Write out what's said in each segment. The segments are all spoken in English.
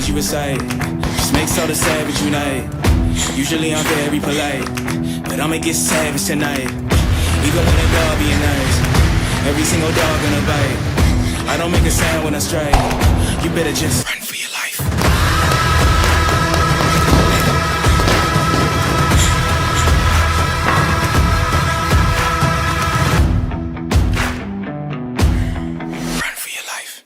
words you would say just makes all the savage unite. Usually I'm very polite, but I'ma get savage tonight. Even when a dog being nice, every single dog gonna bite. I don't make a sound when I strike. You better just run for your life. Run for your life.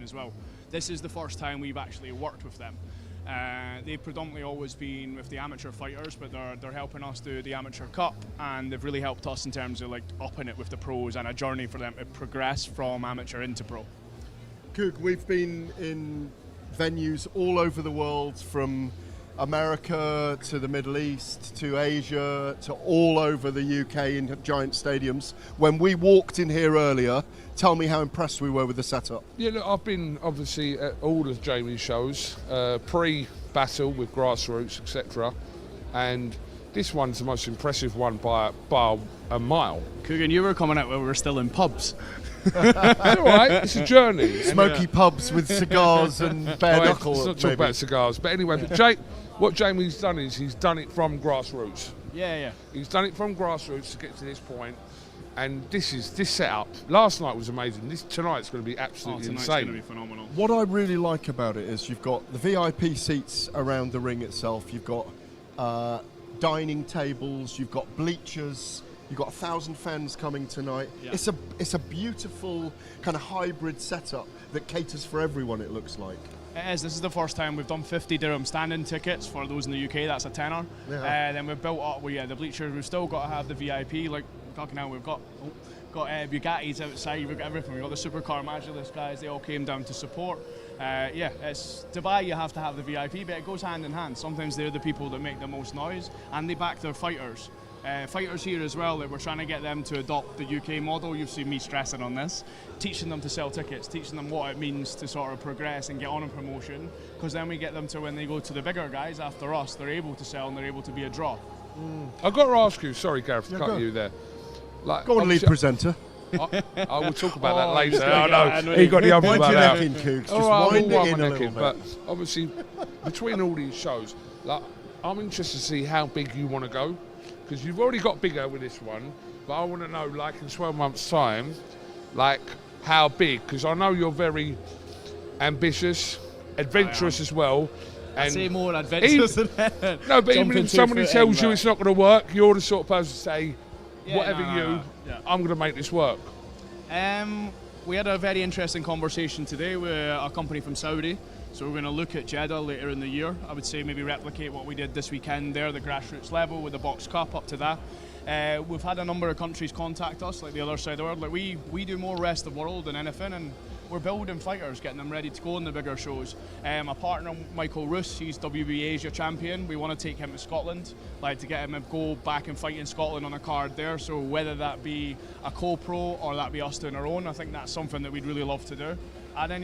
As well. This is the first time we've actually worked with them. They've predominantly always been with the amateur fighters, but they're helping us do the amateur cup, and they've really helped us in terms of like upping it with the pros and a journey for them to progress from amateur into pro. Coog, we've been in venues all over the world, from America to the Middle East to Asia to all over the UK in giant stadiums. When we walked in here earlier, tell me how impressed we were with the setup. Yeah, look, I've been obviously at all of Jamie's shows, pre-Batl with Grassroots, etc. And this one's the most impressive one by a mile. Coogan, you were coming out when we were still in pubs. It's all right, it's a journey. Smoky pubs with cigars and bare knuckle. Let's not talk about cigars. But anyway, what Jamie's done is he's done it from Grassroots. Yeah. He's done it from Grassroots to get to this point. And this setup, last night was amazing. Tonight's going to be absolutely tonight's insane. Going to be phenomenal. What I really like about it is you've got the VIP seats around the ring itself, you've got dining tables, you've got bleachers, you've got 1,000 fans coming tonight. Yeah. It's a beautiful kind of hybrid setup that caters for everyone, it looks like. It is. This is the first time we've done 50 dirham standing tickets. For those in the UK, that's a tenner. Yeah. Then we've built up the bleachers. We've still got to have the VIP, like talking now, we've got Bugattis outside, we've got everything. We've got the Supercar Magulus guys, they all came down to support. It's Dubai, you have to have the VIP, but it goes hand in hand. Sometimes they're the people that make the most noise, and they back their fighters. Fighters here as well, that we're trying to get them to adopt the UK model. You've seen me stressing on this, teaching them to sell tickets, teaching them what it means to sort of progress and get on in promotion, because then we get them to, when they go to the bigger guys after us, they're able to sell and they're able to be a draw. I've got to ask you, sorry Gareth, to cut you there. Like, go on, lead presenter. I will talk about that later. No, he got the other one out. Just wind it in a little bit. But obviously, between all these shows, like, I'm interested to see how big you want to go, because you've already got bigger with this one. But I want to know, like in 12 months' time, like how big? Because I know you're very ambitious, adventurous as well. And I say more adventurous than that. No, but even if somebody tells you it's not going to work, you're the sort of person to say, I'm going to make this work. We had a very interesting conversation today with a company from Saudi. So we're going to look at Jeddah later in the year. I would say maybe replicate what we did this weekend there, the grassroots level with the box cup up to that. We've had a number of countries contact us, like the other side of the world. Like we do more rest of the world than anything, and we're building fighters, getting them ready to go in the bigger shows. My partner, Michael Roos, he's WBA Asia champion. We want to take him to Scotland, like to get him to go back and fight in Scotland on a card there. So whether that be a co-pro or that be us doing our own, I think that's something that we'd really love to do. And then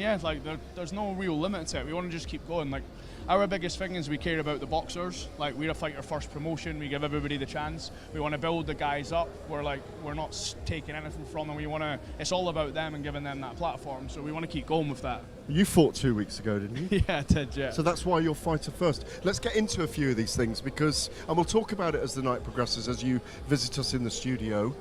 there's no real limit to it. We want to just keep going. Like, our biggest thing is we care about the boxers. Like, we're a fighter first promotion. We give everybody the chance. We want to build the guys up. We're not taking anything from them. It's all about them and giving them that platform. So we want to keep going with that. You fought 2 weeks ago, didn't you? Yeah, I did, yeah. So that's why you're fighter first. Let's get into a few of these things and we'll talk about it as the night progresses, as you visit us in the studio.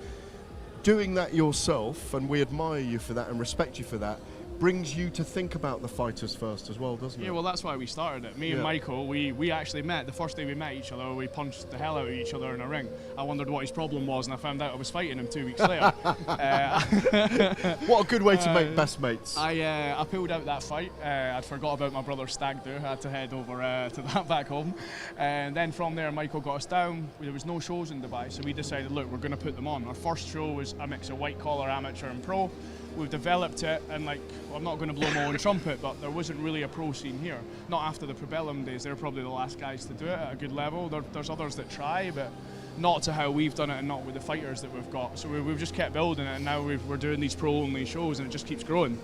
Doing that yourself, and we admire you for that and respect you for that, brings you to think about the fighters first as well, doesn't it? Yeah, well, that's why we started it. Me and Michael, we actually met. The first day we met each other, we punched the hell out of each other in a ring. I wondered what his problem was, and I found out I was fighting him 2 weeks later. What a good way to make best mates. I pulled out that fight. I'd forgot about my brother's stag do. I had to head over to that back home. And then from there, Michael got us down. There was no shows in Dubai, so we decided, look, we're going to put them on. Our first show was a mix of white collar, amateur and pro. We've developed it, and I'm not going to blow my own trumpet, but there wasn't really a pro scene here. Not after the Probellum days. They're probably the last guys to do it at a good level. There's others that try, but not to how we've done it and not with the fighters that we've got. So we've just kept building it, and now we're doing these pro-only shows, and it just keeps growing.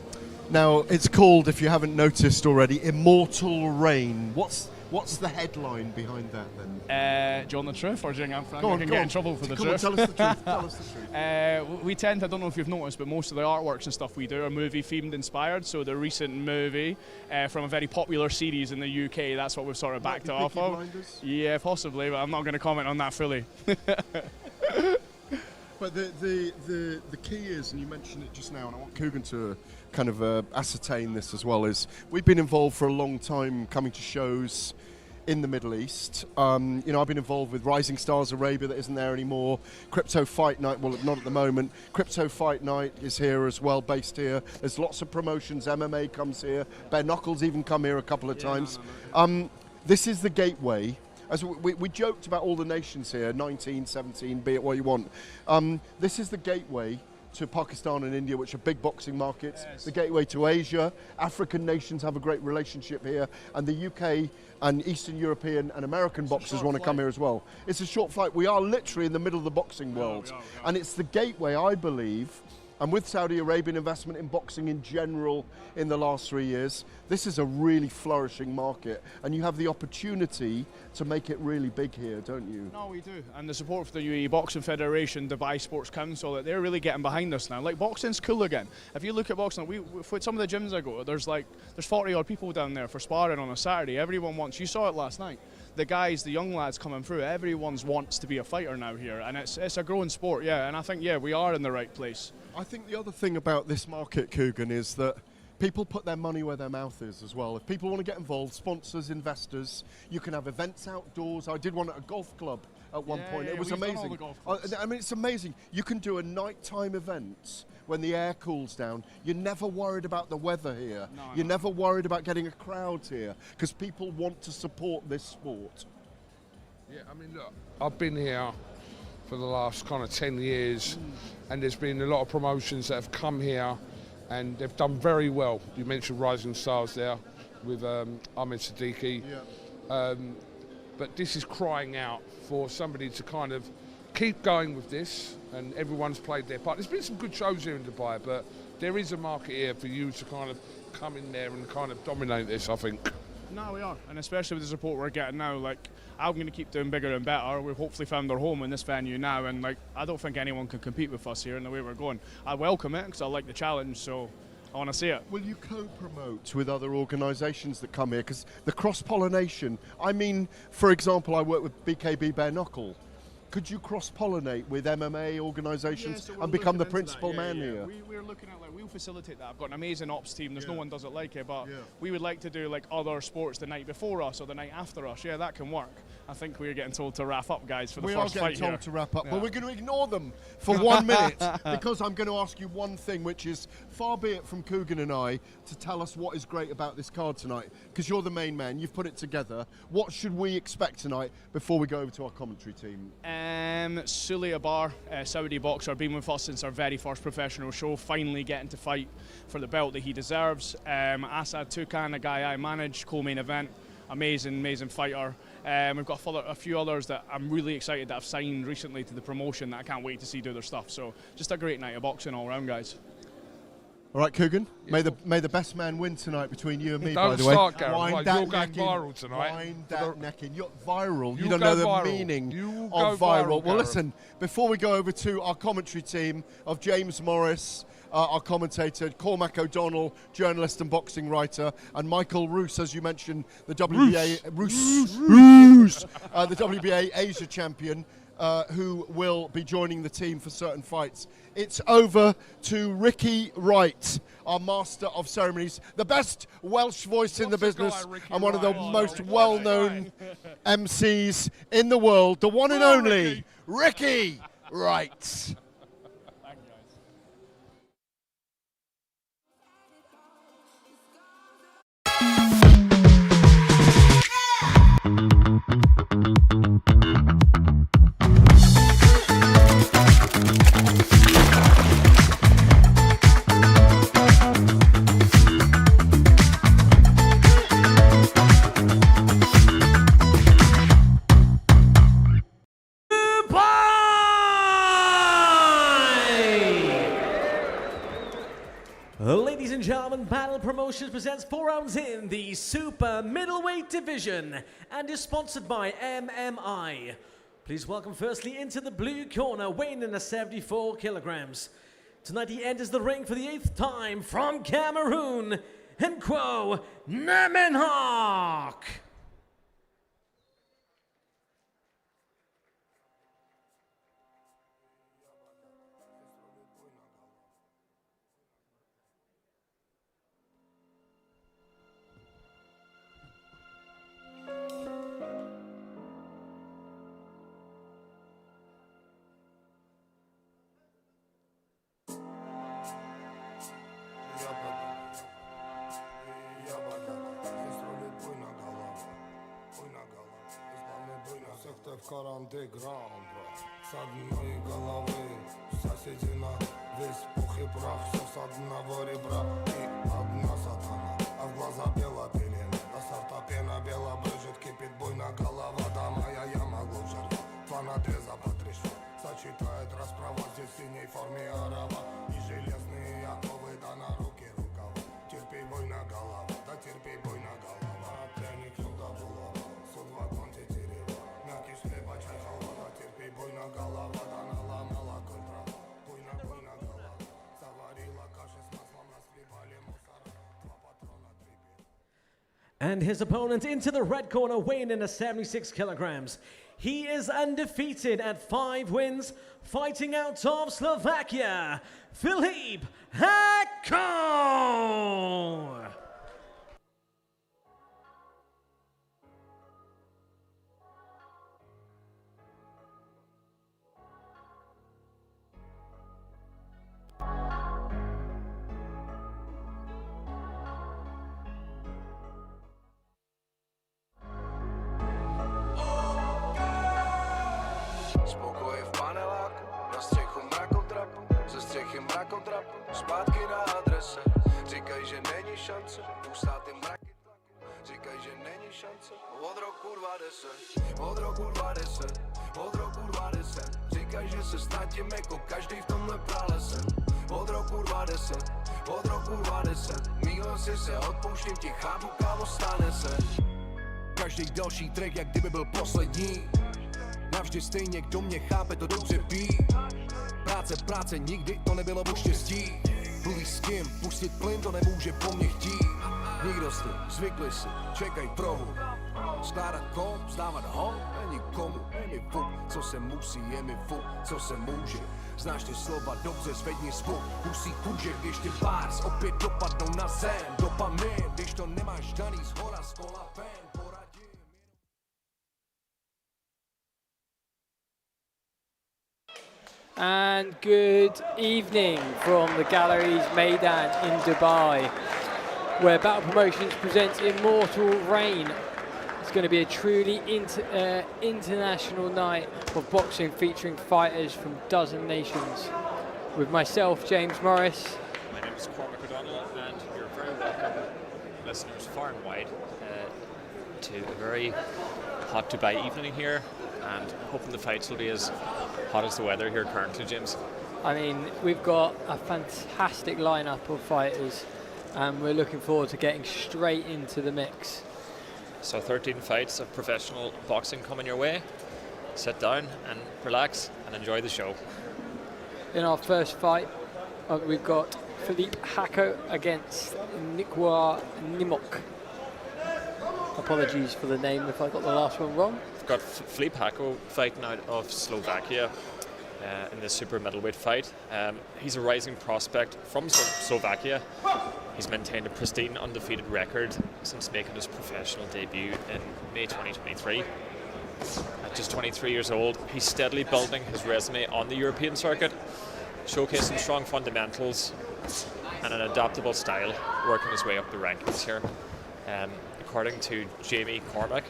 Now, it's called, if you haven't noticed already, Immortal Reign. What's the headline behind that then? Do you want the truth, or do you think I can get in trouble for the truth? Come on, tell us the truth. Tell us the truth. We tend to, I don't know if you've noticed, but most of the artworks and stuff we do are movie themed inspired. So the recent movie from a very popular series in the UK, that's what we've sort of backed off of. Blinders? Yeah, possibly, but I'm not going to comment on that fully. But the key is, and you mentioned it just now, and I want Coogan to kind of ascertain this as well, is we've been involved for a long time coming to shows in the Middle East. I've been involved with Rising Stars Arabia that isn't there anymore. Crypto Fight Night, well, not at the moment. Crypto Fight Night is here as well, based here. There's lots of promotions. MMA comes here. Bare Knuckles even come here a couple of times. No. This is the gateway. As we joked about all the nations here, 19, 17, be it what you want. This is the gateway to Pakistan and India, which are big boxing markets, the gateway to Asia. African nations have a great relationship here, and the UK and Eastern European and American boxers want to come here as well. It's a short flight. We are literally in the middle of the boxing world, and it's the gateway, I believe, and with Saudi Arabian investment in boxing in general in the last 3 years, this is a really flourishing market, and you have the opportunity to make it really big here, don't you? No, we do. And the support for the UAE Boxing Federation, Dubai Sports Council, they're really getting behind us now. Like, boxing's cool again. If you look at boxing, with some of the gyms I go to, there's 40 odd people down there for sparring on a Saturday. Everyone wants, you saw it last night. The guys, the young lads coming through, everyone wants to be a fighter now here, and it's a growing sport, and I think, we are in the right place. I think the other thing about this market, Coogan, is that people put their money where their mouth is as well. If people want to get involved, sponsors, investors, you can have events outdoors. I did one at a golf club at one point. It was amazing. I mean, it's amazing. You can do a nighttime event when the air cools down. You're never worried about the weather here. You're never worried about getting a crowd here, because people want to support this sport. Yeah, I mean, look, I've been here for the last kind of 10 years, and there's been a lot of promotions that have come here, and they've done very well. You mentioned Rising Stars there with Ahmed Siddiqui. But this is crying out for somebody to kind of keep going with this, and everyone's played their part. There's been some good shows here in Dubai, but there is a market here for you to kind of come in there and kind of dominate this, I think. No, we are, and especially with the support we're getting now, I'm going to keep doing bigger and better. We've hopefully found our home in this venue now, and I don't think anyone can compete with us here in the way we're going. I welcome it because I like the challenge, so I want to see it. Will you co-promote with other organisations that come here? Because the cross-pollination, I mean, for example, I work with BKB Bare Knuckle. Could you cross-pollinate with MMA organisations and become the principal man here? We're looking at, we'll facilitate that. I've got an amazing ops team. There's no one does it like it, but we would like to do other sports the night before us or the night after us. Yeah, that can work. I think we're getting told to wrap up, guys, for the first fight here. We are getting told to wrap up, but we're going to ignore them for 1 minute because I'm going to ask you one thing, which is, far be it from Coogan and I to tell us what is great about this card tonight, because you're the main man, you've put it together. What should we expect tonight before we go over to our commentary team? Sully Abar, Saudi boxer, been with us since our very first professional show, finally getting to fight for the belt that he deserves. Asad Tukan, a guy I manage, co-main event, amazing fighter. We've got a few others that I'm really excited that I've signed recently to the promotion that I can't wait to see do their stuff. So just a great night of boxing all around, guys. All right, Coogan. Yeah. May the best man win totonight between you and me. Don't by the way. start, Gareth. Wind Like, that you're going neck in. viral tonight. Wind that neck in. You're viral. You You don't go know the viral. meaning You of go viral. viral, Well, Gareth. listen. Before we go over to our commentary team of James Morris, our commentator, Cormac O'Donnell, journalist and boxing writer, and Michael Roos, as you mentioned, the WBA the WBA Asia champion, who will be joining the team for certain fights. It's over to Ricky Wright, our master of ceremonies, the best Welsh voice in the What's the business, guy, Ricky and one of the Wright? most Ricky well-known MCs in the world, the one and only Ricky Wright. Ladies and gentlemen, Batl Promotions presents 4 rounds in the super middleweight division and is sponsored by MMI. Please welcome firstly into the blue corner, weighing in at 74 kilograms. Tonight he enters the ring for the 8th time from Cameroon, Nkwo Namenhawk. Андеграунд, с одной головы соседи на весь пух и прах, все с одного ребра и одна сатана, а в глаза бела пелена, до сорта пена бела брызжет, кипит буйна голова, да моя яма глубже рва, два надреза по 3 шва, сочетает расправа здесь в синей форме арава, и железные оковы, да на руки рукава, терпи буйна голова, да терпи буйна голова, пряник сюда булава, судьба конти дерева, мягкий хлеба чай халва, терпи буйна голова, да наломала контрава, буйна голова, заварила каши с маслом, расхлебали мусора, 2 патрона, 3 пи. And his opponent into the red corner, weighing in at 76 kilograms. He is undefeated at 5 wins, fighting out of Slovakia, Filip Hako. Spokoj v paneláku, na střechu mrakodrapu, ze střechy mrakodrapu, zpátky na adrese. Říkaj, že není šance, ustát ty mraky tlaku. Říkaj, že není šance, od roku 20, od roku 20, od roku 20. Říkaj, že se ztratím jako každý v tomhle pralese. Od roku 20, od roku 20. Mýlil si se, odpouštím ti, chápu, kámo, stane se. Každý další track, jak kdyby byl poslední. Navždy stejně, kdo mě chápe, to dobře ví. Práce, nikdy to nebylo o štěstí. Mluví s kým, pustit plyn, to nemůže po mně chtít. Nikdo s tím, zvykli si, čekaj prohu. Skládat kom, vzdávat ho, není komu, je mi fuk. Co se musí, je mi fuk, co se může. Znáš ty slova, dobře zvedni zvuk. Husí kůže, když ty bars opět dopadnou na zem. Dopamin, když to nemáš daný z hora, z kola ven. And good evening from the Galleries Maidan in Dubai, where Batl Promotions presents Immortal Reign. It's going to be a truly international night of boxing featuring fighters from a dozen nations. With myself, James Morris. My name is Cormac O'Donnell, and you're very welcome, listeners far and wide, to a very hot Dubai evening here, and hoping the fights will be as hot as the weather here currently, James. I mean, we've got a fantastic lineup of fighters, and we're looking forward to getting straight into the mix. So 13 fights of professional boxing coming your way. Sit down and relax and enjoy the show. In our first fight, we've got Philippe Hacko against Nikwa Nimok. Apologies for the name if I got the last one wrong. We've got Philippe Hacko fighting out of Slovakia in the super middleweight fight. He's a rising prospect from Slovakia. He's maintained a pristine undefeated record since making his professional debut in May 2023. At just 23 years old, he's steadily building his resume on the European circuit, showcasing strong fundamentals and an adaptable style, working his way up the rankings here. According to Jamie Cormack,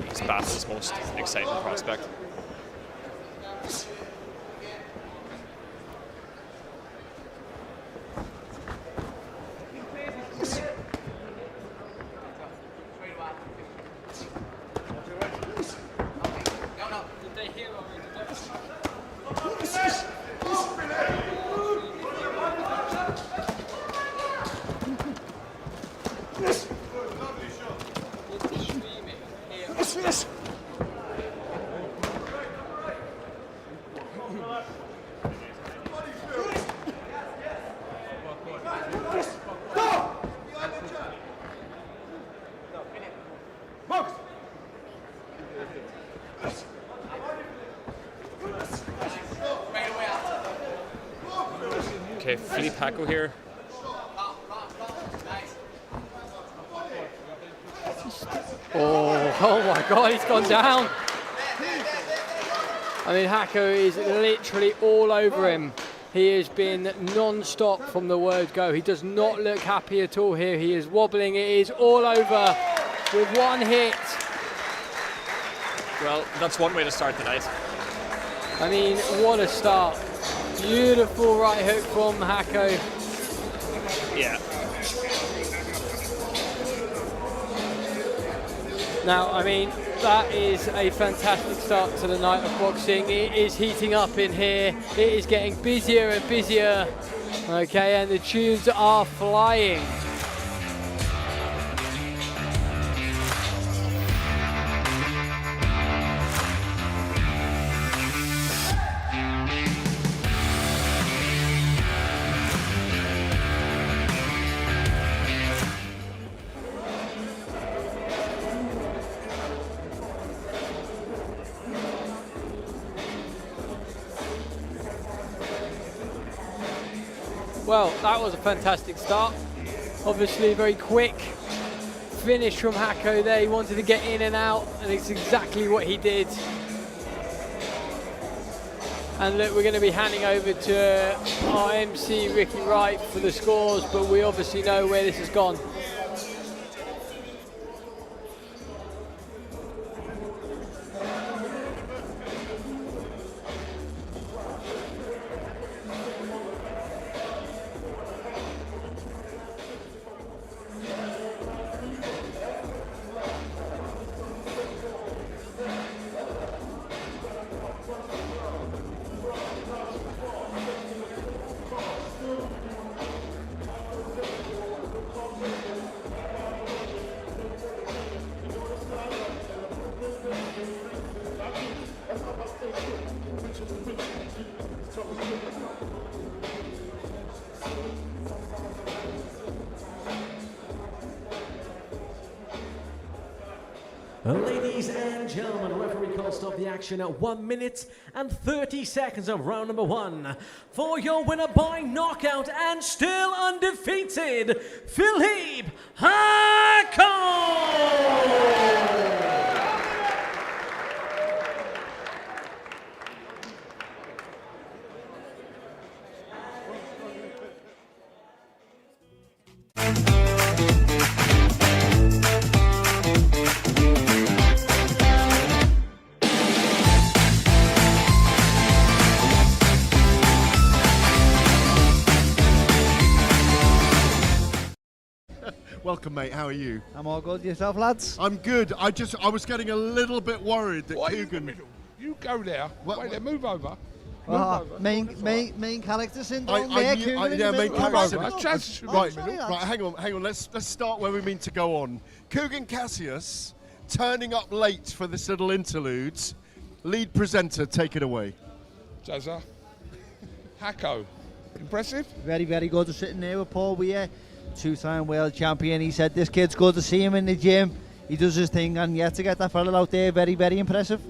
he's Batl's most exciting prospect. Okay, Philippe Hacko here. Oh my God, he's gone down. I mean, Hacko is literally all over him. He has been non-stop from the word go. He does not look happy at all here. He is wobbling. It is all over with one hit. Well, that's one way to start the night. I mean, what a start. Beautiful right hook from Hacko. Yeah. Now, I mean, that is a fantastic start to the night of boxing. It is heating up in here. It is getting busier and busier. Okay, and the tunes are flying. Well, that was a fantastic start. Obviously, very quick finish from Hacko there. He wanted to get in and out, and it's exactly what he did. And look, we're going to be handing over to our MC, Ricky Wright, for the scores, but we obviously know where this has gone. Ladies and gentlemen, referee call stop the action at 1 minute and 30 seconds of round number 1. For your winner by knockout and still undefeated, Philippe Hacko! Welcome, mate. How are you? I'm all good. Yourself, lads? I'm good. I was getting a little bit worried that Why are you in the Coogan. middle? You go there. Wait there, move over. Main character syndrome there. Main character. Right, hang on. Let's start where we mean to go on. Coogan Cassius turning up late for this little interlude. Lead presenter, take it away. Jazza. Hacko. Impressive? Very, very good. Sitting there with Paul Weir, 2-time world champion. He said this kid's good to see him in the gym. He does his thing, and yet to get that fella out there, very, very impressive.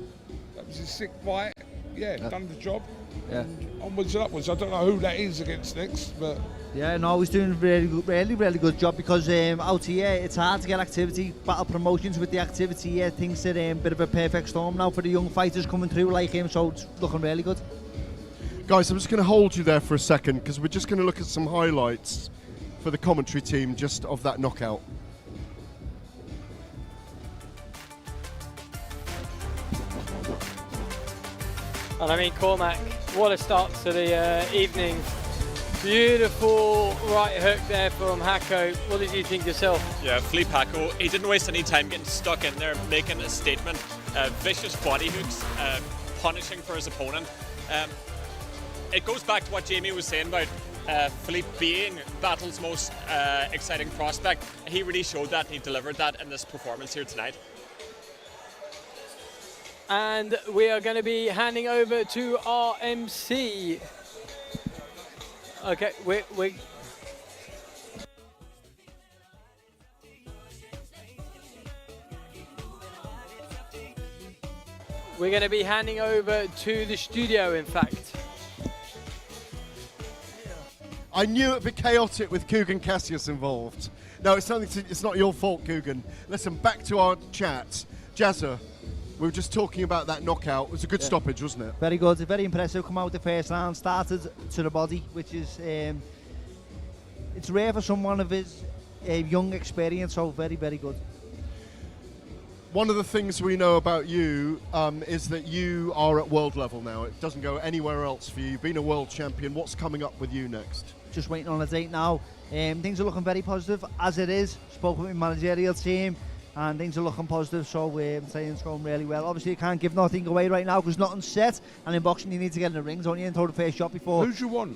That was a sick fight. Yeah, done the job. Yeah. And onwards and upwards. I don't know who that is against next, but... Yeah, no, he's doing a really good job because out here it's hard to get activity. Battle promotions with the activity here, things are a bit of a perfect storm now for the young fighters coming through like him, so it's looking really good. Guys, I'm just going to hold you there for a second because we're just going to look at some highlights for the commentary team just of that knockout. And I mean, Cormac, what a start to the evening. Beautiful right hook there from Hacko. What did you think yourself? Yeah, Philippe Hacko, he didn't waste any time getting stuck in there, making a statement. Vicious body hooks, punishing for his opponent. It goes back to what Jamie was saying about Philippe being Batl's most exciting prospect. He really showed that, and he delivered that in this performance here tonight. And we are going to be handing over to our MC. Okay, we're going to be handing over to the studio, in fact. I knew it'd be chaotic with Coogan Cassius involved. No, it's not your fault, Coogan. Listen, back to our chat. Jazza, we were just talking about that knockout. It was a good stoppage, wasn't it? Very good, very impressive. Come out the first round, started to the body, which is it's rare for someone of his young experience. So very, very good. One of the things we know about you is that you are at world level now. It doesn't go anywhere else for you. You've been a world champion. What's coming up with you next? Just waiting on a date now. Things are looking very positive as it is. Spoke with my managerial team and things are looking positive, so saying it's going really well. Obviously you can't give nothing away right now because nothing's set, and in boxing you need to get in the ring, don't you, and throw the first shot before. Who do you want?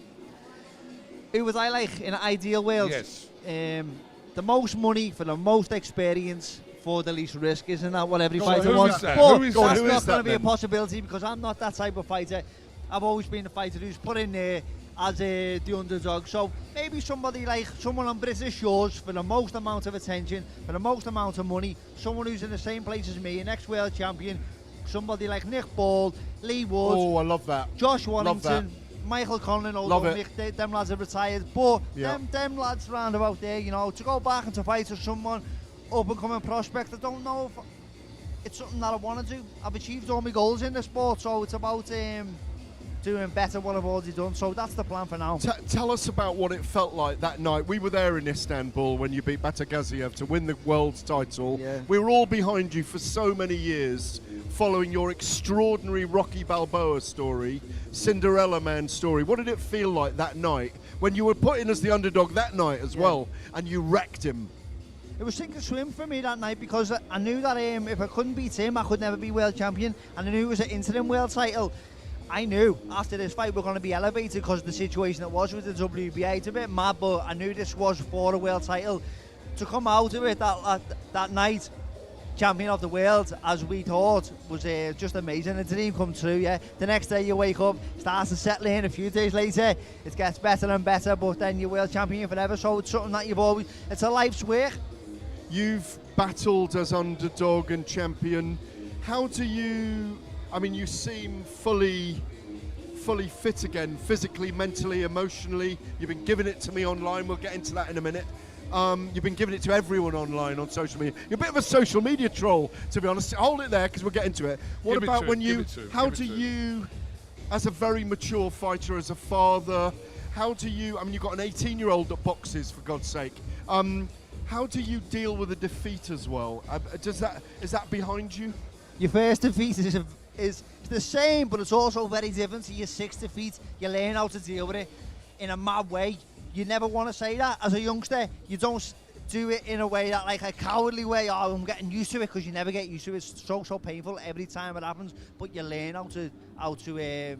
Who would I like in an ideal world? Yes. The most money for the most experience for the least risk, isn't that what every fighter who wants? is that? But Who is that's that? not going to be a possibility because I'm not that type of fighter. I've always been a fighter who's put in there as the underdog. So maybe somebody like someone on British shores for the most amount of attention, for the most amount of money, someone who's in the same place as me, an ex-world champion, somebody like Nick Ball, Lee Wood. Oh, I love that. Josh Warrington, Michael Conlon, although Nick, them lads have retired. But them lads round about there, you know, to go back and to fight with someone up-and-coming prospect, I don't know if it's something that I want to do. I've achieved all my goals in the sport, so it's about doing better what I've already done, so that's the plan for now. Tell us about what it felt like that night. We were there in Istanbul when you beat Batagaziev to win the world title. Yeah. We were all behind you for so many years, following your extraordinary Rocky Balboa story, Cinderella Man story. What did it feel like that night when you were put in as the underdog that night as well, and you wrecked him? It was sink or swim for me that night because I knew that if I couldn't beat him, I could never be world champion, and I knew it was an interim world title. I knew after this fight we're going to be elevated because of the situation it was with the WBA. It's a bit mad, but I knew this was for a world title. To come out of it that night, champion of the world, as we thought, was just amazing. A dream come true, yeah. The next day you wake up, starts to settle in. A few days later, it gets better and better, but then you're world champion forever. So it's something that it's a life's work. You've battled as underdog and champion. How do you... I mean, you seem fully fit again, physically, mentally, emotionally. You've been giving it to me online. We'll get into that in a minute. You've been giving it to everyone online on social media. You're a bit of a social media troll, to be honest. Hold it there, because we'll get into it. What about when you... How do you, as a very mature fighter, as a father, how do you... I mean, you've got an 18-year-old that boxes, for God's sake. How do you deal with a defeat as well? Is that behind you? Your first defeat is the same, but it's also very different to your sixth defeat. You learn how to deal with it in a mad way. You never want to say that as a youngster. You don't do it in a way that, like a cowardly way, oh, I'm getting used to it, because you never get used to it. It's so painful every time it happens, but you learn how to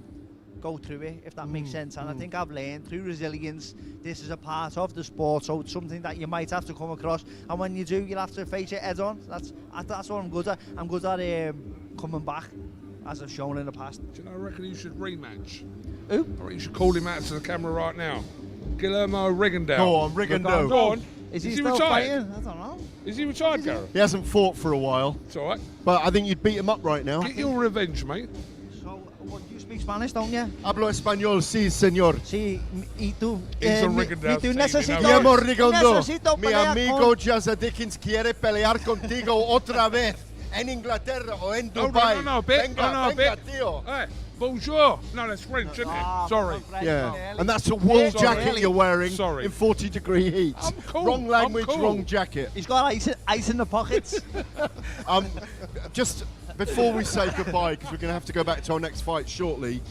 go through it, if that makes sense. And I think I've learned through resilience, this is a part of the sport, so it's something that you might have to come across, and when you do, you'll have to face it head on. That's what I'm good at. I'm good at coming back, as I've shown in the past. Do you know, I reckon you should rematch. Who? I reckon you should call him out to the camera right now. Guillermo Rigondeaux. Go on, Rigondeaux. Go on. Is he retired? still fighting? I don't know. Is he retired, Gareth? He hasn't fought for a while. It's all right. But I think you'd beat him up right now. Get your revenge, mate. So, you speak Spanish, don't you? Hablo español, sí, señor. Sí, y tú. He's a Rigondeaux tú team, necesito. Guillermo Rigondeaux, necesito mi pelear amigo Jazza Dickens quiere pelear contigo otra vez en Inglaterra o en Dubai. No, bit. Venga, tío. Hey, bonjour. No, that's French, isn't it? Sorry. Yeah, and that's a wool jacket you're wearing Sorry. in 40-degree heat. I'm cool. Wrong language, I'm cool. wrong jacket. He's got ice in the pockets. Just before we say goodbye, because we're going to have to go back to our next fight shortly.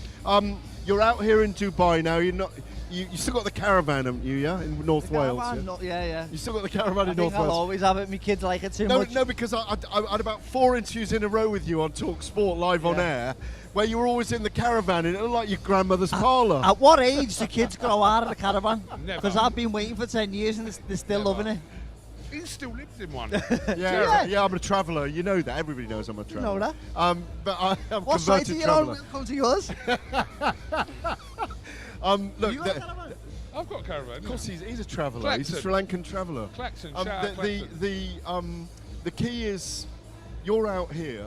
You're out here in Dubai now. You're not. You still got the caravan, haven't you? Yeah, in North Wales. Yeah. You still got the caravan in I think North I'll Wales. always have it. My kids like it too much. No, because I had about 4 interviews in a row with you on Talk Sport live on air, where you were always in the caravan, and it looked like your grandmother's parlour. At what age do kids grow out of the caravan? Never. Because I've been waiting for 10 years and they're still loving it. He still lives in one. Yeah, I'm a traveller. You know that. Everybody knows I'm a You traveller. know that? But I'm What side converted are you on? traveller. We'll come to yours. Look, You got a caravan? I've got a caravan. of course he's a traveller. He's a Claxon. Sri Lankan traveller. Claxon, shout out Claxon. The key is you're out here.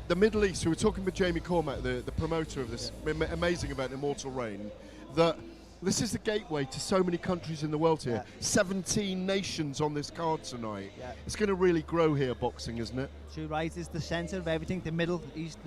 The Middle East. We were talking with Jamie Cormack, the promoter of this amazing event, Immortal Reign. That this is the gateway to so many countries in the world here. 17 nations on this card tonight. Yeah. It's going to really grow here, boxing, isn't it? Too right. It's the centre of everything. The middle of the east.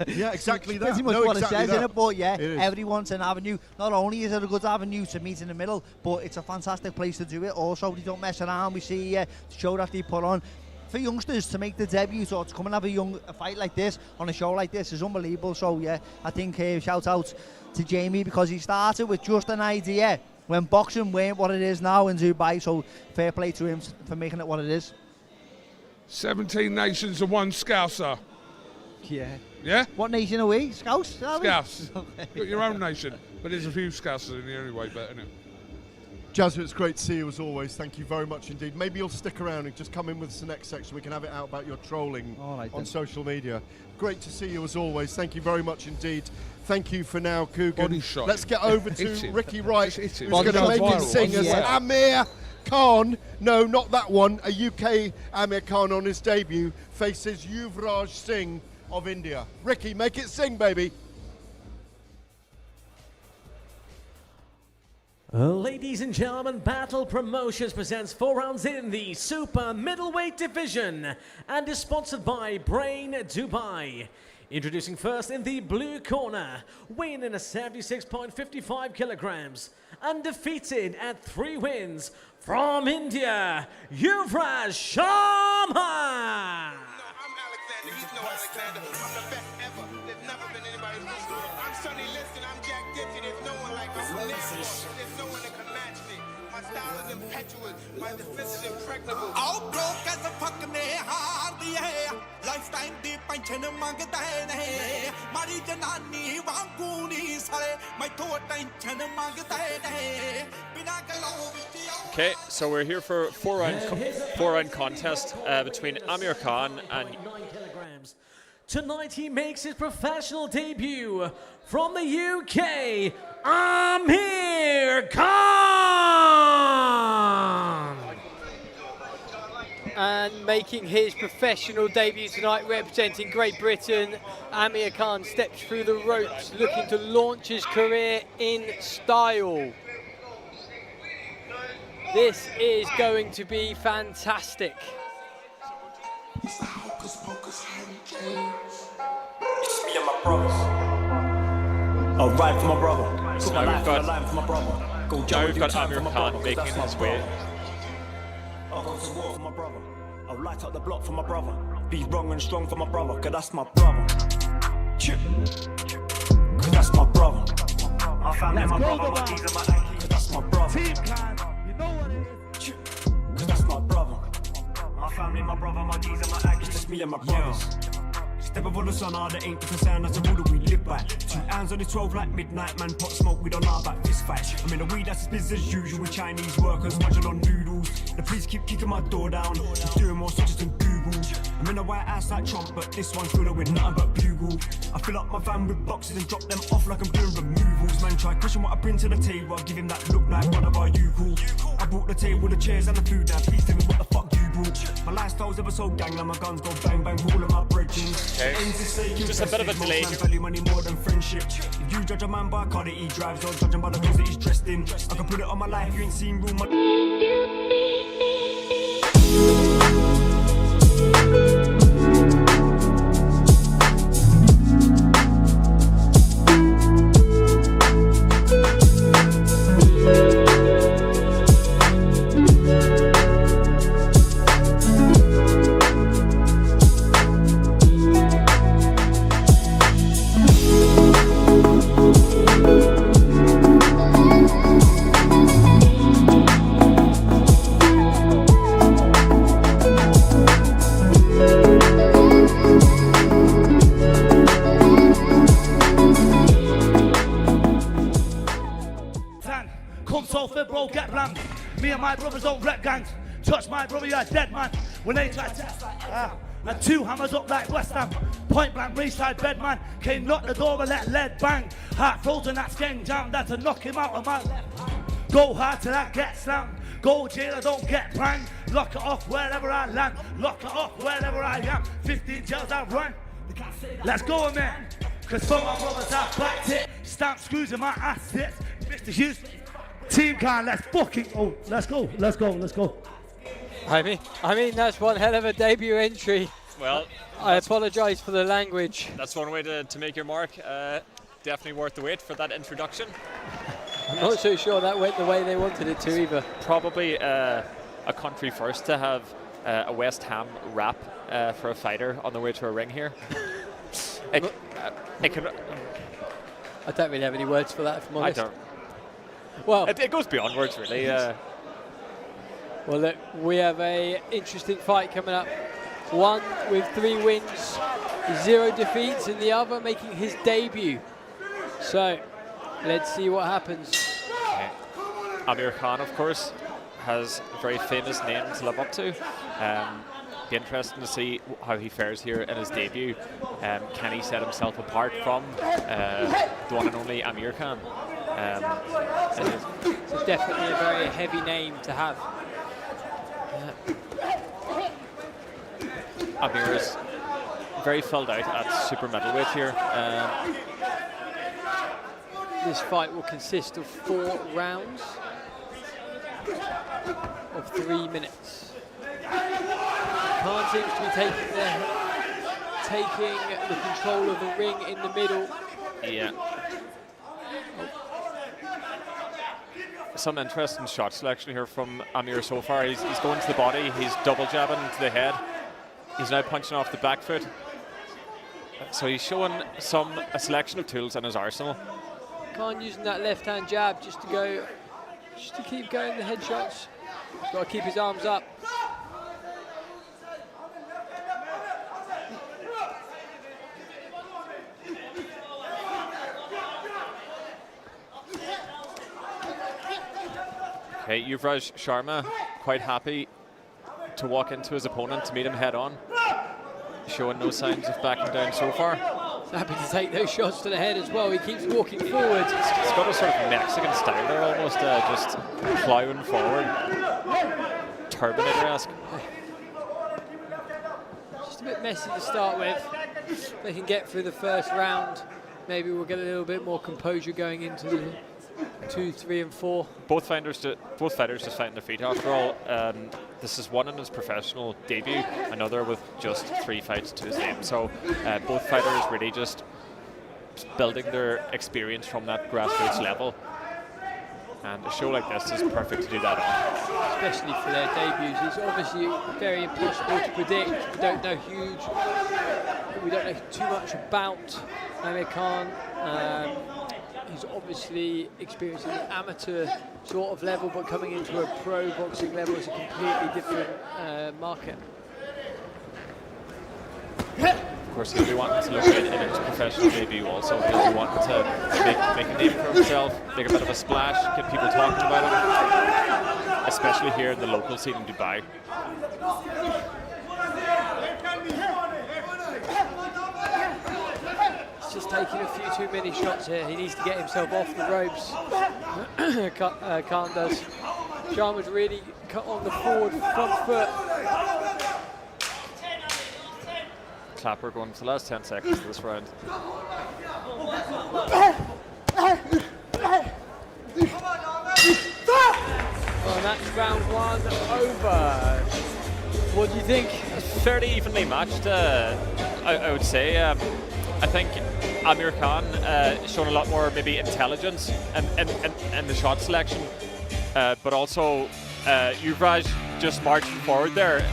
Yeah, exactly that. Pretty much No, what exactly it says, that. in it? But yeah, It is. everyone's an avenue. Not only is it a good avenue to meet in the middle, but it's a fantastic place to do it. Also, they don't mess around. We see the show that they put on. For youngsters to make the debut or to come and have a fight like this on a show like this is unbelievable. So yeah, I think shout out to Jamie, because he started with just an idea when boxing weren't what it is now in Dubai. So fair play to him for making it what it is. 17 nations and one Scouser. Yeah. Yeah? What nation are we? Scouts? Are we? Scouts. Got your own nation. But there's a few Scousers in here anyway, but innit? Jazza, it's great to see you as always. Thank you very much indeed. Maybe you'll stick around and just come in with us the next section. We can have it out about your trolling All right, on then. social media. Great to see you as always. Thank you very much indeed. Thank you for now, Coogan. Body shot. Let's get over Hit to him. Ricky Wright, Just hit who's him. going to Body make shot him sing viral. as Yeah. Amir Khan. No, not that one. A UK Amir Khan on his debut faces Yuvraj Singh of India. Ricky, make it sing, baby. Ladies and gentlemen, Batl Promotions presents 4 rounds in the super middleweight division and is sponsored by Brain Dubai. Introducing first in the blue corner, weighing in at 76.55 kilograms, undefeated at 3 wins, from India, Yuvraj Sharma. I'm Alexander, he's no Alexander. I'm the best ever. There's never been anybody who's good. I'm Sonny Liston, I'm Jack Dempsey. There's no one like me. From this there's no one that can match me. My style is impetuous, my defense is impregnable. Out broke as a fuck ne haar diye lifetime di pension mangta hai nahi mari janani wangu nahi sare mai to tension mangta hai nahi bina galo Okay, so we're here for four-round contest between Amir Khan and 9 kilograms. Tonight he makes his professional debut from the UK, Amir Khan. And making his professional debut tonight, representing Great Britain, Amir Khan steps through the ropes, looking to launch his career in style. This is going to be fantastic. it's the hocus pocus hand game. It's me and my brothers. I'll ride for my brother. So Put my now life we've got- on the line for my brother. Go now jump we've with got you, time Amir for my Khan brother, 'cause making that's my his way. brother. I'll go to war for my brother. I'll light up the block for my brother. Be wrong and strong for my brother, 'cause that's my brother. Chip. 'Cause that's my brother. My family, my brother, my keys and my Nikes, 'cause that's my brother. Chip. family, my brother, my D's and my Aggies, just me and my brothers. Step up on the sun, there ain't the concern, that's the rule that we live by. 2 hands on the 12 like midnight, man, pot smoke, we don't know about fist fight. I mean, the weed, that's business as usual with Chinese workers munching on noodles. The police keep kicking my door down, he's doing more searches than Google. I'm in a white house like Trump, but this one's filled with nothing but bugle. I fill up my van with boxes and drop them off like I'm doing removals. Man, try question what I bring to the table, I give him that look like one of our you cool. I brought the table, the chairs and the food now, please tell me what the fuck you brought. My lifestyle's ever so gang, now my guns go bang bang, all of my bridges. Just a bit of a delay. Value money more than friendship. If you judge a man by a car that he drives, or judge him by the clothes that he's dressed in, I can put it on my life, you ain't seen real money. Me and my brothers don't rep gangs. Touch my brother, you're a dead man. When they try to test like and 2 hammers up like West Ham. Point blank, ringside bed man. Came knock the door and let lead bang. Heart frozen, that's gang jam. That's to knock him out of my left hand. Go hard till I get slammed. Go jail, I don't get banged. Lock it off wherever I land. Lock it off wherever I am. 15 jails I run. Let's go, man. Cause for my brothers I backed it. Stamp screws in my assets. Mr. Hughes. Team can, let's fucking let's go. I mean that's one hell of a debut entry. Well, I apologise for the language. That's one way to make your mark. Definitely worth the wait for that introduction. I'm not so sure that went the way they wanted it to either. Probably a country first to have a West Ham rap for a fighter on the way to a ring here. I don't really have any words for that, if I'm honest. I don't. Well, it goes beyond words, really. Well, look, we have a interesting fight coming up. One with 3 wins, 0 defeats, and the other making his debut. So, let's see what happens. Amir Khan, of course, has a very famous name to live up to. Be interesting to see how he fares here in his debut. Can he set himself apart from the one and only Amir Khan? It's definitely a very heavy name to have. Amir is very filled out at super middleweight here. This fight will consist of 4 rounds of 3 minutes. Khan seems to be taking the control of the ring in the middle. Yeah. Some interesting shot selection here from Amir so far. He's going to the body, he's double jabbing to the head. He's now punching off the back foot. So he's showing a selection of tools in his arsenal. Khan using that left-hand jab just to keep going the headshots. He's got to keep his arms up. Okay, Yuvraj Sharma quite happy to walk into his opponent to meet him head on, showing no signs of backing down so far. He's happy to take those shots to the head as well. He keeps walking forward. He's got a sort of Mexican style there, almost just plowing forward, Terminator-esque. Just a bit messy to start with. They can get through the first round. Maybe we'll get a little bit more composure going into the 2, 3, and 4. Both fighters just fighting their feet after all. This is one in his professional debut, another with just 3 fights to his name. So both fighters really just building their experience from that grassroots level. And a show like this is perfect to do that on. Especially for their debuts. It's obviously very impossible to predict. We don't know too much about Amir Khan. He's obviously experiencing an amateur sort of level, but coming into a pro boxing level is a completely different market. Of course, he'll be wanting to look at his professional debut also. He'll be wanting to make a name for himself, make a bit of a splash, get people talking about him, especially here in the local scene in Dubai. He's just taking a few too many shots here. He needs to get himself off the ropes. Khan does. Sharma's really cut on the forward front foot. Clapper going for the last 10 seconds of this round. Well, that's round 1 over. What do you think? Fairly evenly matched, I would say. I think Amir Khan shown a lot more maybe intelligence and the shot selection, but also Yuvraj just marching forward there.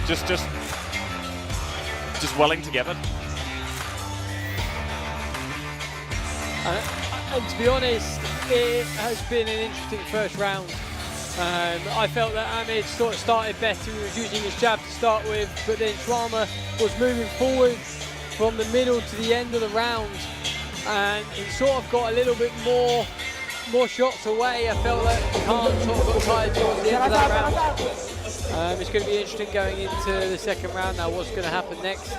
Just willing to give it. And to be honest, it has been an interesting first round. I felt that Ahmed sort of started better. He was using his jab to start with, but then Sharma was moving forward from the middle to the end of the round, and he sort of got a little bit more shots away. I felt that Khan sort of got tired towards the end of that round. It's going to be interesting going into the second round now, what's going to happen next.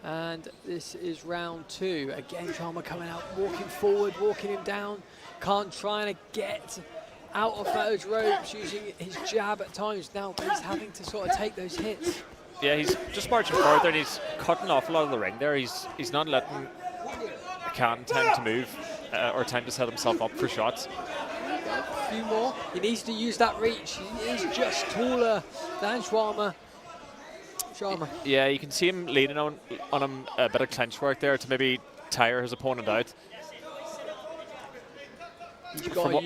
And this is round 2. Again, Sharma coming out, walking forward, walking him down. Khan trying to get out of those ropes, using his jab at times now, but he's having to sort of take those hits. Yeah, he's just marching forward there, and he's cutting off a lot of the ring there. He's not letting Khan time to move or time to set himself up for shots. A few more. He needs to use that reach. He is just taller than Sharma. Yeah, you can see him leaning on him a bit of clinch work there to maybe tire his opponent out.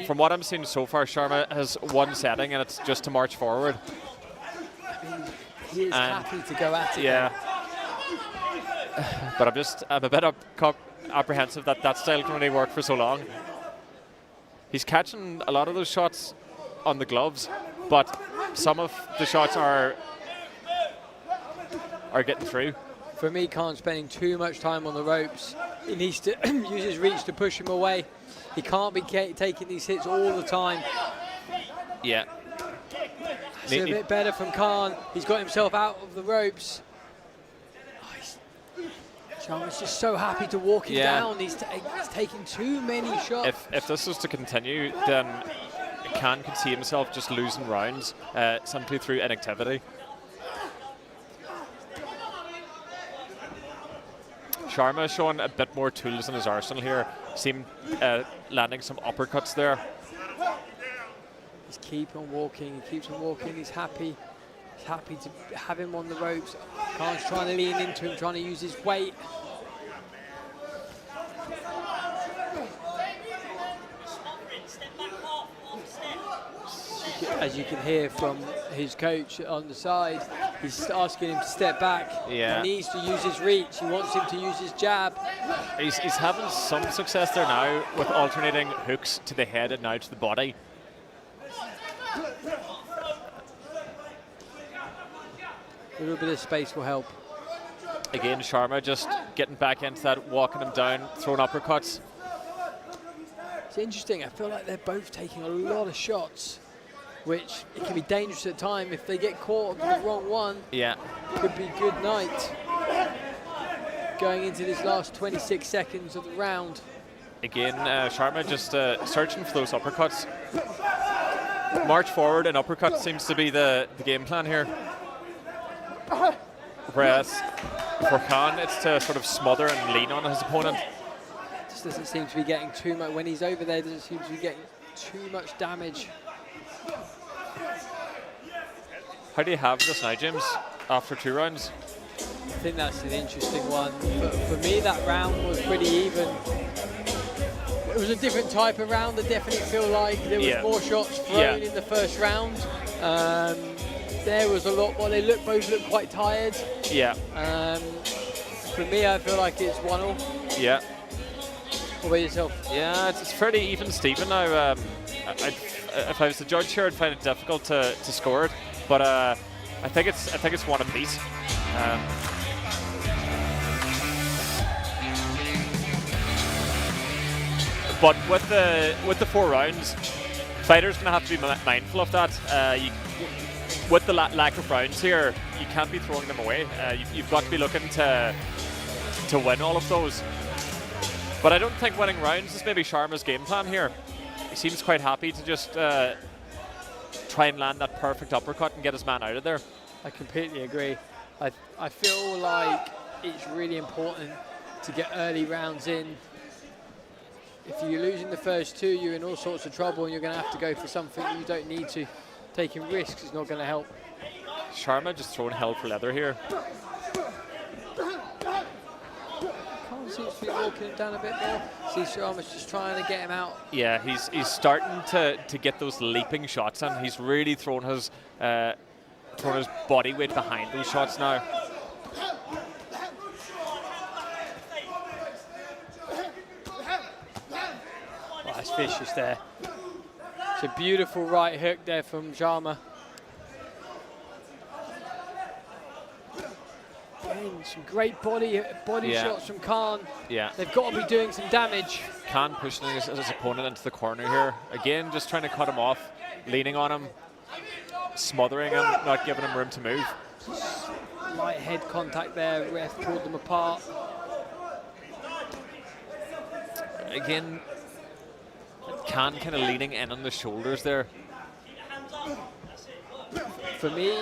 From what I'm seeing so far, Sharma has one setting, and it's just to march forward. I mean, he is happy to go at it. Yeah. But I'm a bit apprehensive that style can only work for so long. He's catching a lot of those shots on the gloves, but some of the shots are getting through. For me, Khan's spending too much time on the ropes. He needs to use his reach to push him away. He can't be taking these hits all the time. Yeah. It's a bit better from Khan. He's got himself out of the ropes. Sharma's just so happy to walk him down. He's taking too many shots. If this was to continue, then Khan could see himself just losing rounds simply through inactivity. Sharma showing a bit more tools in his arsenal here. Seemed landing some uppercuts there. He's keep on walking. He keeps on walking. He's happy. He's happy to have him on the ropes. Khan's trying to lean into him, trying to use his weight. As you can hear from his coach on the side, he's asking him to step back. Yeah. He needs to use his reach. He wants him to use his jab. He's having some success there now with alternating hooks to the head and now to the body. A little bit of space will help. Again, Sharma just getting back into that, walking him down, throwing uppercuts. It's interesting. I feel like they're both taking a lot of shots, which it can be dangerous at times if they get caught on the wrong one. Yeah. Could be good night. Going into this last 26 seconds of the round. Again, Sharma just searching for those uppercuts. March forward and uppercut seems to be the game plan here. Whereas for Khan, it's to sort of smother and lean on his opponent. Just doesn't seem to be getting too much. When he's over there, doesn't seem to be getting too much damage. How do you have this now, James, after 2 rounds? I think that's an interesting one. For me, that round was pretty even. It was a different type of round. I definitely feel like there was more shots thrown in the first round. there was a lot. Well, they both look quite tired. Yeah. For me, I feel like it's 1-1. Yeah. What about yourself? Yeah, it's fairly even Stephen now. If I was the judge here, I'd find it difficult to score it, but I think it's one apiece. But with the 4 rounds, fighters gonna have to be mindful of that. With the lack of rounds here, you can't be throwing them away. You've got to be looking to win all of those. But I don't think winning rounds is maybe Sharma's game plan here. He seems quite happy to just try and land that perfect uppercut and get his man out of there. I completely agree. I feel like it's really important to get early rounds in. If you're losing the first 2, you're in all sorts of trouble and you're going to have to go for something you don't need to. Taking risks is not going to help. Sharma just throwing hell for leather here. Khan seems to be walking him down a bit more. See, Sharma's just trying to get him out. Yeah, he's starting to get those leaping shots in. He's really thrown his body weight behind those shots now. Oh, that's vicious there. It's a beautiful right hook there from Sharma. Again, some great body shots from Khan. Yeah. They've got to be doing some damage. Khan pushing his opponent into the corner here. Again, just trying to cut him off, leaning on him, smothering him, not giving him room to move. Light head contact there, ref pulled them apart. Again, Khan kind of leaning in on the shoulders there. For me,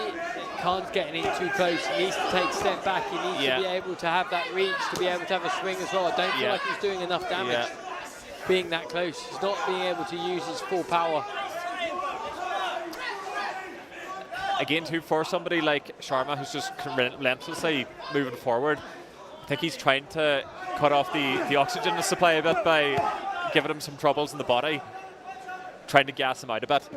Khan's getting in too close. He needs to take a step back. He needs to be able to have that reach, to be able to have a swing as well. I don't feel like he's doing enough damage being that close. He's not being able to use his full power. Again, too, for somebody like Sharma, who's just relentlessly moving forward, I think he's trying to cut off the oxygen supply a bit by giving him some troubles in the body, trying to gas him out a bit.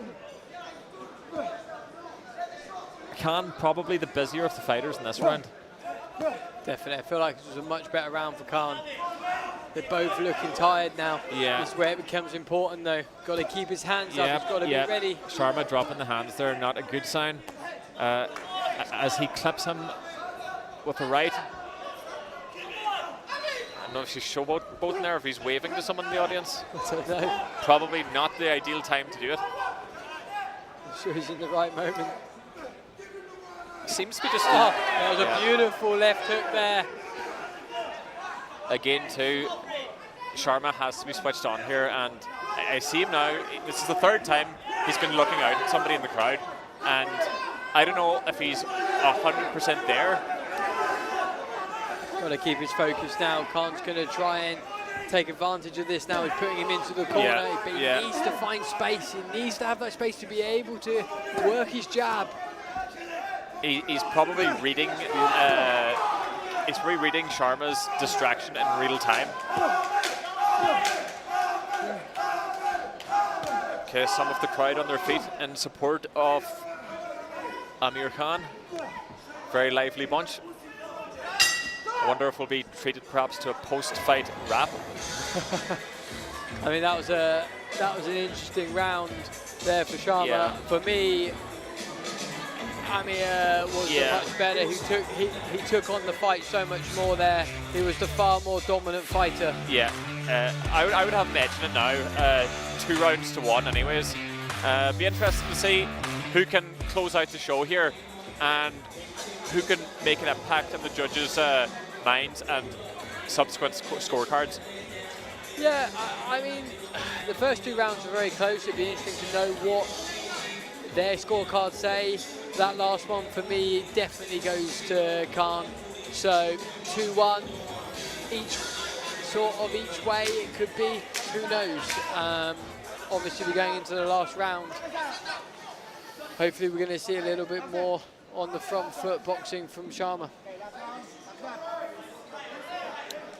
Khan probably the busier of the fighters in this round. Definitely, I feel like it was a much better round for Khan. They're both looking tired now. Yeah. This is where it becomes important though. Got to keep his hands up, he's got to be ready. Sharma dropping the hands there, not a good sign. As he clips him with the right. I don't know if she's showboating there, if he's waving to someone in the audience. I don't know. Probably not the ideal time to do it. I'm sure he's in the right moment. Seems to be just... that was a beautiful left hook there. Again, too, Sharma has to be switched on here, and I see him now. This is the 3rd time he's been looking out at somebody in the crowd, and I don't know if he's 100% there. Got to keep his focus now. Khan's going to try and take advantage of this now. He's putting him into the corner, but he needs to find space. He needs to have that space to be able to work his jab. He's probably reading. He's rereading Sharma's distraction in real time. Okay, some of the crowd on their feet in support of Amir Khan. Very lively bunch. I wonder if we'll be treated perhaps to a post-fight rap. I mean, that was an interesting round there for Sharma. Yeah. For me, Amir was much better. He took on the fight so much more there. He was the far more dominant fighter. Yeah, I would have him edging it now. 2 rounds to 1 anyways. Be interesting to see who can close out the show here and who can make an impact on the judges' minds and subsequent scorecards. Yeah, I mean, the first 2 rounds were very close. It'd be interesting to know what their scorecards say. That last one for me definitely goes to Khan. So 2-1 each way it could be. Who knows? Obviously we're going into the last round. Hopefully we're going to see a little bit more on the front foot boxing from Sharma.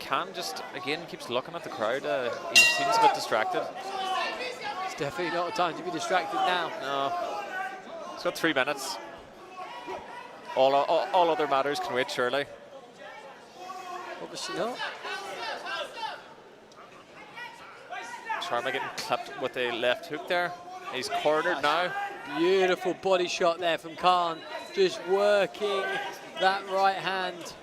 Khan just again keeps looking at the crowd. He seems a bit distracted. It's definitely not a time to be distracted now. No. He's got 3 minutes. all other matters can wait, surely. Obviously not. Sharma getting clipped with a left hook there. He's cornered now. Beautiful body shot there from Khan. Just working that right hand.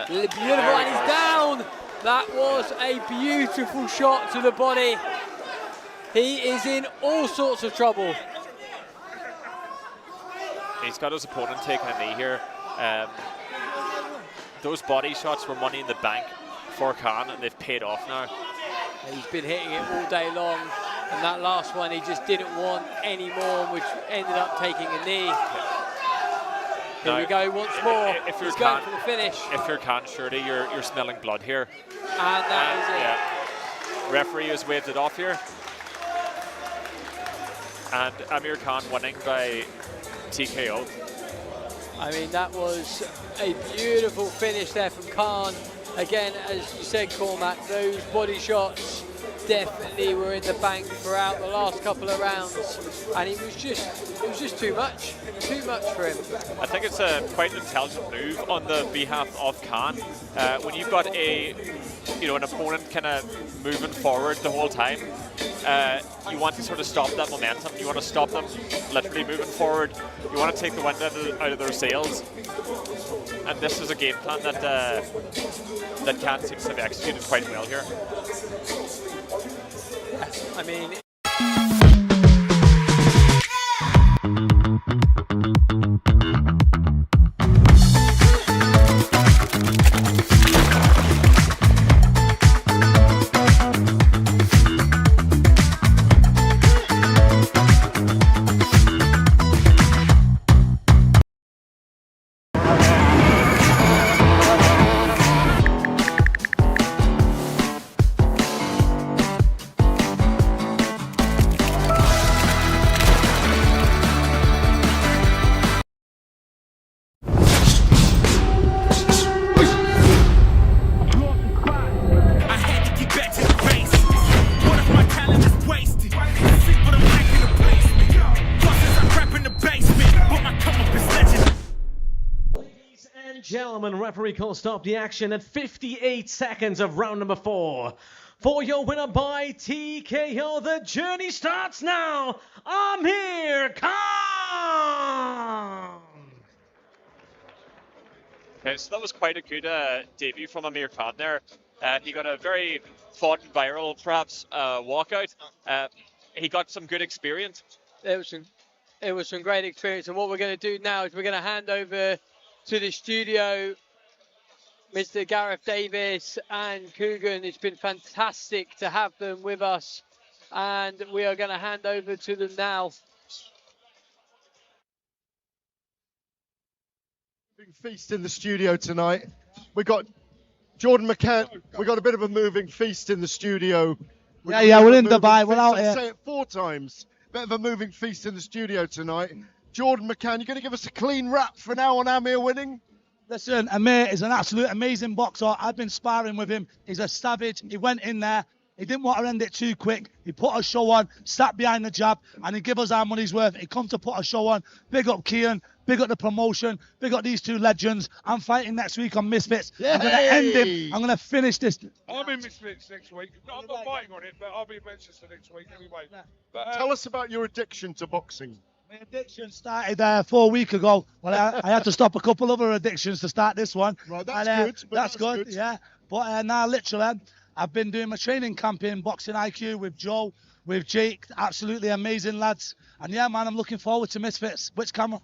Beautiful, and he's down. That was a beautiful shot to the body. He is in all sorts of trouble. He's got his opponent taking a knee here. Those body shots were money in the bank for Khan, and they've paid off now. He's been hitting it all day long, and that last one he just didn't want any more, which ended up taking a knee. Here now, we go once more. If you're He's going for the finish. If you're Khan, surely you're smelling blood here. And that is it. Referee has waved it off here. And Amir Khan winning by TKO. I mean, that was a beautiful finish there from Khan. Again, as you said, Cormac, those body shots definitely were in the bank throughout the last couple of rounds, and it was just too much for him. I think it's a quite an intelligent move on the behalf of Khan. When you've got an opponent kind of moving forward the whole time, you want to sort of stop that momentum. You want to stop them literally moving forward. You want to take the wind out of their sails. And this is a game plan that Khan seems to have executed quite well here. I mean, referee calls stop the action at 58 seconds of round number 4. For your winner by TKO, the journey starts now. Amir Khan! Okay, so that was quite a good debut from Amir Khan there. He got a very fun, viral, perhaps, walkout. He got some good experience. It was some great experience, and what we're going to do now is we're going to hand over to the studio Mr. Gareth Davis and Coogan. It's been fantastic to have them with us, and we are going to hand over to them now. Big feast in the studio tonight. We got Jordan McCann. We got a bit of a moving feast in the studio. Yeah, we're in Dubai. We're out here. I'll say it 4 times. Bit of a moving feast in the studio tonight. Jordan McCann, you're going to give us a clean wrap for now on Amir winning? Listen, Amir is an absolute amazing boxer. I've been sparring with him. He's a savage. He went in there. He didn't want to end it too quick. He put a show on, sat behind the jab, and he gave us our money's worth. He come to put a show on. Big up Kian. Big up the promotion. Big up these 2 legends. I'm fighting next week on Misfits. Yay! I'm going to end him. I'm going to finish this. I'm in Misfits next week. I'm not fighting on it, but I'll be in Manchester next week anyway. But, tell us about your addiction to boxing. My addiction started 4 weeks ago. Well, I had to stop a couple other addictions to start this one. Right, that's good. That's good, yeah. But now, literally, I've been doing my training camp in Boxing IQ with Joe, with Jake. Absolutely amazing lads. And yeah, man, I'm looking forward to Misfits. Which camera?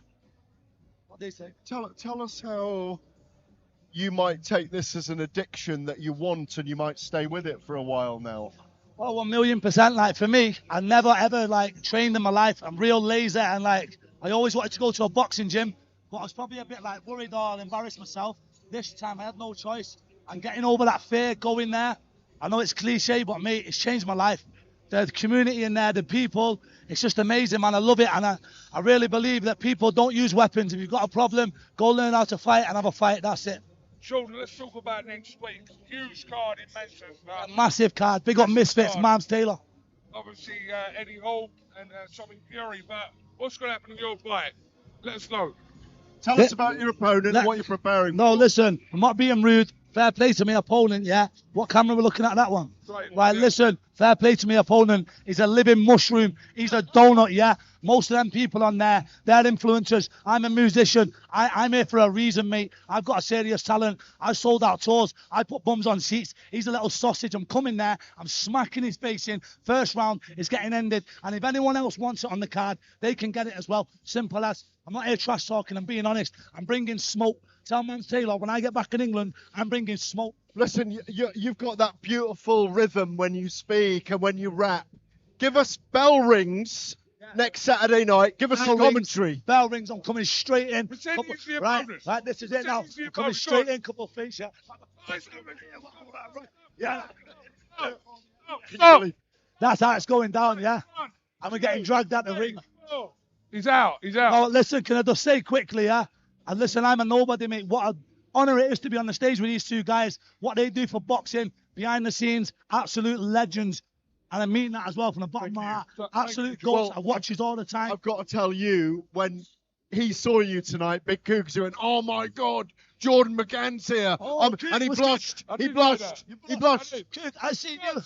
What do you say? Tell us how you might take this as an addiction that you want, and you might stay with it for a while now. Oh, 1,000,000%. Like, for me, I never ever trained in my life. I'm real lazy, and I always wanted to go to a boxing gym, but I was probably a bit worried or embarrassed myself. This time I had no choice. I'm getting over that fear, going there. I know it's cliche, but mate, it's changed my life. The community in there, the people, it's just amazing, man. I love it, and I really believe that people don't use weapons. If you've got a problem, go learn how to fight and have a fight. That's it. Jordan, let's talk about next week. Huge card in Manchester. Massive card. Big up Misfits, Mams Taylor. Obviously, Eddie Hall and Tommy Fury. But what's going to happen in your fight? Let us know. Tell us about your opponent and what you're preparing. No, listen, I'm not being rude. Fair play to my opponent, yeah? What camera are we looking at that one? Right, listen, fair play to my opponent. He's a living mushroom. He's a donut, yeah? Most of them people on there, they're influencers. I'm a musician. I'm here for a reason, mate. I've got a serious talent. I sold out tours. I put bums on seats. He's a little sausage. I'm coming there. I'm smacking his face in. First round is getting ended. And if anyone else wants it on the card, they can get it as well. Simple as. I'm not here trash talking. I'm being honest. I'm bringing smoke. Tell Man Taylor, when I get back in England, I'm bringing smoke. Listen, you've got that beautiful rhythm when you speak and when you rap. Give us bell rings next Saturday night. Give us a commentary. Bell rings, I'm coming straight in. Right, this is it now. I'm coming straight in, couple of feet. Yeah. That's how it's going down, yeah? And we're getting dragged out the ring. He's out. Oh, listen, can I just say quickly, yeah? And listen, I'm a nobody, mate. What an honour it is to be on the stage with these two guys. What they do for boxing, behind the scenes, absolute legends. And I mean that as well from the bottom of my heart. Absolute goats. I watch it all the time. I've got to tell you, when he saw you tonight, Big Cougs, he went, oh my God, Jordan McGann's here. And he blushed. He blushed. He blushed. Coog, I see you.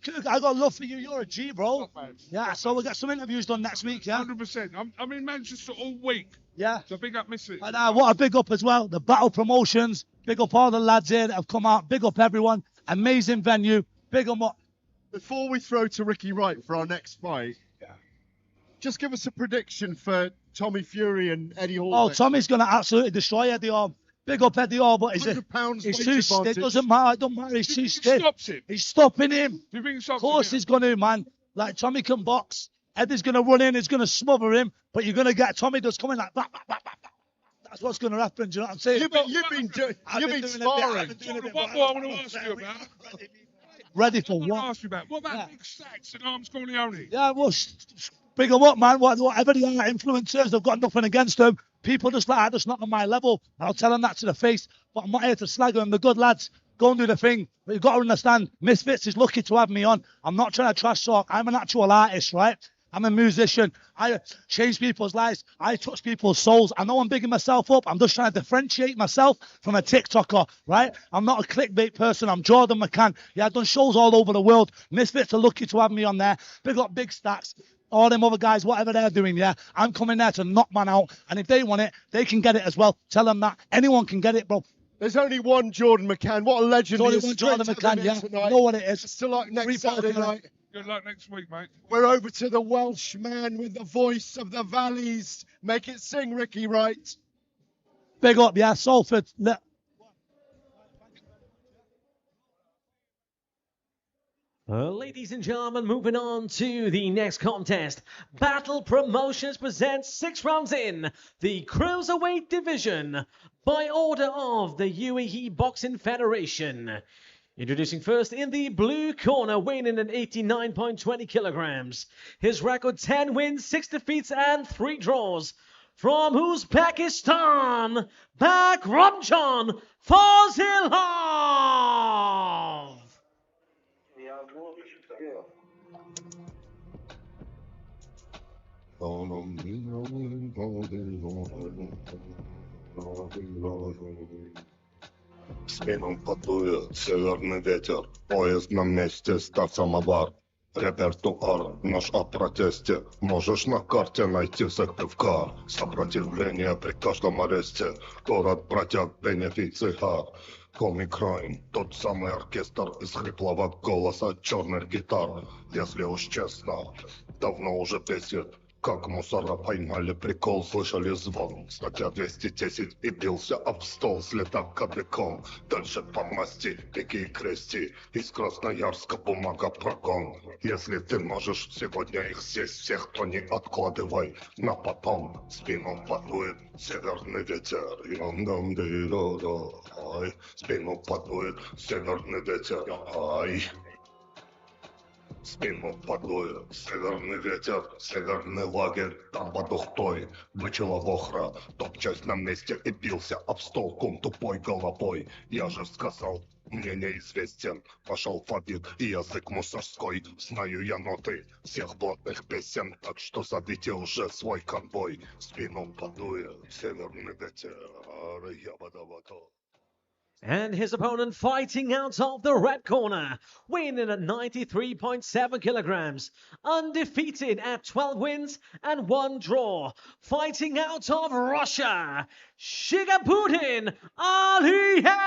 Coog, I got love for you. You're a G, bro. Yeah, so we'll get some interviews done next week, yeah? 100%. I'm in Manchester all week. Yeah. So big up Misfits. And what a big up as well. The Batl Promotions. Big up all the lads here that have come out. Big up everyone. Amazing venue. Big them up. Before we throw to Ricky Wright for our next fight, just give us a prediction for Tommy Fury and Eddie Hall. Oh, Tommy's going to absolutely destroy Eddie Hall. Big up Eddie Hall, but he's too stiff. It doesn't matter. It doesn't matter. He's too stiff. He's stopping him. Of course he's going to, man. Like, Tommy can box. Eddie's going to run in. He's going to smother him. But you're going to get Tommy just coming like that. That's what's going to happen. Do you know what I'm saying? You've been sparring. What I want to ask you about? Ready for what? Ask you about. What about Big Stacks and Arms Corleone? Yeah, well, big them up, man. Whatever they are, influencers, they've got nothing against them. People just like, that's not on my level. I'll tell them that to the face. But I'm not here to slag them. They're good lads. Go and do the thing. But you've got to understand, Misfits is lucky to have me on. I'm not trying to trash talk. I'm an actual artist, right? I'm a musician. I change people's lives. I touch people's souls. I know I'm bigging myself up. I'm just trying to differentiate myself from a TikToker, right? I'm not a clickbait person. I'm Jordan McCann. Yeah, I've done shows all over the world. Misfits are lucky to have me on there. Big up Big Stacks. All them other guys, whatever they're doing, yeah. I'm coming there to knock man out. And if they want it, they can get it as well. Tell them that. Anyone can get it, bro. There's only one Jordan McCann. What a legend. There's only one Jordan McCann, yeah. You know what it is. Still like next Saturday night. Good luck next week, mate. We're over to the Welsh man with the voice of the valleys. Make it sing, Ricky Wright. Big up, yeah. Salford. Ladies and gentlemen, moving on to the next contest. Batl Promotions presents 6 rounds in the Cruiserweight division by order of the UAE Boxing Federation. Introducing first in the blue corner, weighing in at 89.20 kilograms. His record 10 wins, 6 defeats and 3 draws. From Uzbekistan, Bakromjon Fazilov. Спину подует северный ветер, поезд на месте, ставь самовар. Репертуар наш о протесте, можешь на карте найти Сыктывкар. Сопротивление при каждом аресте, город бродяг, бенефициар. Комик Райн, тот самый оркестр из хриплого голоса черных гитар. Если уж честно, давно уже бесит. Как мусора поймали прикол, слышали звон. Статья 210 и бился об стол, слетав кадыком. Дальше по масти, беги и крести. Из Красноярска бумага прогон. Если ты можешь сегодня их съесть всех, то не откладывай на потом. Спину подует северный ветер. Ай, спину подует северный ветер. Ай. Спину подует северный ветер, северный лагерь, там под Ухтой. Бычила вохра, топчась на месте и бился об стол ком тупой головой. Я же сказал, Мне неизвестен ваш алфавит и язык мусорской. Знаю я ноты всех блатных песен, так что зовите уже свой конвой. В спину подует северный ветер, я водовато. And his opponent fighting out of the red corner, weighing at 93.7 kilograms, undefeated at 12 wins and 1 draw, fighting out of Russia, Shigaputin Aliyev!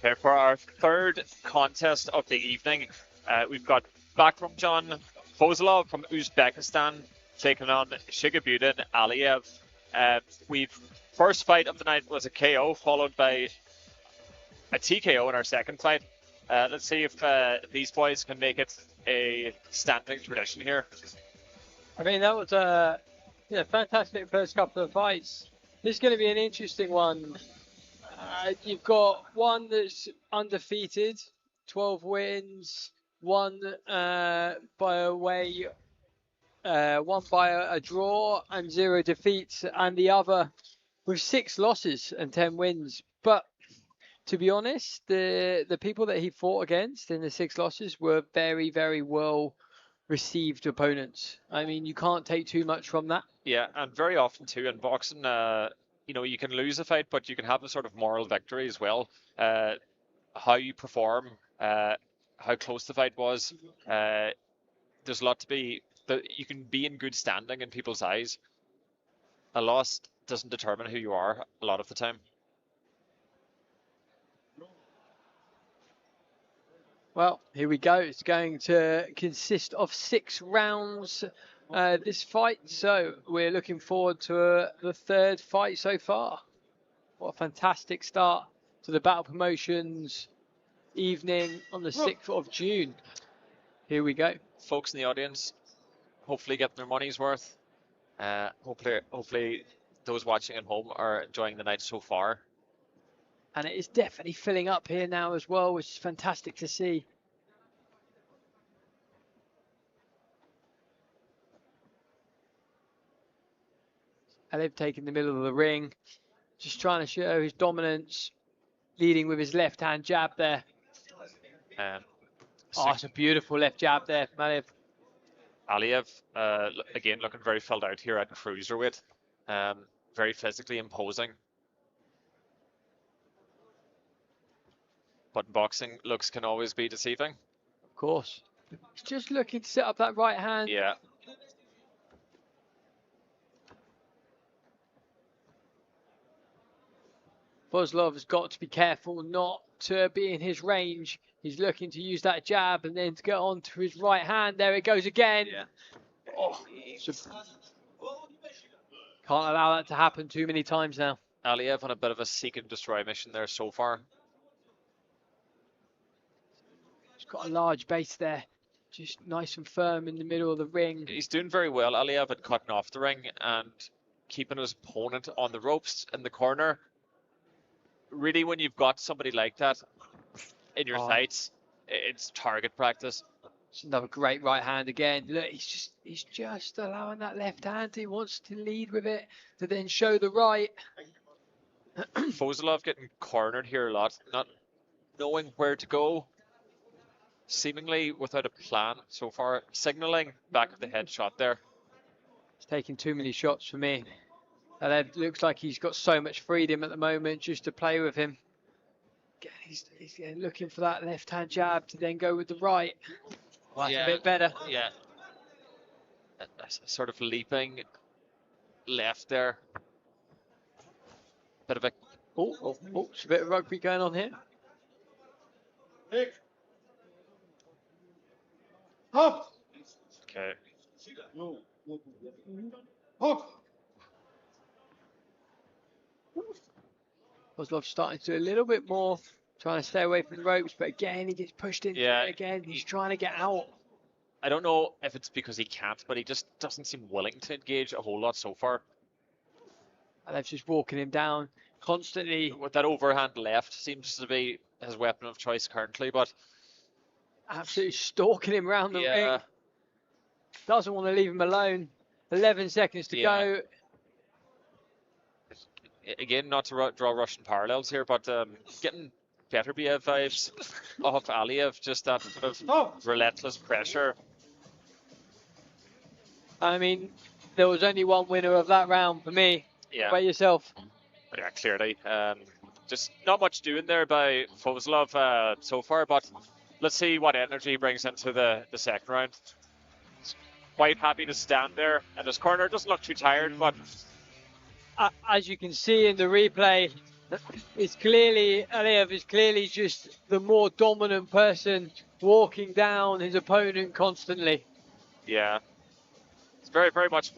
Okay, for our third contest of the evening, we've got Bakrumjan Fozlov from Uzbekistan taking on Shigabutin Aliyev. First fight of the night was a KO, followed by a TKO in our second fight. Let's see if these boys can make it a standing tradition here. I mean, that was a fantastic first couple of fights. This is going to be an interesting one. You've got one that's undefeated, 12 wins, one by a draw and 0 defeats, and the other with 6 losses and 10 wins. But to be honest, the people that he fought against in the 6 losses were very, very well received opponents. I mean, you can't take too much from that. Yeah, and very often too in boxing, you know, you can lose a fight, but you can have a sort of moral victory as well. How you perform, how close the fight was. There's a lot to be. You can be in good standing in people's eyes. A loss doesn't determine who you are a lot of the time. Well, here we go. It's going to consist of 6 rounds, this fight. So we're looking forward to the third fight so far. What a fantastic start to the Battle Promotions evening on the 6th of June. Here we go. Folks in the audience, hopefully getting their money's worth. Hopefully those watching at home are enjoying the night so far. And it is definitely filling up here now as well, which is fantastic to see. Aliyev taking the middle of the ring, just trying to show his dominance, leading with his left hand jab there. It's a beautiful left jab there from Aliyev. Aliyev, again, looking very filled out here at cruiserweight. Very physically imposing. But boxing looks can always be deceiving. Of course. He's just looking to set up that right hand. Yeah. Fozlov has got to be careful not to be in his range. He's looking to use that jab and then to get on to his right hand. There it goes again. Yeah. Oh, can't allow that to happen too many times now. Aliyev on a bit of a seek and destroy mission there so far. He's got a large base there. Just nice and firm in the middle of the ring. He's doing very well, Aliyev, at cutting off the ring and keeping his opponent on the ropes in the corner. Really, when you've got somebody like that in your sights, it's target practice. It's another great right hand again. Look, he's just allowing that left hand. He wants to lead with it to then show the right. Fozlov getting cornered here a lot, not knowing where to go, seemingly without a plan so far, signaling back of the head shot there. He's taking too many shots for me. And it looks like he's got so much freedom at the moment just to play with him. He's looking for that left-hand jab to then go with the right. Well, that's a bit better. Yeah. Sort of leaping left there. Bit of a... Oh, it's a bit of rugby going on here. Up. Okay. Up. Fozlov starting to do a little bit more, trying to stay away from the ropes, but again he gets pushed into it again. He's trying to get out. I don't know if it's because he can't, but he just doesn't seem willing to engage a whole lot so far. Alev's just walking him down constantly. With that overhand left seems to be his weapon of choice currently, but absolutely stalking him around the ring. Doesn't want to leave him alone. 11 seconds to go. Again, not to draw Russian parallels here, but getting Beterbiev vibes off Aliev, just that sort of relentless pressure. I mean, there was only one winner of that round for me. Yeah. By yourself. Yeah, clearly. Just not much doing there by Fozlov so far, but let's see what energy he brings into the second round. He's quite happy to stand there at his corner. Doesn't look too tired, but as you can see in the replay, it's clearly Aliev is clearly just the more dominant person, walking down his opponent constantly. yeah, it's very, very much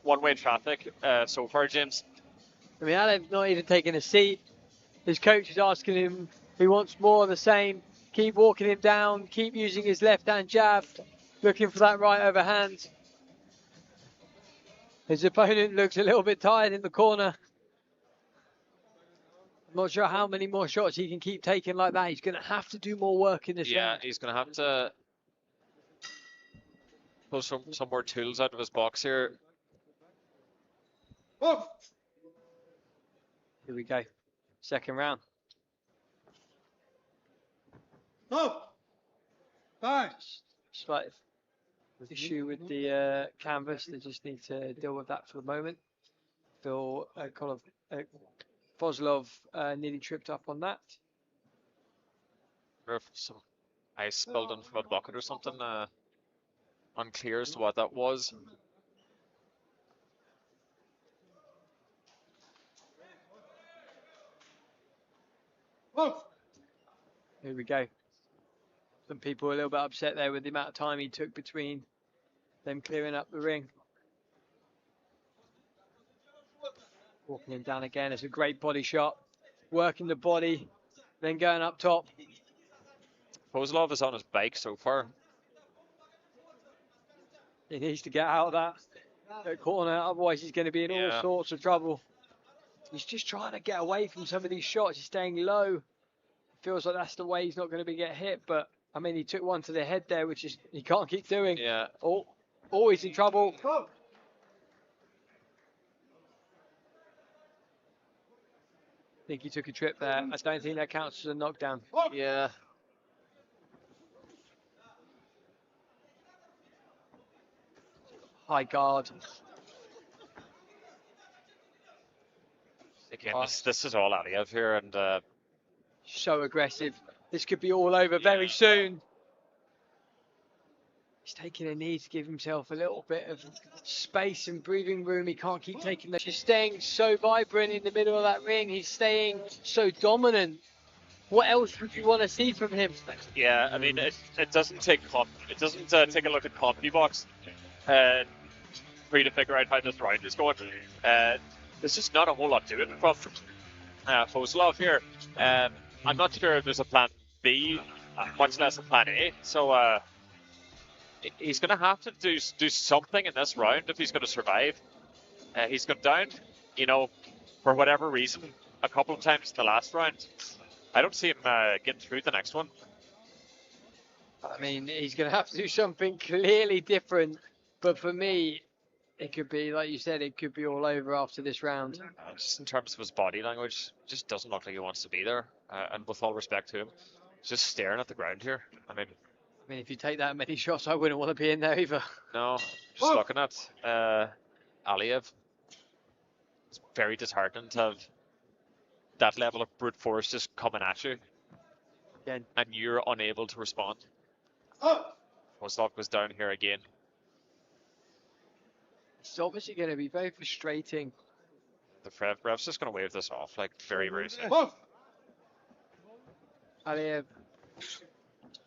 one-way traffic so far, James. I mean, Alev's not even taking a seat. His coach is asking him, he wants more of the same. Keep walking him down, keep using his left-hand jab, looking for that right overhand. His opponent looks a little bit tired in the corner. I'm not sure how many more shots he can keep taking like that. He's going to have to do more work in this round. Yeah, he's going to have to pull some more tools out of his box here. Here we go. Second round. Slight issue with the canvas. They just need to deal with that for the moment. Feel Fozlov nearly tripped up on that. Or if some ice spilled in from a bucket or something. Unclear as to what that was. Here we go. Some people are a little bit upset there with the amount of time he took between them clearing up the ring. Walking him down again. It's a great body shot. Working the body, then going up top. Fozlov is on his bike so far. He needs to get out of that corner, otherwise he's going to be in all sorts of trouble. He's just trying to get away from some of these shots. He's staying low. Feels like that's the way he's not going to be get hit, but I mean, he took one to the head there, which is he can't keep doing. Yeah. Always in trouble. I think he took a trip there. I don't think that counts as a knockdown. Yeah. High guard. Again, this is all Aliev here, and so aggressive. This could be all over very soon. He's taking a knee to give himself a little bit of space and breathing room. He can't keep taking that. He's staying so vibrant in the middle of that ring. He's staying so dominant. What else would you want to see from him? yeah, I mean, it doesn't take take a look at CompuBox for you to figure out how this round is going. There's just not a whole lot to it from Fozlov here. I'm not sure if there's a plan B, much less a plan A. So he's going to have to do something in this round if he's going to survive. He's gone down, for whatever reason, a couple of times in the last round. I don't see him getting through the next one. I mean, he's going to have to do something clearly different. But for me, it could be, like you said, it could be all over after this round. Just in terms of his body language, just doesn't look like he wants to be there. And with all respect to him, he's just staring at the ground here. I mean, if you take that many shots, I wouldn't want to be in there either. No, just looking at Aliev. It's very disheartening to have that level of brute force just coming at you. Again. And you're unable to respond. Fozlov goes down here again. It's obviously going to be very frustrating. The ref's just going to wave this off, like, very rude. Aliev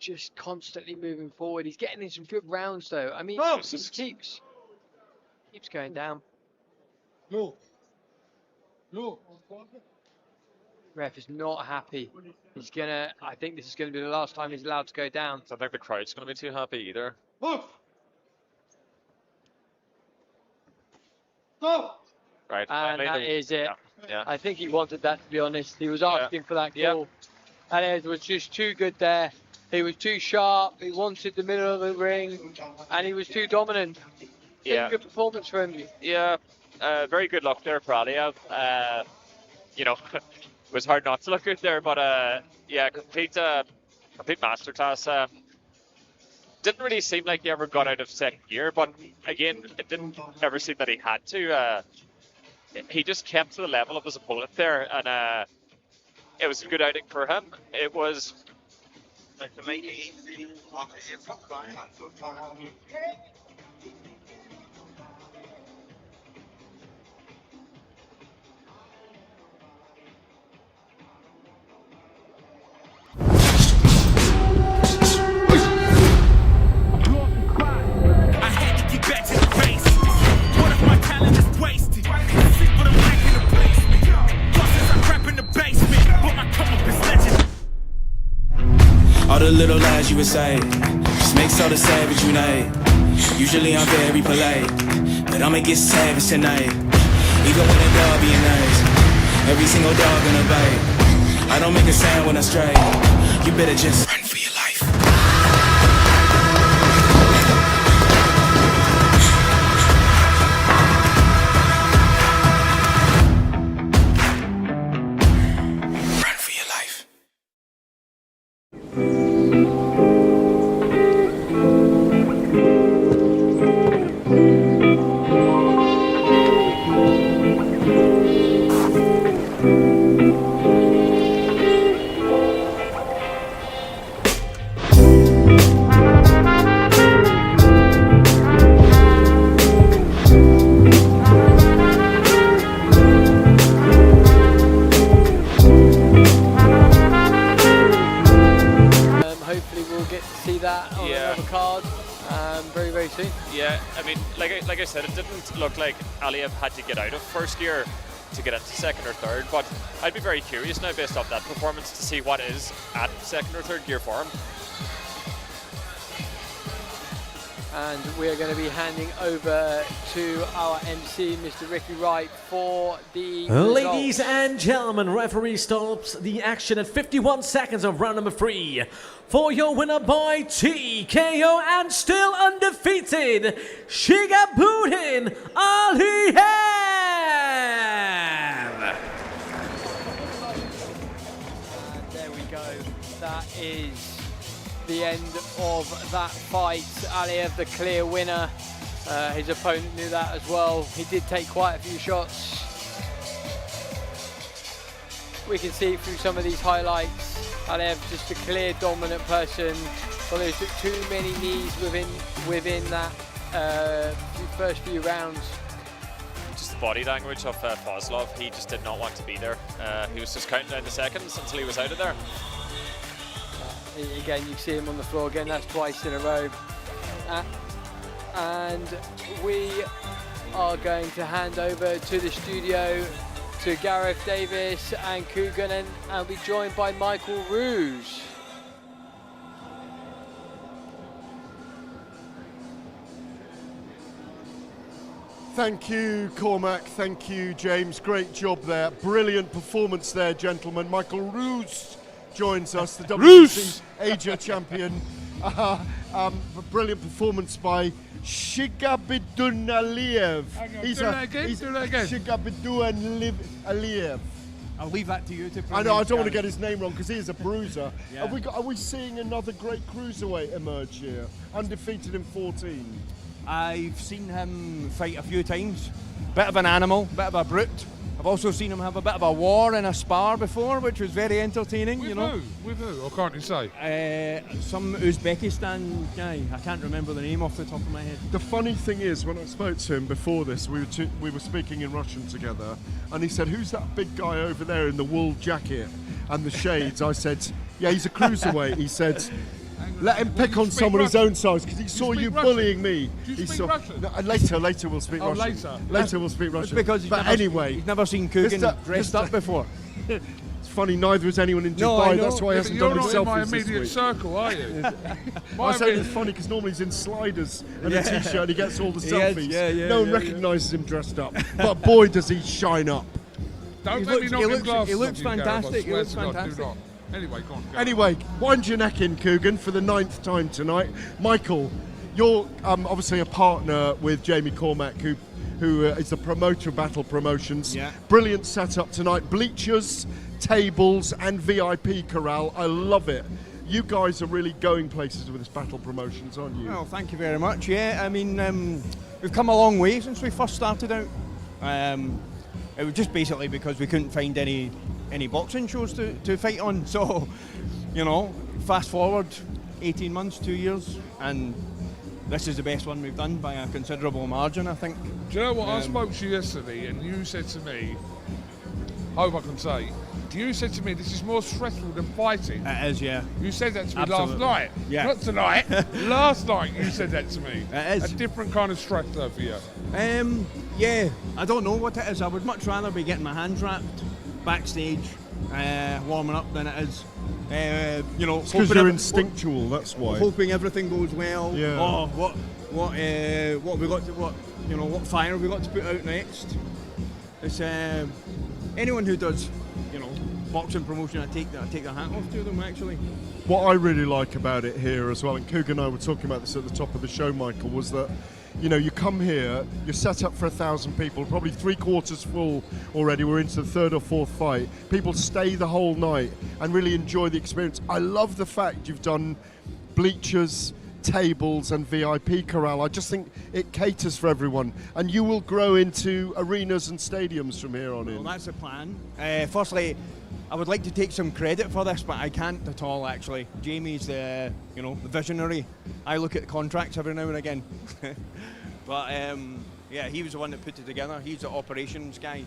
just constantly moving forward. He's getting in some good rounds, though. I mean, he keeps going down. Ref is not happy. He's I think this is going to be the last time he's allowed to go down. I don't think the crowd's going to be too happy either. Right. And that is it. Yeah. I think he wanted that, to be honest. He was asking for that goal. And it was just too good there. He was too sharp. He wanted the middle of the ring. And he was too dominant. Yeah. Good performance for him. Yeah. Very good luck there for Aliyev. You know, it was hard not to look good there, but yeah, complete masterclass. Didn't really seem like he ever got out of second gear, but again, it didn't ever seem that he had to. He just kept to the level of his opponent there, and it was a good outing for him. It was. All the little lies you would say just makes all the savage unite. Usually I'm very polite, but I'ma get savage tonight. Even when a dog being nice, every single dog gonna bite. I don't make a sound when I stray. You better just run for your life. Run for your life. Hopefully we'll get to see that on another card very, very soon. Yeah, I mean, like I said, it didn't look like Aliyev had to get out of first gear to get into second or third, but I'd be very curious now based off that performance to see what is at second or third gear for him. And we are going to be handing over to our MC, Mr. Ricky Wright, for the Ladies and gentlemen, referee stops the action at 51 seconds of round number 3 for your winner by TKO and still undefeated, Shigabudin Aliyev. And there we go. That is the end of that fight. Aliyev, the clear winner. His opponent knew that as well. He did take quite a few shots. We can see through some of these highlights. Aliyev just a clear dominant person, but there's too many knees within that first few rounds. Just the body language of Kozlov, he just did not want to be there. He was just counting down the seconds until he was out of there. Again, you see him on the floor again, that's twice in a row. And we are going to hand over to the studio to Gareth Davis and Coogan, and I'll be joined by Michael Roos. Thank you, Cormac. Thank you, James. Great job there. Brilliant performance there, gentlemen. Michael Roos joins us, the WBC Asia champion. Brilliant performance by Shigabudin Aliyev. Do that again. Shigabudin Aliyev. I'll leave that to you to pronounce. I know, I don't want to get his name wrong because he is a bruiser. Yeah. Are we seeing another great cruiserweight emerge here? Undefeated in 14. I've seen him fight a few times. Bit of an animal, bit of a brute. I've also seen him have a bit of a war in a spar before, which was very entertaining. With you know. With who? I can't say. Some Uzbekistan guy. I can't remember the name off the top of my head. The funny thing is, when I spoke to him before this, we were speaking in Russian together, and he said, "Who's that big guy over there in the wool jacket and the shades?" I said, "Yeah, he's a cruiserweight." He said, "Let him pick on someone his own size because he saw you bullying me." Do you speak Russian? No, later we'll speak Russian. Later we'll speak Russian. Because but anyway, he's never seen Coogan dressed up before. It's funny. Neither is anyone in No, Dubai. I know. That's why he Yeah, hasn't but done you're his not in my selfies this immediate week. circle, are you? I say it's funny because normally he's in sliders and a t-shirt and he gets all the He is, selfies. No one recognises him dressed up. But boy, does he shine up. Don't He let me looks- knock he them looks- glasses he off looks you, Gareth, I fantastic, he swear looks to God, do fantastic. not. Anyway, go on. Gareth. Anyway, wind your neck in, Coogan, for the 9th time tonight. Michael, you're obviously a partner with Jamie Cormack, who is the promoter of Batl Promotions. Yeah. Brilliant setup tonight. Bleachers, tables, and VIP corral. I love it. You guys are really going places with this Batl Promotions, aren't you? Well, thank you very much. Yeah, I mean, we've come a long way since we first started out. It was just basically because we couldn't find any boxing shows to fight on. So, you know, fast forward 18 months, 2 years, and this is the best one we've done by a considerable margin, I think. Do you know what? I spoke to you yesterday and you said to me, hope I can say, you said to me this is more stressful than fighting. It is, yeah. You said that to me Absolutely. last night. Yeah. Not tonight. Last night you said that to me. It is. A different kind of stress though for you. Yeah, I don't know what it is. I would much rather be getting my hands wrapped backstage, warming up than it is, you know, Because you're instinctual, that's why. hoping everything goes well. Yeah. Oh, what have we got to, what fire have we got to put out next? It's anyone who does, you know, boxing promotion, I take the hat off to them actually. What I really like about it here as well, and Coogan and I were talking about this at the top of the show, Michael, was that, you know, you come here, you're set up for 1,000 people, probably 3/4 full already. We're into the 3rd or 4th fight. People stay the whole night and really enjoy the experience. I love the fact you've done bleachers, tables and VIP corral. I just think it caters for everyone, and you will grow into arenas and stadiums from here on in. Well, that's the plan. Firstly, I would like to take some credit for this, but I can't at all actually. Jamie's the visionary. I look at the contracts every now and again. But yeah, he was the one that put it together. He's the operations guy.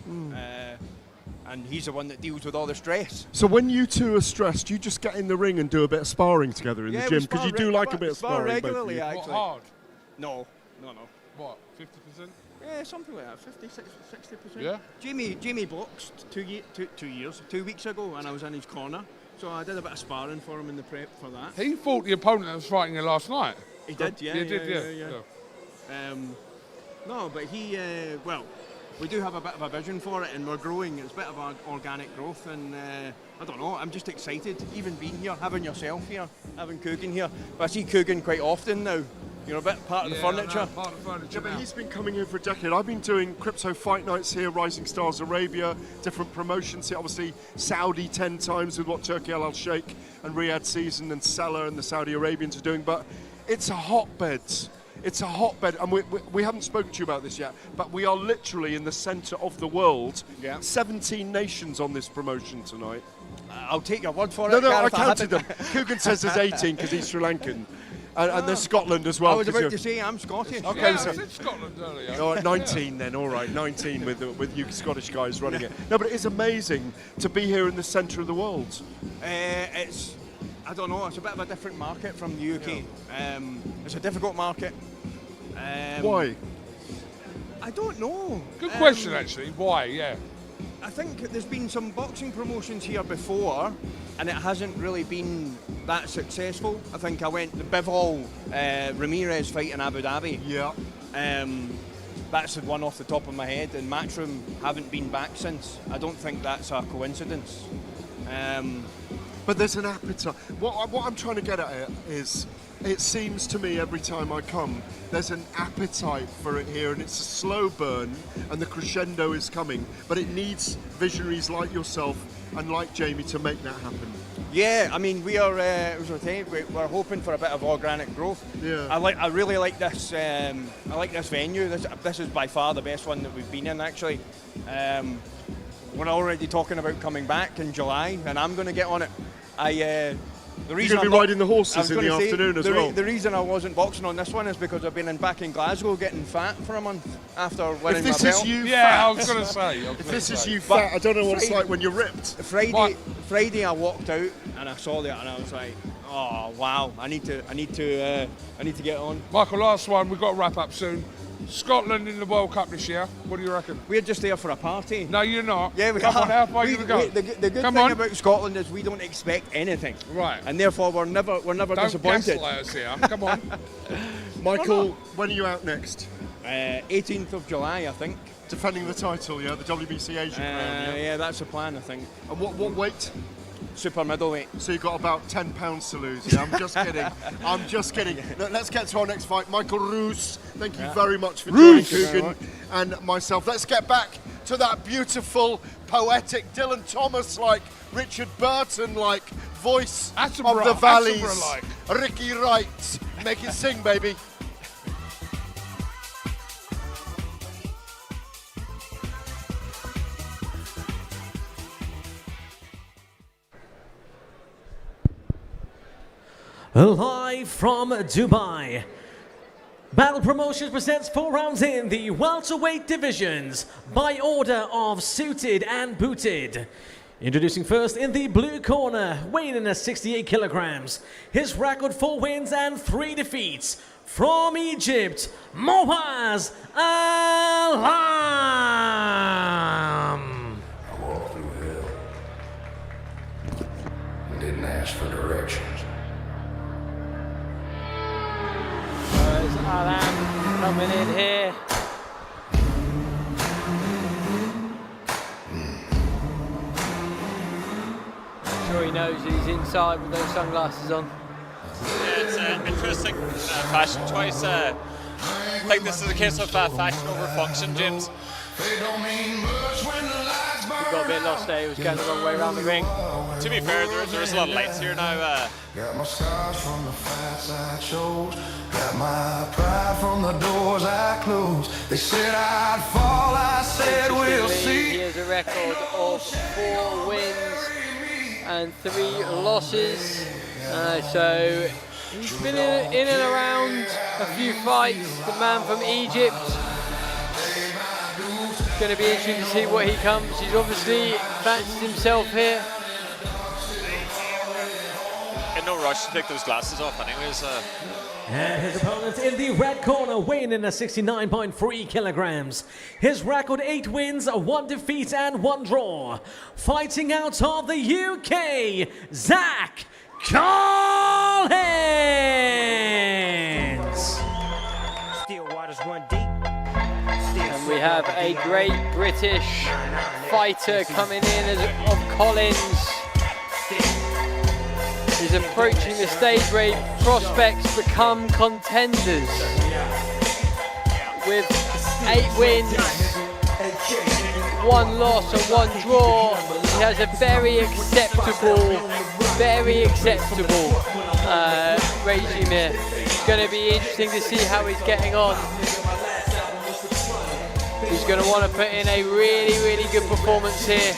And he's the one that deals with all the stress. So when you two are stressed, you just get in the ring and do a bit of sparring together in the gym, because you do like a bit of sparring. regularly, both of you. actually. What, hard? No. What, 50%? Yeah, something like that, 50, 60%. Yeah. Jamie boxed 2 weeks ago, and I was in his corner. So I did a bit of sparring for him in the prep for that. He fought the opponent that was fighting you last night. He did, yeah. You did, yeah. No, but he, well, we do have a bit of a vision for it, and we're growing. It's a bit of an organic growth, and I don't know, I'm just excited, even being here, having yourself here, having Coogan here. But I see Coogan quite often now. You're a bit part of the furniture. Part of the furniture. Yeah, but now. he's been coming here for a decade. I've been doing crypto fight nights here, Rising Stars Arabia, different promotions here. Obviously, Saudi 10 times with what Turkey Al Sheikh and Riyadh Season and Salah and the Saudi Arabians are doing. But it's a hotbed. It's a hotbed, and we haven't spoken to you about this yet, but we are literally in the centre of the world. Yeah. 17 nations on this promotion tonight. I'll take your word for No, it. I Gareth, counted them. haven't- Coogan says there's 18 because he's Sri Lankan. And there's Scotland as well. I was 'cause about you're- to say I'm Scottish. Okay, Yeah, I so- said Scotland earlier. All right, 19 then, all right, 19 with you Scottish guys running it. No, but it is amazing to be here in the centre of the world. It's, I don't know, it's a bit of a different market from the UK. It's a difficult market. Why? I don't know. Good question, actually. Why? Yeah. I think there's been some boxing promotions here before, and it hasn't really been that successful. I think I went the Bivol Ramirez fight in Abu Dhabi. Yeah. That's the one off the top of my head, and Matchroom haven't been back since. I don't think that's a coincidence. But there's an appetite. What I'm trying to get at is, it seems to me every time I come, there's an appetite for it here, and it's a slow burn, and the crescendo is coming. But it needs visionaries like yourself and like Jamie to make that happen. Yeah, I mean, we are. As I was saying, we're hoping for a bit of organic growth. Yeah. I really like this. I like this venue. This is by far the best one that we've been in, actually. We're already talking about coming back in July, and I'm going to get on it. The reason You're going to be riding the horses in the afternoon as well. The reason I wasn't boxing on this one is because I've been back in Glasgow getting fat for a month after winning my If this belt. is you Yeah, fat, I was going to say. if this is you fat, I don't know what it's like when you're ripped. Friday I walked out and I saw that and I was like, oh wow, I need to get on. Michael, last one. We've got to wrap up soon. Scotland in the World Cup this year. What do you reckon? We're just there for a party. No, you're not. Yeah, we Come are. on, how far are you going to go? The good thing about Scotland is we don't expect anything. Right. And therefore we're never Don't disappointed. gaslight us here. Come on. Michael, when are you out next? 18th of July, I think. Defending the title, yeah, the WBC Asian crown. Yeah, that's the plan, I think. And what weight? Super middleweight. So you've got about 10 pounds to lose. Yeah, I'm just kidding. I'm just kidding. Let's get to our next fight. Michael Roos, thank you very much for joining Coogan and myself. Let's get back to that beautiful, poetic, Dylan Thomas-like, Richard Burton-like voice of the Valleys. Ricky Wright. Make it sing, baby. Live from Dubai, Batl Promotions presents 4 rounds in the welterweight divisions by order of suited and booted. Introducing first in the blue corner, weighing in at 68 kilograms. His record 4 wins and 3 defeats. From Egypt, Moaz Alam. I walked through hell and didn't ask for directions. There's Alam coming in here. I'm sure he knows he's inside with those sunglasses on. Yeah, it's interesting fashion choice. I think this is a case of fashion over function, James. He got a bit lost there, he was going the wrong way around the ring. To be fair, there's a lot of lights here now. Got my scars from the fights I chose. Got my pride from the doors I closed. They said I'd fall, I said we'll see. He has a record of 4 wins and 3 losses. So he's been in and around a few fights. The man from Egypt. It's going to be interesting to see what he comes. He's obviously fancied himself here. In no rush to take those glasses off anyways. And his opponent in the red corner, weighing in at 69.3 kilograms. His record 8 wins, 1 defeat and 1 draw. Fighting out of the UK, Zach Collins. Still waters run deep. And we have a great British fighter coming in of Collins. He's approaching the stage where prospects become contenders. With 8 wins, 1 loss and 1 draw, he has a very acceptable regime here. It's going to be interesting to see how he's getting on. He's going to want to put in a really good performance here.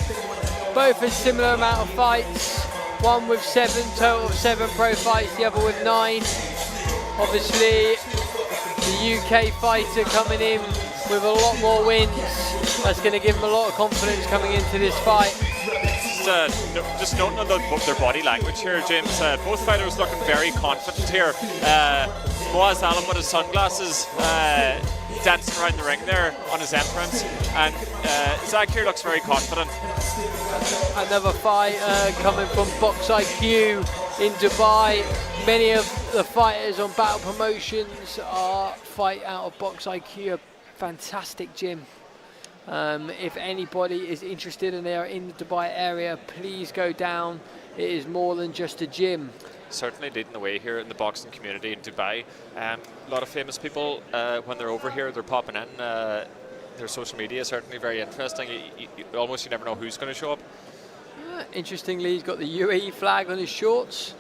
Both a similar amount of fights. One with 7, total of 7 pro fights, the other with 9. Obviously, the UK fighter coming in with a lot more wins. That's going to give him a lot of confidence coming into this fight. Just noting on their body language here, James. Both fighters looking very confident here. Moaz Alam with his sunglasses, dancing around the ring there on his entrance, and Zach here looks very confident. Another fight coming from Box IQ in Dubai. Many of the fighters on Batl Promotions fight out of Box IQ, a fantastic gym. If anybody is interested and they are in the Dubai area, please go down. It is more than just a gym. Certainly leading the way here in the boxing community in Dubai. A lot of famous people, when they're over here, they're popping in. Their social media is certainly very interesting. You never know who's going to show up. Interestingly, he's got the UAE flag on his shorts.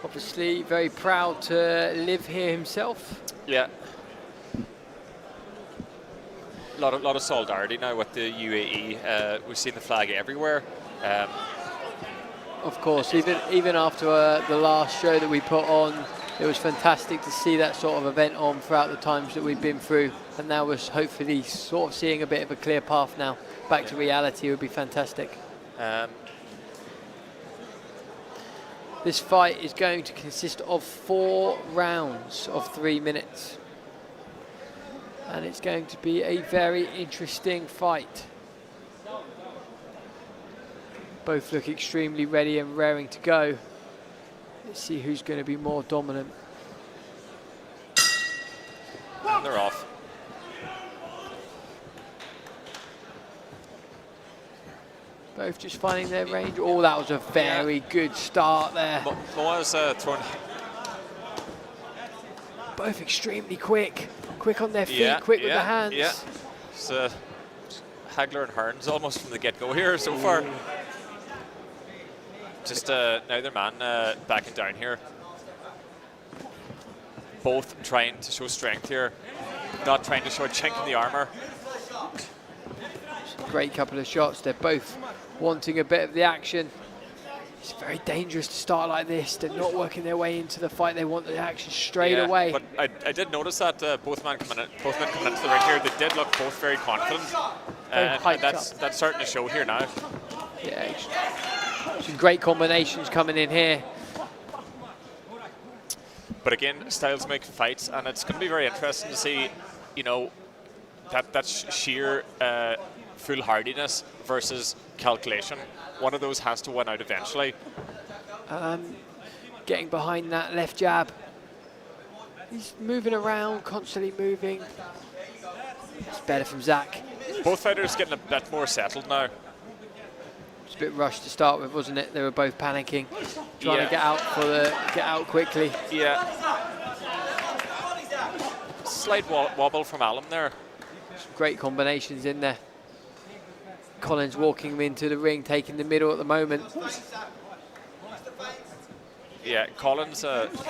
Obviously, very proud to live here himself. Yeah. A lot of solidarity now with the UAE. We've seen the flag everywhere. Of course, even after the last show that we put on, it was fantastic to see that sort of event on throughout the times that we've been through. And now we're hopefully sort of seeing a bit of a clear path now. Back to reality would be fantastic. This fight is going to consist of 4 rounds of 3 minutes. and it's going to be a very interesting fight. Both look extremely ready and raring to go. Let's see who's going to be more dominant. And they're off. Both just finding their range. Oh, that was a very good start there. Moa's thrown. Both extremely quick. Quick on their feet, quick with their hands. Yeah, it's Hagler and Hearns almost from the get-go here so far. Just neither man backing down here. Both trying to show strength here, not trying to show a chink in the armour. Great couple of shots. They're both wanting a bit of the action. It's very dangerous to start like this. They're not working their way into the fight. They want the action straight away. But I did notice that both men coming into the ring here, they did look both very confident. And that's starting to show here now. Yeah, some great combinations coming in here. But again, styles make fights, and it's going to be very interesting to see, you know, that's sheer foolhardiness versus calculation. One of those has to win out eventually. Getting behind that left jab. He's moving around, constantly moving. It's better from Zach. Both fighters getting a bit more settled now. It's a bit rushed to start with, wasn't it? They were both panicking, trying to get out quickly. Yeah. Slight wobble from Alum there. Some great combinations in there. Collins walking him into the ring, taking the middle at the moment. Yeah, Collins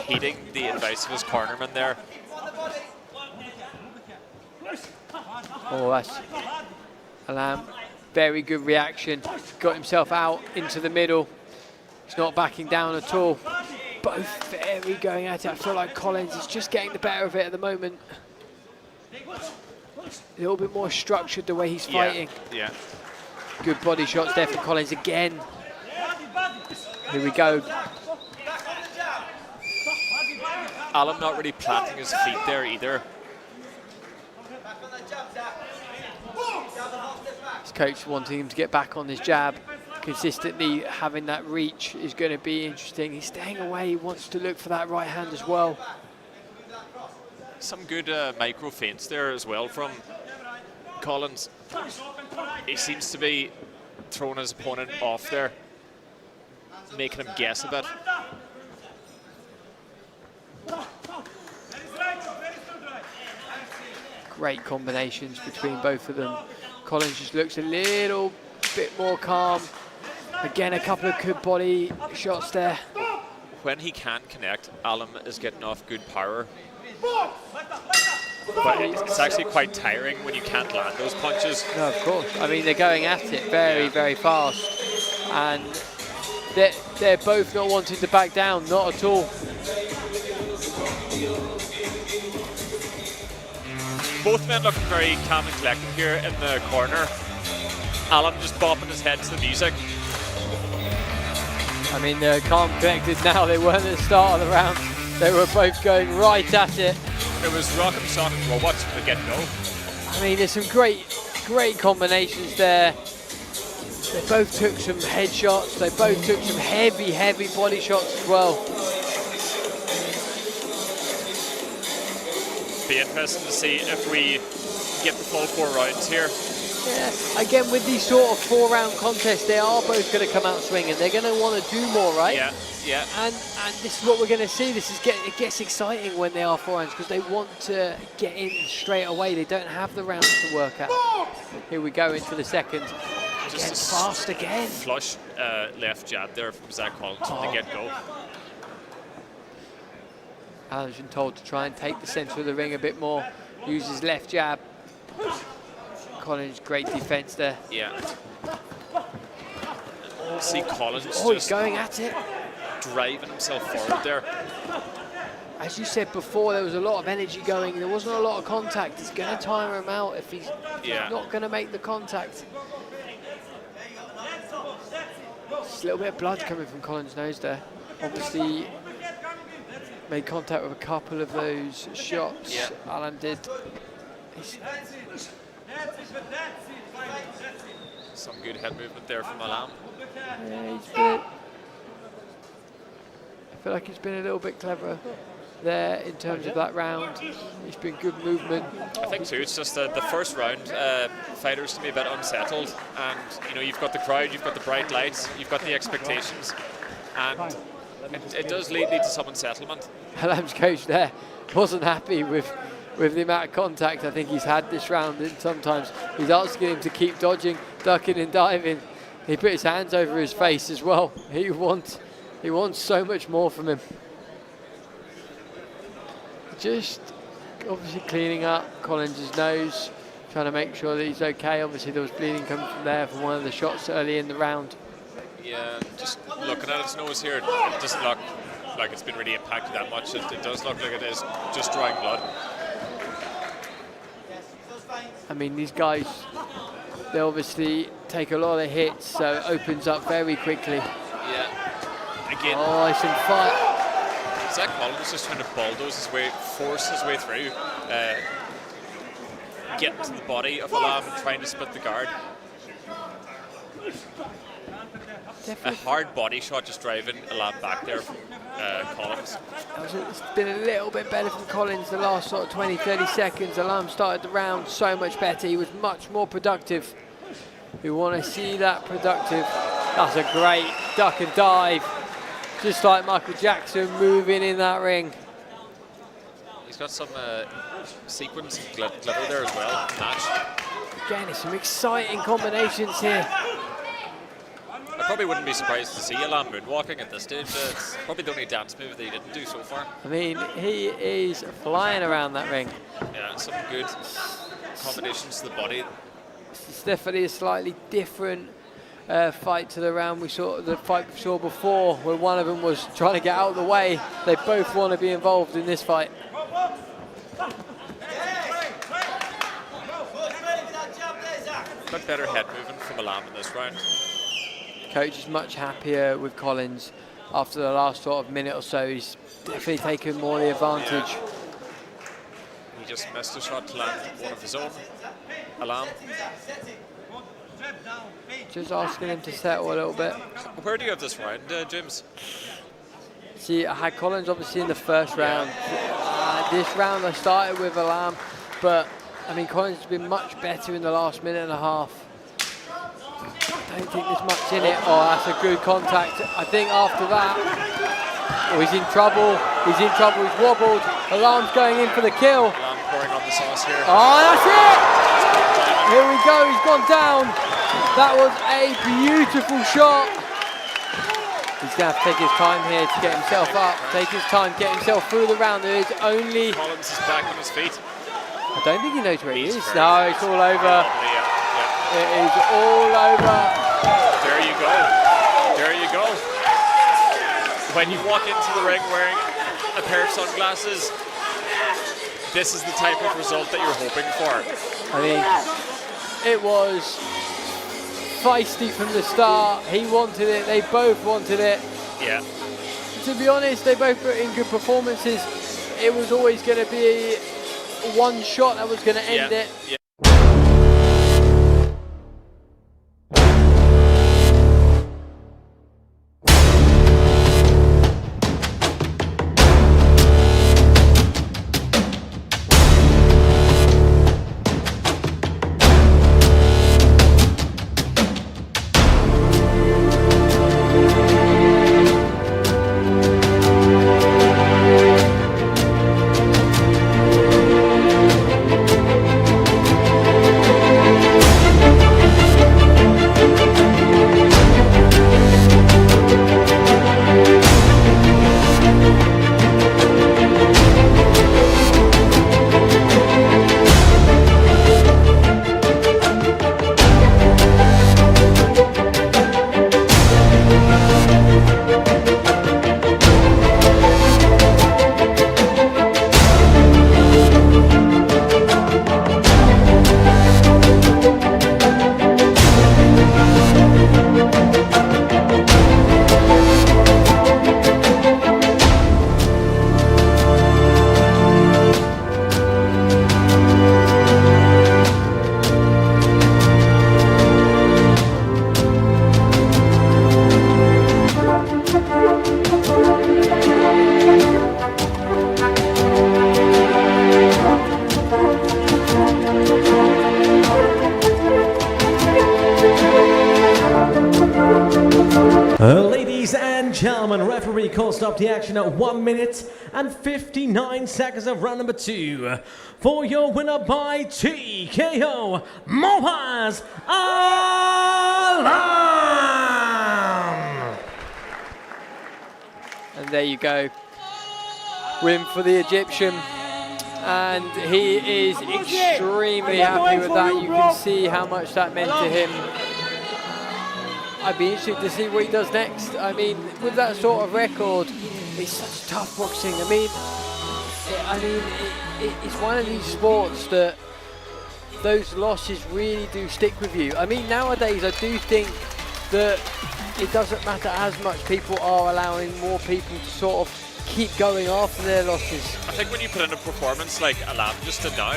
heeding the advice of his cornerman there. Oh, that's Alam. Very good reaction. Got himself out into the middle. He's not backing down at all. Both very going at it. I feel like Collins is just getting the better of it at the moment. A little bit more structured the way he's fighting. Yeah. Good body shots there from Collins again. Here we go. Alum not really planting his feet there either. His coach wanting him to get back on his jab. Consistently having that reach is going to be interesting. He's staying away. He wants to look for that right hand as well. Some good micro feints there as well from Collins. He seems to be throwing his opponent off there, making him guess a bit. Great combinations between both of them. Collins just looks a little bit more calm. Again, a couple of good body shots there. When he can connect, Alum is getting off good power. But it's actually quite tiring when you can't land those punches. No, of course. I mean, they're going at it very, very fast. And they're both not wanting to back down, not at all. Both men looking very calm and collected here in the corner. Alum just bopping his head to the music. I mean, they're calm, collected now. They weren't at the start of the round. They were both going right at it. It was Rock'em Sock and Robots from the get-go. I mean, there's some great combinations there. They both took some headshots. They both took some heavy body shots as well. Be interesting to see if we get the full 4 rounds here. Yeah, again, with these sort of 4-round contests, they are both going to come out swinging. They're going to want to do more, right? Yeah. And this is what we're going to see. It gets exciting when they are 4 rounds because they want to get in straight away. They don't have the rounds to work at. Here we go into the second. Again, fast again. Flush left jab there from Zach Collins from the get-go. Alan's been told to try and take the centre of the ring a bit more. Use his left jab. Collins, great defence there. Yeah. See Collins he's going at it. Driving himself forward there. As you said before, there was a lot of energy going. There wasn't a lot of contact. It's going to tire him out if he's not going to make the contact. Just a little bit of blood coming from Collins' nose there. Obviously made contact with a couple of those shots. Alan did. Some good head movement there from Alam. Yeah, I feel like he's been a little bit clever there in terms of that round. It's been good movement. I think too, it's just the first round, fighters can be a bit unsettled, and you know, you've got the crowd, you've got the bright lights, you've got the expectations, and it does lead to some unsettlement. Alam's coach there wasn't happy with the amount of contact I think he's had this round, and sometimes he's asking him to keep dodging, ducking and diving. He put his hands over his face as well. He wants so much more from him. Just obviously cleaning up Collins' nose, trying to make sure that he's okay. Obviously there was bleeding coming from there from one of the shots early in the round. Yeah, just looking at his nose here, it doesn't look like it's been really impacted that much. It does look like it is just drawing blood. I mean, these guys, they obviously take a lot of hits, so it opens up very quickly. Yeah. Again. Oh, it's in fight. Zach Collins just trying to bulldoze his way, force his way through, get to the body of Alam and trying to split the guard. A hard body shot just driving Alam back there from Collins. It's been a little bit better from Collins the last sort of 20-30 seconds. Alam started the round so much better. He was much more productive. We want to see that productive. That's a great duck and dive. Just like Michael Jackson moving in that ring. He's got some sequence glitter there as well. Match. Again, it's some exciting combinations here. I probably wouldn't be surprised to see Alam moonwalking at this stage. It's probably the only dance move that he didn't do so far. I mean, he is flying around that ring. Yeah, some good combinations to the body. It's definitely a slightly different fight to the round we saw, the fight we saw before, where one of them was trying to get out of the way. They both want to be involved in this fight. But better head movement from Alam in this round. Coach is much happier with Collins after the last sort of minute or so. He's definitely taken more of the advantage. Yeah. He just missed a shot to land one of his own. Alam. Just asking him to settle a little bit. Where do you have this round, James? See, I had Collins obviously in the first round. This round I started with Alam, but I mean Collins has been much better in the last minute and a half. I don't think there's much in it. Oh, that's a good contact. I think after that, oh, he's in trouble. He's in trouble. He's wobbled. Alam's going in for the kill. Alam pouring on the sauce here. Oh, that's it! Here we go. He's gone down. That was a beautiful shot. He's going to have to take his time here to get himself up. Take his time, get himself through the round. There is only... Collins is back on his feet. I don't think he knows where he is. No, it's all over. It is all over. There you go. There you go. When you walk into the ring wearing a pair of sunglasses, this is the type of result that you're hoping for. I mean, it was feisty from the start. He wanted it. They both wanted it. Yeah. To be honest, they both put in good performances. It was always going to be one shot that was going to end it. Yeah. and gentlemen, referee calls stop the action at 1 minute and 59 seconds of round number 2. For your winner by TKO, Mohaz Alam. And there you go. Win for the Egyptian. And he is extremely happy with that. You can see how much that meant to him. I'd be interested to see what he does next. I mean, with that sort of record, it's such tough boxing. It's one of these sports that those losses really do stick with you. I mean, nowadays I do think that it doesn't matter as much. People are allowing more people to sort of keep going after their losses. I think when you put in a performance like Alam just did now,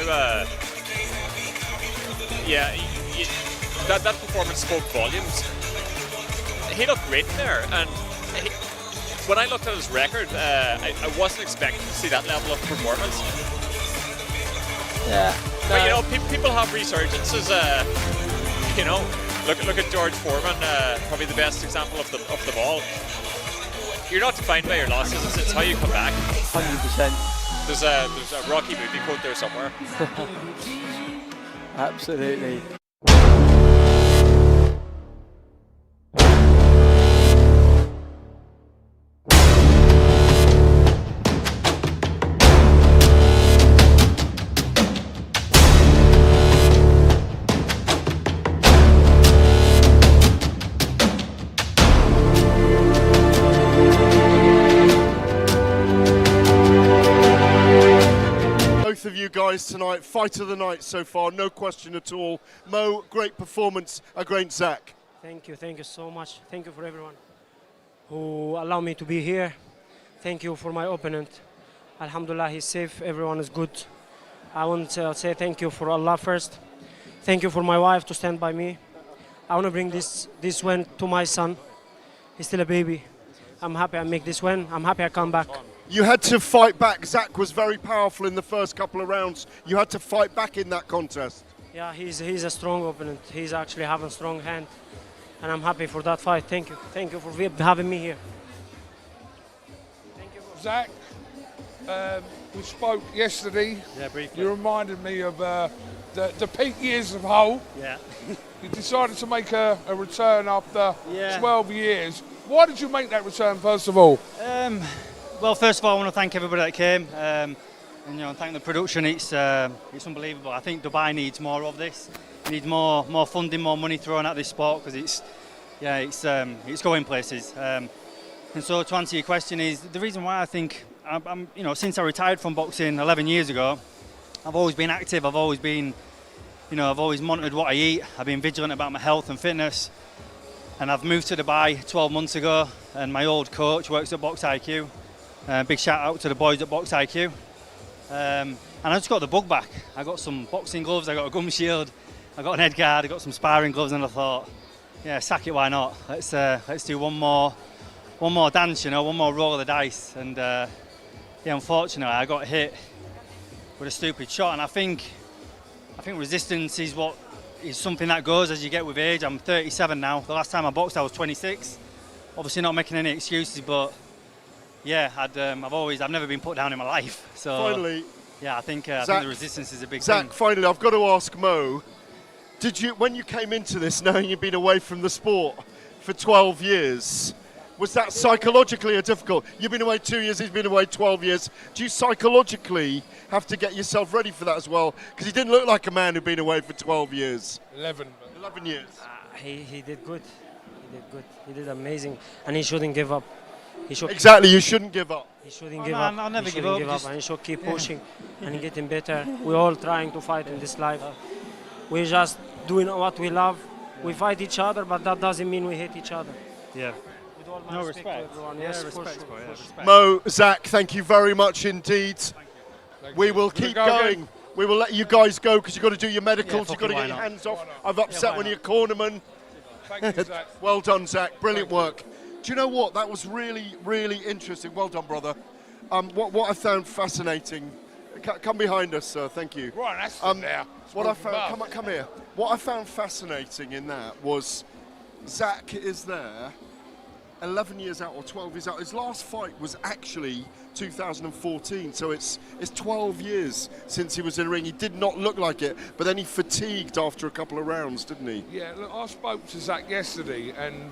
that performance spoke volumes. He looked great in there, and when I looked at his record, I wasn't expecting to see that level of performance. Yeah. But you know, people have resurgences. You know, look at George Foreman, probably the best example of them all. You're not defined by your losses; it's how you come back. 100%. There's a Rocky movie quote there somewhere. Absolutely. Of you guys tonight, fight of the night so far, no question at all. Mo, great performance against Zach. Thank you so much. Thank you for everyone who allowed me to be here. Thank you for my opponent. Alhamdulillah, he's safe, everyone is good. I want to say thank you for Allah first. Thank you for my wife to stand by me. I want to bring this win to my son. He's still a baby. I'm happy I make this win. I'm happy I come back. You had to fight back. Zach was very powerful in the first couple of rounds. You had to fight back in that contest. Yeah, he's a strong opponent. He's actually having a strong hand, and I'm happy for that fight. Thank you for having me here. Thank you, Zach. We spoke yesterday. Yeah, briefly. You reminded me of the peak years of Hull. Yeah. You decided to make a return after 12 years. Why did you make that return, first of all? Well, first of all, I want to thank everybody that came, and thank the production. It's unbelievable. I think Dubai needs more of this. It needs more funding, more money thrown at this sport because it's going places. And so, to answer your question, is the reason why I think I'm since I retired from boxing 11 years ago, I've always been active. I've always been, I've always monitored what I eat. I've been vigilant about my health and fitness. And I've moved to Dubai 12 months ago, and my old coach works at Box IQ. Big shout out to the boys at Box IQ. And I just got the bug back. I got some boxing gloves, I got a gum shield, I got an head guard, I got some sparring gloves, and I thought, yeah, sack it, why not? Let's do one more dance, one more roll of the dice. And unfortunately, I got hit with a stupid shot. And I think resistance is something that goes as you get with age. I'm 37 now. The last time I boxed, I was 26. Obviously, not making any excuses, but yeah, I've never been put down in my life. So finally, yeah, I think the resistance is a big Zach, thing. finally, I've got to ask Mo, when you came into this knowing you'd been away from the sport for 12 years, was that psychologically difficult? You've been away 2 years, he's been away 12 years. Do you psychologically have to get yourself ready for that as well? Because he didn't look like a man who'd been away for 12 years. 11 years. He did good. He did amazing, and he shouldn't give up. Exactly, you shouldn't give up. He shouldn't give up. I'll never he give shouldn't up. And he should keep pushing and getting better. We're all trying to fight in this life. We're just doing what we love. We fight each other, but that doesn't mean we hate each other. Yeah. With all my No respect respect. to everyone. Yeah, Yes, respect. for sure. Respect. Mo, Zach, thank you very much indeed. We will keep going. We will let you guys go because you've got to do your medicals, you've got to get your hands off. I've upset one of your cornermen. Thank you, Zach. Well done, Zach. Brilliant work. Do you know what? That was really, really interesting. Well done, brother. What I found fascinating. Come behind us, sir. Thank you. Right, that's there. What I found. Come here. What I found fascinating in that was Zach is there, 11 years out or 12 years out. His last fight was actually 2014, so it's 12 years since he was in the ring. He did not look like it, but then he fatigued after a couple of rounds, didn't he? Yeah, look, I spoke to Zach yesterday, and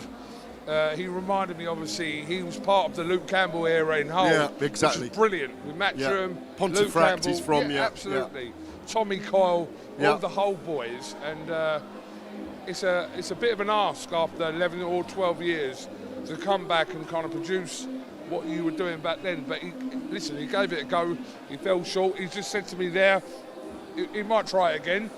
he reminded me, obviously, he was part of the Luke Campbell era in Hull. Yeah, exactly. Which is brilliant. With Matchroom, Pontefract he's from, absolutely. Tommy Coyle, all the Hull boys, and it's a bit of an ask after 11 or 12 years to come back and kind of produce what you were doing back then. But he gave it a go. He fell short. He just said to me there, he might try it again.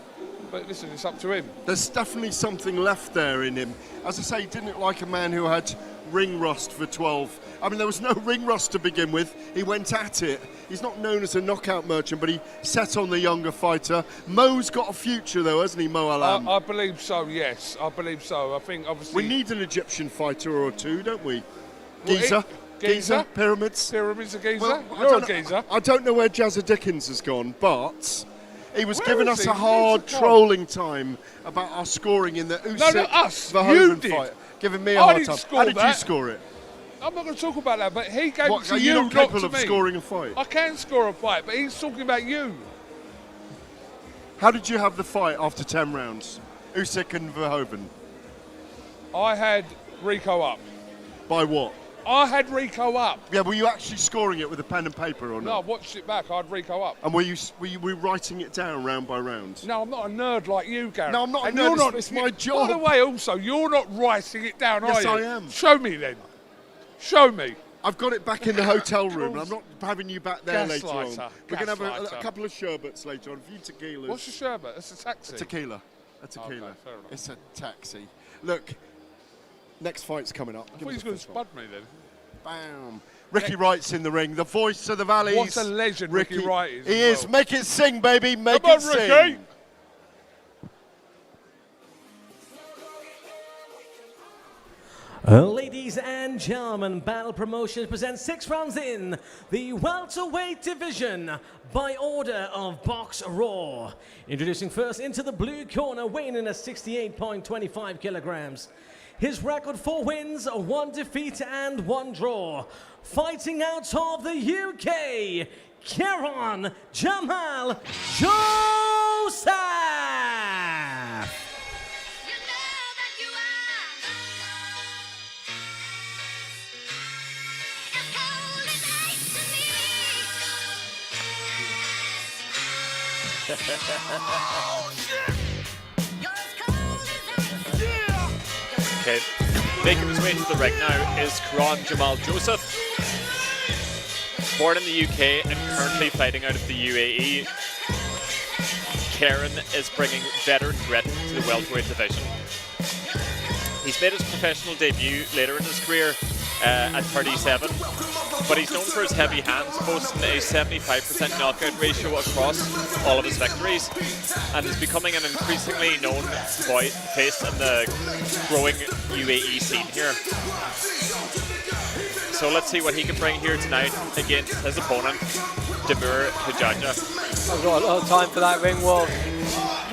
But listen, it's up to him. There's definitely something left there in him. As I say, he didn't look like a man who had ring rust for 12. I mean, there was no ring rust to begin with. He went at it. He's not known as a knockout merchant, but he set on the younger fighter. Mo's got a future, though, hasn't he, Mo Alam? I believe so, yes. I believe so. I think, obviously... We need an Egyptian fighter or two, don't we? Giza? Pyramids? Pyramids of Giza? Well, You're a Giza. I don't know where Jazza Dickens has gone, but... He was Where giving is us he? a hard Where's he gone? trolling time about our scoring in the Usyk No, us. You Verhoeven did. fight. Giving me a I hard didn't time. score How did you that. score it? I'm not going to talk about that, but he gave What, it to are you, you not not capable to of me. scoring a fight? I can score a fight, but he's talking about you. How did you have the fight after 10 rounds? Usyk and Verhoeven. I had Rico up. By what? I had Rico up. Yeah, were you actually scoring it with a pen and paper or No, I not? watched it back. I had Rico up. And were you writing it down round by round? No, I'm not a nerd like you, Gary. No, I'm not a And nerd, you're it's- not, it's my job. By the way, also, you're not writing it down, Yes, are you? I am. Show me then. Show me. I've got it back in the hotel room, and I'm not having you back there later on. Gaslighter. We're going to have a Gaslighter. couple of sherbets later on, a few tequilas. What's a sherbet? It's a taxi. A tequila. A tequila. Okay, fair enough. It's a taxi. Look, next fight's coming up. I thought he was going to spud me then. Bam. Ricky Wright's in the ring, the voice of the Valleys. What a legend Ricky Wright is. He as is. well. Make it sing, baby. Make Come on, it sing. Ricky. Ladies and gentlemen, Battle Promotions presents 6 rounds in the welterweight division by order of Box Raw. Introducing first into the blue corner, weighing in at 68.25 kilograms. His record: 4 wins, 1 defeat and 1 draw. Fighting out of the UK, Kieran Jamal Joseph. Okay, making his way to the ring now is Kieran Jamal Joseph. Born in the UK and currently fighting out of the UAE, Kieran is bringing veteran grit to the welterweight division. He's made his professional debut later in his career at 37, but he's known for his heavy hands, boasting a 75% knockout ratio across all of his victories, and is becoming an increasingly known face in the growing UAE scene here. So let's see what he can bring here tonight against his opponent, Demir Kajaja. I've got a lot of time for that ring walk.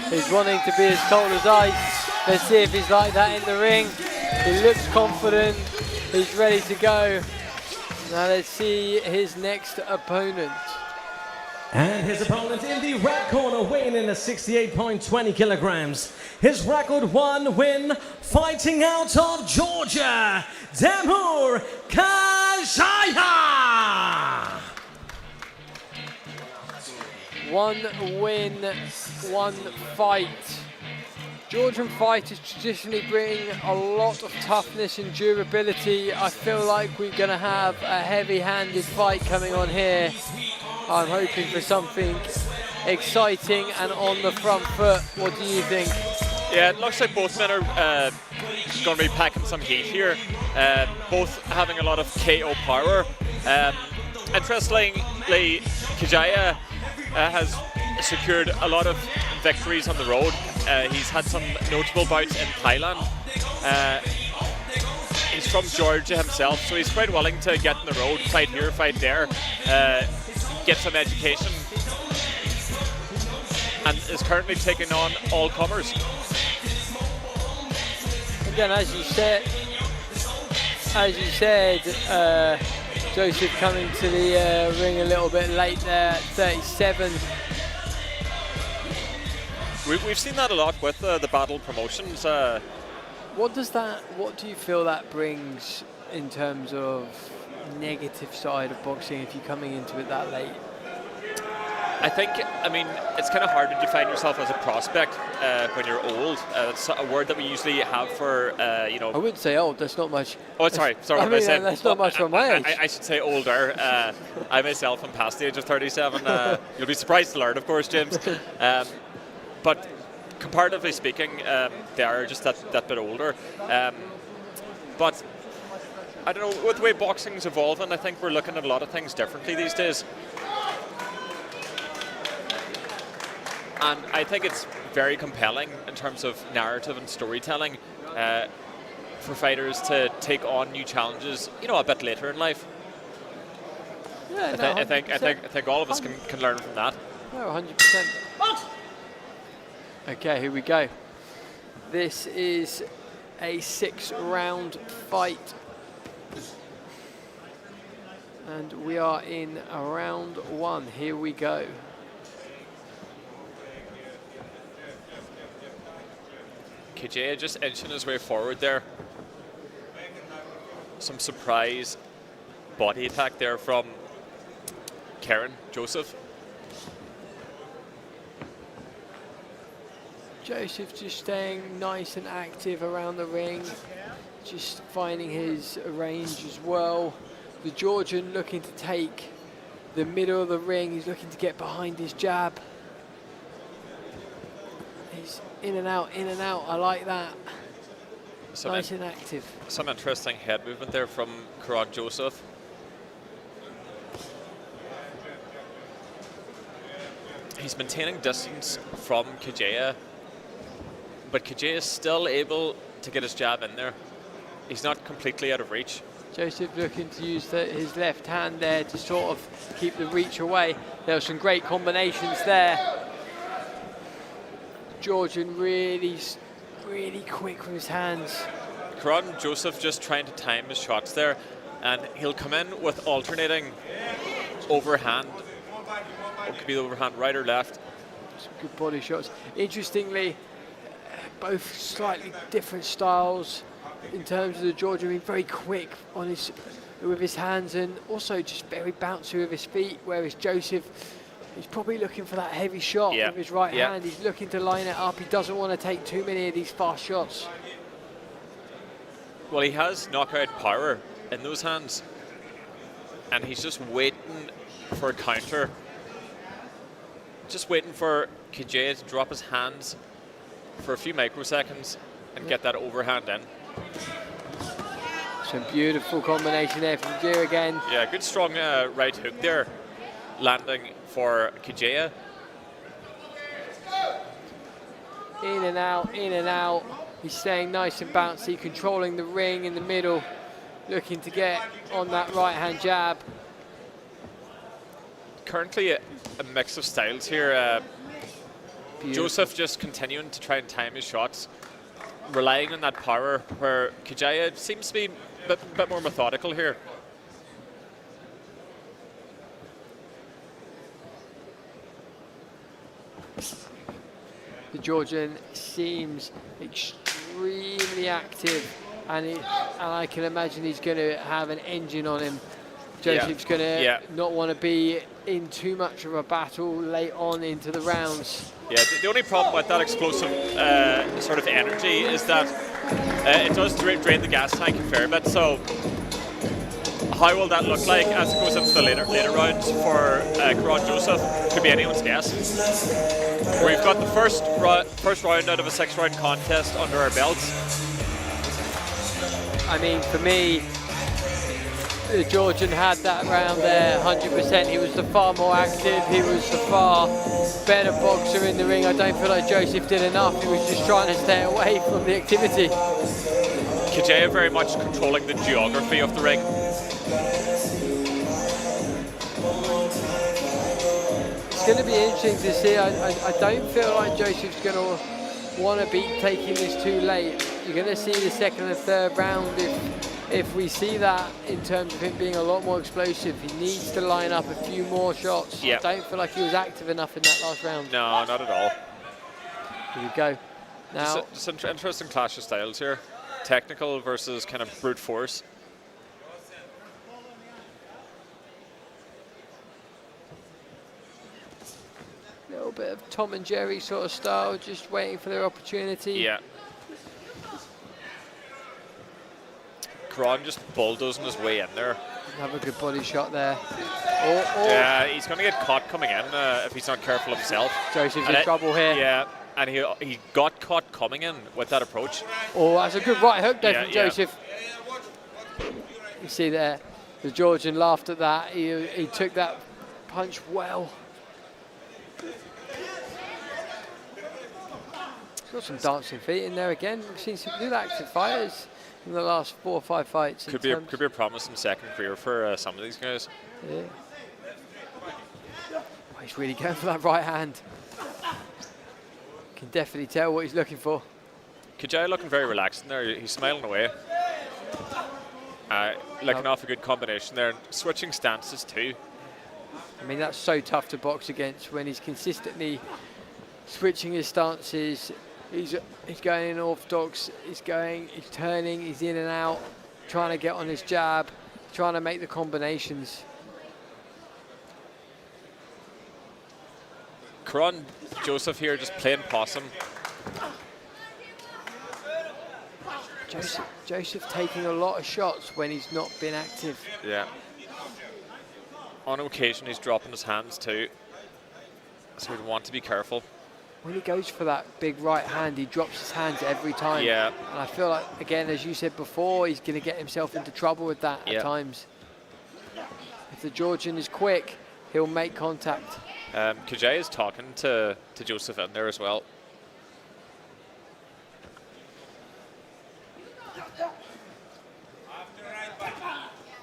He's wanting to be as cold as ice. Let's see if he's like that in the ring. He looks confident. He's ready to go. Now let's see his next opponent. And his opponent in the red corner, weighing in at 68.20 kilograms. His record: 1 win, fighting out of Georgia, Demir Kajaja. 1 win, 1 fight. Georgian fighters traditionally bring a lot of toughness and durability. I feel like we're going to have a heavy-handed fight coming on here. I'm hoping for something exciting and on the front foot. What do you think? Yeah, it looks like both men are going to be packing some heat here, both having a lot of KO power. Interestingly, Kajaja has secured a lot of victories on the road. He's had some notable bouts in Thailand. He's from Georgia himself, so he's quite willing to get on the road, fight here, fight there, get some education, and is currently taking on all comers. Again, as you said, as you said, Joseph coming to the ring a little bit late there at 37. We've seen that a lot with the Batl promotions. What do you feel that brings in terms of negative side of boxing if you're coming into it that late? I mean, it's kind of hard to define yourself as a prospect when you're old. It's a word that we usually have for, you know... I wouldn't say old, that's not much. Oh, sorry, what I I mean, said. that's not much from my age. I should say older. I myself am past the age of 37. You'll be surprised to learn, of course, James. But comparatively speaking, they are just that bit older. But I don't know, with the way boxing's evolving, I think we're looking at a lot of things differently these days. And I think it's very compelling in terms of narrative and storytelling for fighters to take on new challenges, you know, a bit later in life. Yeah, I think all of us can learn from that. No, 100%. Okay, here we go. This is a 6-round fight. And we are in round 1. Here we go. Kijaya just inching his way forward there. Some surprise body attack there from Joseph. Joseph just staying nice and active around the ring, just finding his range as well. The Georgian looking to take the middle of the ring, he's looking to get behind his jab. He's in and out, I like that. Nice and active. Some interesting head movement there from Joseph. He's maintaining distance from Kijaya, but Kijaya is still able to get his jab in there. He's not completely out of reach. Joseph looking to use his left hand there to sort of keep the reach away. There were some great combinations there. Georgian really quick with his hands. Joseph just trying to time his shots there, and he'll come in with alternating overhand. It could be the overhand right or left. Some good body shots. Interestingly, both slightly different styles in terms of the Georgian being very quick on with his hands and also just very bouncy with his feet, whereas Joseph, he's probably looking for that heavy shot with his right hand. He's looking to line it up. He doesn't want to take too many of these fast shots. Well, he has knockout power in those hands, and he's just waiting for a counter. Just waiting for Kijaya to drop his hands for a few microseconds and get that overhand in. Some beautiful combination there from Kijaya again. Yeah, good strong right hook there, landing for Kijaya. In and out, in and out. He's staying nice and bouncy, controlling the ring in the middle, looking to get on that right-hand jab. Currently a mix of styles here. Joseph just continuing to try and time his shots, relying on that power, where Kijaya seems to be a bit more methodical here. The Georgian seems extremely active, and I can imagine he's going to have an engine on him. Joseph's going to not want to be in too much of a battle late on into the rounds. Yeah, the only problem with that explosive sort of energy is that it does drain the gas tank a fair bit. So how will that look like as it goes into the later rounds for Joseph? Could be anyone's guess. We've got the first round out of a 6-round contest under our belts. I mean, for me, the Georgian had that round there 100%. He was the far more active. He was the far better boxer in the ring. I don't feel like Joseph did enough. He was just trying to stay away from the activity. Kijaya very much controlling the geography of the ring. It's going to be interesting to see. I don't feel like Joseph's going to want to be taking this too late. You're going to see the second and third round if if we see that in terms of him being a lot more explosive, he needs to line up a few more shots. Yeah. I don't feel like he was active enough in that last round. No, not at all. Here we go. Now, just an interesting clash of styles here. Technical versus kind of brute force. a little bit of Tom and Jerry sort of style, just waiting for their opportunity. Yeah. Cron just bulldozing his way in there. Have a good body shot there. Yeah, he's going to get caught coming in if he's not careful himself. Joseph's in trouble here. Yeah, and he got caught coming in with that approach. Oh, that's a good right hook there from Yeah. Joseph. You see there, the Georgian laughed at that. He took that punch well. Got some dancing feet in there again. We've seen some good active fighters in the last 4 or 5 fights. Could be a promising second career for some of these guys. Yeah. Oh, he's really going for that right hand. Can definitely tell what he's looking for. Kajai looking very relaxed in there. He's smiling away. Looking off a good combination there. Switching stances too. I mean, that's so tough to box against when he's consistently switching his stances. He's going in orthodox, he's turning, he's in and out, trying to get on his jab, trying to make the combinations. Cron Joseph here just playing possum. Joseph taking a lot of shots when he's not been active. Yeah. On occasion he's dropping his hands too, so we'd want to be careful. When he goes for that big right hand, he drops his hands every time. Yeah. And I feel like, again, as you said before, he's going to get himself into trouble with that at times. If the Georgian is quick, he'll make contact. Kajai is talking to Joseph in there as well.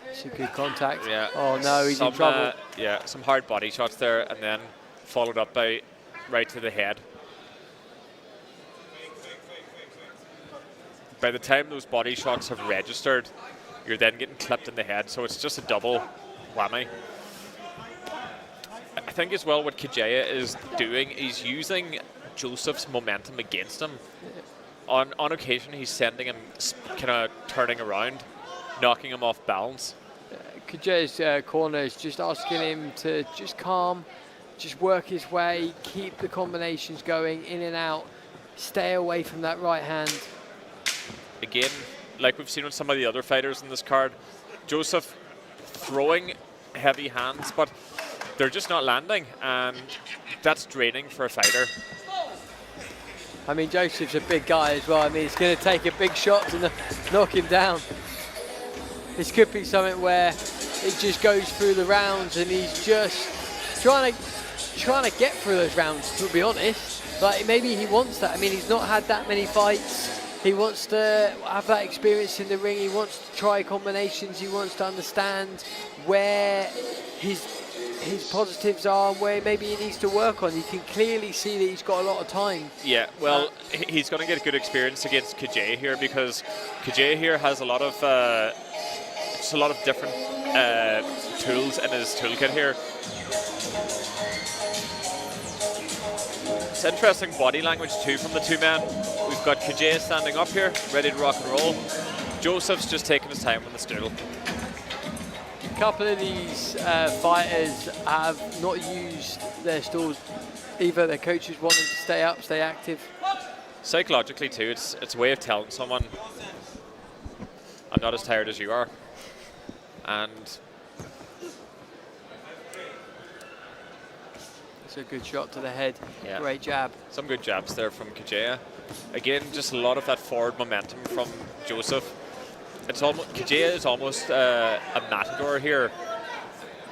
It's a good contact. Yeah. Oh no, he's in trouble. Yeah, some hard body shots there, and then followed up by right to the head. By the time those body shots have registered, you're then getting clipped in the head, so it's just a double whammy. I think as well what Kajaya is doing, he's using Joseph's momentum against him. On occasion, he's sending him kind of turning around, knocking him off balance. Kajaya's corner is just asking him to just calm, just work his way, keep the combinations going in and out, stay away from that right hand. Again, like we've seen with some of the other fighters in this card, Joseph throwing heavy hands, but they're just not landing, and that's draining for a fighter. I mean, Joseph's a big guy as well. I mean, it's going to take a big shot to knock him down. This could be something where it just goes through the rounds, and he's just trying to get through those rounds, to be honest. But maybe he wants that. I mean, he's not had that many fights. He wants to have that experience in the ring. He wants to try combinations. He wants to understand where his positives are and where maybe he needs to work on. You can clearly see that he's got a lot of time. Yeah, well, he's going to get a good experience against Kajay here, because Kajay here has a lot of different tools in his toolkit here. It's interesting body language too from the two men. We've got Kajay standing up here, ready to rock and roll. Joseph's just taking his time on the stool. A couple of these fighters have not used their stools either. Their coaches want them to stay up, stay active. Psychologically too, it's a way of telling someone, I'm not as tired as you are. And it's a good shot to the head. yeah, great jab. Some good jabs there from Kajaya. Again, just a lot of that forward momentum from Joseph. It's almost Kajaya is almost a matador here.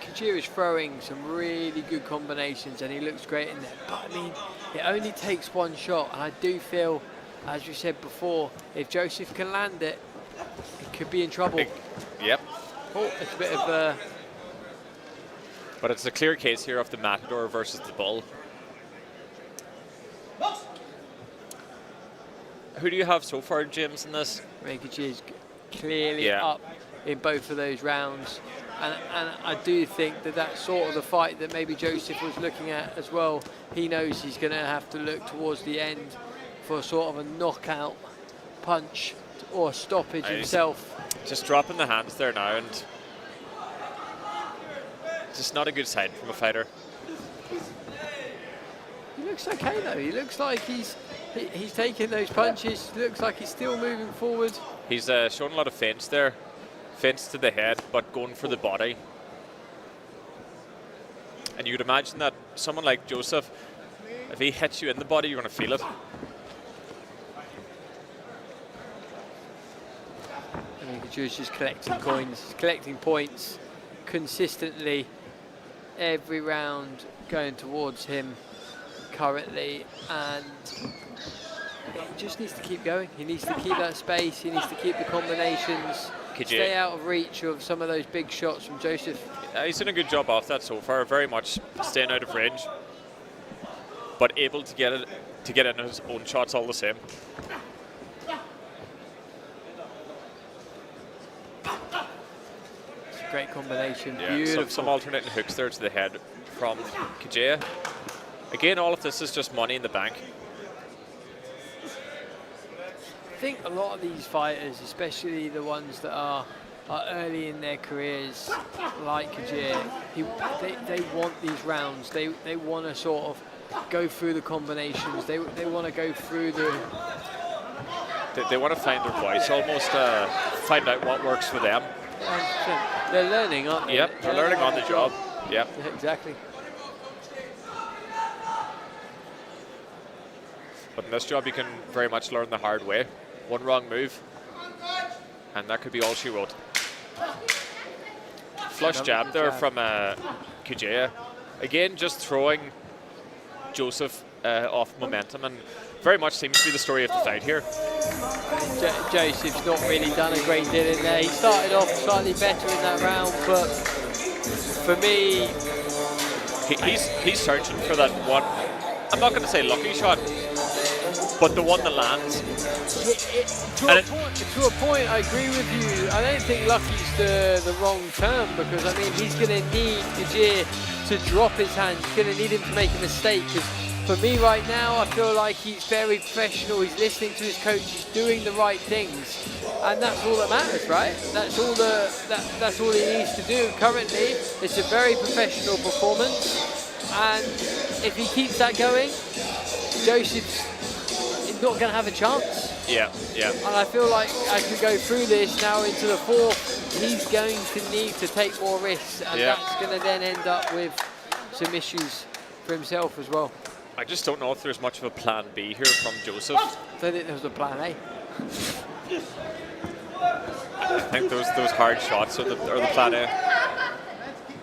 Kajaya is throwing some really good combinations, and he looks great in there. But I mean, it only takes one shot, and I do feel, as you said before, if Joseph can land it, he could be in trouble. Yep. Oh, it's a bit of But it's a clear case here of the matador versus the bull. Who do you have so far, James, in this? Kajaya's clearly up in both of those rounds. And I do think that that's sort of the fight that maybe Joseph was looking at as well. He knows he's going to have to look towards the end for sort of a knockout punch or stoppage himself. Just dropping the hands there now, and just not a good sign from a fighter. He looks okay though. He looks like he's taking those punches. Looks like he's still moving forward. He's showing a lot of feints there. Feints to the head, but going for the body. And you'd imagine that someone like Joseph, if he hits you in the body, you're going to feel it. I mean, Kajur's just collecting coins, collecting points consistently. Every round going towards him currently, and he just needs to keep going. He needs to keep that space. He needs to keep the combinations. Stay out of reach of some of those big shots from Joseph. He's done a good job off that so far. Very much staying out of range, but able to get in his own shots all the same. It's a great combination. Yeah, Beautiful. some alternating hooks there to the head from Kajia. Again, all of this is just money in the bank. I think a lot of these fighters, especially the ones that are early in their careers, like Kajir, they want these rounds. They want to sort of go through the combinations. They want to go through the... They want to find their voice, almost find out what works for them. They're learning, aren't they? Yep, they're learning on the job. Yep. Yeah, exactly. But in this job, you can very much learn the hard way. One wrong move, and that could be all she wrote. Flush jab there from Kujaya. Again, just throwing Joseph off momentum, and very much seems to be the story of the fight here. Joseph's not really done a great deal in there. He started off slightly better in that round, but for me... He's searching for that one, I'm not going to say lucky shot, but the one that lands. To a point, I agree with you. I don't think lucky's the wrong term, because I mean he's going to need Kajir to drop his hand. He's going to need him to make a mistake. Because for me right now, I feel like he's very professional. He's listening to his coach. He's doing the right things, and that's all that matters, right? That's all that's all he needs to do. Currently, it's a very professional performance, and if he keeps that going, Joseph's not going to have a chance. Yeah, yeah. And I feel like I could go through this now into the fourth. He's going to need to take more risks, and that's going to then end up with some issues for himself as well. I just don't know if there's much of a plan B here from Joseph. I don't think there was a plan A. I think those hard shots are the plan A.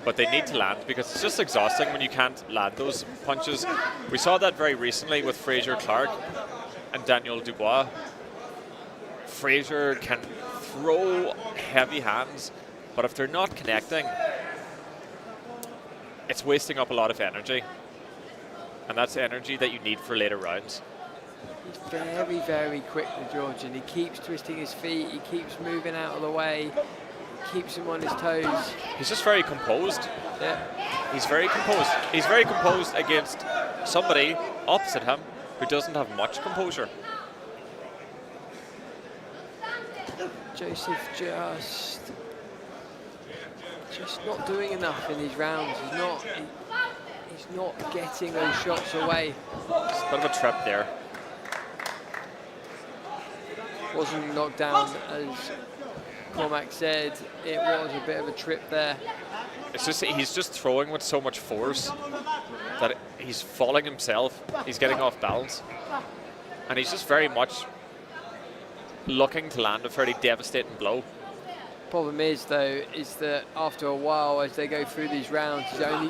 But they need to land, because it's just exhausting when you can't land those punches. We saw that very recently with Fraser Clark and Daniel Dubois. Fraser can throw heavy hands, but if they're not connecting, it's wasting up a lot of energy. And that's energy that you need for later rounds. He's very, very quick, the Georgian. He keeps twisting his feet, he keeps moving out of the way, keeps him on his toes. He's just very composed. Yeah. He's very composed. He's very composed against somebody opposite him who doesn't have much composure. Joseph just not doing enough in these rounds. He's not getting those shots away. It's a bit of a trap there. Wasn't knocked down, as Cormac said. It was a bit of a trip there. It's just he's just throwing with so much force that he's falling himself. He's getting off balance, and he's just very much looking to land a fairly devastating blow. Problem is, though, is that after a while, as they go through these rounds,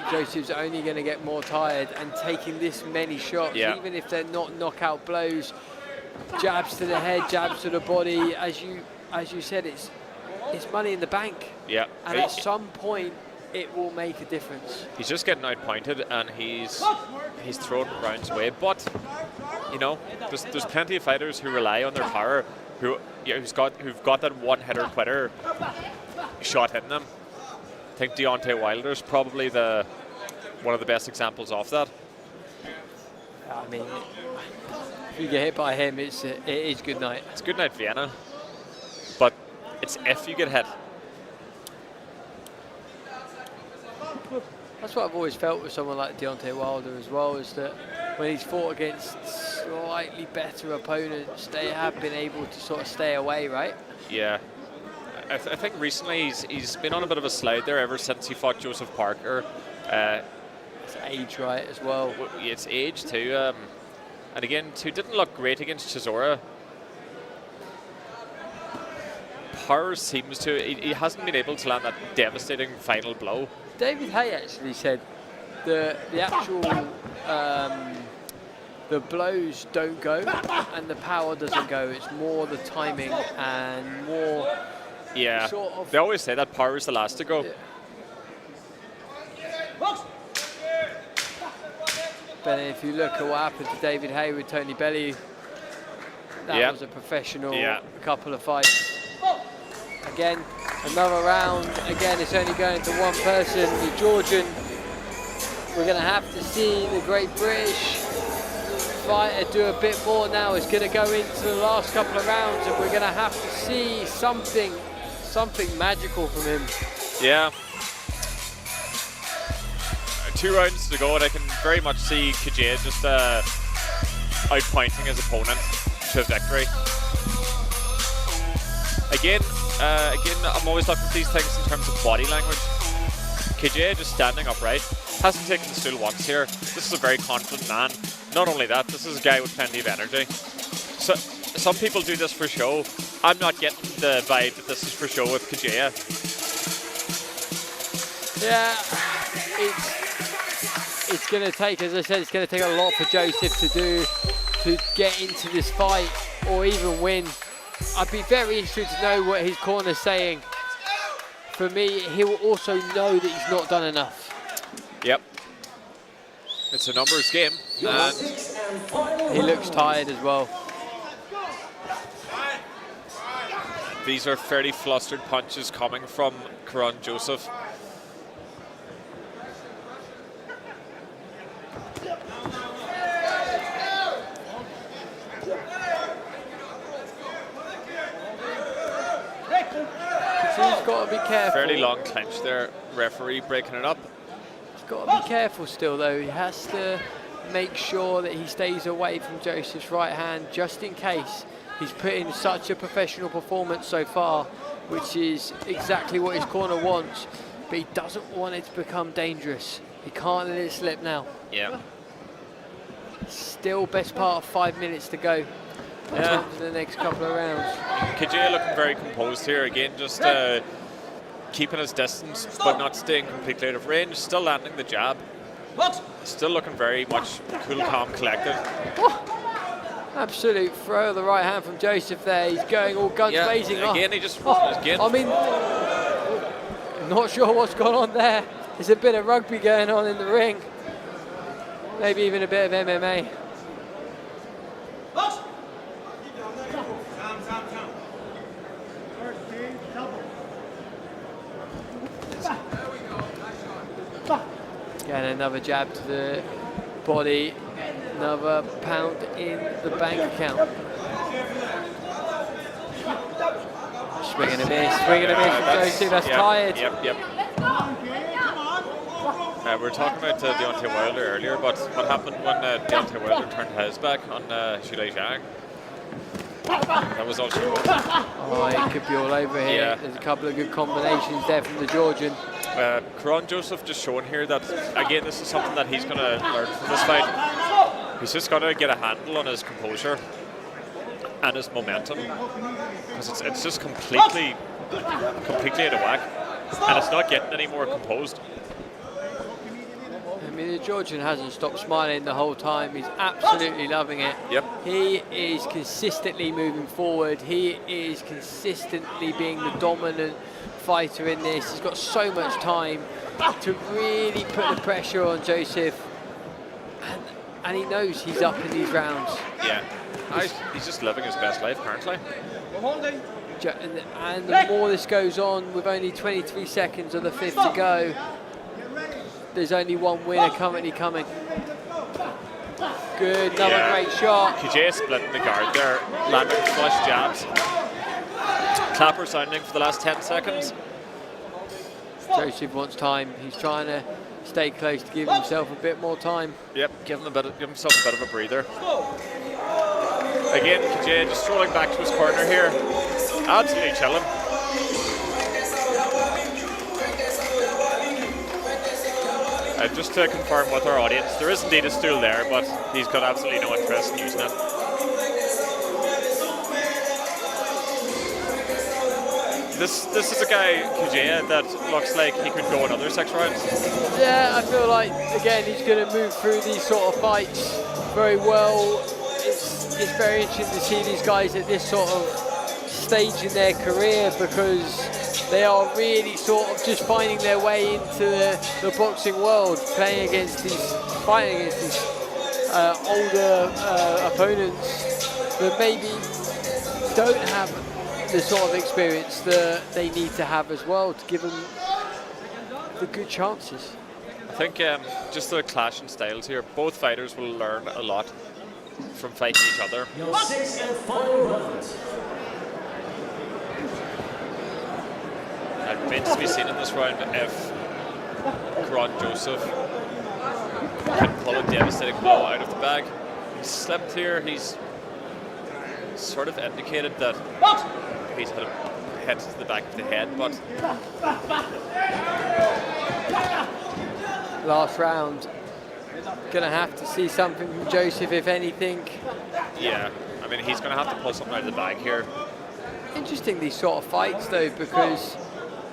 Joseph's only going to get more tired, and taking this many shots, even if they're not knockout blows, jabs to the head, jabs to the body, as you said, it's money in the bank. Yeah. And at some point, it will make a difference. He's just getting outpointed, and he's thrown rounds away. But you know, there's plenty of fighters who rely on their power who've got that one-hitter quitter shot hitting them. I think Deontay Wilder's probably one of the best examples of that. I mean, if you get hit by him, it is good night. It's good night, Vienna. But it's if you get hit. That's what I've always felt with someone like Deontay Wilder as well, is that when he's fought against slightly better opponents, they have been able to sort of stay away, right? Yeah. I think recently he's been on a bit of a slide there ever since he fought Joseph Parker. It's age, right, as well. It's age too. And again, too, didn't look great against Chisora. Powers seems to, he hasn't been able to land that devastating final blow. David Hay actually said the actual the blows don't go and the power doesn't go. It's more the timing and more. Yeah, sort of, they always say that power is the last to go. Yeah. But if you look at what happened to David Hay with Tony Bellew, that was a professional couple of fights. Again, another round. Again, it's only going to one person, the Georgian. We're going to have to see the Great British fighter do a bit more now. It's going to go into the last couple of rounds, and we're going to have to see something magical from him. Yeah. 2 rounds to go, and I can very much see Kajay just outpointing his opponent to victory. Again, I'm always looking at these things in terms of body language. Kajay just standing upright, hasn't taken the stool once here. This is a very confident man. Not only that, this is a guy with plenty of energy. So some people do this for show. I'm not getting the vibe that this is for show with Kajay. Yeah, it's going to take, as I said, it's going to take a lot for Joseph to get into this fight or even win. I'd be very interested to know what his corner's saying. For me, he'll also know that he's not done enough. Yep. It's a numbers game. And he looks tired as well. These are fairly flustered punches coming from Karan Joseph. He's got to be careful. Fairly long clinch there, referee breaking it up. He's got to be careful still though. He has to make sure that he stays away from Joseph's right hand just in case. He's put in such a professional performance so far, which is exactly what his corner wants, but he doesn't want it to become dangerous. He can't let it slip now. Yeah. Still best part of 5 minutes to go. To the next couple of rounds. Kajay looking very composed here again, just keeping his distance but not staying completely out of range, still landing the jab. Still looking very much cool, calm, collected. Absolute throw of the right hand from Joseph there. He's going all guns blazing. Again, he just again. I mean, not sure what's gone on there. There's a bit of rugby going on in the ring. Maybe even a bit of MMA. Again, another jab to the body, another pound in the bank account. Swing and a miss from Joseph, that's tired. Yep. We were talking about Deontay Wilder earlier, but what happened when Deontay Wilder turned his back on Shulai Zhang? That was all she wrote. Oh, it could be all over here. Yeah. There's a couple of good combinations there from the Georgian. Karan Joseph just showing here that, again, this is something that he's going to learn from this fight. He's just got to get a handle on his composure and his momentum, because it's just completely out of whack, and it's not getting any more composed. I mean, the Georgian hasn't stopped smiling the whole time. He's absolutely loving it. Yep. He is consistently moving forward. He is consistently being the dominant fighter in this. He's got so much time to really put the pressure on Joseph. And he knows he's up in these rounds. Yeah. He's just living his best life currently. And the more this goes on, with only 23 seconds of the fifth to go, there's only one winner currently coming. Good, another great shot. KJ splitting the guard there, landing flush jabs. Clapper sounding for the last 10 seconds. Joseph wants time. He's trying to stay close to give himself a bit more time. Yep, give himself a bit of a breather. Again, KJ just strolling back to his corner here. Absolutely chilling. Just to confirm with our audience, there is indeed a stool there, but he's got absolutely no interest in using it. This is a guy, KJ, that looks like he could go another 6 rounds. Yeah, I feel like, again, he's going to move through these sort of fights very well. It's very interesting to see these guys at this sort of stage in their career, because they are really sort of just finding their way into the boxing world, fighting against these older opponents that maybe don't have the sort of experience that they need to have as well to give them the good chances. I think just the clash in styles here, both fighters will learn a lot from fighting each other. Your 6th and final round. It remains to be seen in this round if Karan Joseph can pull a devastating blow out of the bag. He's slipped here. He's sort of indicated that he's had a hit to the back of the head, but last round, gonna have to see something from Joseph, if anything. yeah, I mean, he's going to have to pull something out of the bag here. Interesting, these sort of fights though, because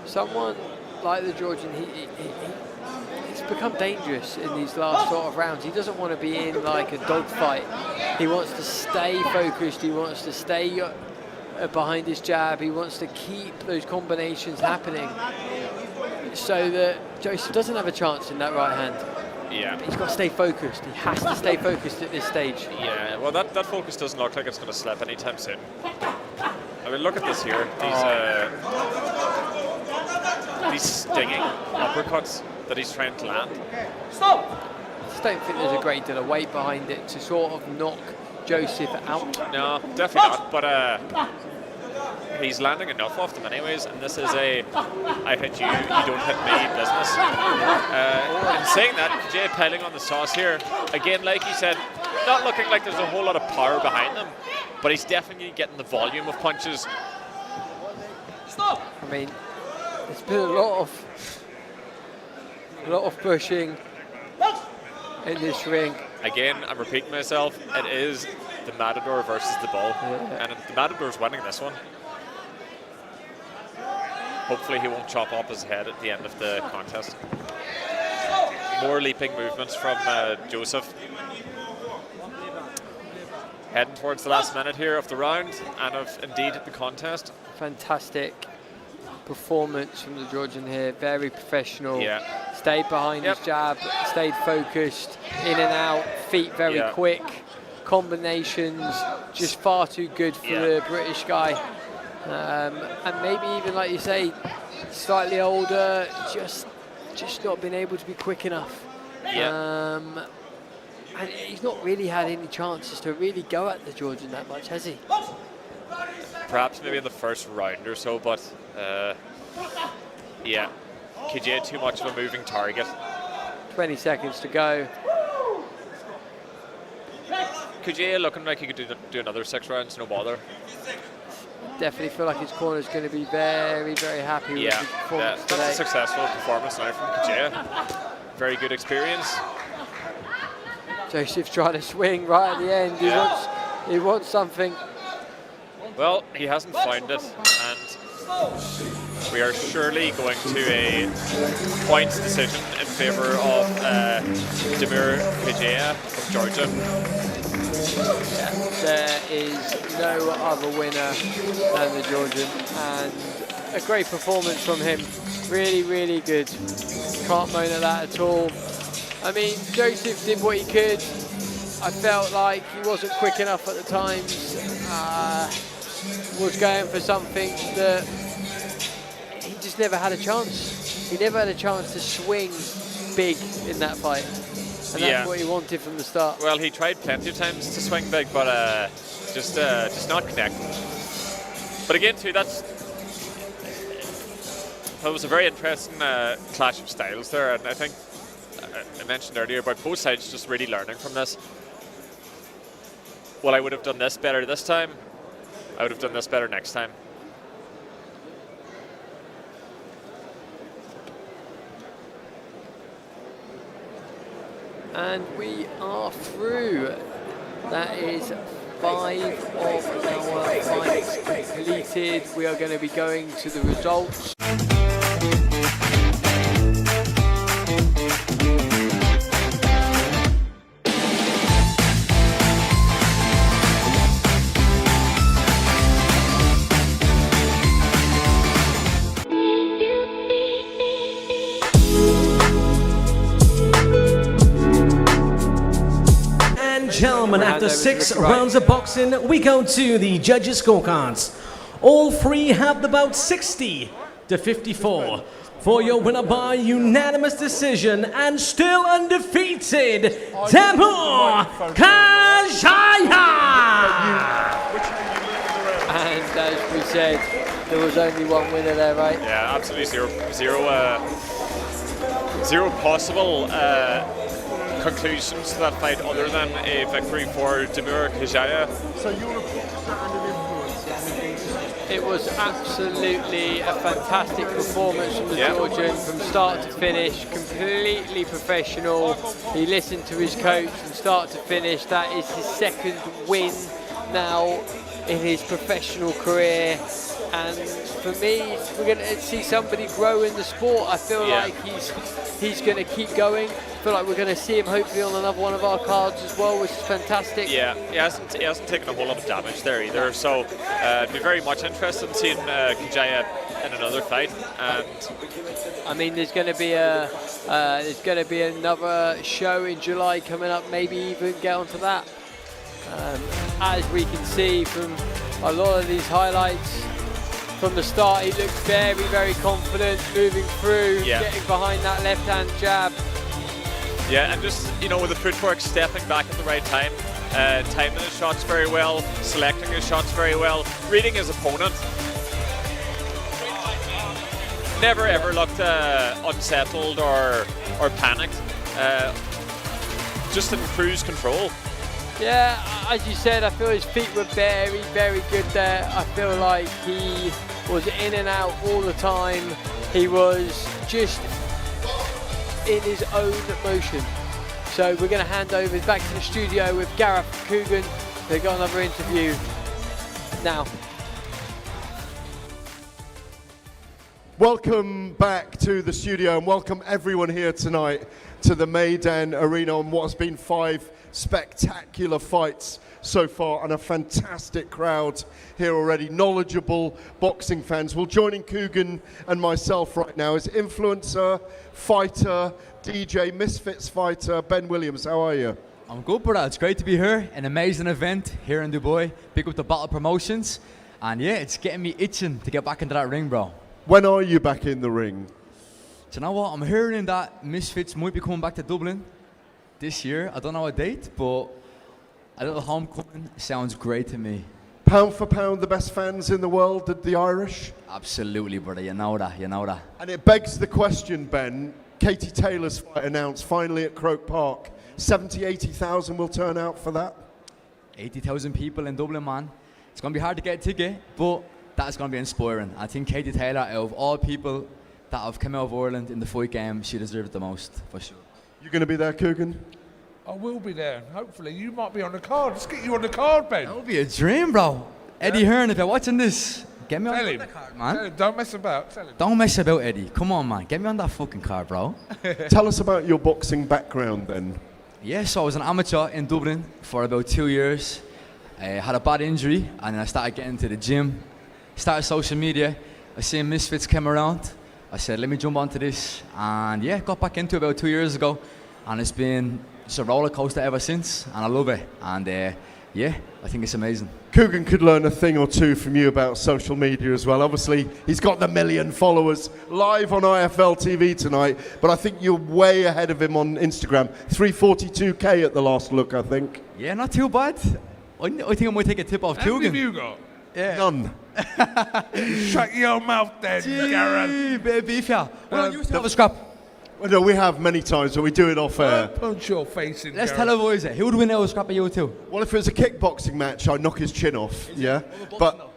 someone like the Georgian, he's become dangerous in these last sort of rounds. He doesn't want to be in like a dogfight. He wants to stay focused. He wants to stay behind his jab. He wants to keep those combinations happening so that Joseph doesn't have a chance in that right hand. Yeah. But he's got to stay focused. He has to stay focused at this stage. Yeah, well, that focus doesn't look like it's going to slip anytime soon. I mean, look at this here. These stinging uppercuts that he's trying to land. Stop! I just don't think there's a great deal of weight behind it to sort of knock Joseph out. No, definitely not. But he's landing enough off them anyways, and this is a I hit you, you don't hit me business. And saying that, Jay piling on the sauce here. Again, like you said, not looking like there's a whole lot of power behind them, but he's definitely getting the volume of punches. Stop! I mean, there's been a lot of pushing in this ring. Again, I'm repeating myself, it is the Matador versus the Bull, and the Matador's winning this one. Hopefully he won't chop off his head at the end of the contest. More leaping movements from Joseph. Heading towards the last minute here of the round and of indeed the contest. Fantastic performance from the Georgian here, very professional. Yeah. Stayed behind his jab, stayed focused, in and out, feet very quick, combinations just far too good for the British guy. And maybe even, like you say, slightly older, just not been able to be quick enough. And he's not really had any chances to really go at the Georgian that much, has he? Perhaps maybe in the first round or so, but yeah, KJ too much of a moving target. 20 seconds to go. KJ looking like he could do another 6 rounds, no bother. Definitely feel like his corner is going to be very, very happy with his performance today. That's a successful performance now from KJ. Very good experience. Joseph's trying to swing right at the end. He wants something. Well, he hasn't found it, and we are surely going to a points decision in favour of Demir Kajea from Georgia. There is no other winner than the Georgian, and a great performance from him. Really, really good. Can't moan at that at all. I mean, Joseph did what he could. I felt like he wasn't quick enough at the times. was going for something that he just never had a chance. He never had a chance to swing big in that fight. And that's what he wanted from the start. Well, he tried plenty of times to swing big, but just not connecting. But again, too, it was a very interesting clash of styles there, and I think I mentioned earlier about both sides just really learning from this. Well, I would have done this better this time. I would have done this better next time. And we are through. That is 5 of our fights completed. We are going to be going to the results. Gentlemen, after 6 rounds of boxing, we go to the judges' scorecards. All three have about 60 to 54 for your winner by unanimous decision and still undefeated, Temple Kajaya. And as we said, there was only one winner there, right? Yeah, absolutely zero possible conclusions to that fight other than a victory for Temple Kajaya. So you're a boxer and an influencer. It was absolutely a fantastic performance from the Georgian from start to finish, completely professional. He listened to his coach from start to finish. That is his second win now in his professional career. And for me, we're going to see somebody grow in the sport. I feel like he's going to keep going. I feel like we're going to see him hopefully on another one of our cards as well, which is fantastic. Yeah, he hasn't taken a whole lot of damage there either. So I'd be very much interested in seeing Kajaya in another fight. And I mean, there's going to be another show in July coming up. Maybe even get onto that. As we can see from a lot of these highlights. From the start, he looked very, very confident, moving through, getting behind that left-hand jab. Yeah, and just, with the footwork, stepping back at the right time, timing his shots very well, selecting his shots very well, reading his opponent. Never ever looked unsettled or panicked, just in cruise control. Yeah, as you said, I feel his feet were very, very good there. I feel like he was in and out all the time. He was just in his own motion. So we're going to hand over back to the studio with Gareth Coogan. They've got another interview now. Welcome back to the studio and welcome everyone here tonight to the Maidan Arena on what has been 5 spectacular fights so far and a fantastic crowd here already. Knowledgeable boxing fans. Well, joining Coogan and myself right now is influencer, fighter, DJ, Misfits fighter, Ben Williams. How are you? I'm good, brother. It's great to be here. An amazing event here in Dubai. Pick up the Batl promotions. And yeah, it's getting me itching to get back into that ring, bro. When are you back in the ring? Do you know what? I'm hearing that Misfits might be coming back to Dublin this year. I don't know a date, but a little homecoming sounds great to me. Pound for pound, the best fans in the world, the Irish? Absolutely, brother. You know that. And it begs the question, Ben. Katie Taylor's fight announced finally at Croke Park. 70, 80,000 will turn out for that? 80,000 people in Dublin, man. It's going to be hard to get a ticket, but that's going to be inspiring. I think Katie Taylor, out of all people that have come out of Ireland in the fight game, she deserves the most, for sure. You going to be there, Coogan? I will be there. Hopefully, you might be on the card. Let's get you on the card, Ben. That would be a dream, bro. Eddie Hearn, if you're watching this, get me on the card, man. Tell him, don't mess about. Tell him. Don't mess about, Eddie. Come on, man. Get me on that fucking card, bro. Tell us about your boxing background, then. Yeah, so I was an amateur in Dublin for about 2 years. I had a bad injury, and then I started getting into the gym. Started social media. I seen Misfits came around. I said, let me jump onto this. And yeah, got back into it about 2 years ago. And it's been just a roller coaster ever since. And I love it. And yeah, I think it's amazing. Coogan could learn a thing or two from you about social media as well. Obviously, he's got the 1 million followers live on IFLTV tonight, but I think you're way ahead of him on Instagram. 342k at the last look, I think. Yeah, not too bad. I think I might take a tip off How Coogan. many have you got? Yeah. None. Shut your mouth then, Gareth. Bit of beef, yeah. Well, you used to have a scrap. Well, no, we have many times, but we do it off air. Punch your face in, Let's Gareth. tell her what is it. Who would win a scrap of you two? Well, if it was a kickboxing match, I'd knock his chin off, yeah? But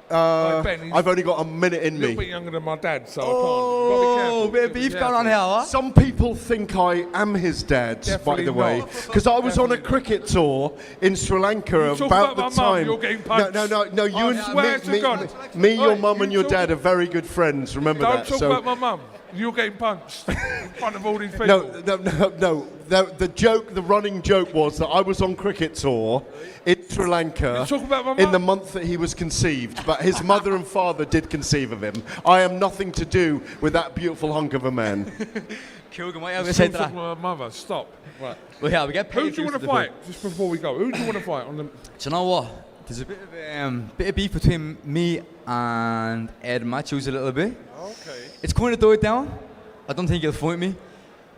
Ben, he's I've only got a minute in a little me. bit younger than my dad, so I Oh, can't. bit of beef going on here, huh? Some people think I am his dad, Definitely by the way, not. because I was on a cricket tour in Sri Lanka talk about about the my mum, time. you're getting punched. No, you I and swear to God. me, your Oi, mum you and your talk- dad are very good friends. Remember Don't that. talk So about my mum. You're getting punched in front of all these people. no. The joke, the running joke was that I was on cricket tour in Sri Lanka You talk about my in mum? the month that he was conceived, but his mother and father did conceive of him. I am nothing to do with that beautiful hunk of a man. Coogan, what have you Still said to talking that? about my mother. Stop. Right. Well, yeah, we get paid. Who do you want to fight? Just before we go, who do you want to fight on the? Do you know what? There's a bit of beef between me and Ed Matthews a little bit. Okay. It's going to die down. I don't think he'll fight me.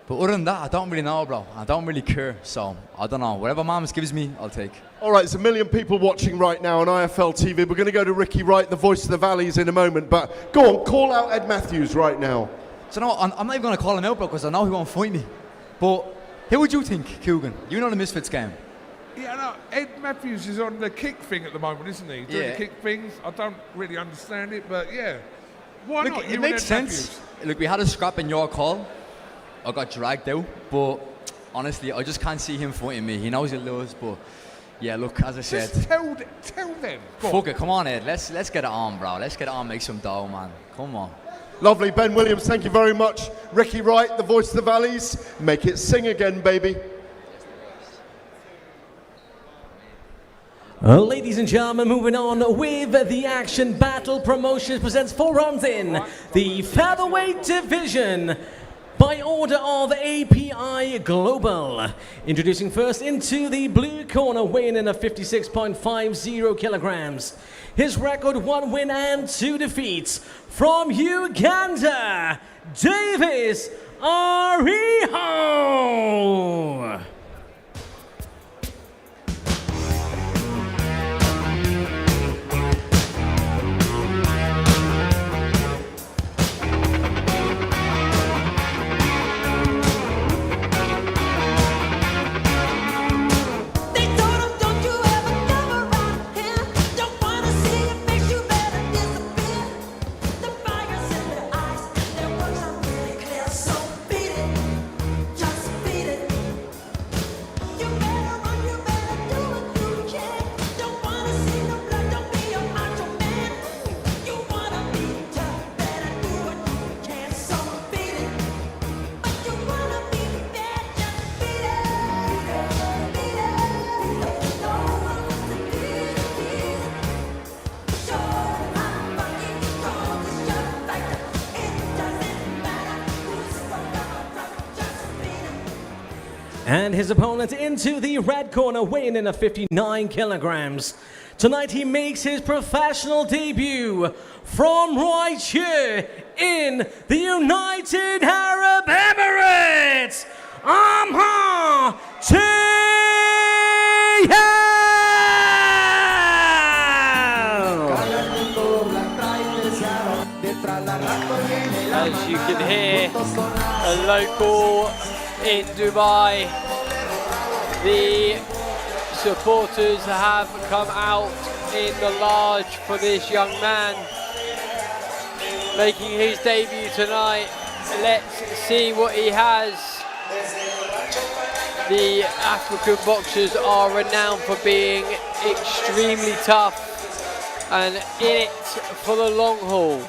But other than that, I don't really know, bro. I don't really care. So, I don't know. Whatever Mams gives me, I'll take. All right, there's 1 million people watching right now on IFL TV. We're going to go to Ricky Wright, the voice of the Valleys, in a moment. But go on, call out Ed Matthews right now. So, no, I'm not even going to call him out, bro, because I know he won't fight me. But who would you think, Coogan? You know the Misfits game. Yeah, no, Ed Matthews is on the kick thing at the moment, isn't he? Doing Yeah. the kick things. I don't really understand it, but yeah. Why Look, not? it You and makes Ed sense. Matthews. Look, we had a scrap in your call. I got dragged out, but honestly, I just can't see him fighting me. He knows he'll lose, but yeah, look, as I said, Just tell them. Go on. fuck it, come on, Ed. Let's get it on, bro. Let's get it on, make some dough, man. Come on. Lovely, Ben Williams, thank you very much. Ricky Wright, the voice of the Valleys. Make it sing again, baby. Ladies and gentlemen, moving on with the action. Batl Promotions presents 4 rounds in the featherweight division by order of API Global. Introducing first into the blue corner, weighing in at 56.50 kilograms. His record, 1 win and 2 defeats. From Uganda, Davis Ariho. And his opponent into the red corner, weighing in at 59 kilograms. Tonight he makes his professional debut from right here in the United Arab Emirates. Amha As you can hear, a local in Dubai, the supporters have come out in the large for this young man making his debut tonight. Let's see what he has. The African boxers are renowned for being extremely tough and in it for the long haul.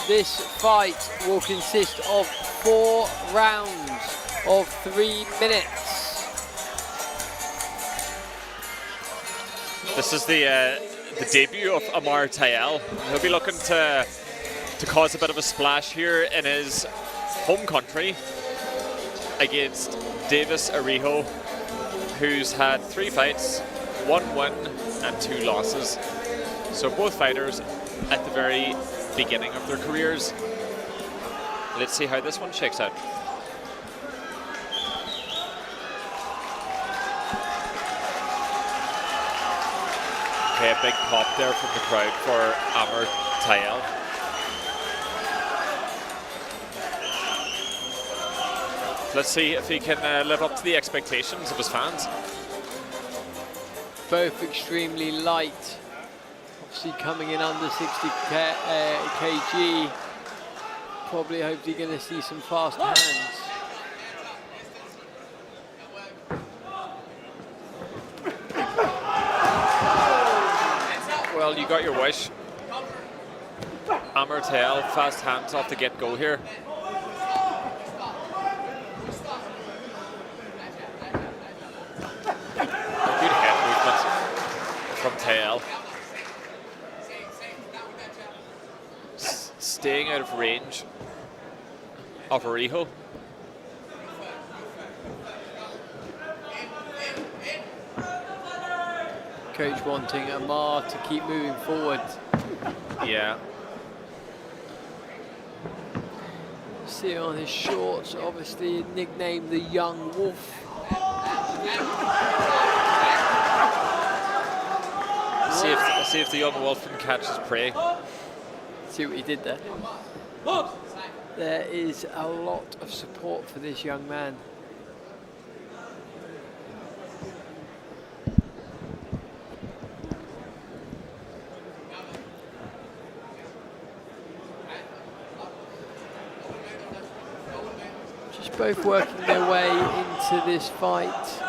This fight will consist of 4 rounds of 3 minutes. This is the debut of Amar Tayal. He'll be looking to cause a bit of a splash here in his home country against Davis Ariho, who's had 3 fights, 1 win and 2 losses. So both fighters at the very beginning of their careers. Let's see how this one shakes out. Okay, a big pop there from the crowd for Immortal. Let's see if he can live up to the expectations of his fans. Both extremely light. Obviously coming in under 60 kg. Probably hoped you're going to see some fast hands. Well, you got your wish. Immortal, fast hands off the get-go here. Good head movement from Tail. Staying out of range of Ariho. Coach wanting Amar to keep moving forward. Yeah. See on his shorts, obviously nicknamed the Young Wolf. See if the Young Wolf can catch his prey. See what he did there. There is a lot of support for this young man. Just both working their way into this fight.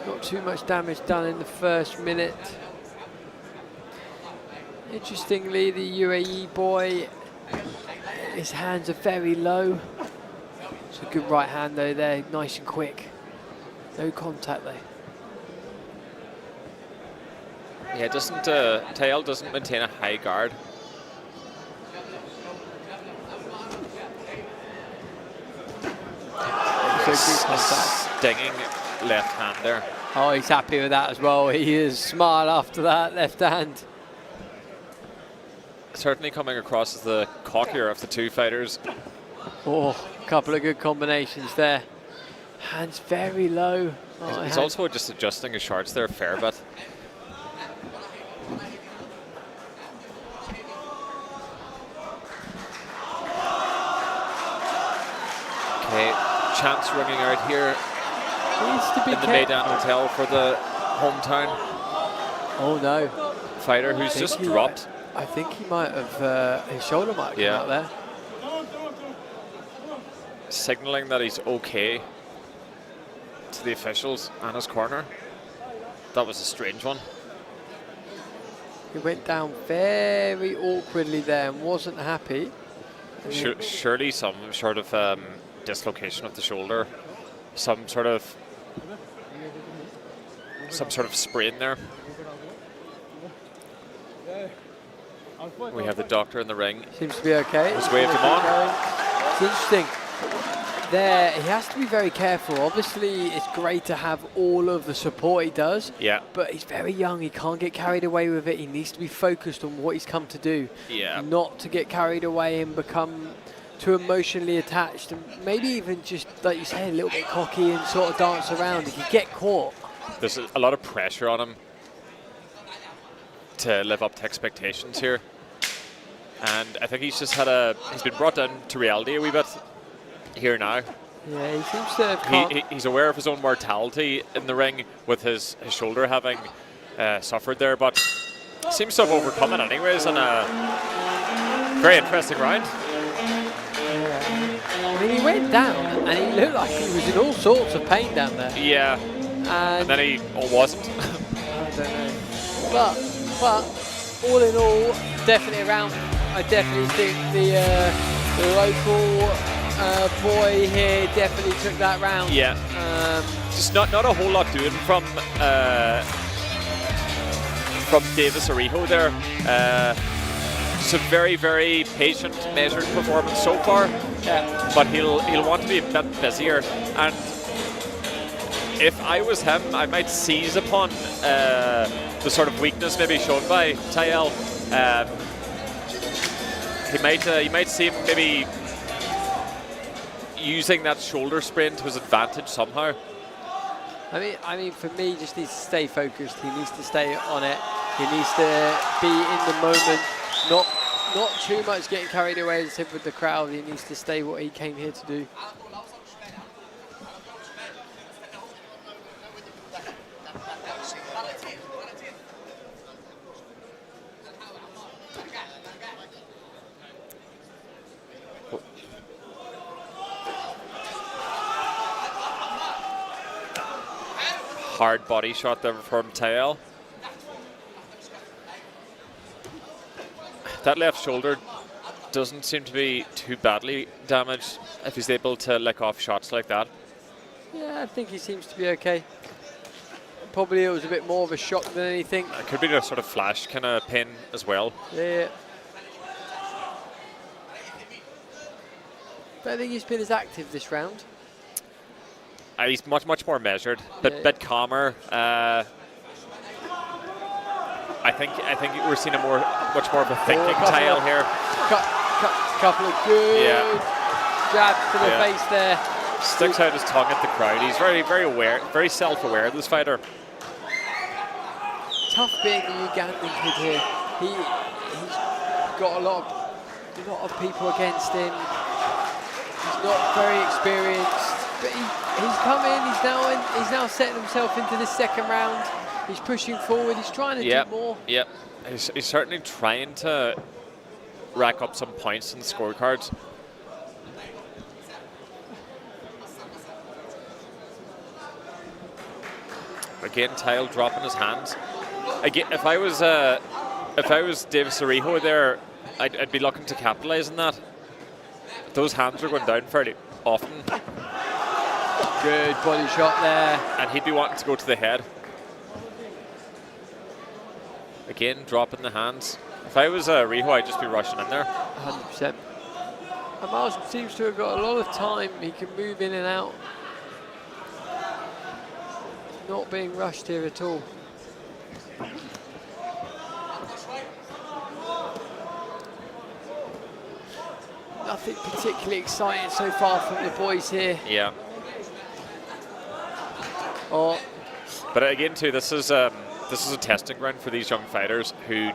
Not too much damage done in the first minute. Interestingly, the UAE boy, his hands are very low. It's a good right hand though there, nice and quick. No contact though. Yeah, Tail doesn't maintain a high guard. Stinging left hand there. Oh, he's happy with that as well. He is smile after that left hand. Certainly coming across as the cockier of the two fighters. Oh, a couple of good combinations there. Hands very low. Oh, he's also just adjusting his shorts there a fair bit. Okay, chance ringing out here in the Maidan Hotel for the hometown. Oh no. Fighter who's just dropped. I think he might have, his shoulder might have come out there. Signaling that he's okay to the officials and his corner. That was a strange one. He went down very awkwardly there and wasn't happy. Surely some sort of dislocation of the shoulder, some sort of sprain there. We have the doctor in the ring. Seems to be okay. He's waved him on. It's interesting. There, he has to be very careful. Obviously, it's great to have all of the support he does. Yeah. But he's very young. He can't get carried away with it. He needs to be focused on what he's come to do. Yeah. Not to get carried away and become too emotionally attached, and maybe even just, like you say, a little bit cocky and sort of dance around. He could get caught. There's a lot of pressure on him to live up to expectations here. And I think he's just he's been brought down to reality a wee bit here now. Yeah, he seems to have he's aware of his own mortality in the ring with his shoulder having suffered there, but seems to have overcome it anyways in a very interesting round. I mean, he went down and he looked like he was in all sorts of pain down there. Yeah, and then he wasn't. I don't know. But all in all, definitely around. I definitely think the local boy here definitely took that round. Yeah. Just not a whole lot doing from Davis Ariho there. Just a very, very patient, measured performance so far. Yeah. But he'll want to be a bit busier, and if I was him, I might seize upon the sort of weakness maybe shown by Tayel. You might see him maybe using that shoulder sprain to his advantage somehow. I mean, for me, he just needs to stay focused. He needs to stay on it. He needs to be in the moment, not too much getting carried away as if with the crowd. He needs to stay what he came here to do. Hard body shot there from Tayel. That left shoulder doesn't seem to be too badly damaged if he's able to lick off shots like that. Yeah, I think he seems to be okay. Probably it was a bit more of a shock than anything. It could be a sort of flash kind of pin as well. Yeah. Don't think he's been as active this round. He's much more measured, bit calmer. I think we're seeing much more of a thinking Tayel here. Couple of good jabs to the face there. Sticks out his tongue at the crowd. He's very aware, very self-aware, this fighter. Tough being the Ugandan kid here. He's got a lot of people against him. He's not very experienced, but he's come in. He's now setting himself into this second round. He's pushing forward. He's trying to do more. Yep. He's certainly trying to rack up some points in the scorecards. Again, Tayel dropping his hands. Again, if I was Davis Arijo there, I'd be looking to capitalize on that. Those hands are going down fairly often. Good body shot there. And he'd be wanting to go to the head. Again, dropping the hands. If I was Arijo, I'd just be rushing in there. 100%. And Miles seems to have got a lot of time. He can move in and out. Not being rushed here at all. Nothing particularly exciting so far from the boys here. Yeah. Oh. But again, too, this is a testing ground for these young fighters who,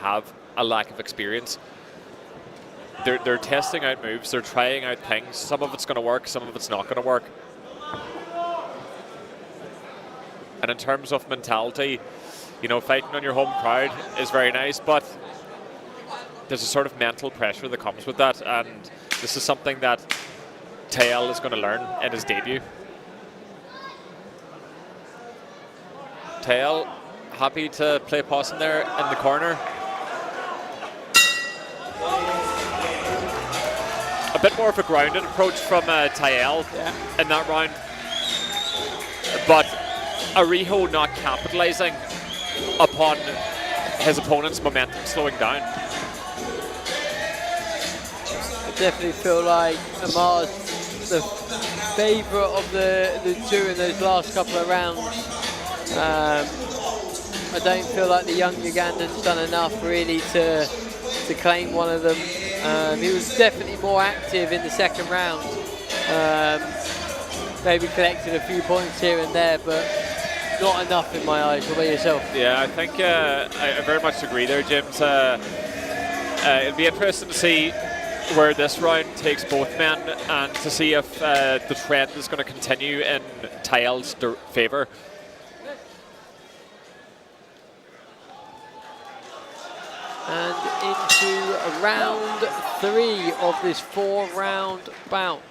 have a lack of experience. They're testing out moves. They're trying out things. Some of it's going to work. Some of it's not going to work. And in terms of mentality, fighting on your home crowd is very nice, but there's a sort of mental pressure that comes with that, and this is something that Tayel is going to learn in his debut. Tayel happy to play possum there in the corner. A bit more of a grounded approach from Tayel in that round, but Arijo not capitalizing upon his opponent's momentum slowing down. I definitely feel like Amar's the favourite of the two in those last couple of rounds. I don't feel like the young Ugandan's done enough really to claim one of them. He was definitely more active in the second round. Maybe collected a few points here and there, but not enough in my eyes. What about yourself? Yeah, I think I very much agree there, James. It'll be interesting to see where this round takes both men and to see if the trend is going to continue in Tayel's favour. And into round 3 of this 4-round bout.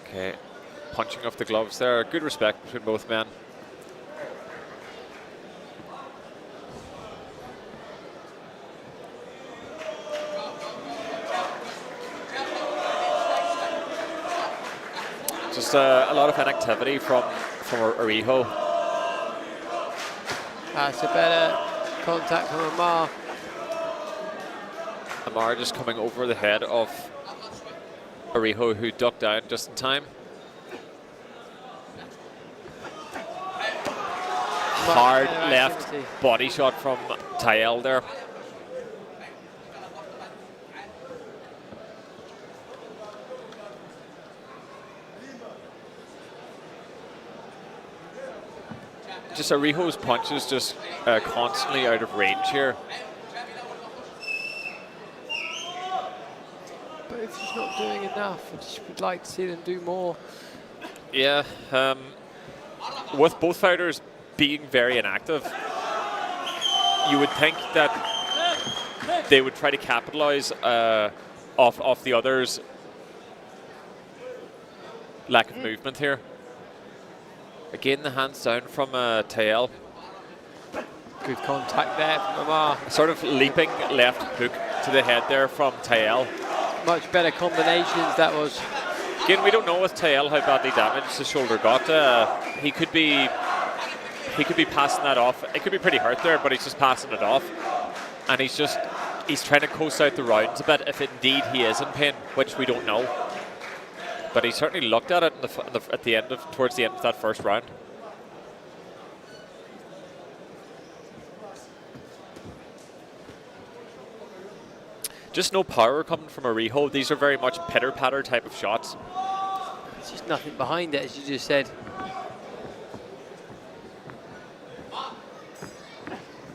Okay, punching off the gloves there. Good respect between both men. Just a lot of inactivity from Arijo. That's a better contact from Amar. Amar just coming over the head of Arijo, who ducked down just in time. hard left body shot from Tyel there. Just Arijo's punches just constantly out of range here. But if he's not doing enough, I just would like to see them do more. Yeah, with both fighters being very inactive, you would think that they would try to capitalize off the others' lack of movement here. Again, the hands down from Tyel. Good contact there from Amar. Sort of leaping left hook to the head there from Tyel. Much better combinations that was. Again, we don't know with Tyel how badly damaged his shoulder got. He could be passing that off. It could be pretty hurt there, but he's just passing it off. And he's trying to coast out the rounds a bit if indeed he is in pain, which we don't know. But he certainly looked at it towards the end of that first round. Just no power coming from Arijo. These are very much pitter-patter type of shots. There's just nothing behind it, as you just said.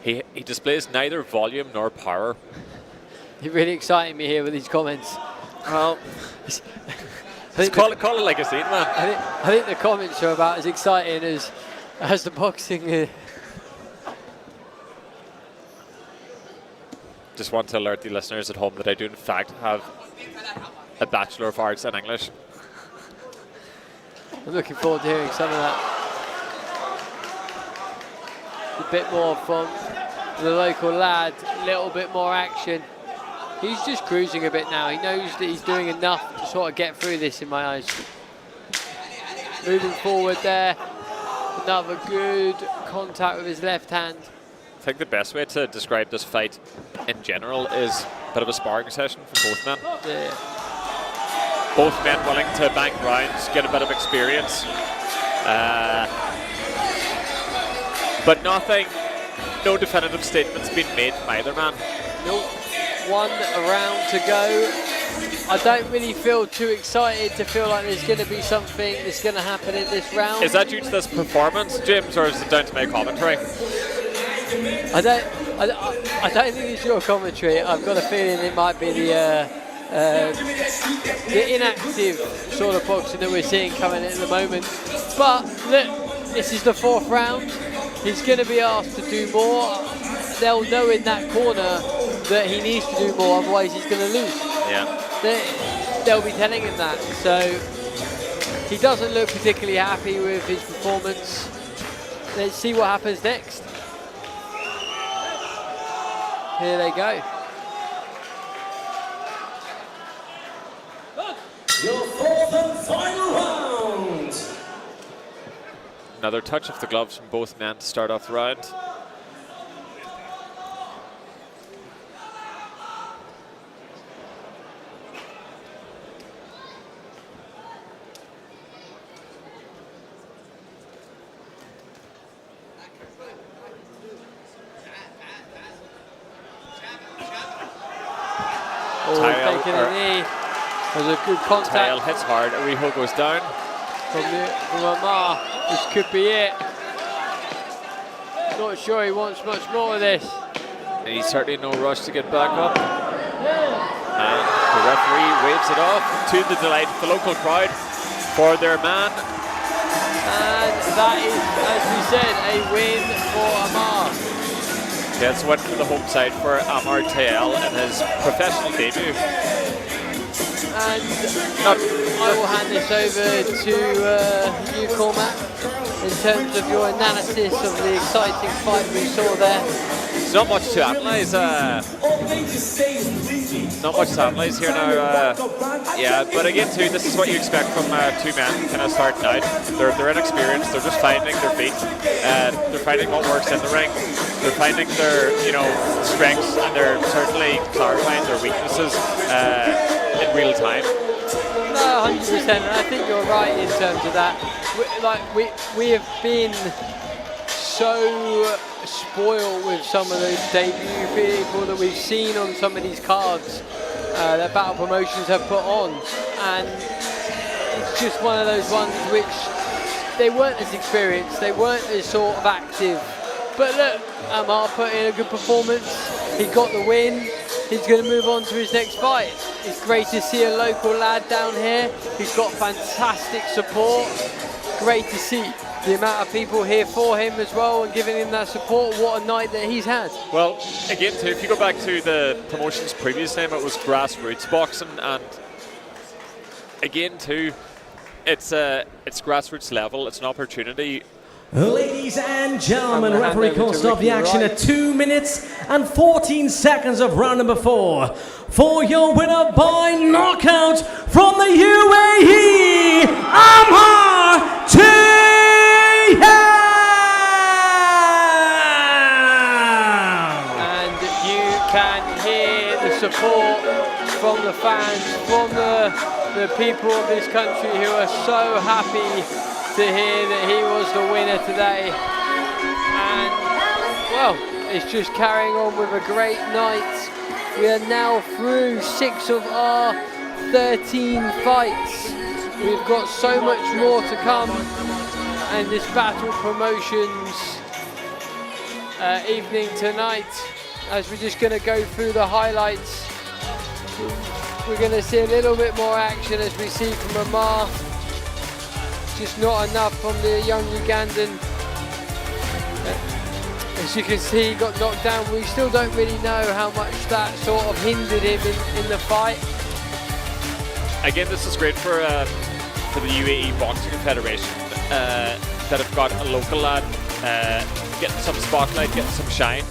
He displays neither volume nor power. You're really exciting me here with these comments. Well, call it like a scene, man. I think the comments are about as exciting as the boxing. Just want to alert the listeners at home that I do in fact have a Bachelor of Arts in English. I'm looking forward to hearing some of that. A bit more from the local lad, a little bit more action. He's just cruising a bit now. He knows that he's doing enough to sort of get through this in my eyes. Moving forward there. Another good contact with his left hand. I think the best way to describe this fight in general is a bit of a sparring session for both men. Yeah. Both men willing to bank rounds, get a bit of experience. But no definitive statements being made from either man. Nope. One round to go. I don't really feel too excited to feel like there's going to be something that's going to happen in this round. Is that due to this performance, James, or is it down to my commentary? I don't think it's your commentary. I've got a feeling it might be the inactive sort of boxing that we're seeing coming in at the moment. But look, this is the fourth round. He's going to be asked to do more. They'll know in that corner that he needs to do more, otherwise he's going to lose. Yeah. They'll be telling him that. So he doesn't look particularly happy with his performance. Let's see what happens next. Here they go. Your fourth and final round. Another touch of the gloves from both men to start off the round. Taking a knee. There's a good contact. Tyel hits hard. Arijo goes down. From Amar. This could be it. Not sure he wants much more of this. And he's certainly no rush to get back up. And the referee waves it off to the delight of the local crowd for their man. And that is, as we said, a win for Amar. Gets win for the home side for Amar Tyel in his professional debut. And I will hand this over to you, Cormac, in terms of your analysis of the exciting fight we saw there. There's not much to analyse. Not much to analyse here now. Yeah, but again, too, this is what you expect from two men kind of starting out. They're inexperienced. They're just finding their feet. They're finding what works in the ring. They're finding their, strengths, and they're certainly clarifying their weaknesses in real time. No, 100%, and I think you're right in terms of that. We have been so spoiled with some of those debut people that we've seen on some of these cards that Battle Promotions have put on, and it's just one of those ones which they weren't as experienced, they weren't as sort of active. But look, Amar put in a good performance, he got the win, he's going to move on to his next fight. It's great to see a local lad down here who's got fantastic support. Great to see the amount of people here for him as well and giving him that support. What a night that he's had. Well, again, too, if you go back to the promotion's previous name, it was grassroots boxing, and again, too, it's grassroots level. It's an opportunity. Ladies and gentlemen, referee calls stop the action at 2 minutes and 14 seconds of round number 4. For your winner by knockout from the UAE, Amar T. And you can hear the support from the fans, from the people of this country who are so happy to hear that he was the winner today. And well, it's just carrying on with a great night. We are now through 6 of our 13 fights. We've got so much more to come, and this Battle Promotions evening tonight, as we're just going to go through the highlights, we're going to see a little bit more action as we see from Amar. Just not enough from the young Ugandan. As you can see, he got knocked down. We still don't really know how much that sort of hindered him in the fight. Again, this is great for the UAE Boxing Federation that have got a local lad getting some spotlight, getting some shine,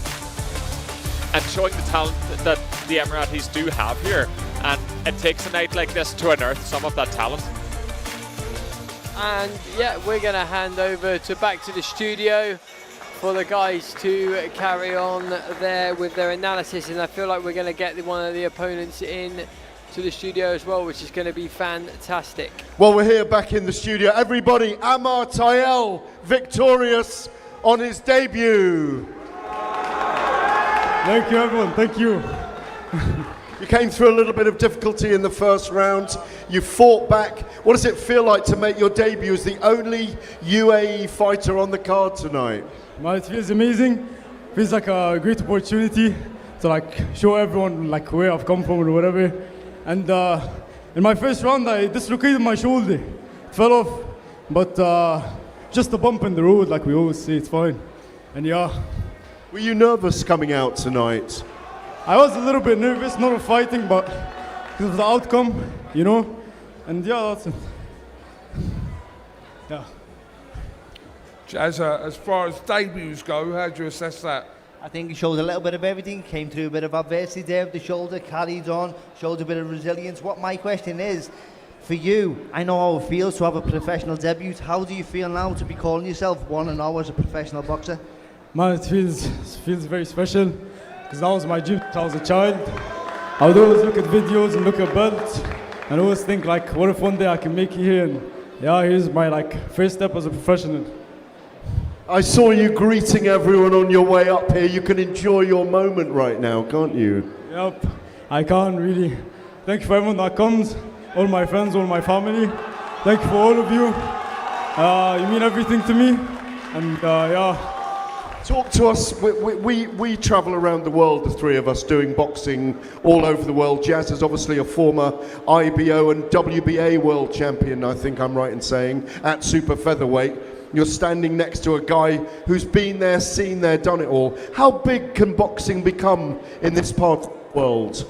and showing the talent that the Emiratis do have here. And it takes a night like this to unearth some of that talent. And yeah, we're going to hand over back to the studio for the guys to carry on there with their analysis, and I feel like we're going to get one of the opponents in to the studio as well, which is going to be fantastic. Well, we're here back in the studio. Everybody, Amar T. victorious on his debut. Thank you, everyone. Thank you. You came through a little bit of difficulty in the first round. You fought back. What does it feel like to make your debut as the only UAE fighter on the card tonight? Well, it feels amazing. Feels like a great opportunity to show everyone where I've come from or whatever. And in my first round, I dislocated my shoulder. It fell off, but just a bump in the road, like we always say. It's fine. And yeah. Were you nervous coming out tonight? I was a little bit nervous, not of fighting, but because of the outcome, you know. And yeah, that's it. Yeah. Jazza, as far as debuts go, how do you assess that? I think he showed a little bit of everything, came through a bit of adversity there with the shoulder, carried on, showed a bit of resilience. What my question is, for you, I know how it feels to have a professional debut. How do you feel now to be calling yourself 1-0 as a professional boxer? Man, it feels very special, because that was my dream since I was a child. I would always look at videos and look at belts, and always think what if one day I can make it here? And yeah, here's my first step as a professional. I saw you greeting everyone on your way up here. You can enjoy your moment right now, can't you? Yep, I can really. Thank you for everyone that comes, all my friends, all my family. Thank you for all of you. You mean everything to me, and yeah. Talk to us. We travel around the world, the three of us, doing boxing all over the world. Jazz is obviously a former IBO and WBA world champion, I think I'm right in saying, at super featherweight. You're standing next to a guy who's been there, seen there, done it all. How big can boxing become in this part of the world?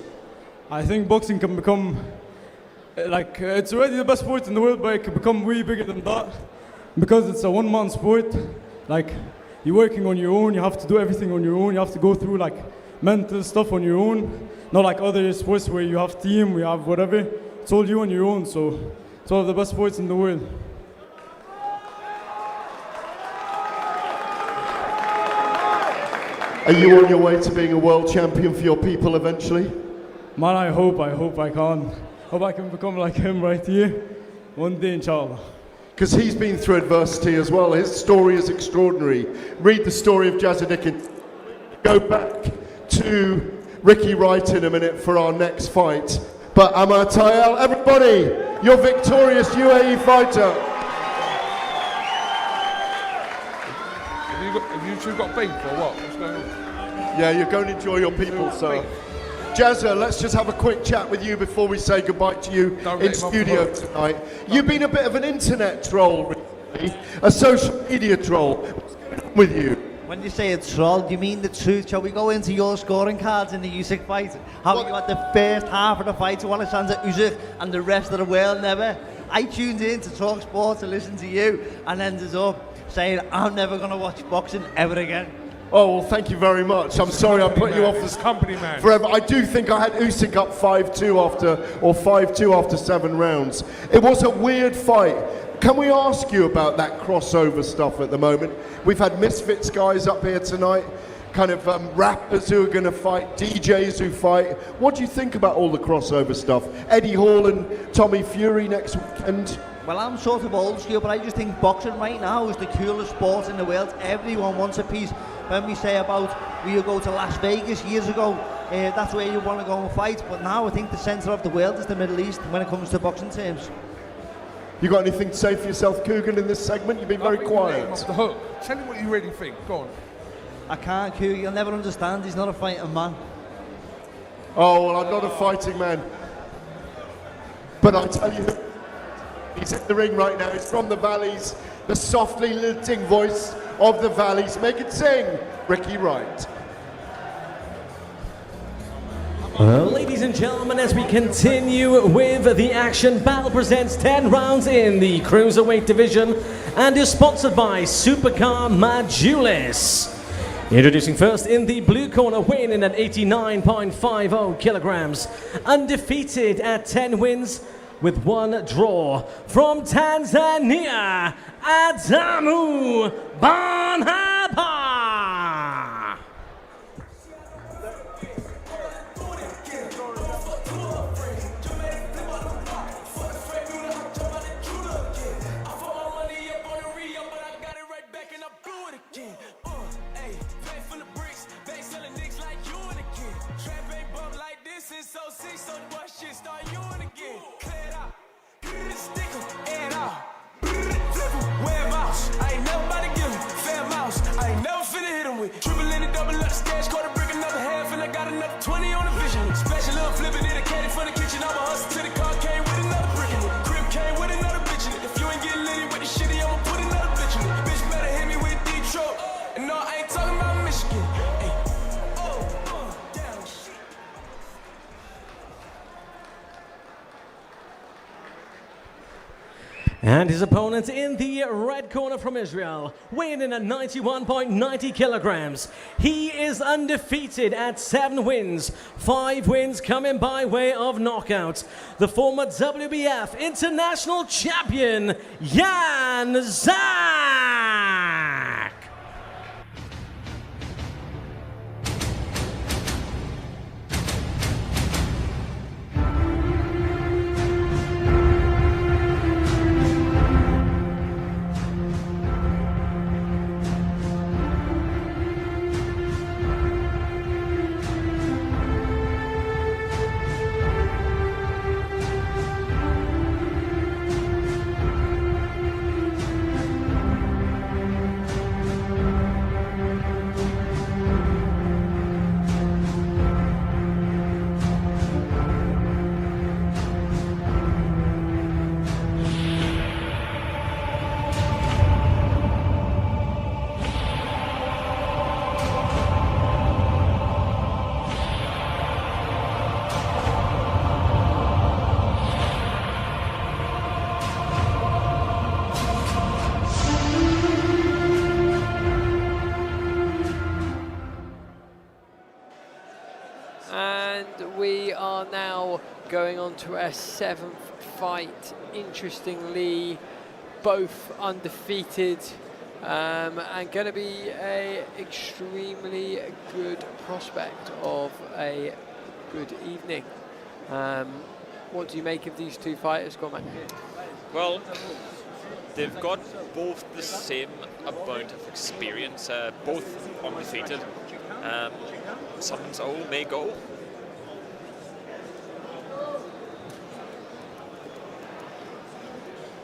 I think boxing can become, it's already the best sport in the world, but it can become way bigger than that. Because it's a one-man sport. You're working on your own, you have to do everything on your own, you have to go through mental stuff on your own. Not like other sports where you have team, we have whatever. It's all you on your own, so it's one of the best sports in the world. Are you on your way to being a world champion for your people eventually? Man, I hope I can. Hope I can become like him right here. One day, inshallah. because he's been through adversity as well. His story is extraordinary. Read the story of Jazza Dickens. Go back to Ricky Wright in a minute for our next fight. But Amar Tayal, everybody, your victorious UAE fighter. Have you two got beef or what? What's going on? Yeah, you're going to enjoy your people, sir. Jazza, let's just have a quick chat with you before we say goodbye to you in studio tonight. You've been a bit of an internet troll recently, a social media troll. What's going on with you? When you say a troll, do you mean the truth? Shall we go into your scoring cards in the Usyk fight? How you had the first half of the fight to Alexander Usyk and the rest of the world never? I tuned in to talk sport to listen to you and ended up saying I'm never going to watch boxing ever again. Oh, well, thank you very much. I'm sorry I put you off this company, man. Forever. I do think I had Usyk up 5-2 after 7 rounds. It was a weird fight. Can we ask you about that crossover stuff at the moment? We've had Misfits guys up here tonight, kind of rappers who are going to fight, DJs who fight. What do you think about all the crossover stuff? Eddie Hall and Tommy Fury next weekend? Well, I'm sort of old school, but I just think boxing right now is the coolest sport in the world. Everyone wants a piece. When we say about we go to Las Vegas years ago, that's where you want to go and fight. But now I think the centre of the world is the Middle East when it comes to boxing terms. You got anything to say for yourself, Coogan, in this segment? You've been very quiet. Off the hook. Tell him what you really think. Go on. I can't, Coogan. You'll never understand. He's not a fighting man. Oh, well, I'm not a fighting man. But I tell you, he's in the ring right now. He's from the valleys. The softly lilting voice of the valleys. Make it sing, Ricky Wright. Ladies and gentlemen, as we continue with the action, Batl presents 10 rounds in the Cruiserweight division and is sponsored by Supercar Majulis. Introducing first in the blue corner, weighing in at 89.50 kilograms, undefeated at 10 wins with 1 draw, from Tanzania, Adamu Banhapa. Triple in the double up stash, quarter brick, another half, and I got another 20 on the vision. Special little flipping in a caddy from the kitchen. I'm a hustle to the car, came with another brick in it. Crib came with another bitch in it. If you ain't getting litty with the shitty, I'ma put another bitch in it. Bitch better hit me with Detroit. And no, I ain't talking about Michigan. Hey. Damn. And his opponent in the red corner from Israel, weighing in at 91.90 kilograms. He is undefeated at 7 wins, 5 wins coming by way of knockout. The former WBF International Champion, Jan Zak. We are now going on to our 7th fight. Interestingly, both undefeated, and going to be a extremely good prospect of a good evening. What do you make of these two fighters, Cormac? Well, They've got both the same amount of experience, both undefeated. Someone's old may go.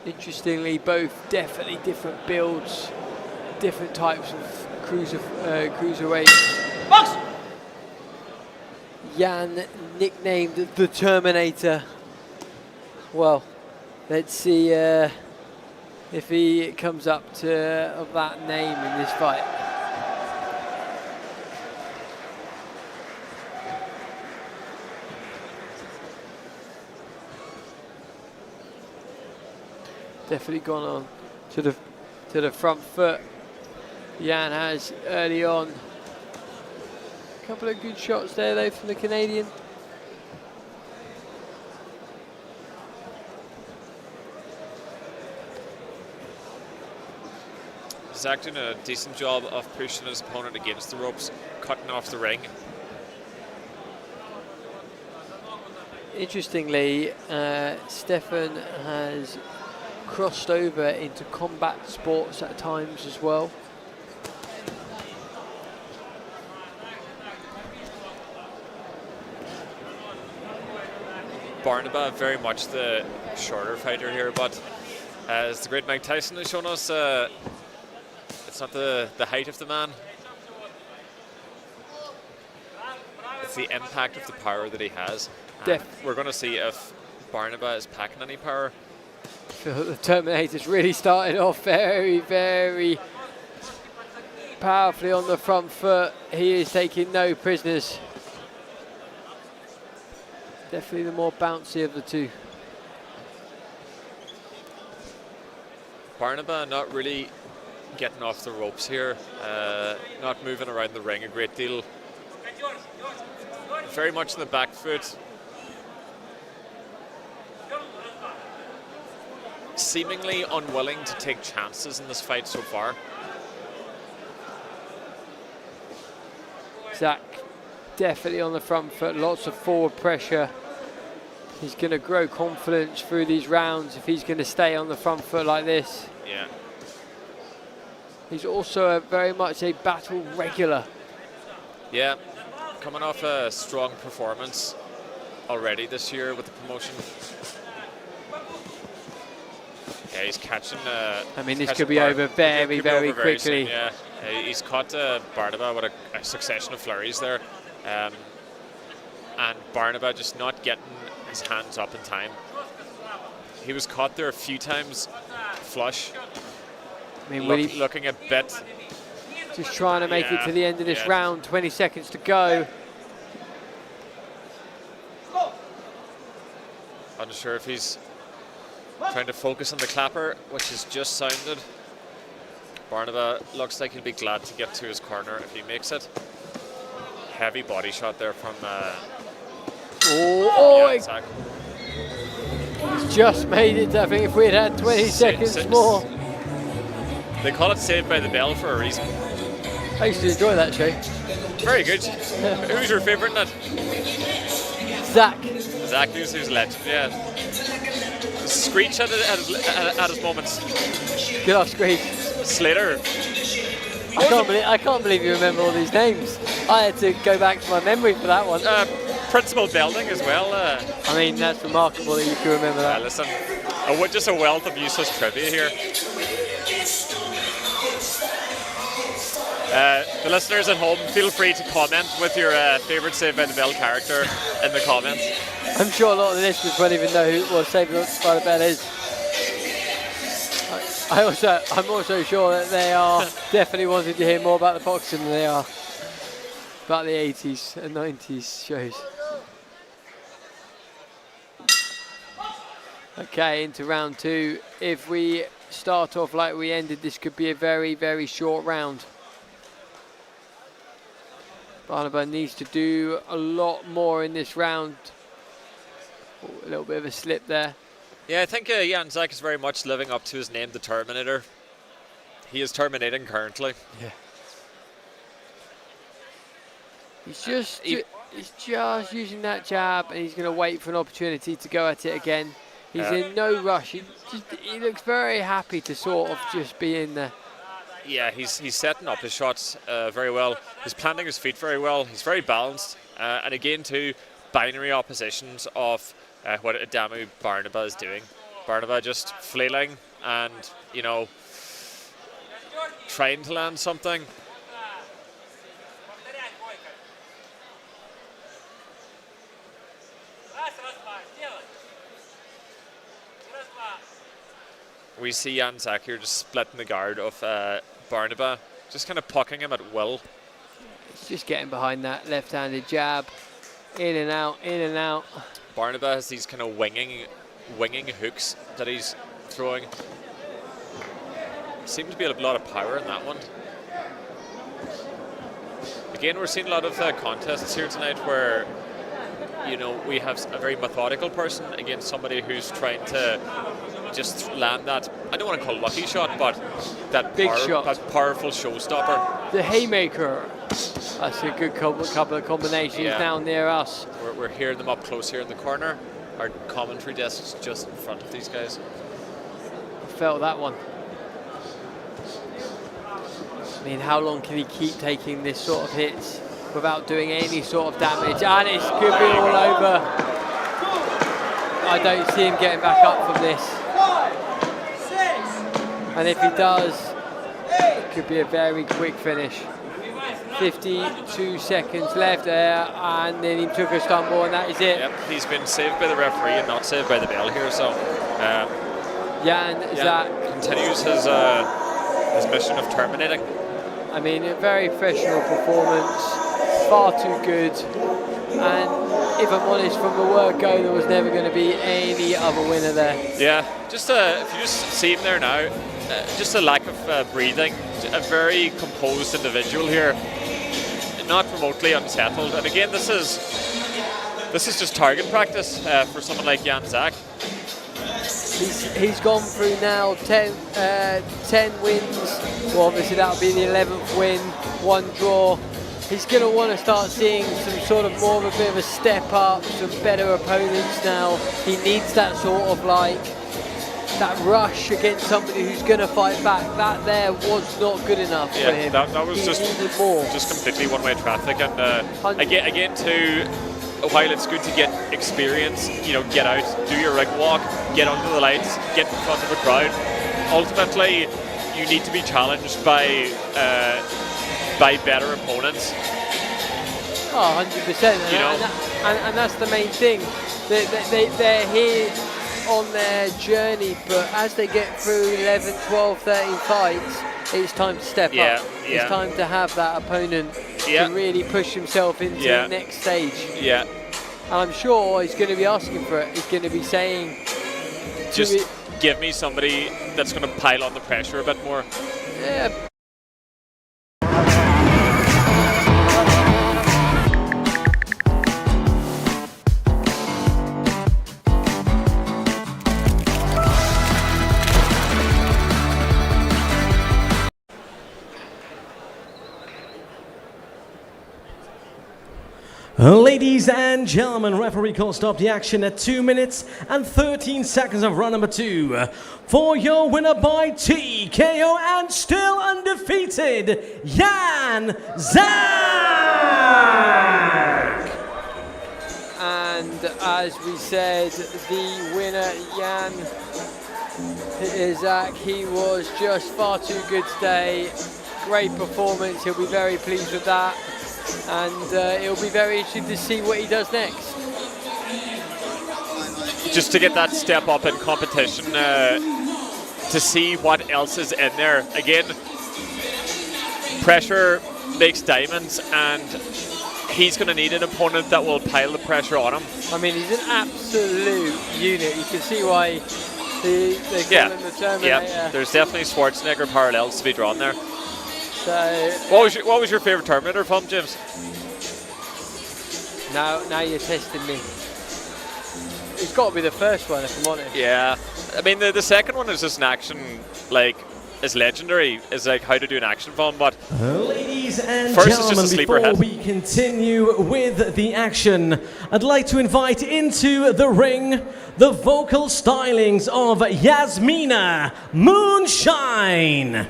Interestingly, both definitely different builds, different types of cruiserweights. Box! Jan, nicknamed the Terminator. Well, let's see if he comes up to that name in this fight. Definitely gone on to the front foot. Jan has early on. A couple of good shots there though from the Canadian. Zach doing a decent job of pushing his opponent against the ropes, cutting off the ring. Interestingly, Stefan has crossed over into combat sports at times as well. Barnaba, very much the shorter fighter here, but as the great Mike Tyson has shown us, it's not the height of the man. It's the impact of the power that he has. We're going to see if Barnaba is packing any power. I feel the Terminator's really started off very, very powerfully on the front foot. He is taking no prisoners. Definitely the more bouncy of the two. Barnaba not really getting off the ropes here, not moving around the ring a great deal. Very much in the back foot. Seemingly unwilling to take chances in this fight so far. Zach definitely on the front foot, lots of forward pressure. He's going to grow confidence through these rounds if he's going to stay on the front foot like this. Yeah. He's also very much a Batl regular. Yeah, coming off a strong performance already this year with the promotion. Yeah, he's catching. I mean, this could be over very, very quickly. Soon, yeah, he's caught Barnaba with a succession of flurries there, and Barnaba just not getting his hands up in time. He was caught there a few times, flush. I mean, looking a bit. Just trying to make it to the end of this round. 20 seconds to go. Unsure if he's trying to focus on the clapper, which has just sounded. Barnaba looks like he'll be glad to get to his corner if he makes it. Heavy body shot there from. He's just made it. I think if we had 20 seconds more. They call it Saved by the Bell for a reason. I used to enjoy that show. Very good. Who's your favourite in that? Zach. Zach who's a legend, yeah. Screech at his moments. Good off Screech. Slater. I can't believe you remember all these names. I had to go back to my memory for that one. Principal Belding as well. I mean, that's remarkable that you can remember that. Listen, just a wealth of useless trivia here. The listeners at home, feel free to comment with your favourite Saved by the Bell character in the comments. I'm sure a lot of the listeners won't even know what Saved by the Bell is. I'm also sure that they are definitely wanting to hear more about the boxing than they are about the 80s and 90s shows. Okay, into round two. If we start off like we ended, this could be a very, very short round. Barnaba needs to do a lot more in this round. A little bit of a slip there. Yeah, I think Jan Zach is very much living up to his name, the Terminator. He is terminating currently. Yeah. He's just using that jab, and he's going to wait for an opportunity to go at it again. He's in no rush. He looks very happy to sort of just be in there. Yeah, he's setting up his shots very well. He's planting his feet very well. He's very balanced. And again, too, binary oppositions of what Adamu Barnaba is doing. Barnaba just flailing and, you know, trying to land something. We see Jan Zak here just splitting the guard of Barnaba, just kind of pucking him at will. He's just getting behind that left-handed jab, in and out, in and out. Barnaba has these kind of winging hooks that he's throwing. Seems to be a lot of power in that one. Again, we're seeing a lot of contests here tonight where, you know, we have a very methodical person against somebody who's trying to just land that, I don't want to call it lucky shot, but that big shot, that powerful showstopper. The haymaker. That's a good couple of combinations down near us. We're hearing them up close here in the corner. Our commentary desk is just in front of these guys. I felt that one. I mean, how long can he keep taking this sort of hits without doing any sort of damage? And it could be all over. I don't see him getting back up from this. And if he does, it could be a very quick finish. 52 seconds left there, and then he took a stumble, and that is it. Yep, he's been saved by the referee and not saved by the bell here, so Jan Zak continues his mission of terminating. I mean, a very professional performance, far too good, and if I'm honest, from the word go, there was never going to be any other winner there. Yeah, just if you just see him there now, just a lack of breathing, a very composed individual here, not remotely unsettled. And again, this is just target practice for someone like Jan Zak. He's gone through now 10 wins. Well, obviously that'll be the 11th win, 1 draw. He's going to want to start seeing some sort of more of a bit of a step up, some better opponents now. He needs that sort of like, that rush against somebody who's going to fight back. That there was not good enough for him. That was just completely one-way traffic. And again too, while it's good to get experience, you know, get out, do your ring walk, get under the lights, get in front of a crowd. Ultimately, you need to be challenged by better opponents. Oh, 100%. You know, and that's the main thing. They're here on their journey, but as they get through 11, 12, 13 fights, it's time to step up. It's time to have that opponent to really push himself into the next stage. Yeah. And I'm sure he's going to be asking for it. He's going to be saying, just give me somebody that's going to pile on the pressure a bit more. Yeah. Ladies and gentlemen, referee call stop the action at 2 minutes and 13 seconds of round number 2. For your winner by TKO and still undefeated, Jan Zak! And as we said, the winner, Jan Zak, he was just far too good today. Great performance, he'll be very pleased with that. And it'll be very interesting to see what he does next. Just to get that step up in competition, to see what else is in there. Again, pressure makes diamonds, and he's going to need an opponent that will pile the pressure on him. I mean, he's an absolute unit. You can see why they call him the Terminator. Yeah, there's definitely Schwarzenegger parallels to be drawn there. So, what was your favourite Terminator film, James? Now you're testing me. It's got to be the first one, if I'm honest. Yeah, I mean the second one is just an action, like is legendary. Is like how to do an action film, but ladies and first it's just gentlemen, a sleeper before hit. we continue with the action, I'd like to invite into the ring the vocal stylings of Yasmina Moonshine.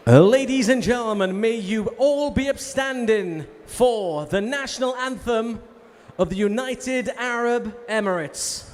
Ladies and gentlemen, may you all be upstanding for the national anthem of the United Arab Emirates.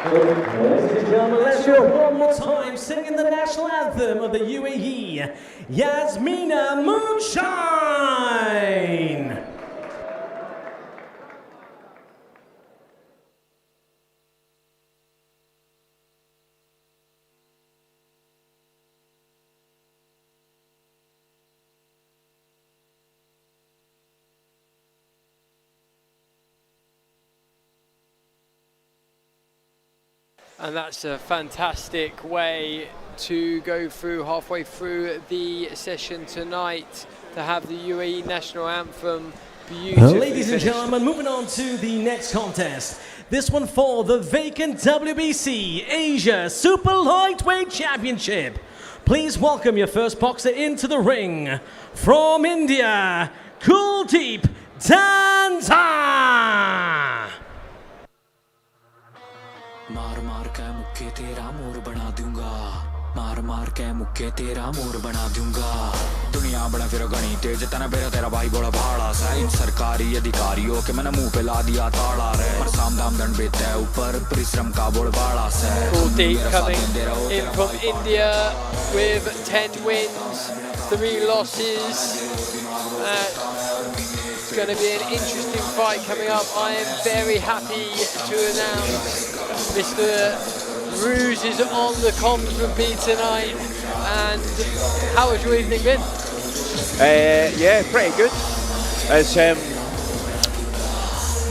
Ladies and gentlemen, let's hear one more time singing the national anthem of the UAE, Yasmina Moonshine. And that's a fantastic way to go through halfway through the session tonight, to have the UAE national anthem beautifully Ladies and finished. gentlemen, moving on to the next contest. This one for the vacant WBC Asia Super Lightweight Championship. Please welcome your first boxer into the ring. From India, Kuldeep Tanta. मार मार के मुक्के तेरा मोर बना दूंगा मार मार के मुक्के तेरा मोर बना दूंगा दुनिया बड़ा फिर गणी तेज तना बेरा तेरा भाई बड़ा भाड़ा सा इन सरकारी अधिकारियों के मैंने मुंह पे ला दिया ताला रे पर साम दाम दंड बेते ऊपर परिश्रम का बोल बाड़ा से Kuldeep coming in from India with 10 wins, 3 losses. It's going to be an interesting fight coming up. I am very happy to announce Mr. Ruse is on the comms with me tonight. And how has your evening been? Yeah, pretty good. It's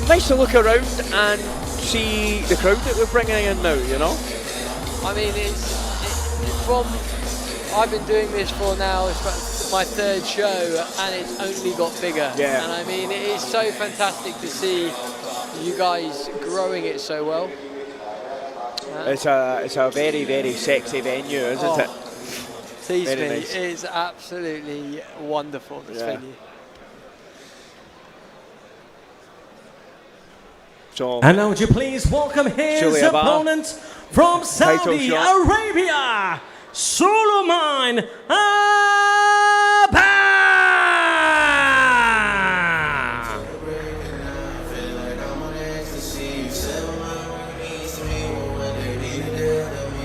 nice to look around and see the crowd that we're bringing in now, you know? I mean, I've been doing this for now, it's my 3rd show, and it's only got bigger. Yeah. And I mean, it is so fantastic to see you guys growing it so well. It's a very, very sexy venue, isn't it? Please Very me, nice. it is absolutely wonderful, this venue. So, And now would you please welcome his Julia Bar. opponent from Title Saudi shot. Arabia, Suleiman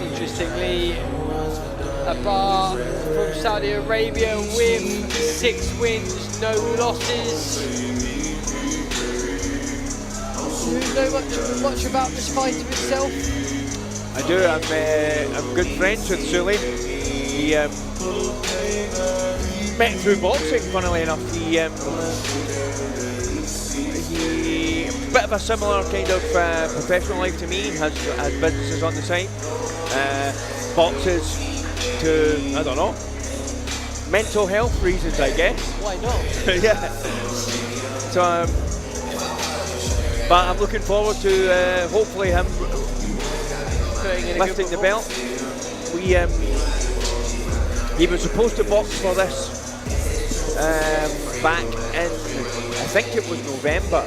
Interestingly, Abba from Saudi Arabia with 6 wins, no losses. Do you know much about this fighter itself? I do. I'm good friends with Sully. He met through boxing, funnily enough. He bit of a similar kind of professional life to me. Has businesses on the side. Boxes to, I don't know, mental health reasons, I guess. Why not? Yeah. So, but I'm looking forward to hopefully him lifting the belt. He was supposed to box for this back in, I think it was November,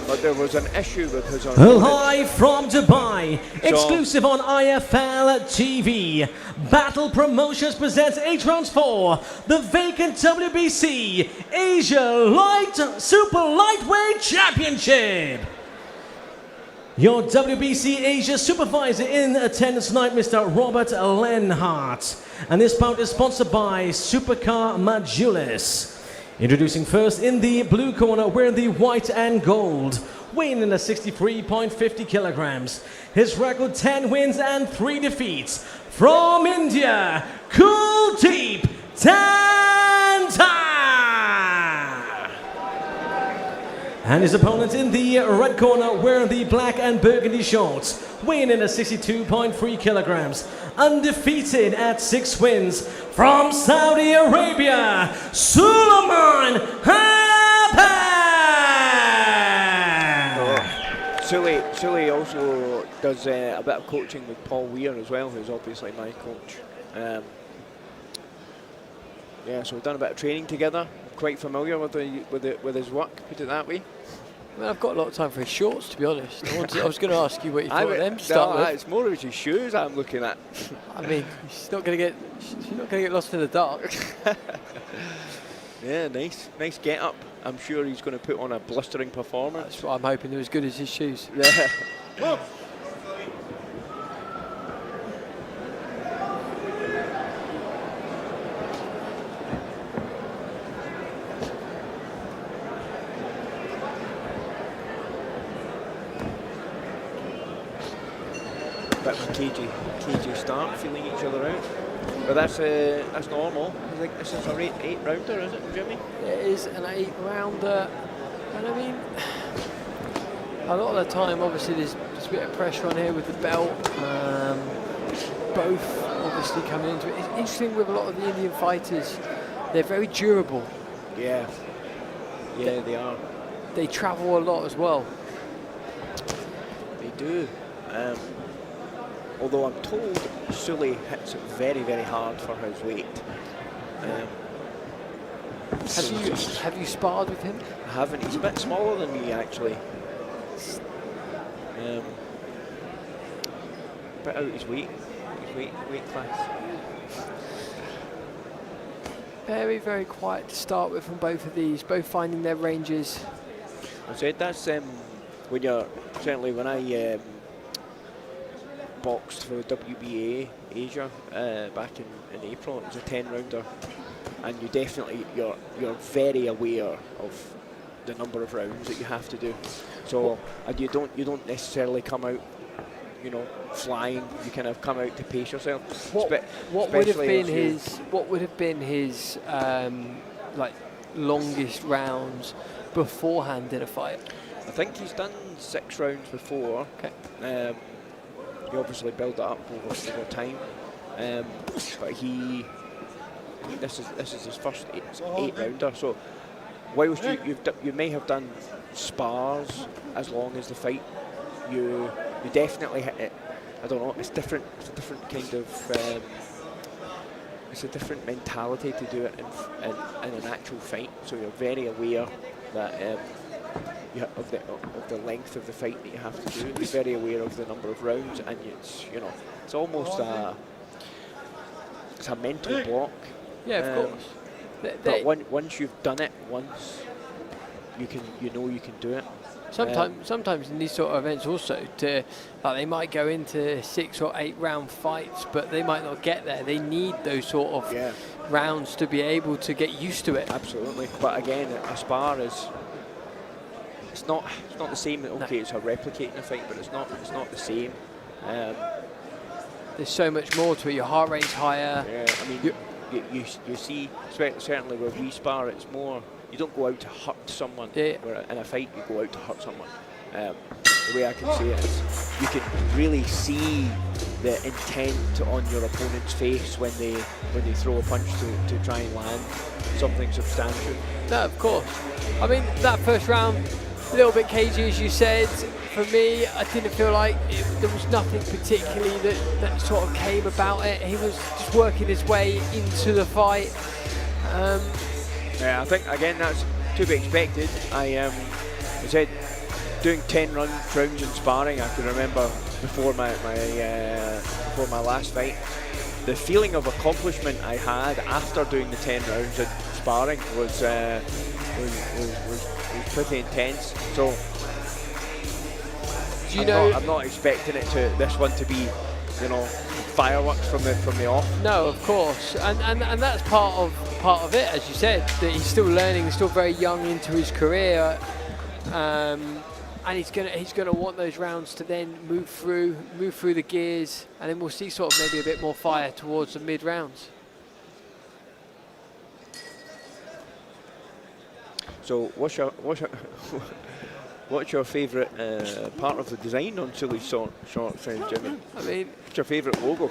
but there was an issue with his opponent. Live from Dubai, exclusive on IFLTV. Batl Promotions presents 8 rounds for the vacant WBC Asia Super Lightweight Championship. Your WBC Asia supervisor in attendance tonight, Mr. Robert Lenhart. And this bout is sponsored by Supercar Majulis. Introducing first in the blue corner, wearing the white and gold, weighing in at 63.50 kilograms. His record 10 wins and 3 defeats. From India, Kuldeep Tanta. And his opponent in the red corner, wearing the black and burgundy shorts, weighing in at 62.3 kilograms. Undefeated at 6 wins. From Saudi Arabia, Suleiman Happer! Sule also does a bit of coaching with Paul Weir as well, who's obviously my coach. Yeah, so we've done a bit of training together. Quite familiar with his work, put it that way. I mean, I've got a lot of time for his shorts, to be honest. I was going to ask you what you thought of them to start with. It's more of his shoes I'm looking at. I mean, she's not going to get lost in the dark. Yeah, nice get up. I'm sure he's going to put on a blistering performance. That's what I'm hoping. They're as good as his shoes. Yeah. Bit of a cagey start, feeling each other out. But that's normal. I think this is a 8-rounder, is it, Jimmy? It is an 8-rounder, and I mean, a lot of the time, obviously, there's a bit of pressure on here with the belt. Both obviously coming into it. It's interesting with a lot of the Indian fighters; they're very durable. Yeah, they are. They travel a lot as well. They do. Although I'm told Sule hits it very, very hard for his weight. Have you sparred with him? I haven't. He's a bit smaller than me, actually. A bit out his weight class. Very, very quiet to start with from both of these, both finding their ranges. I said that's when I boxed for WBA Asia back in April. It was a 10-rounder, and you're very aware of the number of rounds that you have to do. So and you don't necessarily come out, flying. You kind of come out to pace yourself. What would have been his like longest rounds beforehand in a fight? I think he's done 6 rounds before. Okay. You obviously build it up over time, but this is his first 8-rounder. So whilst you may have done spars as long as the fight, you definitely hit it. I don't know. It's different. It's a different kind of. It's a different mentality to do it in an actual fight. So you're very aware that. Of the length of the fight that you have to do. You're very aware of the number of rounds, and it's almost a mental block. Yeah, of course. But once you've done it once, you can do it. Sometimes in these sort of events also, they might go into 6 or 8 round fights, but they might not get there. They need those sort of rounds to be able to get used to it. Absolutely. But again, a spar is. It's not the same. Okay, it's a replicating a fight, but it's not the same. There's so much more to it. Your heart rate's higher. Yeah, I mean, you see, certainly where we spar, it's more, you don't go out to hurt someone. Where in a fight, you go out to hurt someone. The way I can say it is, you can really see the intent on your opponent's face when they throw a punch to try and land something substantial. No, of course. I mean, that first round, a little bit cagey, as you said. For me, I didn't feel like there was nothing particularly that sort of came about it. He was just working his way into the fight. Yeah, I think, again, that's to be expected. I said, doing 10 rounds in sparring, I can remember before my last fight, the feeling of accomplishment I had after doing the 10 rounds in sparring was pretty intense. So I'm not expecting this one to be, you know, fireworks from the off. No, of course, and that's part of it, as you said, that he's still learning, he's still very young into his career. And he's gonna want those rounds to then move through the gears, and then we'll see sort of maybe a bit more fire towards the mid rounds. So what's your favourite part of the design on Sully's shorts, Jimmy? I mean, what's your favourite logo?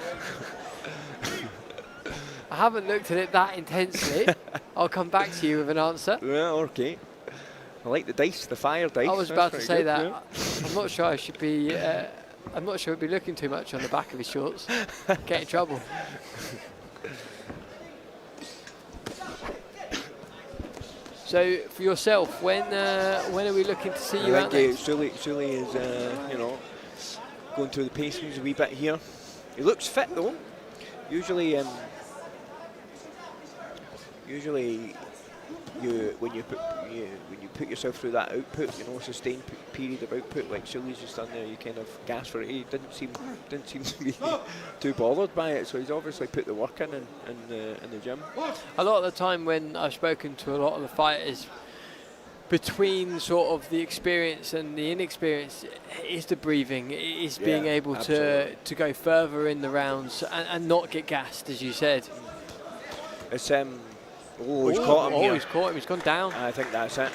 I haven't looked at it that intensely. I'll come back to you with an answer. Well, okay. I like the dice, the fire dice. I was about to say that. Yeah. I'm not sure I should be. I'm not sure I'd be looking too much on the back of his shorts. Get in trouble. So for yourself, when are we looking to see you out next? Sully is, you know, going through the paces a wee bit here. He looks fit though. Usually, when you put yourself through that output, you know, sustained period of output like Sully's just done there, you kind of gas for it. He didn't seem to be too bothered by it, so he's obviously put the work in the gym. A lot of the time when I've spoken to a lot of the fighters, between sort of the experience and the inexperience, is the breathing, is being able to go further in the rounds and not get gassed, as you said. It's oh, he's caught him here. He's caught him. He's gone down. I think that's it.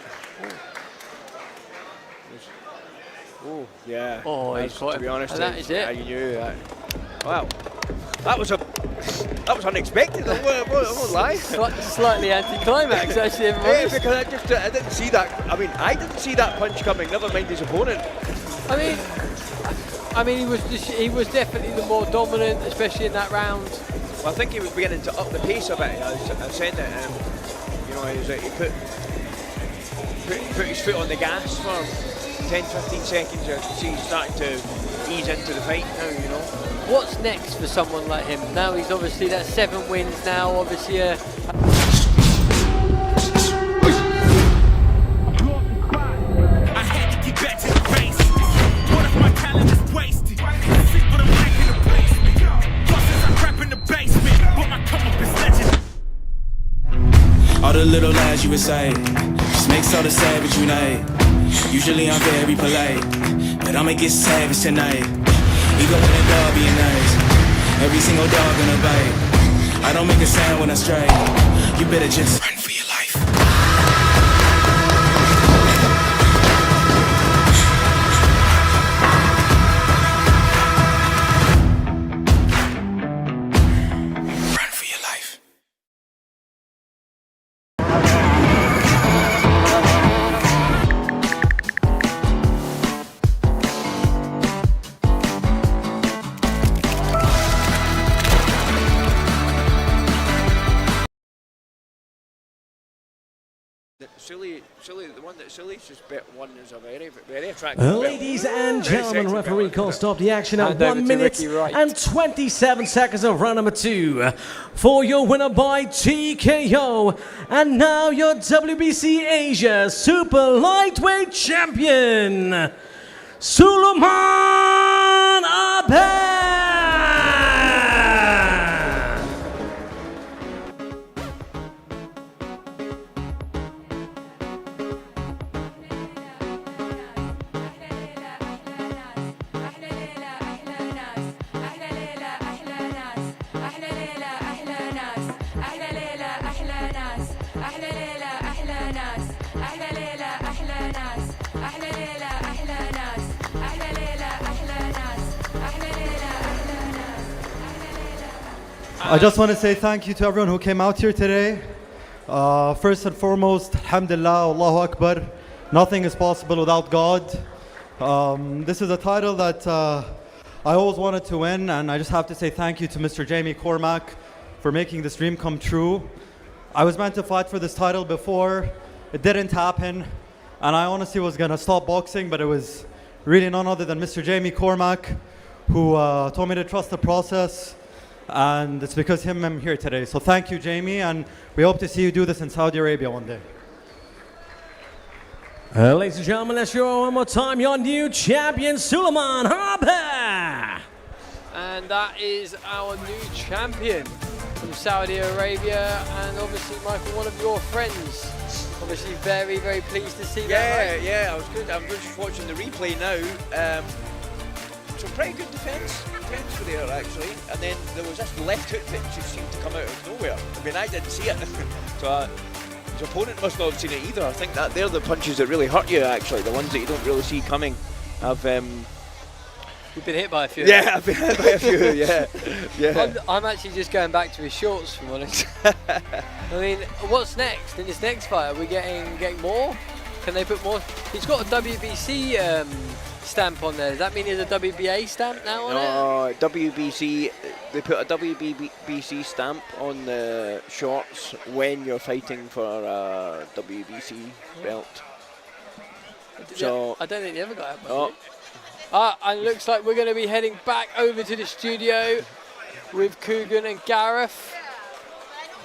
Oh, yeah. Oh, he's caught him. To be honest, and that is it. I knew that. Wow, that was unexpected. I won't lie. Slightly anticlimax, actually. Yeah, because I didn't see that. I mean, I didn't see that punch coming. Never mind his opponent. I mean, he was definitely the more dominant, especially in that round. Well, I think he was beginning to up the pace a bit. I said that, you know, he put his foot on the gas for 10-15 seconds. You can see he's starting to ease into the fight now, you know. What's next for someone like him? Now he's obviously, that's 7 wins now, obviously. I had to get back to the basics. What if my talent is wasted? Sick with a mic in the basement. Bosses are crap in the basement, but my come up is legend. All the little lies you would say just makes all the savage unite. Usually I'm very polite, but I'ma get savage tonight. Even when a dog being nice, every single dog gonna bite. I don't make a sound when I strike. You better just run for your life. Run for your life. The one that Sully's just bet one is a very, very attractive. Ladies and gentlemen, referee call stop the action at 1 minute and 27 seconds of round number 2 for your winner by TKO. And now your WBC Asia Super Lightweight Champion, Sulaiman Abed. I just want to say thank you to everyone who came out here today. First and foremost, alhamdulillah, Allahu Akbar. Nothing is possible without God. This is a title that I always wanted to win, and I just have to say thank you to Mr. Jamie Cormack for making this dream come true. I was meant to fight for this title before. It didn't happen, and I honestly was going to stop boxing, but it was really none other than Mr. Jamie Cormack who told me to trust the process, and it's because of him I'm here today. So thank you, Jamie, and we hope to see you do this in Saudi Arabia one day. Ladies and gentlemen, let's show one more time your new champion, Suleiman Harper. And that is our new champion from Saudi Arabia, and obviously, Michael, one of your friends. Obviously, very, very pleased to see that. Right? Yeah, I was good. I'm just watching the replay now. So pretty good defence for there actually, and then there was this left hook that just seemed to come out of nowhere. I mean, I didn't see it, so his opponent must not have seen it either. I think that they're the punches that really hurt you actually, the ones that you don't really see coming. You've been hit by a few. Yeah, I've been hit by a few. Yeah. I'm actually just going back to his shorts, for honest. I mean, what's next in this next fight? Are we getting more? Can they put more? He's got a WBC stamp on there. Does that mean there's a WBA stamp now on it? WBC. They put a WBC stamp on the shorts when you're fighting for a WBC belt. So I don't think they ever got that. And it looks like we're going to be heading back over to the studio with Coogan and Gareth.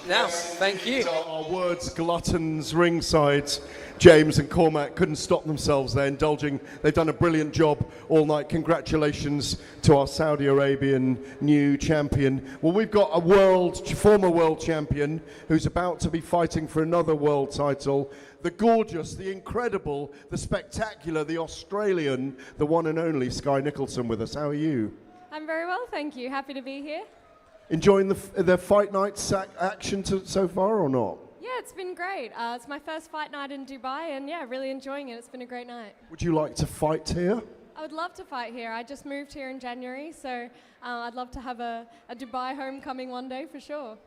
Now, thank you. Our words gluttons ringside. James and Cormac couldn't stop themselves. They're indulging. They've done a brilliant job all night. Congratulations to our Saudi Arabian new champion. Well, we've got a former world champion who's about to be fighting for another world title. The gorgeous, the incredible, the spectacular, the Australian, the one and only Sky Nicholson with us. How are you? I'm very well, thank you. Happy to be here. Enjoying the fight night action so far or not? Yeah, it's been great. It's my first fight night in Dubai, and yeah, really enjoying it. It's been a great night. Would you like to fight here? I would love to fight here. I just moved here in January, so I'd love to have a Dubai homecoming one day for sure.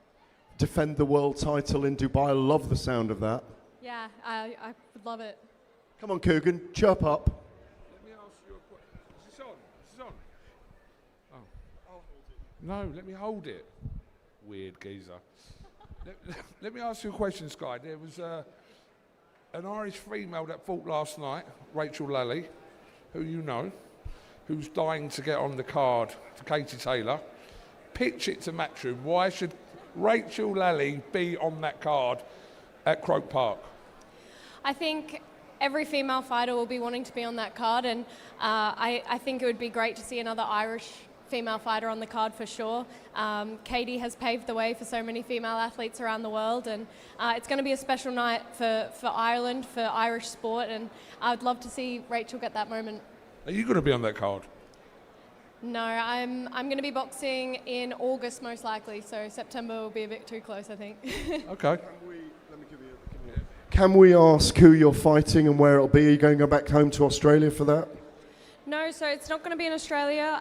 Defend the world title in Dubai. I love the sound of that. Yeah, I would love it. Come on, Coogan, chirp up. Let me ask you a question. Is this on? Is this on? Oh. No, let me hold it. Weird geezer. Let me ask you a question, Sky. There was an Irish female that fought last night, Rachel Lally, who you know, who's dying to get on the card for Katie Taylor. Pitch it to Matchroom. Why should Rachel Lally be on that card at Croke Park? I think every female fighter will be wanting to be on that card, and I think it would be great to see another Irish female fighter on the card for sure. Katie has paved the way for so many female athletes around the world, and it's going to be a special night for Ireland, for Irish sport, and I'd love to see Rachel get that moment. Are you going to be on that card? No, I'm going to be boxing in August most likely, so September will be a bit too close, I think. Okay. Can we ask who you're fighting and where it'll be? Are you going to go back home to Australia for that? No, so it's not going to be in Australia.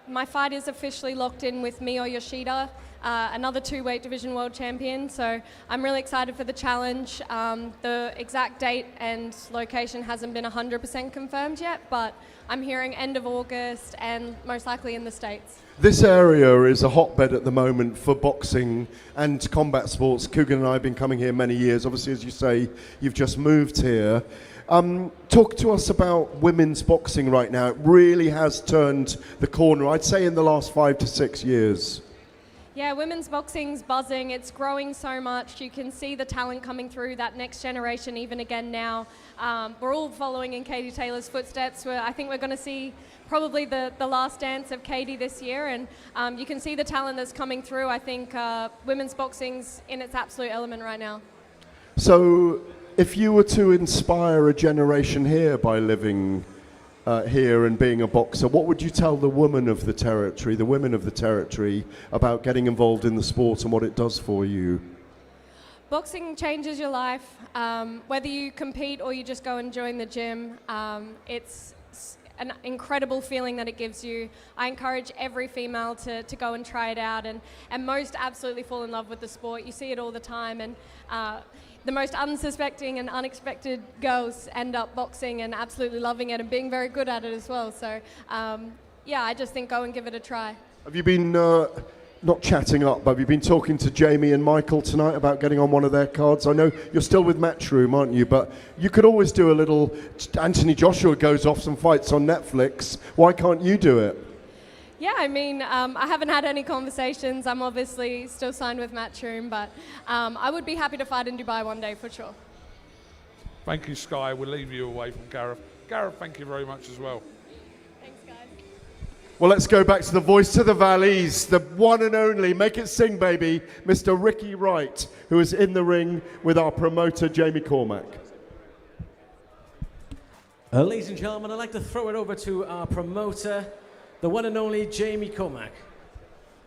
My fight is officially locked in with Mio Yoshida, another two-weight division world champion. So I'm really excited for the challenge. The exact date and location hasn't been 100% confirmed yet, but I'm hearing end of August and most likely in the States. This area is a hotbed at the moment for boxing and combat sports. Coogan and I have been coming here many years. Obviously, as you say, you've just moved here. Talk to us about women's boxing right now. It really has turned the corner, I'd say, in the last 5 to 6 years. Yeah, women's boxing's buzzing. It's growing so much. You can see the talent coming through, that next generation even again now. We're all following in Katie Taylor's footsteps. I think we're going to see probably the last dance of Katie this year, and you can see the talent that's coming through. I think women's boxing's in its absolute element right now. So if you were to inspire a generation here by living here and being a boxer, what would you tell the women of the territory about getting involved in the sport and what it does for you? Boxing changes your life. Whether you compete or you just go and join the gym, an incredible feeling that it gives you. I encourage every female to go and try it out, and most absolutely fall in love with the sport. You see it all the time, and the most unsuspecting and unexpected girls end up boxing and absolutely loving it and being very good at it as well. So yeah, I just think go and give it a try. Have you been, not chatting up, but have you been talking to Jamie and Michael tonight about getting on one of their cards? I know you're still with Matchroom, aren't you? But you could always do a little, Anthony Joshua goes off some fights on Netflix. Why can't you do it? Yeah, I mean, I haven't had any conversations. I'm obviously still signed with Matchroom, but I would be happy to fight in Dubai one day for sure. Thank you, Sky. We'll leave you away from Gareth. Gareth, thank you very much as well. Well, let's go back to the voice of the Valleys, the one and only, make it sing, baby, Mr. Ricky Wright, who is in the ring with our promoter, Jamie Cormack. Ladies and gentlemen, I'd like to throw it over to our promoter, the one and only Jamie Cormack.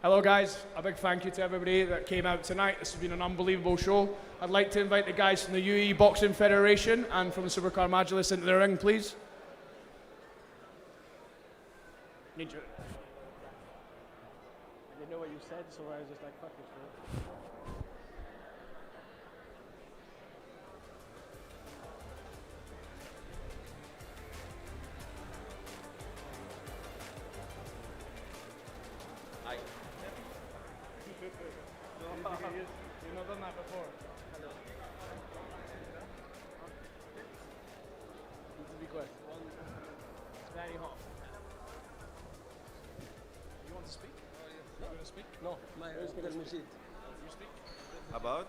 Hello guys, a big thank you to everybody that came out tonight. This has been an unbelievable show. I'd like to invite the guys from the UAE Boxing Federation and from the Supercar Majlis into the ring, please. I didn't know what you said, so I was just like, fuck it. You've not done that before. Hello. Need to be quick. It's very hot. You want to speak? Oh, yeah. No. You want to speak? No. You speak? About?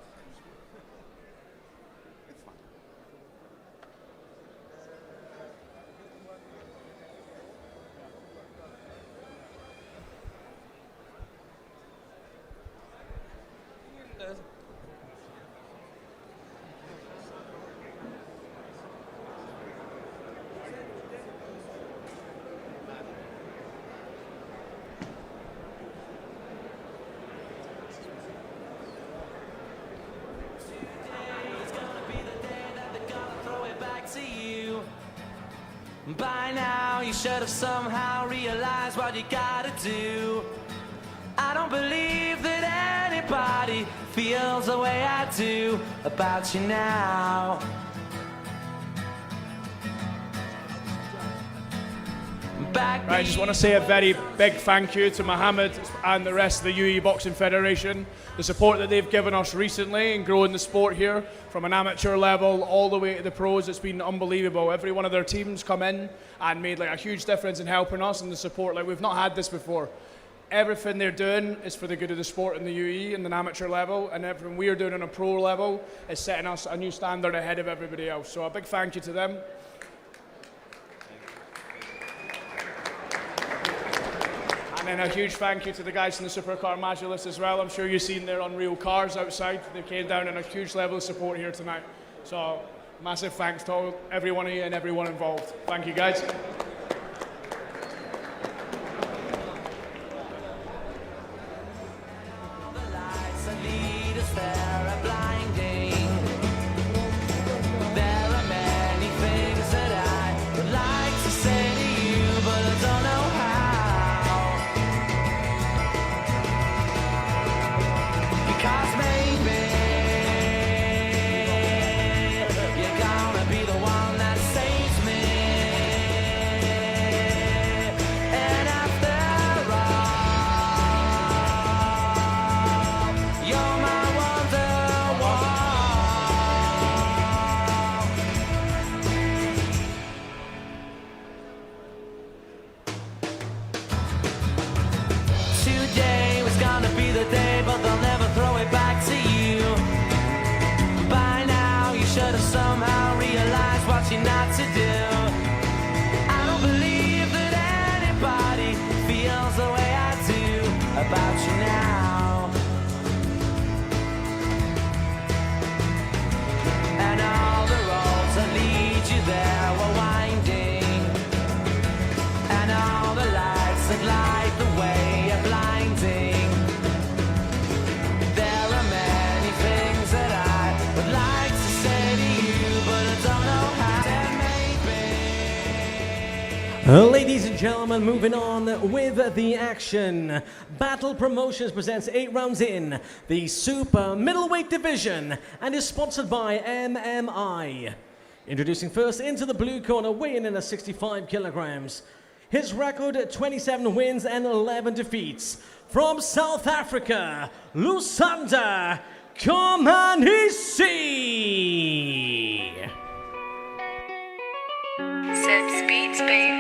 By now you should have somehow realized what you gotta do. I don't believe that anybody feels the way I do about you now. Right, I just want to say a very big thank you to Mohammed and the rest of the UAE Boxing Federation. The support that they've given us recently in growing the sport here from an amateur level all the way to the pros, it's been unbelievable. Every one of their teams come in and made like a huge difference in helping us and the support. Like we've not had this before. Everything they're doing is for the good of the sport in the UAE and an amateur level, and everything we're doing on a pro level is setting us a new standard ahead of everybody else. So a big thank you to them. And a huge thank you to the guys in the Supercar Majlis as well. I'm sure you've seen their unreal cars outside. They came down in a huge level of support here tonight. So massive thanks to everyone here and everyone involved. Thank you guys. Ladies and gentlemen, moving on with the action. Batl Promotions presents 8 rounds in the super middleweight division and is sponsored by MMI. Introducing first into the blue corner, weighing in at 65 kilograms. His record, 27 wins and 11 defeats. From South Africa, Lusanda Komanisi. Set speeds, baby.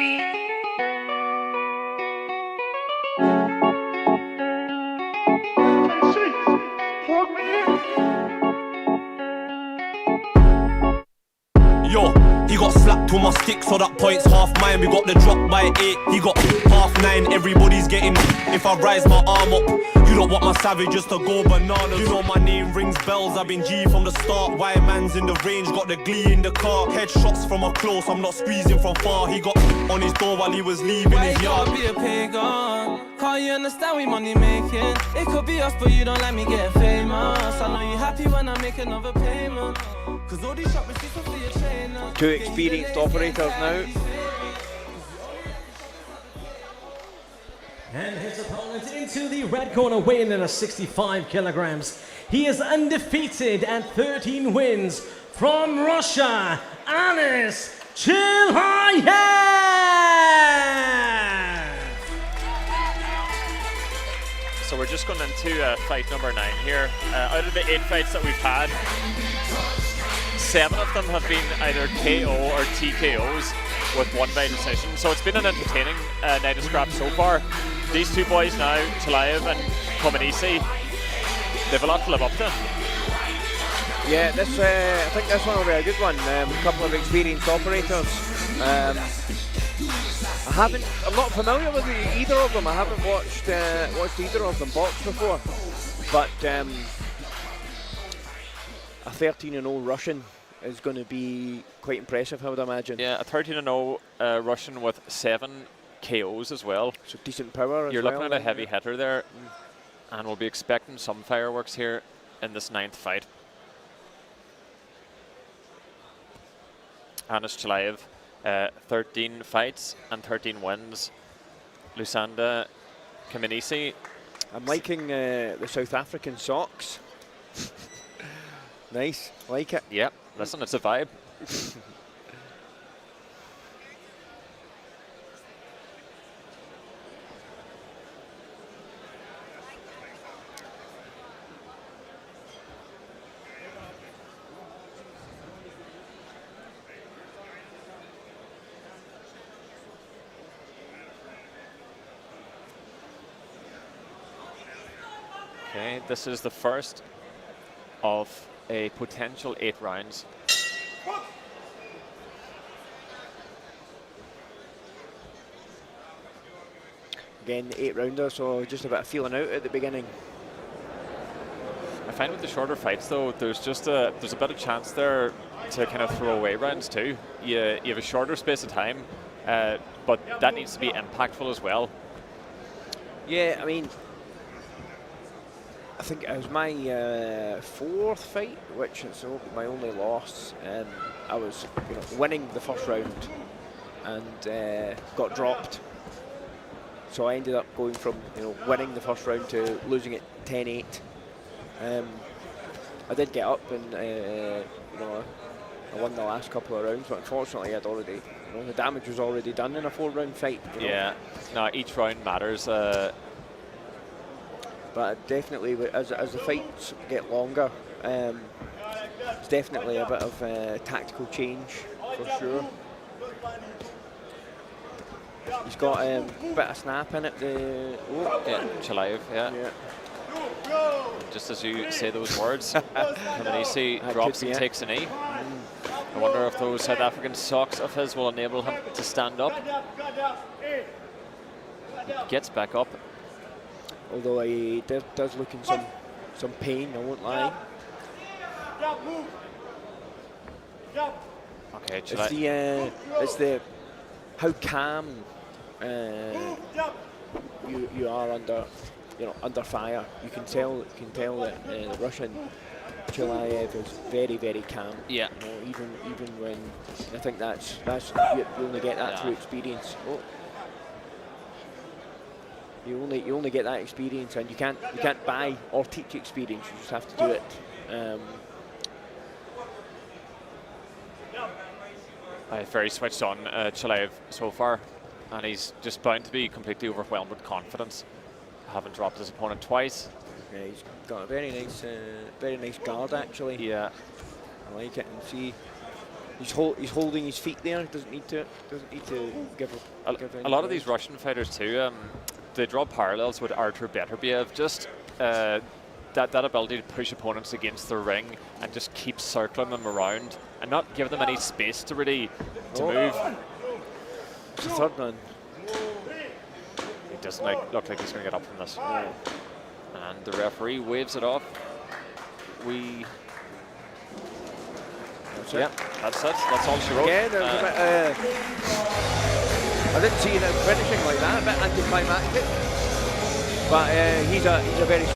Yo, he got slapped with my stick, so that point's half mine. We got the drop by 8, he got half 9. Everybody's getting if I rise my arm up. You don't want my savage just to go bananas. You know my name rings bells, I've been G from the start. White man's in the range, got the glee in the car. Headshots from up close, I'm not squeezing from far. He got on his door while he was leaving Why his you yard. gotta be a pagan? Can't you understand we money making? It could be us, but you don't let me get famous. I know you happy when I make another payment. Cause all these shop receipts are for your trainer. 2 experienced operators now. And his opponent into the red corner, weighing in at 65 kilograms. He is undefeated at 13 wins. From Russia, Anis Chilhayev. So we're just going into fight number 9 here. Out of the 8 fights that we've had, 7 of them have been either KO or TKOs with 1 by decision. So it's been an entertaining night of scraps so far. These 2 boys now, Chilaev and Komanisi, they've a lot to live up to. Yeah, this I think this one will be a good one. A couple of experienced operators. I'm not familiar with either of them. I haven't watched either of them box before. But a 13-0 Russian is going to be quite impressive, I would imagine. Yeah, a 13-0 Russian with 7 KOs as well. So decent power. You're looking at a heavy hitter there, and we'll be expecting some fireworks here in this 9th fight. Anis Chilaev, 13 fights and 13 wins. Lusanda Komanisi. I'm liking the South African socks. Nice, like it. Yep, listen, it's a vibe. Okay, this is the first of a potential 8 rounds. Again, 8-rounder, so just a bit of feeling out at the beginning. I find with the shorter fights though, there's a bit of chance there to kind of throw away rounds too. You have a shorter space of time, but that needs to be impactful as well. Yeah, I mean, I think it was my 4th fight, which is my only loss. I was winning the first round and got dropped. So I ended up going from winning the first round to losing it 10-8. I did get up and I won the last couple of rounds, but unfortunately I'd already the damage was already done in a 4-round fight. Yeah, no, each round matters. But definitely, as the fights get longer, it's definitely a bit of tactical change for sure. He's got a bit of snap in it. Yeah, Chilaev, yeah. Just as you say those words, Komanisi drops and takes a knee. I wonder if those South African socks of his will enable him to stand up. He gets back up. Although he does look in some pain, I won't lie. Okay, it's the how calm you are under under fire. You can tell that the Russian Chilaev is very, very calm. Yeah. You know, even when I think that's you only get that through experience. Oh. You only get that experience, and you can't buy or teach experience. You just have to do it. Very switched on Chilaev so far, and he's just bound to be completely overwhelmed with confidence, having dropped his opponent twice. Yeah, he's got a very nice guard actually. Yeah, I like it. And see, he's holding his feet there. Doesn't need to give a lot of these Russian fighters too. They draw parallels with Artur Beterbiev. Just that ability to push opponents against the ring and just keep circling them around and not give them any space to really move. It's the third man. It doesn't look like he's going to get up from this. Yeah. And the referee waves it off. That's it. That's all she wrote. Yeah, there was a bit. I didn't see him finishing like that. A bit anticlimactic. But he's a very.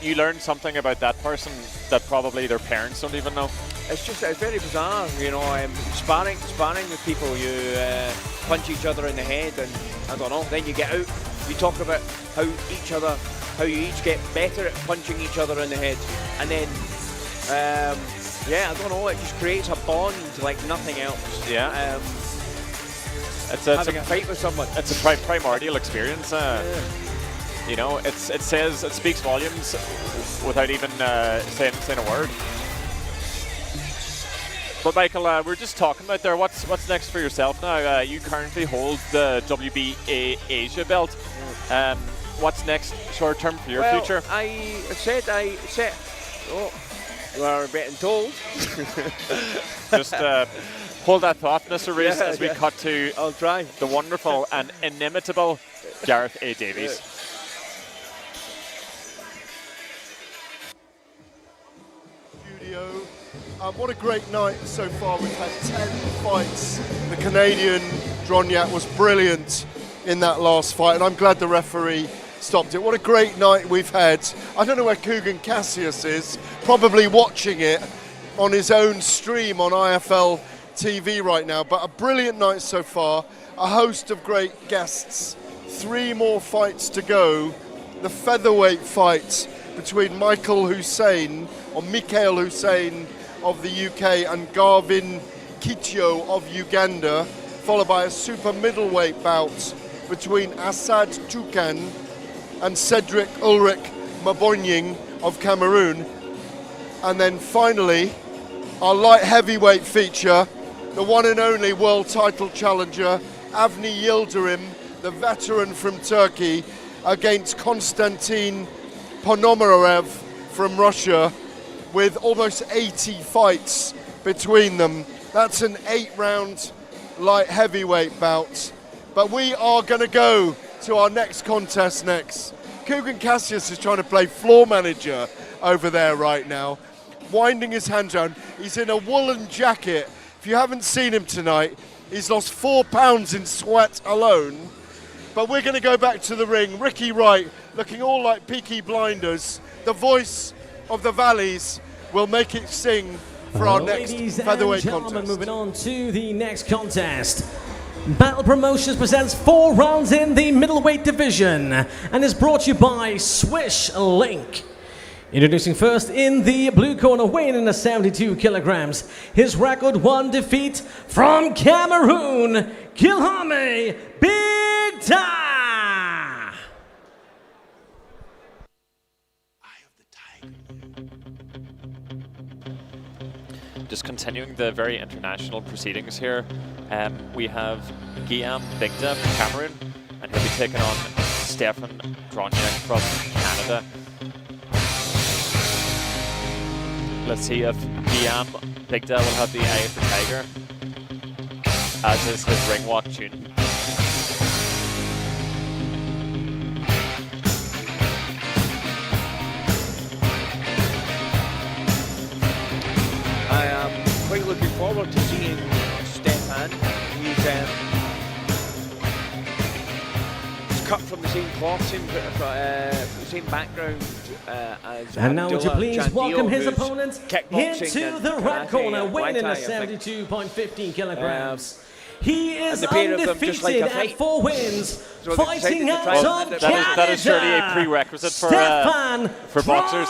You learn something about that person that probably their parents don't even know. It's very bizarre, you know. Sparring with people, you punch each other in the head, and I don't know. Then you get out, you talk about how you each get better at punching each other in the head, and then I don't know. It just creates a bond like nothing else. Yeah. Having a fight with someone. It's a primordial experience. You know, it speaks volumes without even saying a word. But Michael, we're just talking about there. What's next for yourself now? You currently hold the WBA Asia belt. What's next, short term for your future? I said. Oh, you are getting told. Just hold that thought, Mr. Rees, as we cut to I'll try. The wonderful and inimitable Gareth A. Davies. What a great night so far. We've had 10 fights. The Canadian Droniak was brilliant. in that last fight, and I'm glad the referee stopped it. What a great night we've had. I don't know where Kugan Cassius is, probably watching it on his own stream on IFLTV right now, but a brilliant night so far, a host of great guests, 3 more fights to go. The featherweight fight between Mikhail Hussein of the UK and Garvin Kitio of Uganda, followed by a super middleweight bout between Assad Toukan and Cedric Ulrich Mabonying of Cameroon. And then finally, our light heavyweight feature, the one and only world title challenger, Avni Yildirim, the veteran from Turkey, against Konstantin Ponomarev from Russia, with almost 80 fights between them. That's an 8-round light heavyweight bout. But we are going to go to our next contest next. Kugan Cassius is trying to play floor manager over there right now, winding his hands around. He's in a woolen jacket. If you haven't seen him tonight, he's lost 4 pounds in sweat alone. But we're going to go back to the ring. Ricky Wright, looking all like Peaky Blinders, the voice of the Valleys, will make it sing for our next featherweight contest. Moving on to the next contest. Battle Promotions presents 4 rounds in the middleweight division and is brought to you by Swish Link. Introducing first in the blue corner, weighing in at 72 kilograms, his record 1 defeat from Cameroon, Kilhame Big Ta. Just continuing the very international proceedings here, we have Guillaume Bigda from Cameroon, and he'll be taking on Stefan Droniak from Canada. Let's see if Guillaume Bigda will have the eye of the tiger, as is his ring walk tune. I am quite looking forward to seeing Stefan. He's cut from the same cloth, same background as And now would you Abdullah please Jandil, welcome his who's opponent kickboxing into and the red karate corner, and weighing in Muay at Thai, I think. 72.15 kilograms. He is And the pair of them, just like undefeated a at fight. 4 wins, So they've decided fighting to out try and of end it. Canada. That is surely a prerequisite Stefan for boxers.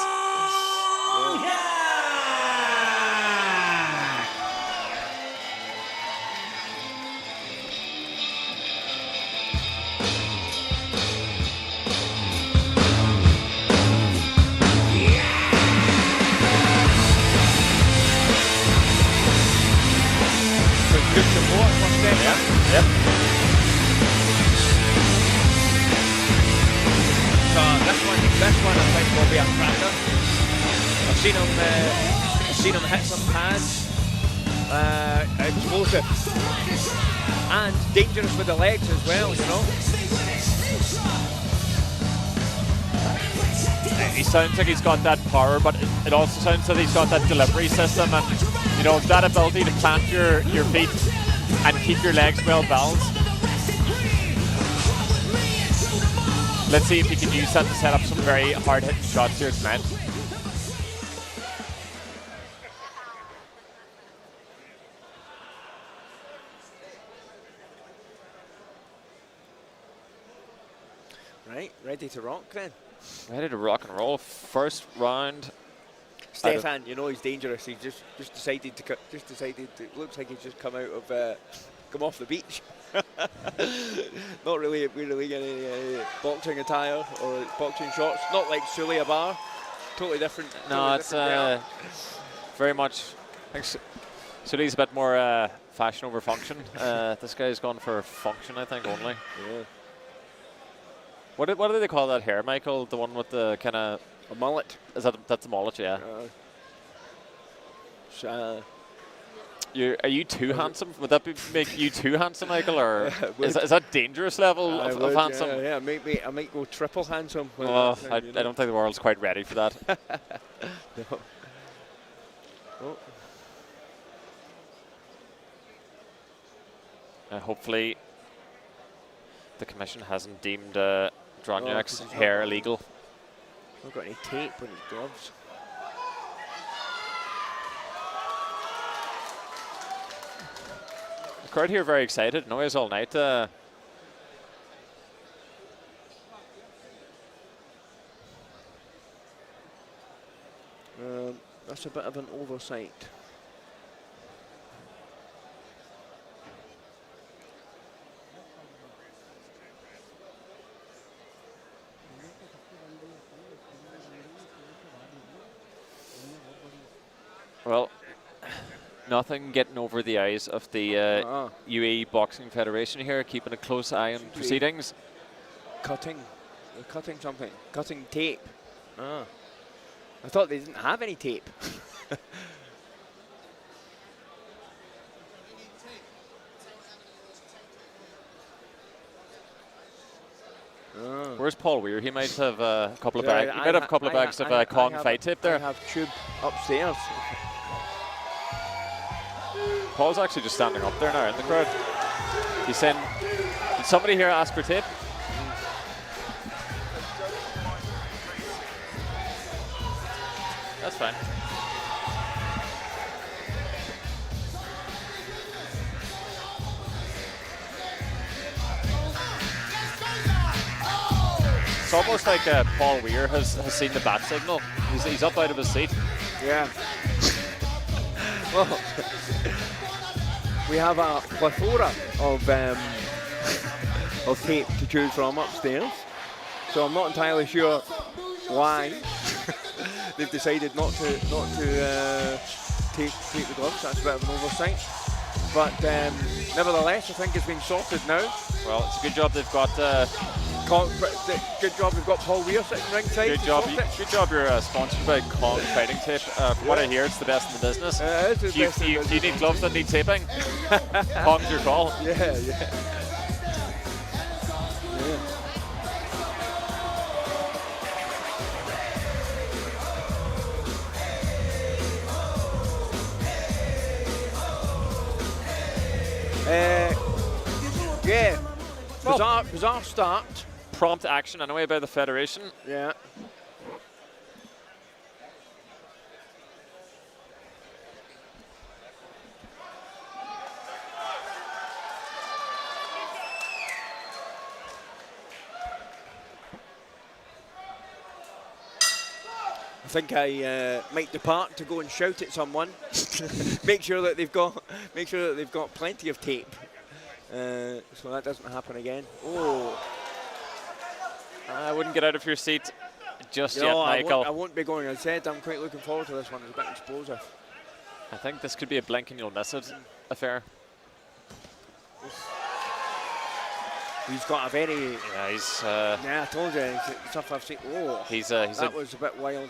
Good support for Stefan. Yep. So this one I think will be a cracker. I've seen him hit some pads, explosive, and dangerous with the legs as well. You know. He sounds like he's got that power, but it also sounds like he's got that delivery system, and you know, that ability to plant your feet and keep your legs well balanced. Let's see if he can use that to set up some very hard-hitting shots here tonight. Right, ready to rock then. Ready to rock and roll. First round. Stefan, you know he's dangerous. He just decided to looks like he's just come off the beach. Not really any boxing attire or boxing shorts. Not like Sulia Bar. Totally different. No, it's very much. Suli's a bit more fashion over function. This guy's gone for function, I think, only. Yeah. What do they call that hair, Michael? The one with the kind of a mullet. That's a mullet, yeah. Are you too handsome? Would that make you too handsome, Michael, or is that dangerous level of handsome? Yeah, I might go triple handsome. Oh, I don't think the world's quite ready for that. No. Oh. Hopefully, the commission hasn't deemed Droniak's hair illegal. Not got any tape on his gloves. The crowd here very excited. Noise all night. That's a bit of an oversight. Well, nothing getting over the eyes of the UAE Boxing Federation here, keeping a close eye on proceedings. Cutting. They're cutting something. Cutting tape. Ah. I thought they didn't have any tape. Where's Paul Weir? He might have a couple of bags. He might have a couple of bags of Kong fight tape there. I have tube upstairs. Paul's actually just standing up there now in the crowd. He's saying, did somebody here ask for tape? That's fine. It's almost like Paul Weir has seen the bat signal. He's up out of his seat. Yeah. Well, we have a plethora of tape to choose from upstairs, so I'm not entirely sure why they've decided not to tape the gloves. That's a bit of an oversight, but nevertheless, I think it's been sorted now. Well, it's a good job they've got. Good job we've got Paul Weir sitting ringside. Good job you're sponsored by Kong Fighting Tape. From what I hear, it's the best in the business. It is the best in the business. Do you need gloves that need taping? Kong's your call. Yeah. Bizarre start. Prompt action anyway by the Federation. Yeah. I think I might depart to go and shout at someone. make sure that they've got plenty of tape. So that doesn't happen again. Oh. I wouldn't get out of your seat just yet, Michael. I won't be going. As I said, I'm quite looking forward to this one. It's a bit explosive. I think this could be a blink and you'll miss it affair. He's got a very... Yeah, he's... yeah, I told you. It's tough I've seen. Oh, that was a bit wild.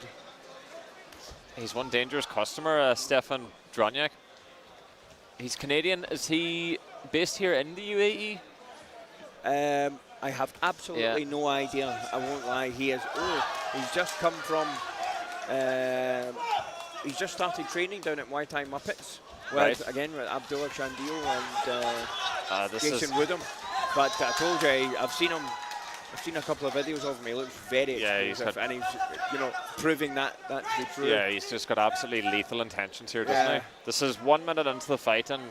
He's one dangerous customer, Stefan Droniak. He's Canadian. Is he based here in the UAE? I have absolutely no idea. I won't lie. He is. Oh, he's just come from. He's just started training down at Muay Thai Muppets. Well, again with Abdullah Chandil and Jason Woodham. But I told you, I've seen him. I've seen a couple of videos of him. He looks very explosive, and he's, proving that to be true. Yeah, he's just got absolutely lethal intentions here, doesn't he? This is 1 minute into the fight, and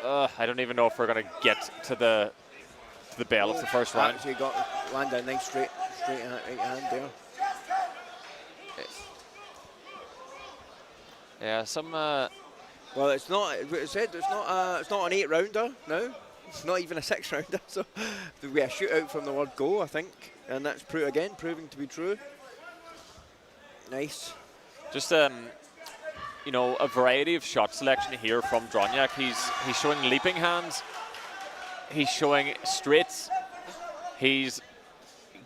I don't even know if we're going to get to the bell of the first round. Actually landed a nice straight right hand there. Yeah, some. Well, it's not. It's said it's not an 8-rounder now. It's not even a 6-rounder. So we get a shootout from the word go, I think, and that's proving to be true. Nice. Just a variety of shot selection here from Droniak. He's showing leaping hands. He's showing straights. He's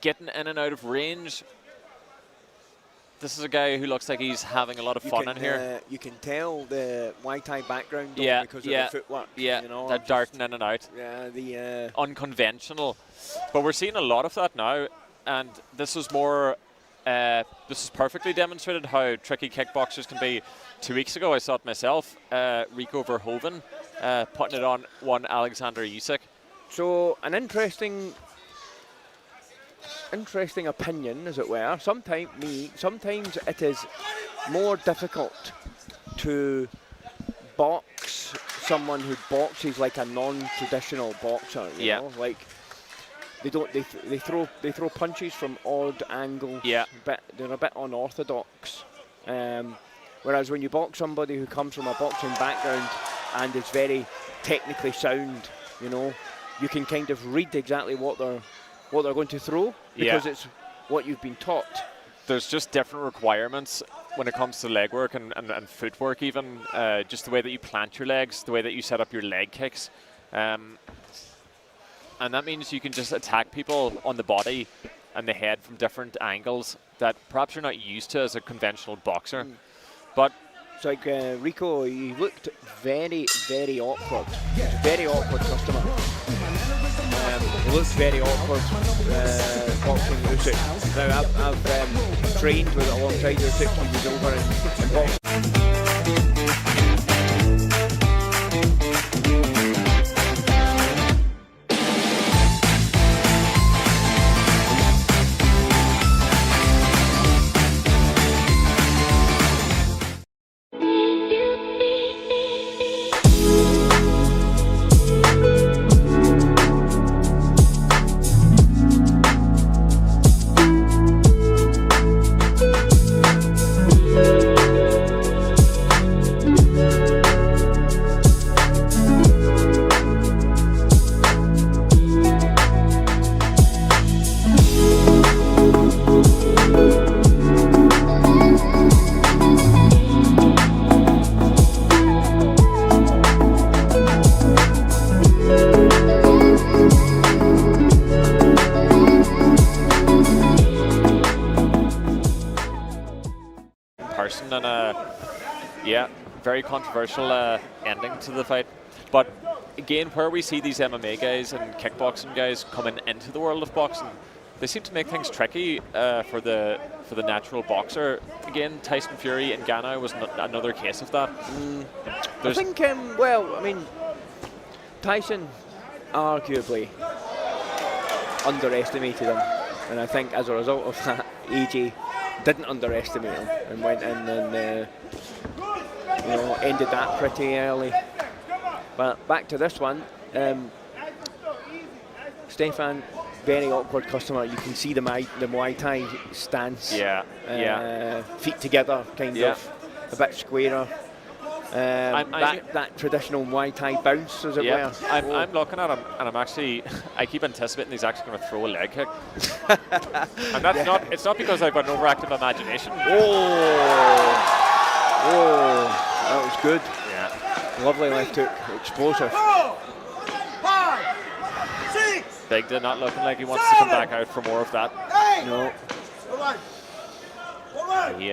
getting in and out of range. This is a guy who looks like he's having a lot of fun in here. You can tell the Muay Thai background because of the footwork. Yeah, that darting in and out. Yeah, the unconventional. But we're seeing a lot of that now, and this is more. This is perfectly demonstrated how tricky kickboxers can be. 2 weeks ago, I saw it myself. Rico Verhoeven putting it on one Alexander Usyk. So an interesting opinion, as it were. Sometimes it is more difficult to box someone who boxes like a non-traditional boxer. You know? Like they throw punches from odd angles. Yeah. They're a bit unorthodox. Whereas when you box somebody who comes from a boxing background and is very technically sound, you know, you can kind of read exactly what they're going to throw because it's what you've been taught. There's just different requirements when it comes to leg work and footwork even, just the way that you plant your legs, the way that you set up your leg kicks. And that means you can just attack people on the body and the head from different angles that perhaps you're not used to as a conventional boxer. But it's like Rico, he looked very, very awkward. He was a very awkward customer. He looked very awkward boxing Usyk. Now I've trained with it alongside Usyk. He was over in boxing. very controversial ending to the fight. But again, where we see these MMA guys and kickboxing guys coming into the world of boxing, they seem to make things tricky for the natural boxer. Again, Tyson Fury in Ghana was another case of that. I think, well, I mean, Tyson arguably underestimated him, and I think as a result of that, AJ didn't underestimate him and went in and ended that pretty early. But back to this one, Stefan, very awkward customer. You can see the Muay Thai stance. Feet together, kind of, a bit squarer. That traditional Muay Thai bounce, as it were. I'm looking at him, and I keep anticipating he's actually going to throw a leg kick. And that's it's not because I've got an overactive imagination. Whoa, that was good. Yeah. Lovely left hook, explosive. 4, 5, 6. Big did not looking like he wants to come back out for more of that. No. He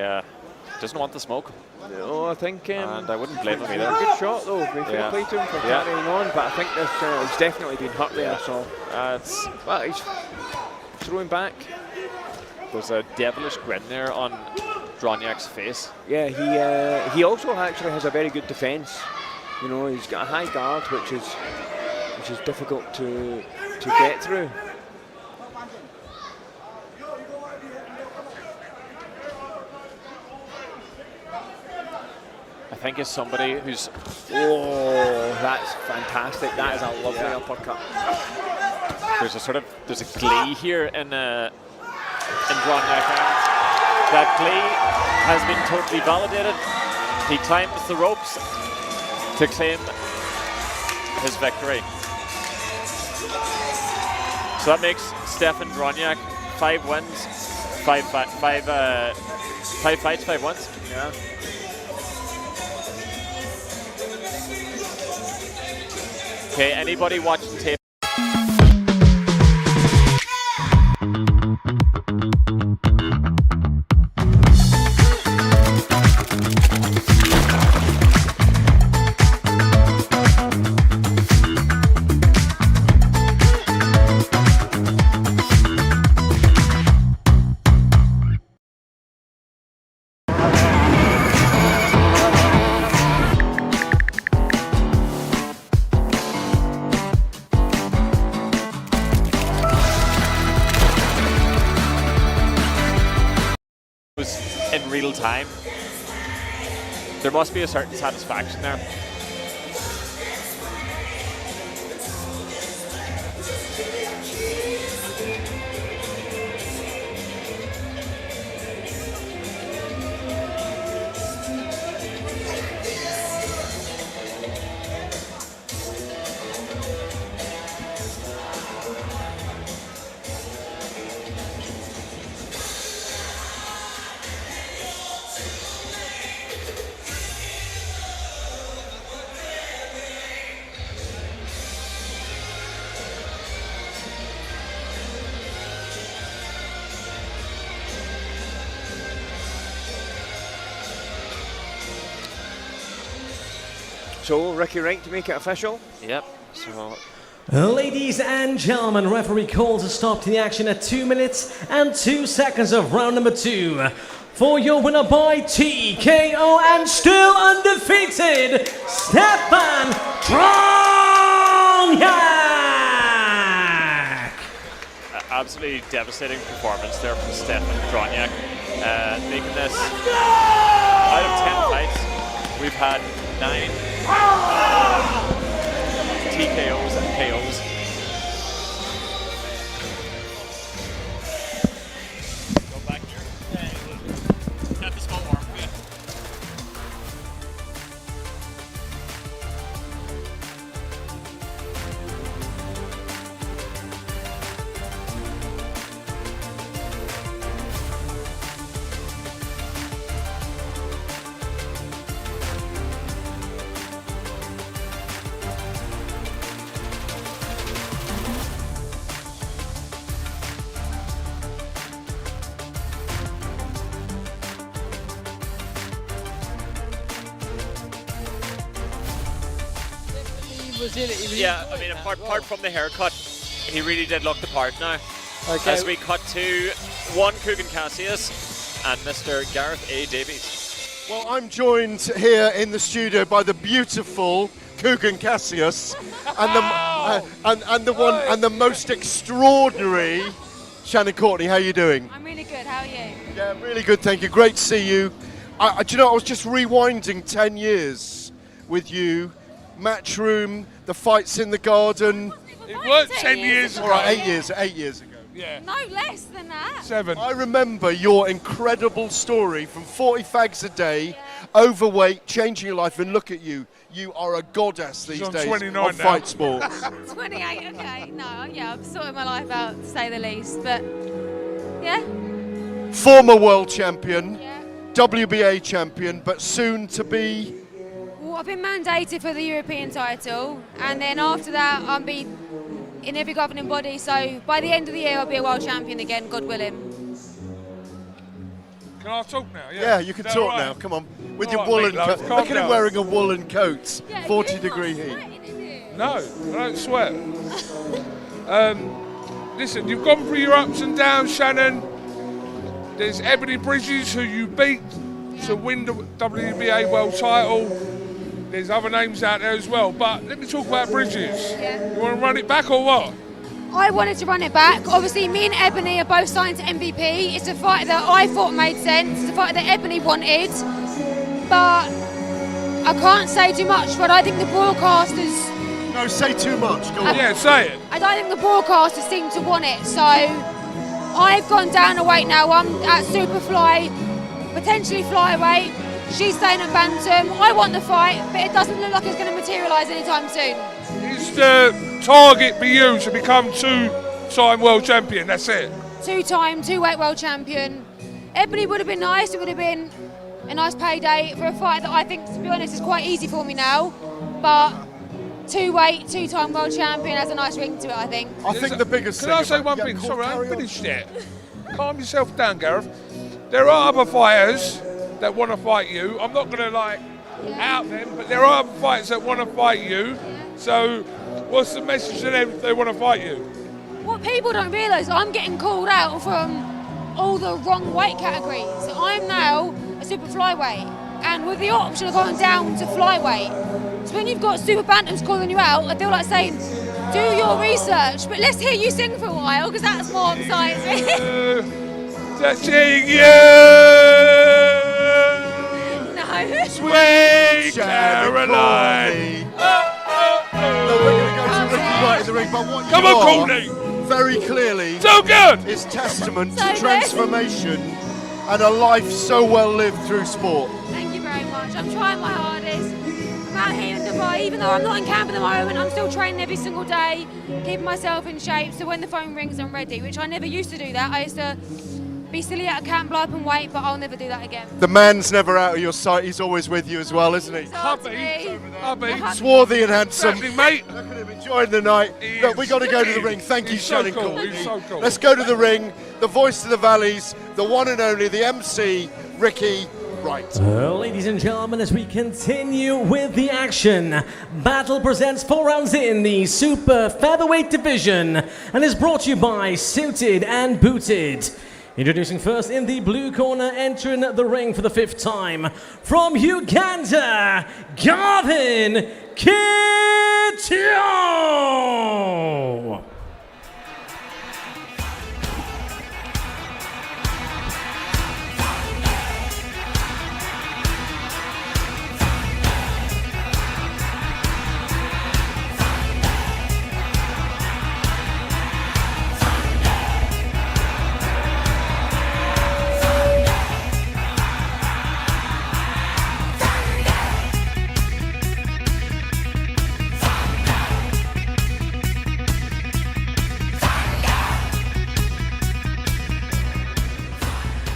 doesn't want the smoke. No, I think... and I wouldn't blame him either. Good shot, though. Fair play to him for carrying on, but I think this he's definitely been hurt there, so... Well, he's throwing back. There's a devilish grin there on Droniak's face. Yeah, he also actually has a very good defence. You know, he's got a high guard, which is difficult to get through. I think as somebody who's... Oh, that's fantastic. That is a lovely uppercut. There's a glee here in Droniak. That glee has been totally validated. He climbs the ropes to claim his victory. So that makes Stefan Droniak 5 wins, 5 fights, 5 wins. Yeah. Okay, anybody watching tape? time, there must be a certain satisfaction there. So, Ricky Wright to make it official? Yep. So, ladies and gentlemen, referee calls a stop to the action at 2 minutes and 2 seconds of round number 2. For your winner by TKO and still undefeated, Stefan Droniak! Absolutely devastating performance there from Stefan Droniak. Making this out of 10 fights, we've had 9 TKOs and KOs. Go back here. Have the small arm. Yeah. Yeah, I mean, apart from the haircut, he really did look the part now. Okay. As we cut to one Coogan Cassius and Mr. Gareth A. Davies. Well, I'm joined here in the studio by the beautiful Coogan Cassius and the most extraordinary Shannon Courtney. How are you doing? I'm really good. How are you? Yeah, really good. Thank you. Great to see you. Do you know, I was just rewinding 10 years with you. Matchroom, the fights in the garden. It was 10 years ago. All right, 8 years ago. Yeah. No less than that. 7. I remember your incredible story from 40 fags a day, overweight, changing your life, and look at you. You are a goddess these days 29 of now. fight sports. 28, okay. No, yeah, I'm sorting my life out, to say the least. But, yeah. Former world champion, WBA champion, but soon to be... Well, I've been mandated for the European title, and then after that, I'll be in every governing body. So by the end of the year, I'll be a world champion again, God willing. Can I talk now? Yeah, you can Is that talk all right? now. Come on. With All your right, woolen meatloaf, coat. calm Look at him down. wearing a woolen coat. 40-degree heat. No, I don't sweat. Listen, you've gone through your ups and downs, Shannon. There's Ebony Bridges, who you beat to win the WBA world title. There's other names out there as well, but let me talk about Bridges. You want to run it back or what? I wanted to run it back. Obviously, me and Ebony are both signed to MVP. It's a fight that I thought made sense. It's a fight that Ebony wanted. But I can't say too much, but I think the broadcasters... No, say too much. Go on. Yeah, say it. I don't think the broadcasters seem to want it. So I've gone down a weight now. I'm at Superfly, potentially flyweight. She's staying at Bantam. I want the fight, but it doesn't look like it's going to materialise anytime soon. Is the target for you to become 2-time world champion? That's it? 2-time, 2-weight world champion. Ebony would have been nice. It would have been a nice payday for a fight that I think, to be honest, is quite easy for me now. But 2-weight, 2-time world champion has a nice ring to it, I think. I think the biggest Can thing... I say one thing? Sorry, I haven't finished yet. Calm yourself down, Gareth. There are other fighters that want to fight you. I'm not going to out them, but there are other fighters that want to fight you. So what's the message to them if they want to fight you? What people don't realise, I'm getting called out from all the wrong weight categories. I'm now a super flyweight, and with the option of going down to flyweight. So when you've got super bantams calling you out, I feel like saying, do your research, but let's hear you sing for a while, because that's more exciting. Touching you! No. Sweet Caroline. No, we're going to go to Ricky right in the ring, but what Come you on, are Courtney. very clearly So good. is testament So to good. transformation and a life so well lived through sport. Thank you very much. I'm trying my hardest. I'm out here in Dubai, even though I'm not in camp at the moment, I'm still training every single day, keeping myself in shape, so when the phone rings, I'm ready, which I never used to do that. I used to be silly at a camp, blow up and wait, but I'll never do that again. The man's never out of your sight. He's always with you as well, isn't he? Hubby. Swarthy and handsome. Happening, mate. Look at him enjoying the night. Look, we got to go to the ring. Thank you, He's so Shannon cool. Courtney. He's so cool. Let's go to the ring. The voice of the valleys, the one and only, the MC, Ricky Wright. Ladies and gentlemen, as we continue with the action, Batl presents 4 rounds in the super featherweight division and is brought to you by Suited and Booted. Introducing first in the blue corner, entering the ring for the 5th time, from Uganda, Garvin Kitio.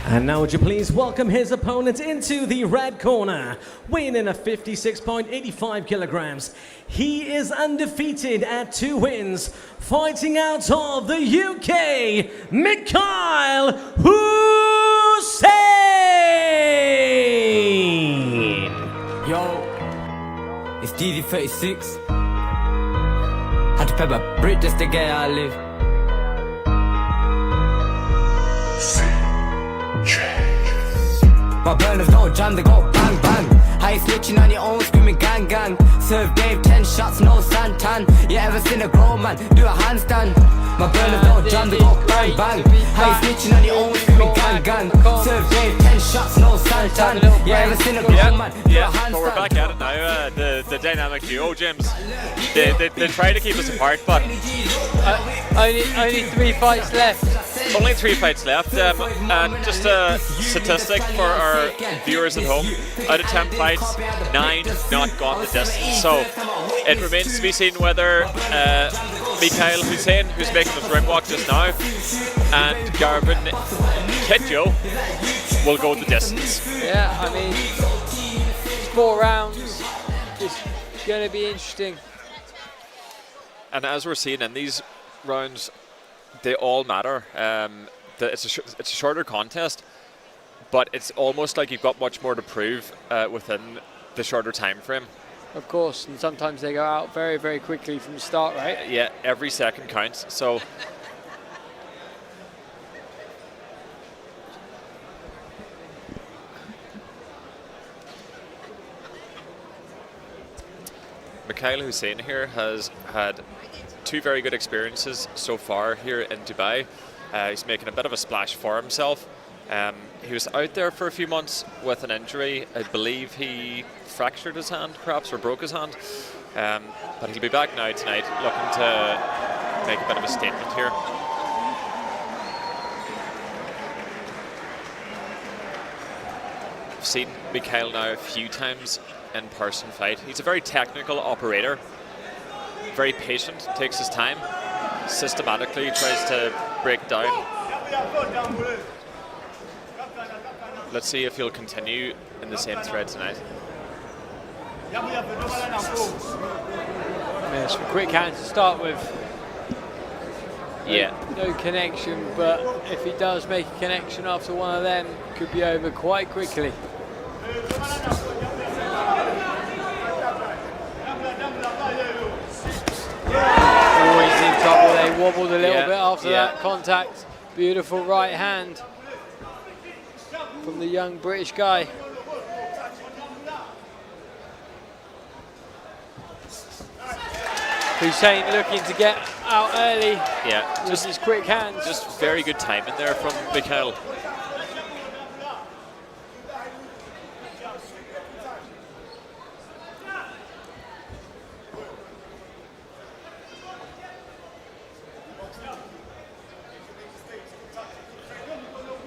And now would you please welcome his opponent into the red corner, weighing in at 56.85 kilograms. He is undefeated at 2 wins, fighting out of the UK, Mikhail Hussein! Yo, it's Dizzee 36. Had to pay my brick just to get how I live. My burners go jam, they go bang bang. How you snitching on your own, screaming gang gang. Serve Dave 10 shots, no santan. You ever seen a grown man do a handstand? My burners go jam, they go bang bang. How you snitching on your own, screaming gang gang. Serve Dave 10 shots, no santan. You ever seen a grown man do a handstand? But we're back at it now. The dynamic duo, James. They try to keep us apart, but Only 3 fights left. only 3 fights left. And just a statistic for our viewers at home: out of 10 fights, 9 have not gone the distance. So it remains to be seen whether Mikhail Hussein, who's making his ring walk just now, and Garvin Kitio will go the distance. Yeah, I mean, 4 rounds. It's going to be interesting. And as we're seeing in these rounds, they all matter. It's a shorter contest, but it's almost like you've got much more to prove within the shorter time frame. Of course, and sometimes they go out very, very quickly from the start, right? Yeah, every second counts. So Mikhail Hussein here has had 2 very good experiences so far here in Dubai. He's making a bit of a splash for himself. He was out there for a few months with an injury. I believe he fractured his hand, perhaps, or broke his hand. But he'll be back now tonight, looking to make a bit of a statement here. I've seen Mikhail now a few times in person fight. He's a very technical operator, very patient, takes his time, systematically tries to break down. Let's see if he'll continue in the same thread tonight. Yeah, some quick hands to start with. Yeah. No connection, but if he does make a connection after one of them, could be over quite quickly. Always in trouble. They wobbled a little bit after that contact. Beautiful right hand from the young British guy. Hussein looking to get out early. Yeah, just his quick hands. Just very good timing there from Mikhail.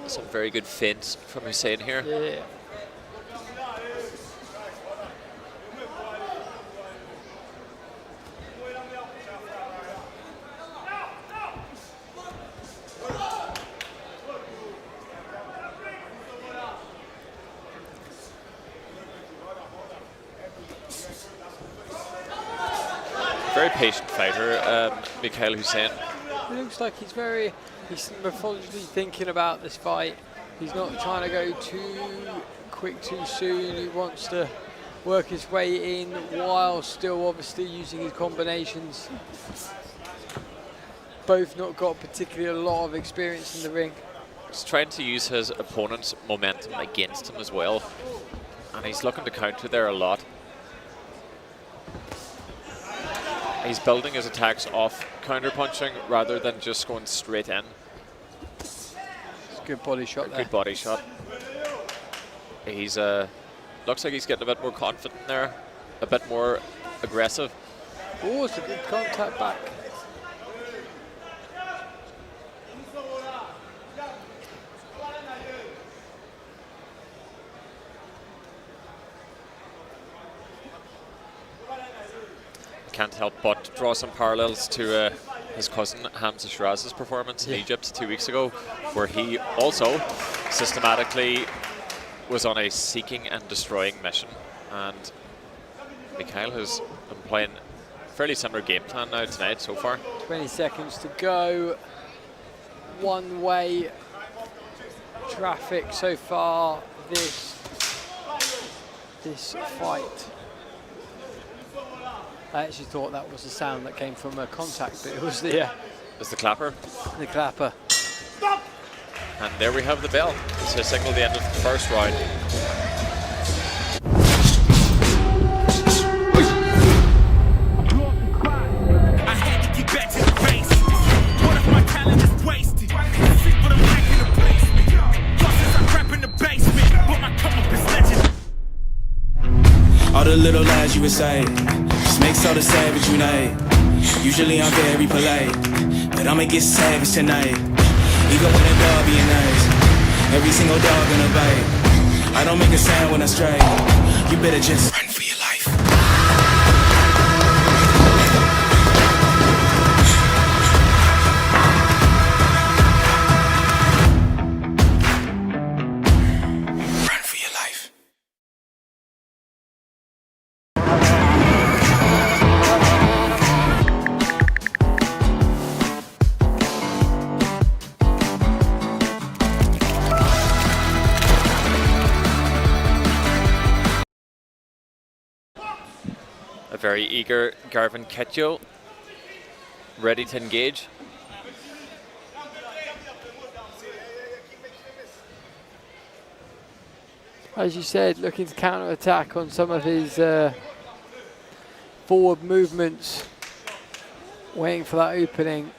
Some very good feints from Hussein here. Yeah. Very patient fighter, Mikhail Hussein. It looks like he's methodically thinking about this fight. He's not trying to go too quick too soon. He wants to work his way in while still obviously using his combinations. Both not got particularly a lot of experience in the ring. He's trying to use his opponent's momentum against him as well. And he's looking to counter there a lot. He's building his attacks off counter-punching rather than just going straight in. It's a good body shot there. Good body shot. He's looks like he's getting a bit more confident there, a bit more aggressive. Oh, it's a good contact back. Can't help but draw some parallels to his cousin Hamza Shiraz's performance in Egypt 2 weeks ago, where he also systematically was on a seeking and destroying mission. And Mikhail has been playing a fairly similar game plan now tonight so far. 20 seconds to go. One-way traffic so far this fight. I actually thought that was the sound that came from a contact, but it was the It's the clapper. The clapper. And there we have the bell to signal the end of the first round. I had to get back to the basics. What if my talent is wasted? Sick, but I'm back in the basement. Plus, I crap in the basement, but my come up is legend. All the little lies you would say just makes all the savage unite. Usually I'm very polite, but I'ma get savage tonight. Even when a dog being nice, every single dog gonna bite. I don't make a sound when I strike. You better just run for your life. Run for your life. A very eager Garvin Ketjo, ready to engage. As you said, looking to counter-attack on some of his forward movements, waiting for that opening.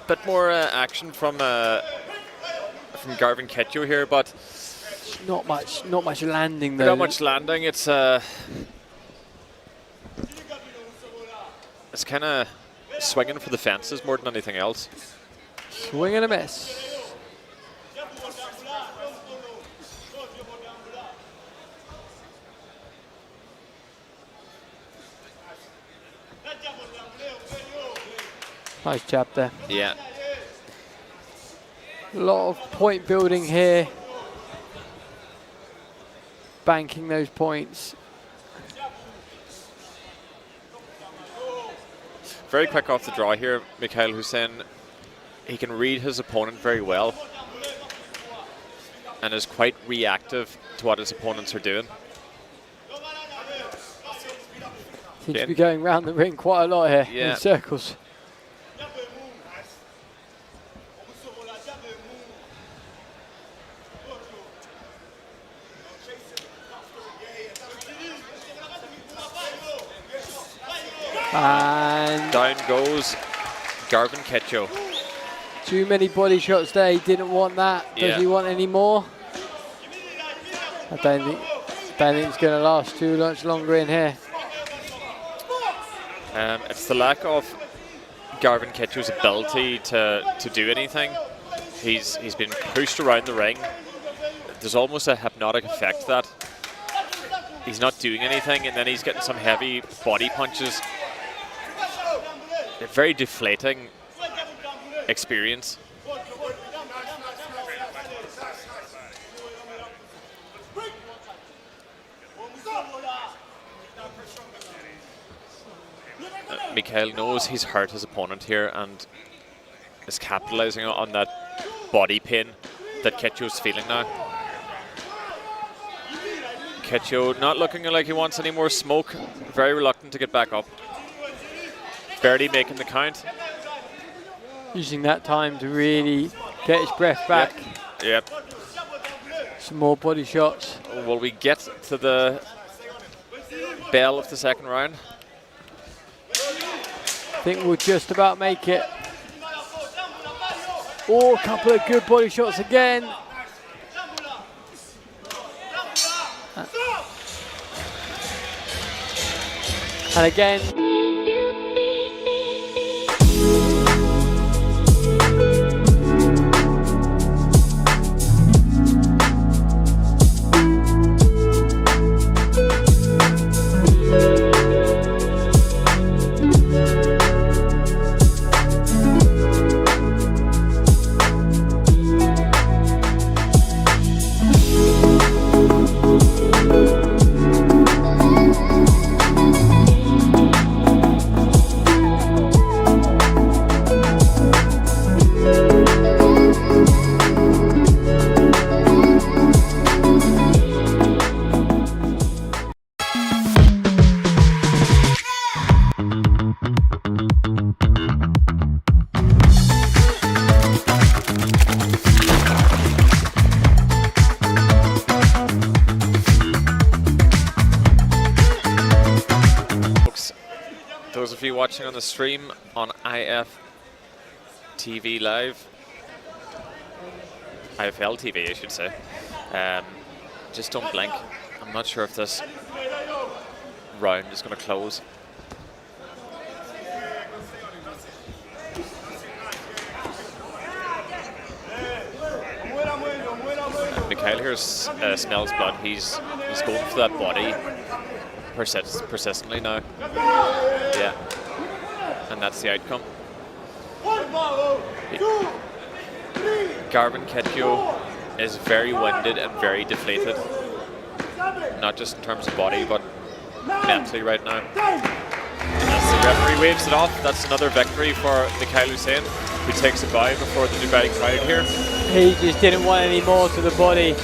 Bit more action from Garvin Ketjo here, but not much landing though. Not much landing. It's kind of swinging for the fences more than anything else. Swing and a miss. Nice jab there. Yeah. A lot of point building here. Banking those points. Very quick off the draw here, Mikhail Hussein. He can read his opponent very well and is quite reactive to what his opponents are doing. Seems to be going around the ring quite a lot here Yeah. in circles. And down goes Garvin Ketjo. Too many body shots there. He didn't want that. Does Yeah. he want any more? I don't think it's going to last too much longer in here. It's the lack of Garvin Ketchell's ability to do anything. He's been pushed around the ring. There's almost a hypnotic effect to that. He's not doing anything, and then he's getting some heavy body punches. A very deflating experience. Mikhail knows he's hurt his opponent here and is capitalizing on that body pain that Ketchell's feeling now. Ketchell not looking like he wants any more smoke, very reluctant to get back up. Barely making the count. Using that time to really get his breath back. Yep. Some more body shots. Will we get to the bell of the second round? I think we'll just about make it. Oh, a couple of good body shots again. And again. Those of you watching on the stream on IFTV Live, IFLTV I should say, just don't blink. I'm not sure if this round is going to close. Mikhail here smells blood. He's going for that body persistently now. Yeah, and that's the outcome. Garvin Ketchell is very winded and very deflated, not just in terms of body, but mentally right now. And as the referee waves it off, that's another victory for Mikhail Hussain, who takes a bow before the Dubai crowd here. He just didn't want any more to the body.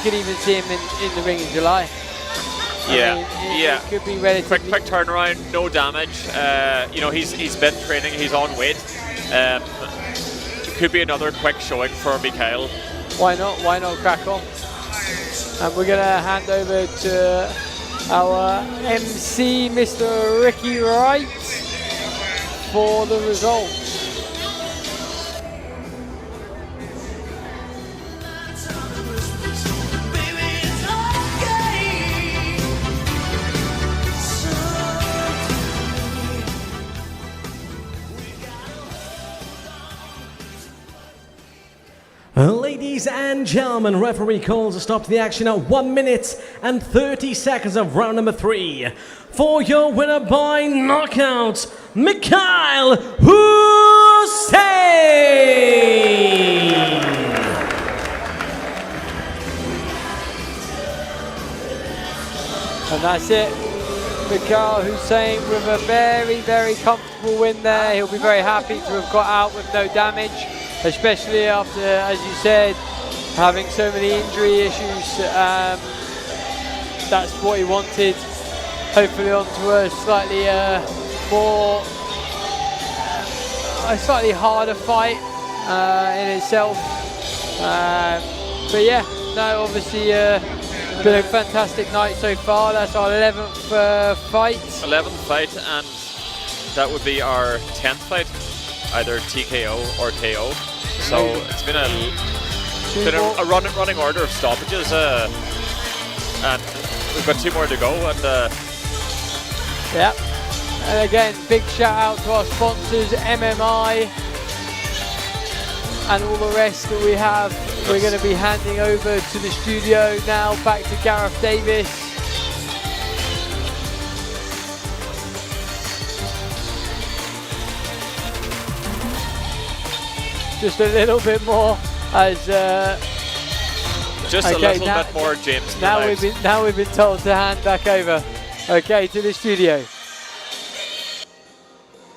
You could even see him in the ring in July. Yeah, it could be relatively quick turnaround, no damage. You know, he's been training, he's on weight. Could be another quick showing for Mikhail. Why not? Why not crack on? And we're gonna hand over to our MC, Mr. Ricky Wright, for the results. Ladies Ladies and gentlemen, referee calls a stop to the action at 1 minute and 30 seconds of round number 3. For your winner by knockout, Mikhail Hussein! And that's it. Mikhail Hussein with a very, very comfortable win there. He'll be very happy to have got out with no damage, especially after, as you said, having so many injury issues. That's what he wanted. Hopefully onto a slightly slightly harder fight in itself. But yeah, no, obviously been a fantastic night so far. That's our 11th fight. 11th fight, and that would be our 10th fight, either TKO or KO. So it's been a running order of stoppages, and we've got 2 more to go. And yeah, and again, big shout out to our sponsors, MMI, and all the rest that we have. We're going to be handing over to the studio now, back to Gareth Davis. Just a little bit more as just a little bit more, James. Now we've been told to hand back over. Okay, to the studio.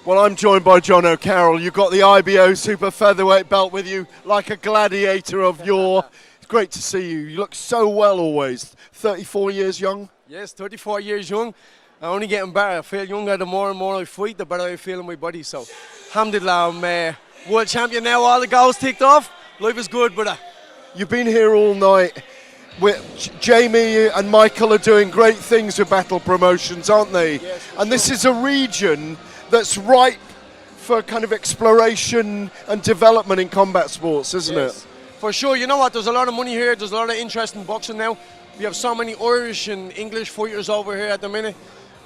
Well, I'm joined by John O'Carroll. You've got the IBO Super Featherweight belt with you, like a gladiator of yore. It's great to see you. You look so well always. 34 years young? Yes, 34 years young. I'm only getting better. I feel younger the more and more I fight, the better I feel in my body. So, alhamdulillah, I'm world champion now. All the goals ticked off. Life is good, brother. You've been here all night. Jamie and Michael are doing great things with Batl Promotions, aren't they? Yes, and this is a region that's ripe for kind of exploration and development in combat sports, isn't it? For sure. You know what? There's a lot of money here. There's a lot of interest in boxing now. We have so many Irish and English fighters over here at the minute.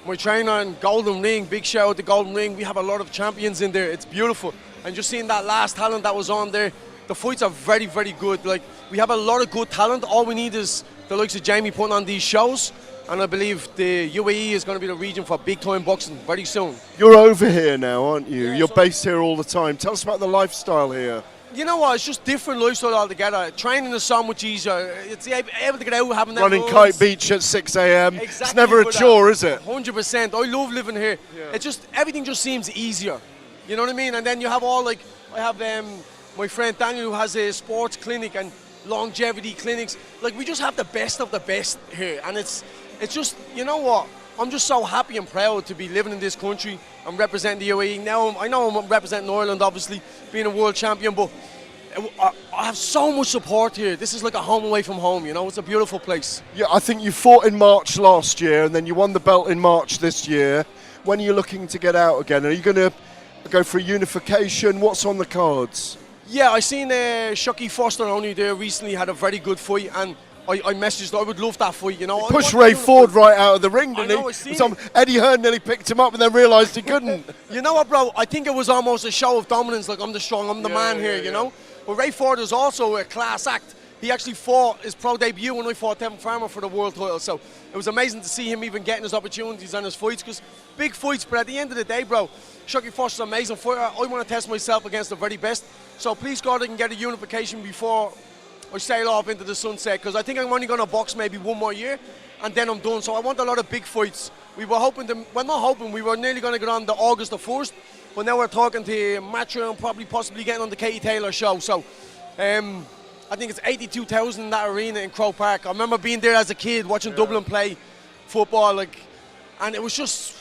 My trainer in Golden Ring, big shout out to Golden Ring. We have a lot of champions in there. It's beautiful. And just seeing that last talent that was on there, the fights are very, very good. Like, we have a lot of good talent. All we need is the likes of Jamie putting on these shows. And I believe the UAE is going to be the region for big-time boxing very soon. You're over here now, aren't you? Yeah, you're based here all the time. Tell us about the lifestyle here. You know what? It's just different lifestyle altogether. Training is so much easier. It's able to get out, having that running Kite Beach at 6 a.m. Exactly, it's never a chore, is it? 100%. I love living here. Yeah. It's just, everything just seems easier. You know what I mean? And then you have all, like, I have my friend Daniel who has a sports clinic and longevity clinics. Like, we just have the best of the best here. And it's just, you know what? I'm just so happy and proud to be living in this country and representing the UAE. Now, I know I'm representing Ireland, obviously, being a world champion, but I have so much support here. This is like a home away from home, you know? It's a beautiful place. Yeah, I think you fought in March last year, and then you won the belt in March this year. When are you looking to get out again? Are you going to go for a unification? What's on the cards? Yeah, I seen Shucky Foster only there recently, had a very good fight, and I messaged, I would love that fight, you know. He pushed Ray Ford right out of the ring, didn't he? Eddie Hearn nearly picked him up and then realised he couldn't. You know what, bro? I think it was almost a show of dominance, like I'm the strong, I'm the man here, you know. But Ray Ford is also a class act. He actually fought his pro debut when I fought Tevin Farmer for the world title, so it was amazing to see him even getting his opportunities and his fights, because big fights, but at the end of the day, bro, Shucky Foster's an amazing fighter. I want to test myself against the very best, so please God I can get a unification before I sail off into the sunset, because I think I'm only going to box maybe one more year and then I'm done. So I want a lot of big fights. We were hoping to, well, not hoping, we were nearly going to get on the August the 1st, but now we're talking to Matra and probably possibly getting on the Katie Taylor show. So I think it's 82,000 in that arena in Croke Park. I remember being there as a kid watching Dublin play football, like, and it was just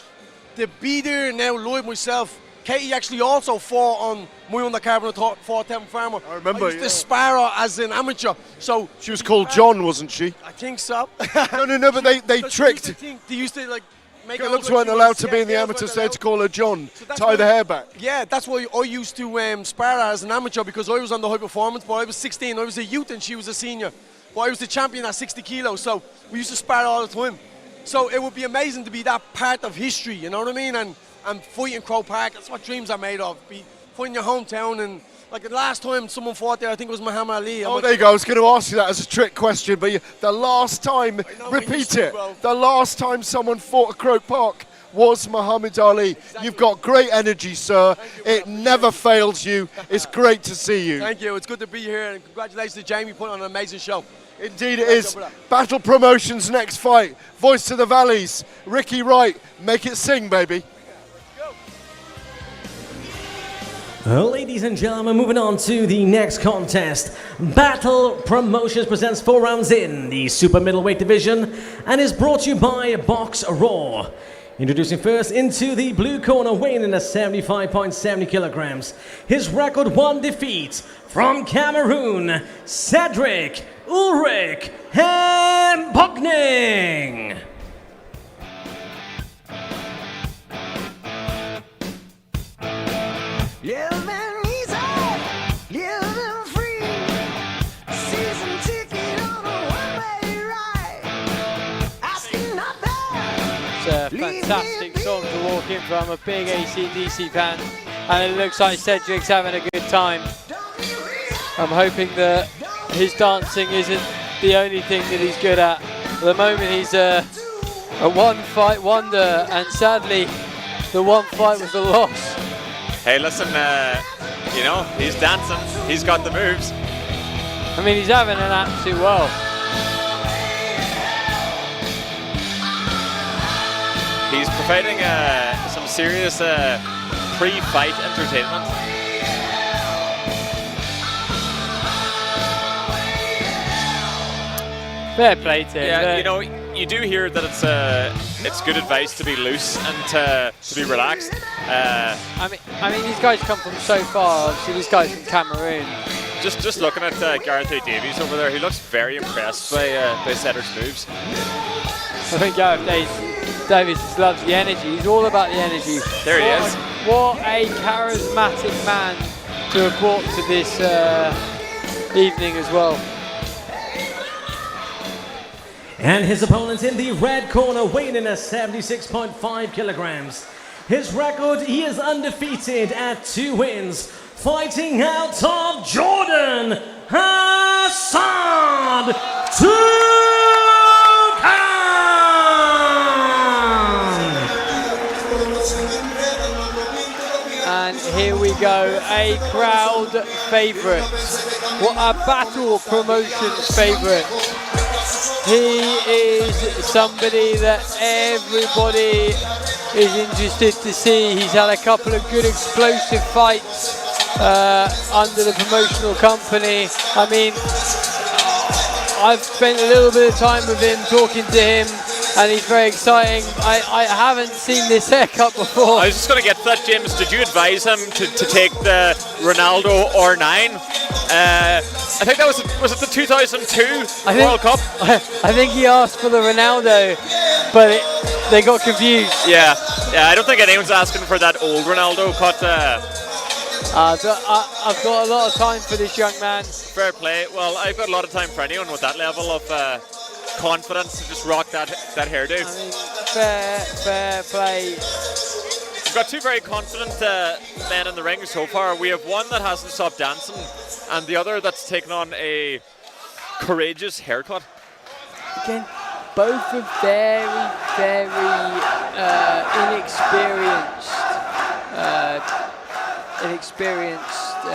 to be there now live myself. Katie actually also fought on my undercard when I fought Tevin Farmer. I remember, I used to spar her as an amateur. So she was called John, wasn't she? I think so. no, but they tricked. They used to like make girls weren't allowed to be in the amateur stage to call her John. So tie the hair back. Yeah, that's why I used to spar her as an amateur, because I was on the high performance, but I was 16. I was a youth and she was a senior. But I was the champion at 60 kilos, so we used to spar all the time. So it would be amazing to be that part of history, you know what I mean? And fight in Croke Park, that's what dreams are made of. Be fighting your hometown and Like the last time someone fought there, I think it was Muhammad Ali. Oh, there you go. I was going to ask you that as a trick question, but the last time, repeat it, the last time someone fought at Croke Park was Muhammad Ali. Exactly. You've got great energy, sir. It never fails you. It's great to see you. Thank you. It's good to be here, and congratulations to Jamie putting on an amazing show. Indeed it is. Battle Promotions' next fight. Voice to the Valleys. Ricky Wright. Make it sing, baby. Ladies and gentlemen, moving on to the next contest. Battle Promotions presents 4 rounds in the super middleweight division and is brought to you by Box Raw. Introducing first into the blue corner, weighing in at 75.70 kilograms. His record 1 defeat from Cameroon, Cedric Ulrich Hempogning. Yeah, man, he's out, give him free. Season ticket on a one-way ride. Asking not bad. It's a fantastic song to walk in for. I'm a big AC/DC fan, and it looks like Cedric's having a good time. I'm hoping that his dancing isn't the only thing that he's good at. At the moment, he's a one-fight wonder, and sadly, the one fight was a loss. Hey, listen, you know, he's dancing, he's got the moves. I mean, he's having an absolute whirl. He's providing some serious pre-fight entertainment. Fair play to him. Yeah, you know, you do hear that it's good advice to be loose and to be relaxed. I mean, these guys come from so far. Obviously, these guys from Cameroon. Just looking at Gareth A. Davies over there, he looks very impressed by Cedric's moves. I think Gareth Davies loves the energy. He's all about the energy. There he is. What a charismatic man to have brought to this evening as well. And his opponent in the red corner, weighing in at 76.5 kilograms. His record, he is undefeated at 2 wins, fighting out of Jordan, Hassan Toucan! And here we go, a crowd favourite. What a Battle Promotions favourite. He is somebody that everybody is interested to see. He's had a couple of good explosive fights under the promotional company. I mean, I've spent a little bit of time with him, talking to him, and he's very exciting. I haven't seen this haircut before. I was just going to get to that, James. Did you advise him to take the Ronaldo R9? I think that was it the 2002 World Cup? I think he asked for the Ronaldo, but they got confused. Yeah, I don't think anyone's asking for that old Ronaldo cut. I've got a lot of time for this young man. Fair play. Well, I've got a lot of time for anyone with that level of confidence to just rock that hairdo. I mean, fair play. We've got 2 very confident men in the ring so far. We have one that hasn't stopped dancing, and the other that's taken on a courageous haircut. Again, both are very inexperienced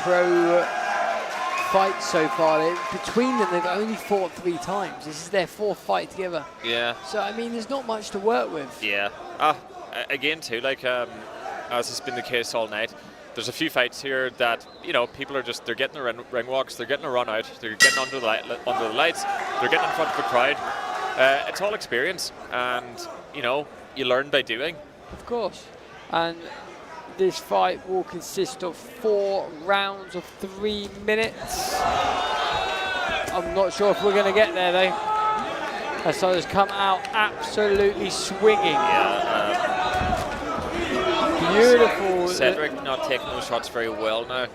pro fights so far. Between them, they've only fought 3 times. This is their 4th fight together. Yeah. So, I mean, there's not much to work with. Yeah. Again, too, like, as has been the case all night, there's a few fights here that, you know, people are they're getting the ring walks, they're getting a run out, they're getting under the lights, they're getting in front of a crowd. It's all experience, and, you know, you learn by doing. Of course. And this fight will consist of 4 rounds of 3 minutes. I'm not sure if we're going to get there, though. Hassan's come out absolutely swinging. Yeah. Beautiful. Cedric not taking those shots very well now.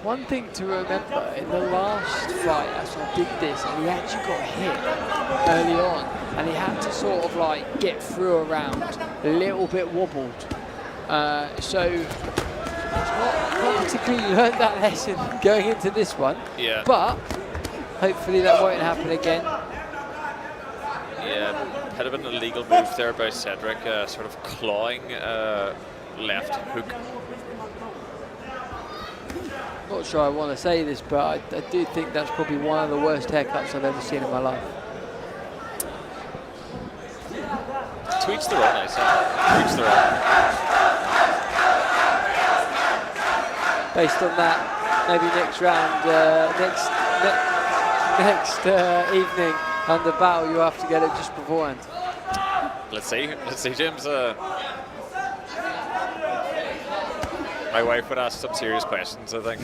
One thing to remember, in the last fight, Hassan did this, and he actually got hit early on, and he had to sort of like get through a round, a little bit wobbled. So Not particularly learned that lesson going into this one. Yeah. But hopefully that won't happen again. Yeah, had been an illegal move there by Cedric, sort of clawing left hook. Not sure I want to say this, but I do think that's probably one of the worst haircuts I've ever seen in my life. To each their own, I say. To each their own. Based on that, maybe next round, next evening under Batl, you have to get it just beforehand. Let's see, James. My wife would ask some serious questions, I think.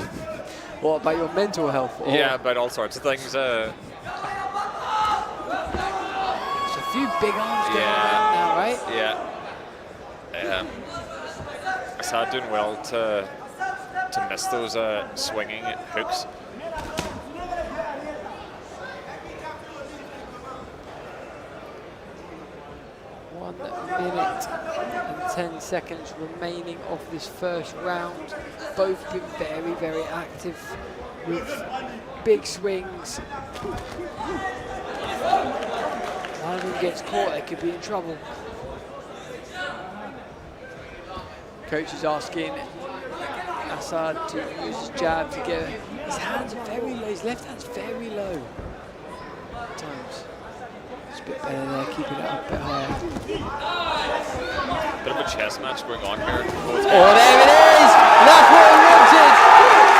What about your mental health? Or? Yeah, about all sorts of things. There's a few big arms going around now, right? Yeah. Assad doing well to miss those swinging hooks. 1 minute and 10 seconds remaining of this first round. Both been very, very active with big swings. One of them gets caught, they could be in trouble. Coach is asking Assad to use his jab to get it. His hands are very low, his left hand's very low at times. It's a bit better there, keeping it up a bit higher. Bit of a chess match going on here. Oh, there it is! That's what he wanted!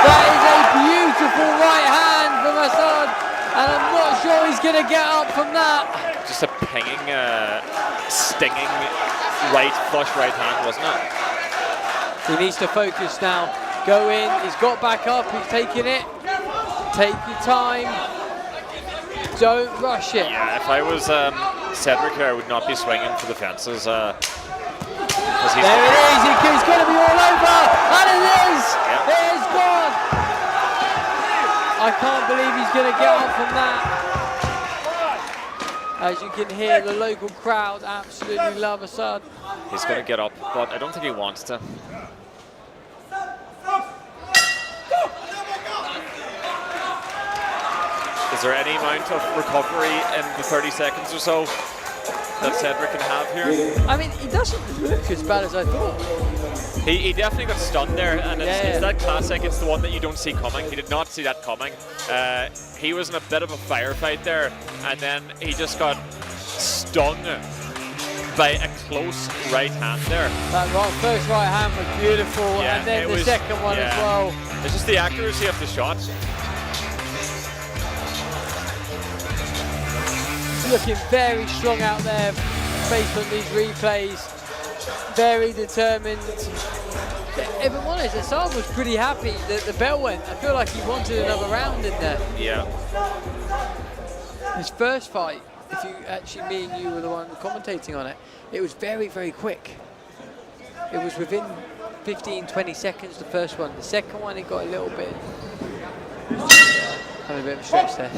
That is a beautiful right hand from Assad, and I'm not sure he's going to get up from that. Just a pinging, stinging flush right hand, wasn't it? He needs to focus now. Go in, he's got back up, he's taking it. Take your time. Don't rush it. Yeah, if I was Cedric here, I would not be swinging for the fences. There it is, he's going to be all over, and it is! Yep. It is gone! I can't believe he's going to get up from that. As you can hear, the local crowd absolutely love Assad. He's going to get up, but I don't think he wants to. Is there any amount of recovery in the 30 seconds or so that Cedric can have here? I mean, he doesn't look as bad as I thought. He definitely got stunned there, and it's that classic, it's the one that you don't see coming. He did not see that coming. He was in a bit of a firefight there, and then he just got stung by a close right hand there. That first right hand was beautiful, and then the second one as well. It's just the accuracy of the shot. Looking very strong out there based on these replays. Very determined. If I'm honest, Assad was pretty happy that the bell went. I feel like he wanted another round in there. Yeah. His first fight, if you actually, me and you were the one commentating on it, it was very, very quick. It was within 15, 20 seconds, the first one. The second one, it got a little bit, having a bit of a stretch there,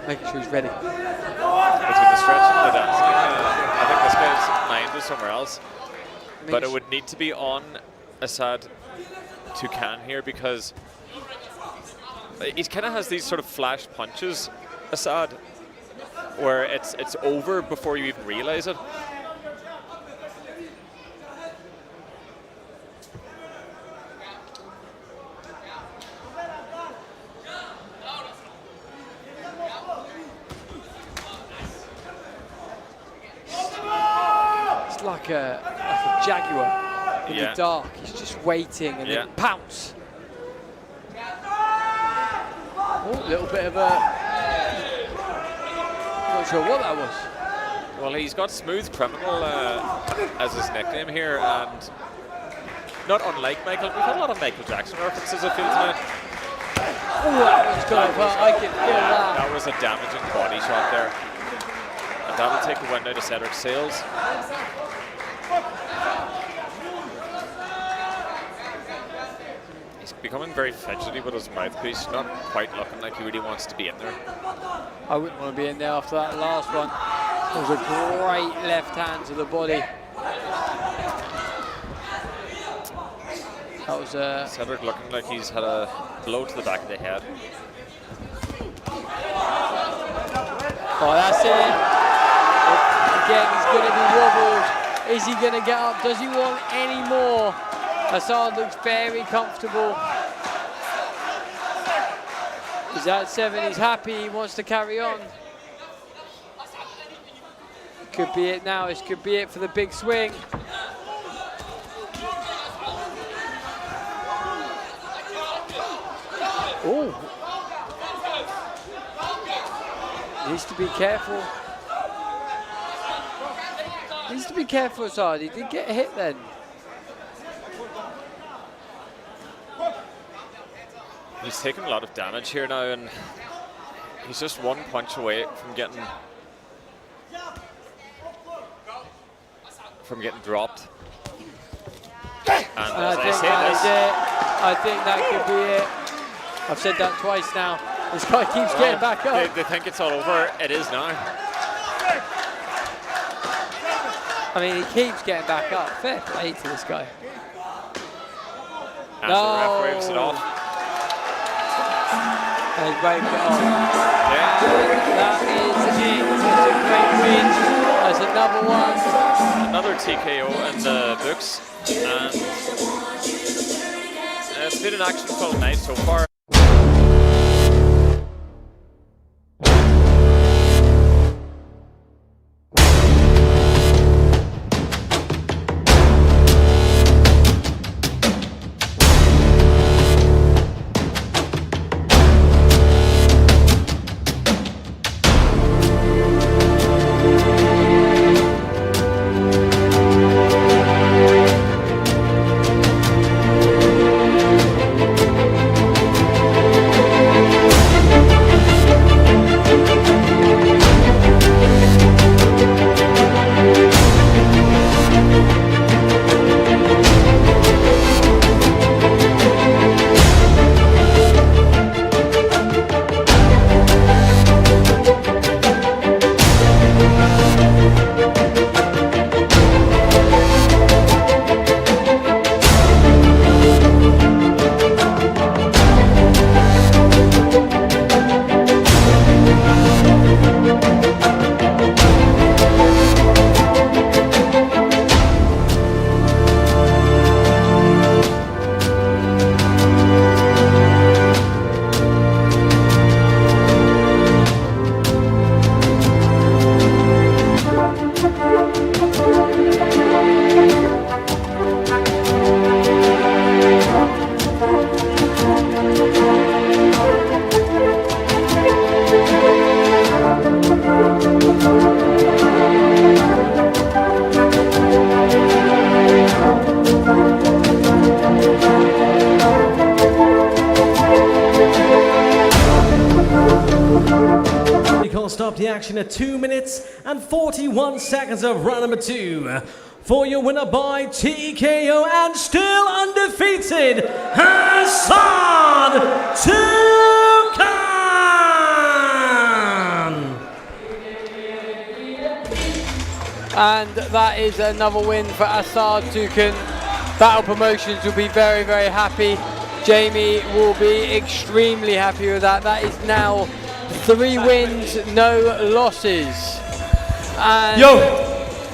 making sure he's ready. Between the stretch and the dancing, I think this guy's mind is somewhere else. But it would need to be on Assad to can here, because he kind of has these sort of flash punches, Assad, where it's over before you even realize it. It's like a jaguar in the dark. He's just waiting and then pounce. Oh, a little bit of a... Not sure what that was. Well, he's got Smooth Criminal as his nickname here, and not unlike Michael. We've had a lot of Michael Jackson references, I feel, tonight. Oh, that was good. I can feel that. That was a damaging body shot there. And that'll take the wind out of Cedric's sails. He's becoming very fidgety with his mouthpiece, not quite looking like he really wants to be in there. I wouldn't want to be in there after that last one. It was a great left hand to the body. That was Cedric looking like he's had a blow to the back of the head. Oh, that's it. Again, he's going to be wobbled. Is he going to get up? Does he want any more? Assad looks very comfortable. He's at 7. He's happy. He wants to carry on. Could be it now. This could be it for the big swing. Oh. Needs to be careful. Needs to be careful, Assad. He did get hit then. He's taking a lot of damage here now, and he's just one punch away from getting dropped. And as I say this, I think that could be it. I've said that twice now. This guy keeps getting back up. They think it's all over. It is now. I mean, he keeps getting back up. Fair play to this guy. And the ref waves it off. And he's waving it off. Yeah. That is it. It's a great win. That's another one. Another TKO in the books. And it's been an action-filled night so far. The action at 2 minutes and 41 seconds of round number 2. For your winner by TKO and still undefeated, Hassan Toucan! And that is another win for Assad Toucan. Battle Promotions will be very, very happy. Jamie will be extremely happy with that. That is now 3 wins, no losses. And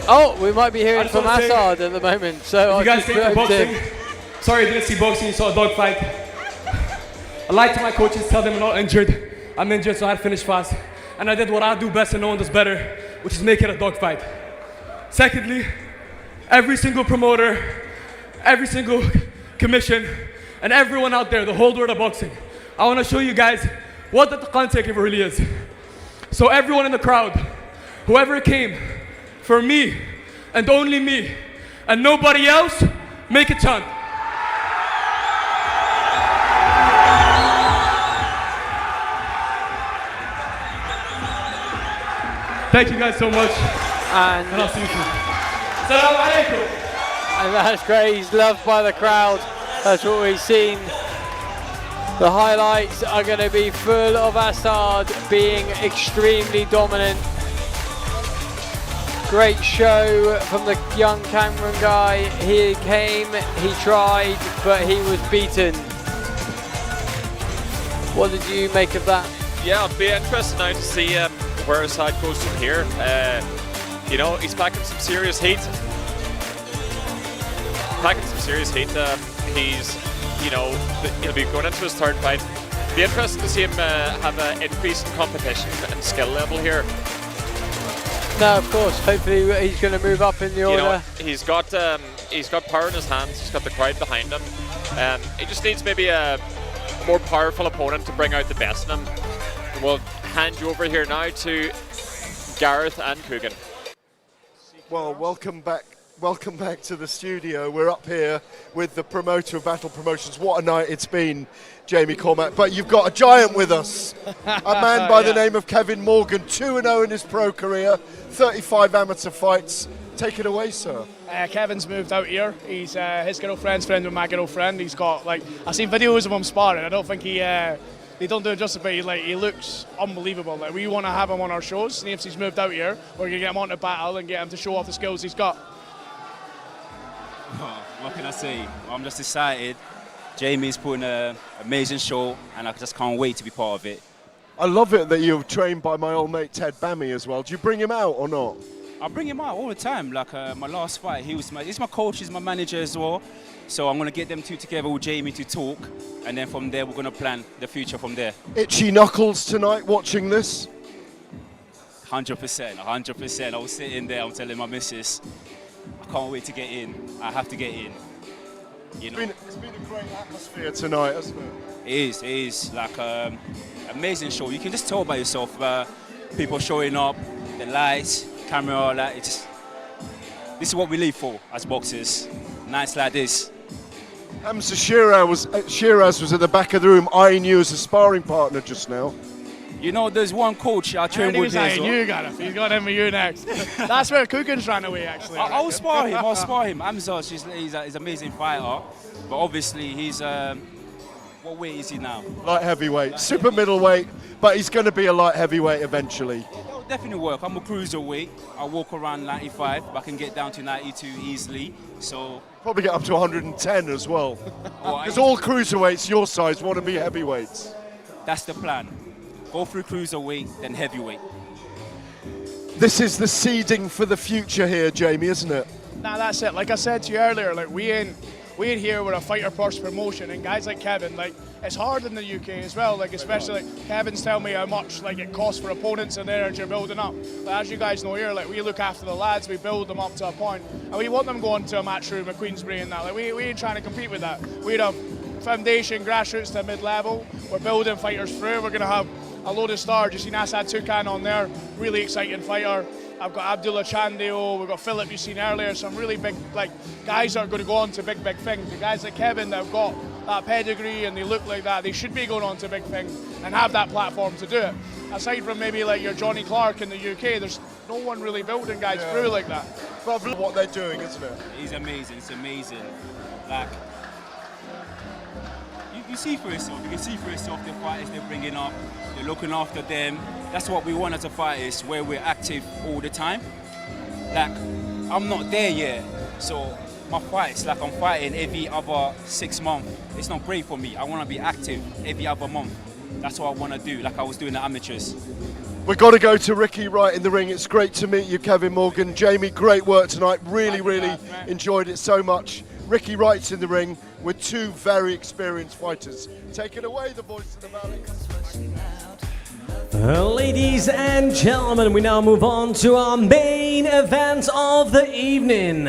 oh, we might be hearing from Assad at the moment. So you guys think for boxing? Sorry, I didn't see boxing, you saw a dog fight. I lied to my coaches, tell them I'm not injured. I'm injured, so I had to finish fast. And I did what I do best and no one does better, which is make it a dog fight. Secondly, every single promoter, every single commission, and everyone out there, the whole world of boxing, I want to show you guys what the Taqan takeover really is. So everyone in the crowd, whoever came for me and only me and nobody else, make a chant. Thank you guys so much. And I'll see you soon. Assalamu alaikum. And that's great, he's loved by the crowd. That's what we've seen. The highlights are going to be full of Assad being extremely dominant. Great show from the young Cameron guy. He came, he tried, but he was beaten. What did you make of that? Yeah, it'll be interesting now to see where his side goes from here. You know, he's packing some serious heat. He's, you know, he'll be going into his third fight. Be interesting to see him have an increase in competition and skill level here. No, of course. Hopefully he's going to move up in the order. You know, he's got power in his hands. He's got the crowd behind him. He just needs maybe a more powerful opponent to bring out the best in him. We'll hand you over here now to Gareth and Coogan. Well, welcome back to the studio. We're up here with the promoter of Batl Promotions. What a night it's been, Jamie Cormack. But you've got a giant with us, a man by the name of Kevin Morgan, 2-0 in his pro career, 35 amateur fights. Take it away, sir. Kevin's moved out here. He's his girlfriend's friend with my girlfriend. He's got, like, I've seen videos of him sparring. I don't think they don't do it justice, but he looks unbelievable. Like, we want to have him on our shows. And if he's moved out here, we're gonna get him onto Batl and get him to show off the skills he's got. Oh, what can I say? I'm just excited. Jamie's putting an amazing show, and I just can't wait to be part of it. I love it that you're trained by my old mate Ted Bammy as well. Do you bring him out or not? I bring him out all the time. Like my last fight, he's my coach, he's my manager as well. So I'm going to get them two together with Jamie to talk, and then from there we're going to plan the future from there. Itchy knuckles tonight watching this? 100%. I was sitting there, I'm telling my missus, I can't wait to get in. I have to get in. You know? It's been a great atmosphere tonight, hasn't it? It is. Like amazing show. You can just tell by yourself, people showing up, the lights, camera, all that. This is what we live for as boxers. Nights like this. Hamza Shiraz was at the back of the room eyeing you as a sparring partner just now. You know, there's one coach I train with. You got him. He's got him for you next. That's where Coogan's ran away, actually. I'll spar him. Hamza, he's an amazing fighter, but obviously he's. What weight is he now? Light heavyweight, super middleweight, but he's going to be a light heavyweight eventually. It'll definitely work. I'm a cruiserweight. I walk around 95, but I can get down to 92 easily. So probably get up to 110 as well. Because all cruiserweights your size want to be heavyweights. That's the plan. Go through cruiserweight, then heavyweight. This is the seeding for the future here, Jamie, isn't it? Nah, that's it. Like I said to you earlier, like we ain't here with a fighter first promotion, and guys like Kevin, like it's hard in the UK as well. Like especially like, Kevin's telling me how much like it costs for opponents and there you're building up. But as you guys know here, like we look after the lads, we build them up to a point, and we want them going to a match room at Queensbury and that. Like we ain't trying to compete with that. We'd have foundation, grassroots to mid-level. We're building fighters through. We're gonna have a load of stars. You seen Asad Tukan on there, really exciting fighter. I've got Abdullah Chandio, we've got Philip you seen earlier, some really big like guys that are going to go on to big things. The guys like Kevin that have got that pedigree and they look like that, they should be going on to big things and have that platform to do it. Aside from maybe like your Johnny Clark in the UK, there's no one really building guys through like that. Probably what they're doing, isn't it? He's amazing, it's amazing. Like, you see for yourself, you can see for yourself the fighters they're bringing up, they're looking after them. That's what we want as a fighters, where we're active all the time. Like, I'm not there yet, so my fights, like I'm fighting every other 6 months. It's not great for me. I want to be active every other month. That's what I want to do, like I was doing the amateurs. We've got to go to Ricky Wright in the ring. It's great to meet you, Kevin Morgan. Jamie, great work tonight. Really enjoyed it so much. Ricky Wright's in the ring with two very experienced fighters. Take it away, the voice of the valley. Ladies and gentlemen, we now move on to our main event of the evening.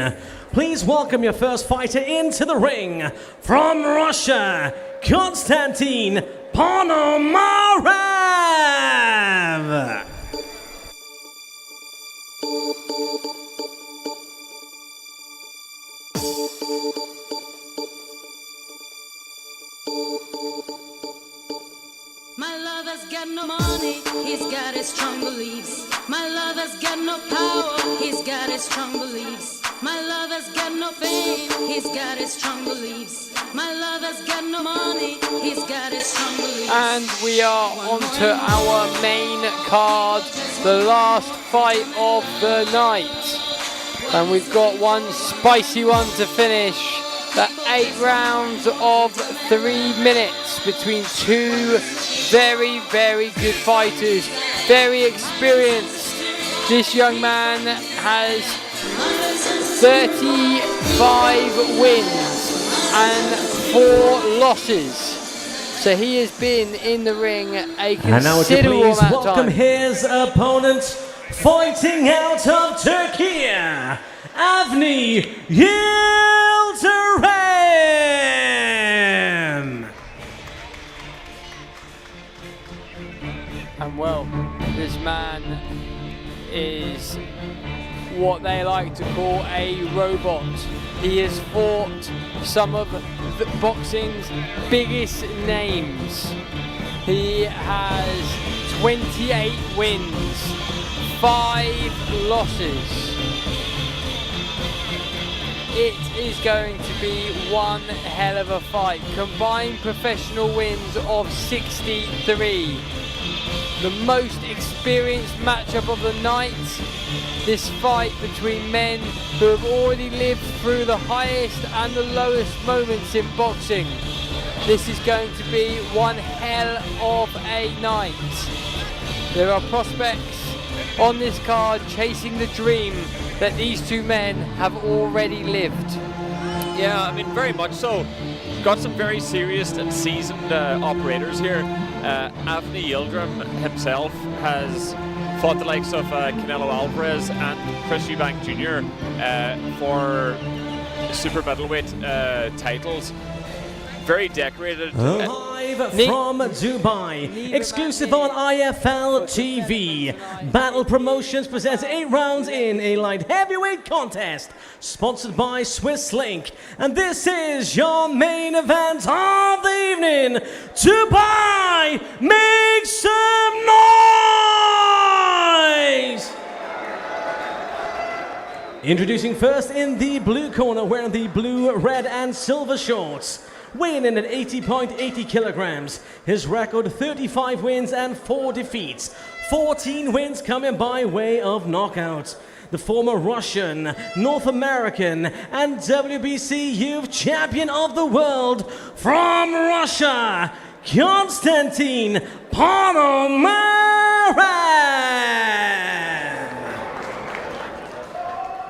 Please welcome your first fighter into the ring from Russia, Konstantin Ponomarev. My lover's got no money, he's got his strong beliefs. My lover's got no power, he's got his strong beliefs. My lover's got no fame, he's got his strong beliefs. My lover's got no money, he's got his strong beliefs. And we are on to our main card, the last fight of the night. And we've got one spicy one to finish. The 8 rounds of 3 minutes between two very, very good fighters, very experienced. This young man has 35 wins and 4 losses. So he has been in the ring a considerable And now would you please amount of welcome time. his opponent, fighting out of Turkey, Avni Yildirim. And well, this man is what they like to call a robot. He has fought some of the boxing's biggest names. He has 28 wins, 5 losses. It is going to be one hell of a fight. Combined professional wins of 63. The most experienced matchup of the night. This fight between men who have already lived through the highest and the lowest moments in boxing. This is going to be one hell of a night. There are prospects on this card chasing the dream that these two men have already lived. Yeah, I mean, very much so. Got some very serious and seasoned operators here. Avni Yildirim himself has fought the likes of Canelo Alvarez and Chris Eubank Jr. For super middleweight titles. Very decorated. Live from Dubai, exclusive on IFLTV. Batl Promotions presents 8 rounds in a light heavyweight contest, sponsored by Swiss Link. And this is your main event of the evening. Dubai, make some noise! Introducing first in the blue corner, wearing the blue, red and silver shorts. Weighing in at 80.80 kilograms. His record 35 wins and 4 defeats. 14 wins coming by way of knockout. The former Russian, North American and WBC Youth Champion of the World from Russia, Konstantin Ponomarev.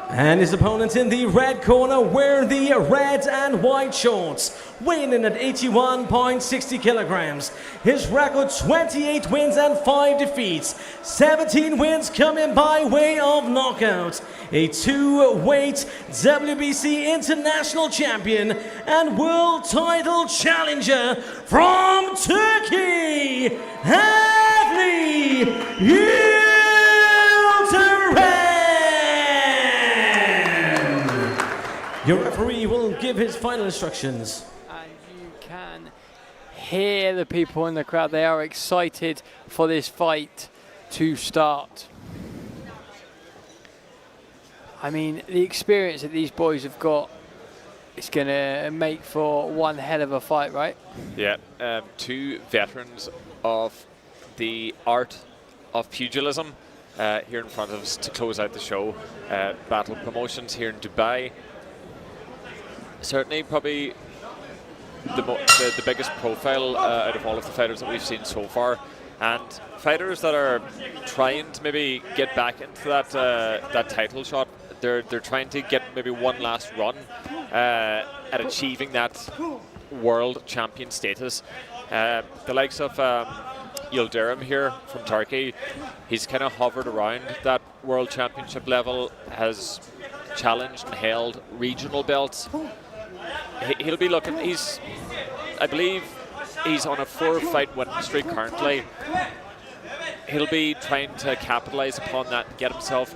And his opponent in the red corner, wearing the red and white shorts, weighing in at 81.60 kilograms. His record 28 wins and 5 defeats. 17 wins coming by way of knockout. A 2-weight WBC International Champion and World Title Challenger from Turkey, Avni Yildirim. Your referee will give his final instructions. And you can hear the people in the crowd. They are excited for this fight to start. I mean, the experience that these boys have got is going to make for one hell of a fight, right? Yeah, 2 veterans of the art of pugilism here in front of us to close out the show. Batl Promotions here in Dubai. Certainly probably the biggest profile out of all of the fighters that we've seen so far, and fighters that are trying to maybe get back into that title shot. They're trying to get maybe one last run at achieving that world champion status. The likes of Yildirim here from Turkey, he's kind of hovered around that world championship level, has challenged and held regional belts. He'll be looking, I believe he's on a 4-fight winning streak currently. He'll be trying to capitalize upon that and get himself,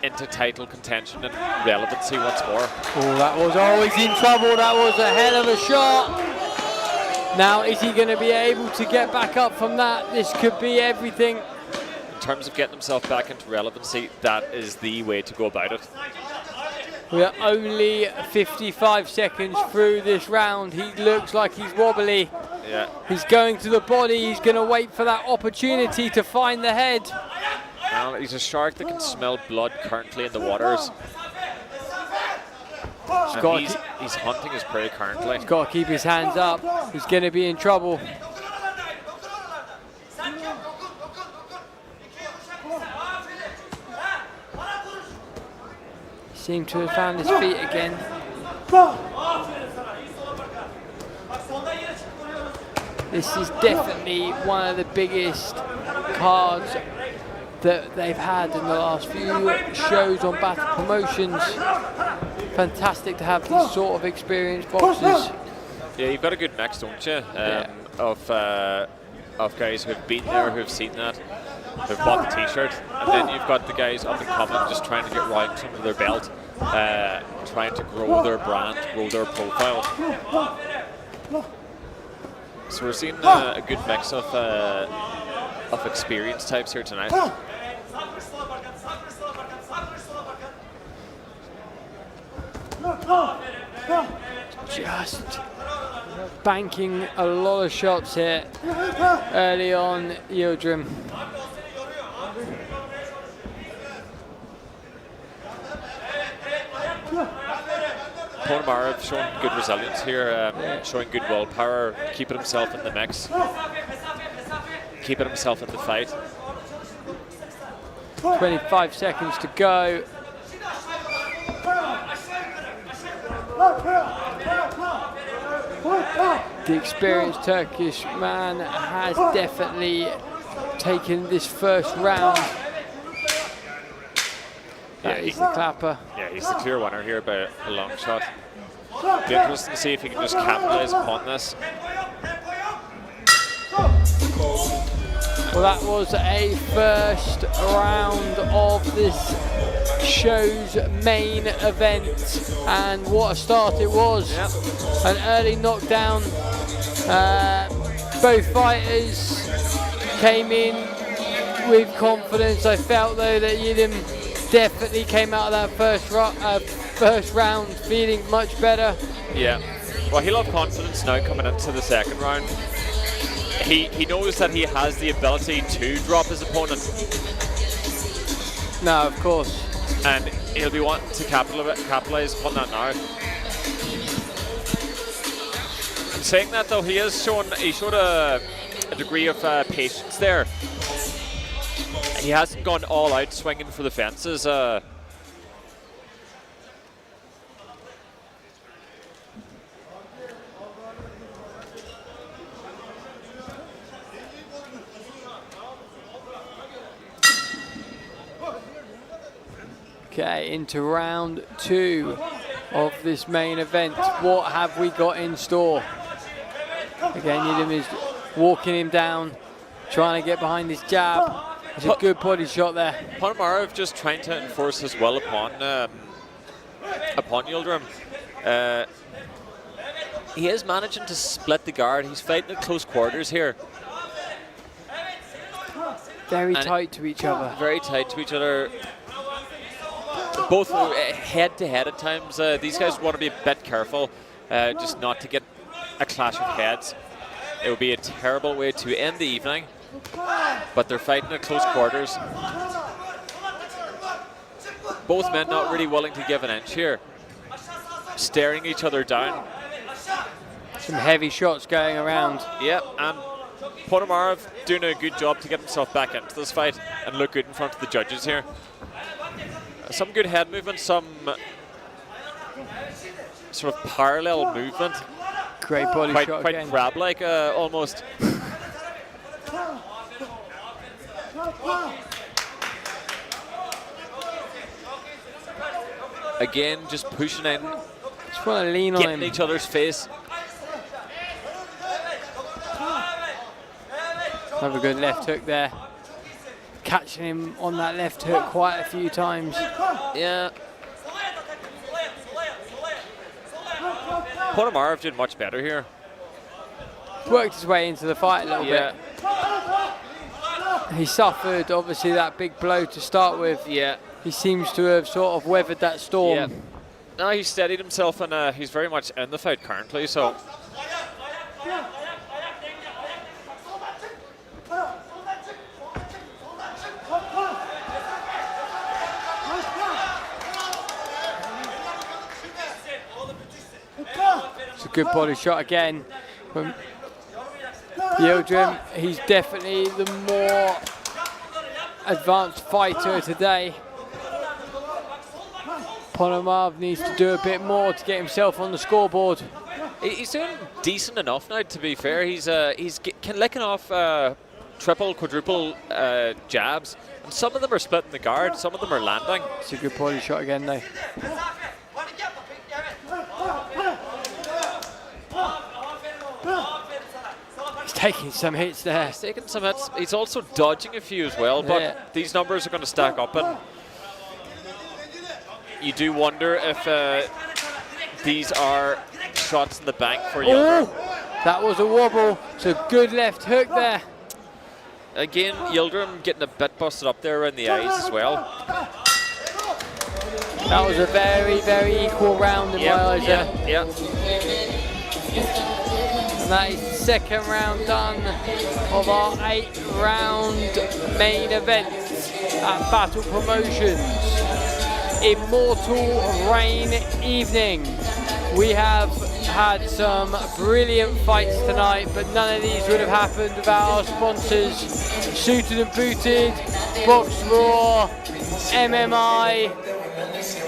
into title contention and relevancy once more. Oh, that was always in trouble. That was a hell of a shot. Now, is he going to be able to get back up from that? This could be everything. terms of getting himself back into relevancy, that is the way to go about it. We are only 55 seconds through this round. He looks like he's wobbly. Yeah. He's going to the body. He's going to wait for that opportunity to find the head. Well, he's a shark that can smell blood currently in the waters. And he's hunting his prey currently. He's got to keep his hands up. He's going to be in trouble. Seem to have found his feet again. This is definitely one of the biggest cards that they've had in the last few shows on Battle Promotions. Fantastic to have these sort of experienced boxers. Yeah, you've got a good mix, don't you? Of guys who've been there, who've seen that, who've bought the t-shirt, and then you've got the guys up and coming, just trying to get ranks under their belt, trying to grow their brand, grow their profile. So we're seeing a good mix of experience types here tonight. Just banking a lot of shots here early on, Yildirim. Ponomarev showing good resilience here, showing good willpower, keeping himself in the mix, keeping himself in the fight. 25 seconds to go. The experienced Turkish man has definitely taken this first round. That is the clapper. Yeah, he's the clear winner here by a long shot. Be interesting to see if he can just capitalize upon this. Well, that was a first round of this show's main event, and what a start it was. An early knockdown. Both fighters came in with confidence. I felt though that Yildirim definitely came out of that first round feeling much better. Yeah, well, he'll have confidence now coming into the second round. He knows that he has the ability to drop his opponent. No, of course. And he'll be wanting to capitalize upon that now. In saying that though, he showed a degree of patience there. He hasn't gone all out swinging for the fences. Okay, into round two of this main event. What have we got in store? Again, Yildirim is walking him down, trying to get behind his jab. It's a good body shot there. Ponomarev just trying to enforce his will upon Yildirim. He is managing to split the guard. He's fighting at close quarters here. Very tight to each other. Very tight to each other. Both head to head at times. These guys want to be a bit careful, just not to get a clash of heads. It would be a terrible way to end the evening, but they're fighting at close quarters. Both men not really willing to give an inch here, staring each other down. Some heavy shots going around. Yep, and Ponomarev doing a good job to get himself back into this fight and look good in front of the judges here. Some good head movement, some sort of parallel movement. Great body shot quite again. crab-like almost. Again, just pushing in. Just want to lean on getting him. each other's face. Have a good left hook there. Catching him on that left hook quite a few times. Yeah. Ponomarev did much better here. Worked his way into the fight a little bit. He suffered, obviously, that big blow to start with. Yeah. He seems to have sort of weathered that storm. Yeah. No, he's steadied himself, and he's very much in the fight currently, so... It's a good body shot again from Yildirim. He's definitely the more advanced fighter today. Ponomarev needs to do a bit more to get himself on the scoreboard. He's doing decent enough now, to be fair. He's licking off triple, quadruple jabs, and some of them are splitting the guard, some of them are landing. It's a good body shot again, though. He's taking some hits there. He's taking some hits. He's also dodging a few as well, but these numbers are going to stack up, and you do wonder if these are shots in the bank for Yildirim. That was a wobble. It's a good left hook there. Again, Yildirim getting a bit busted up there around the eyes as well. That was a very, very equal round in my eyes there. Yeah. And that is the second round done of our 8-round main event at Batl Promotions. Immortal Rain evening. We have had some brilliant fights tonight, but none of these would have happened without our sponsors, Suited and Booted, Box Raw, MMI.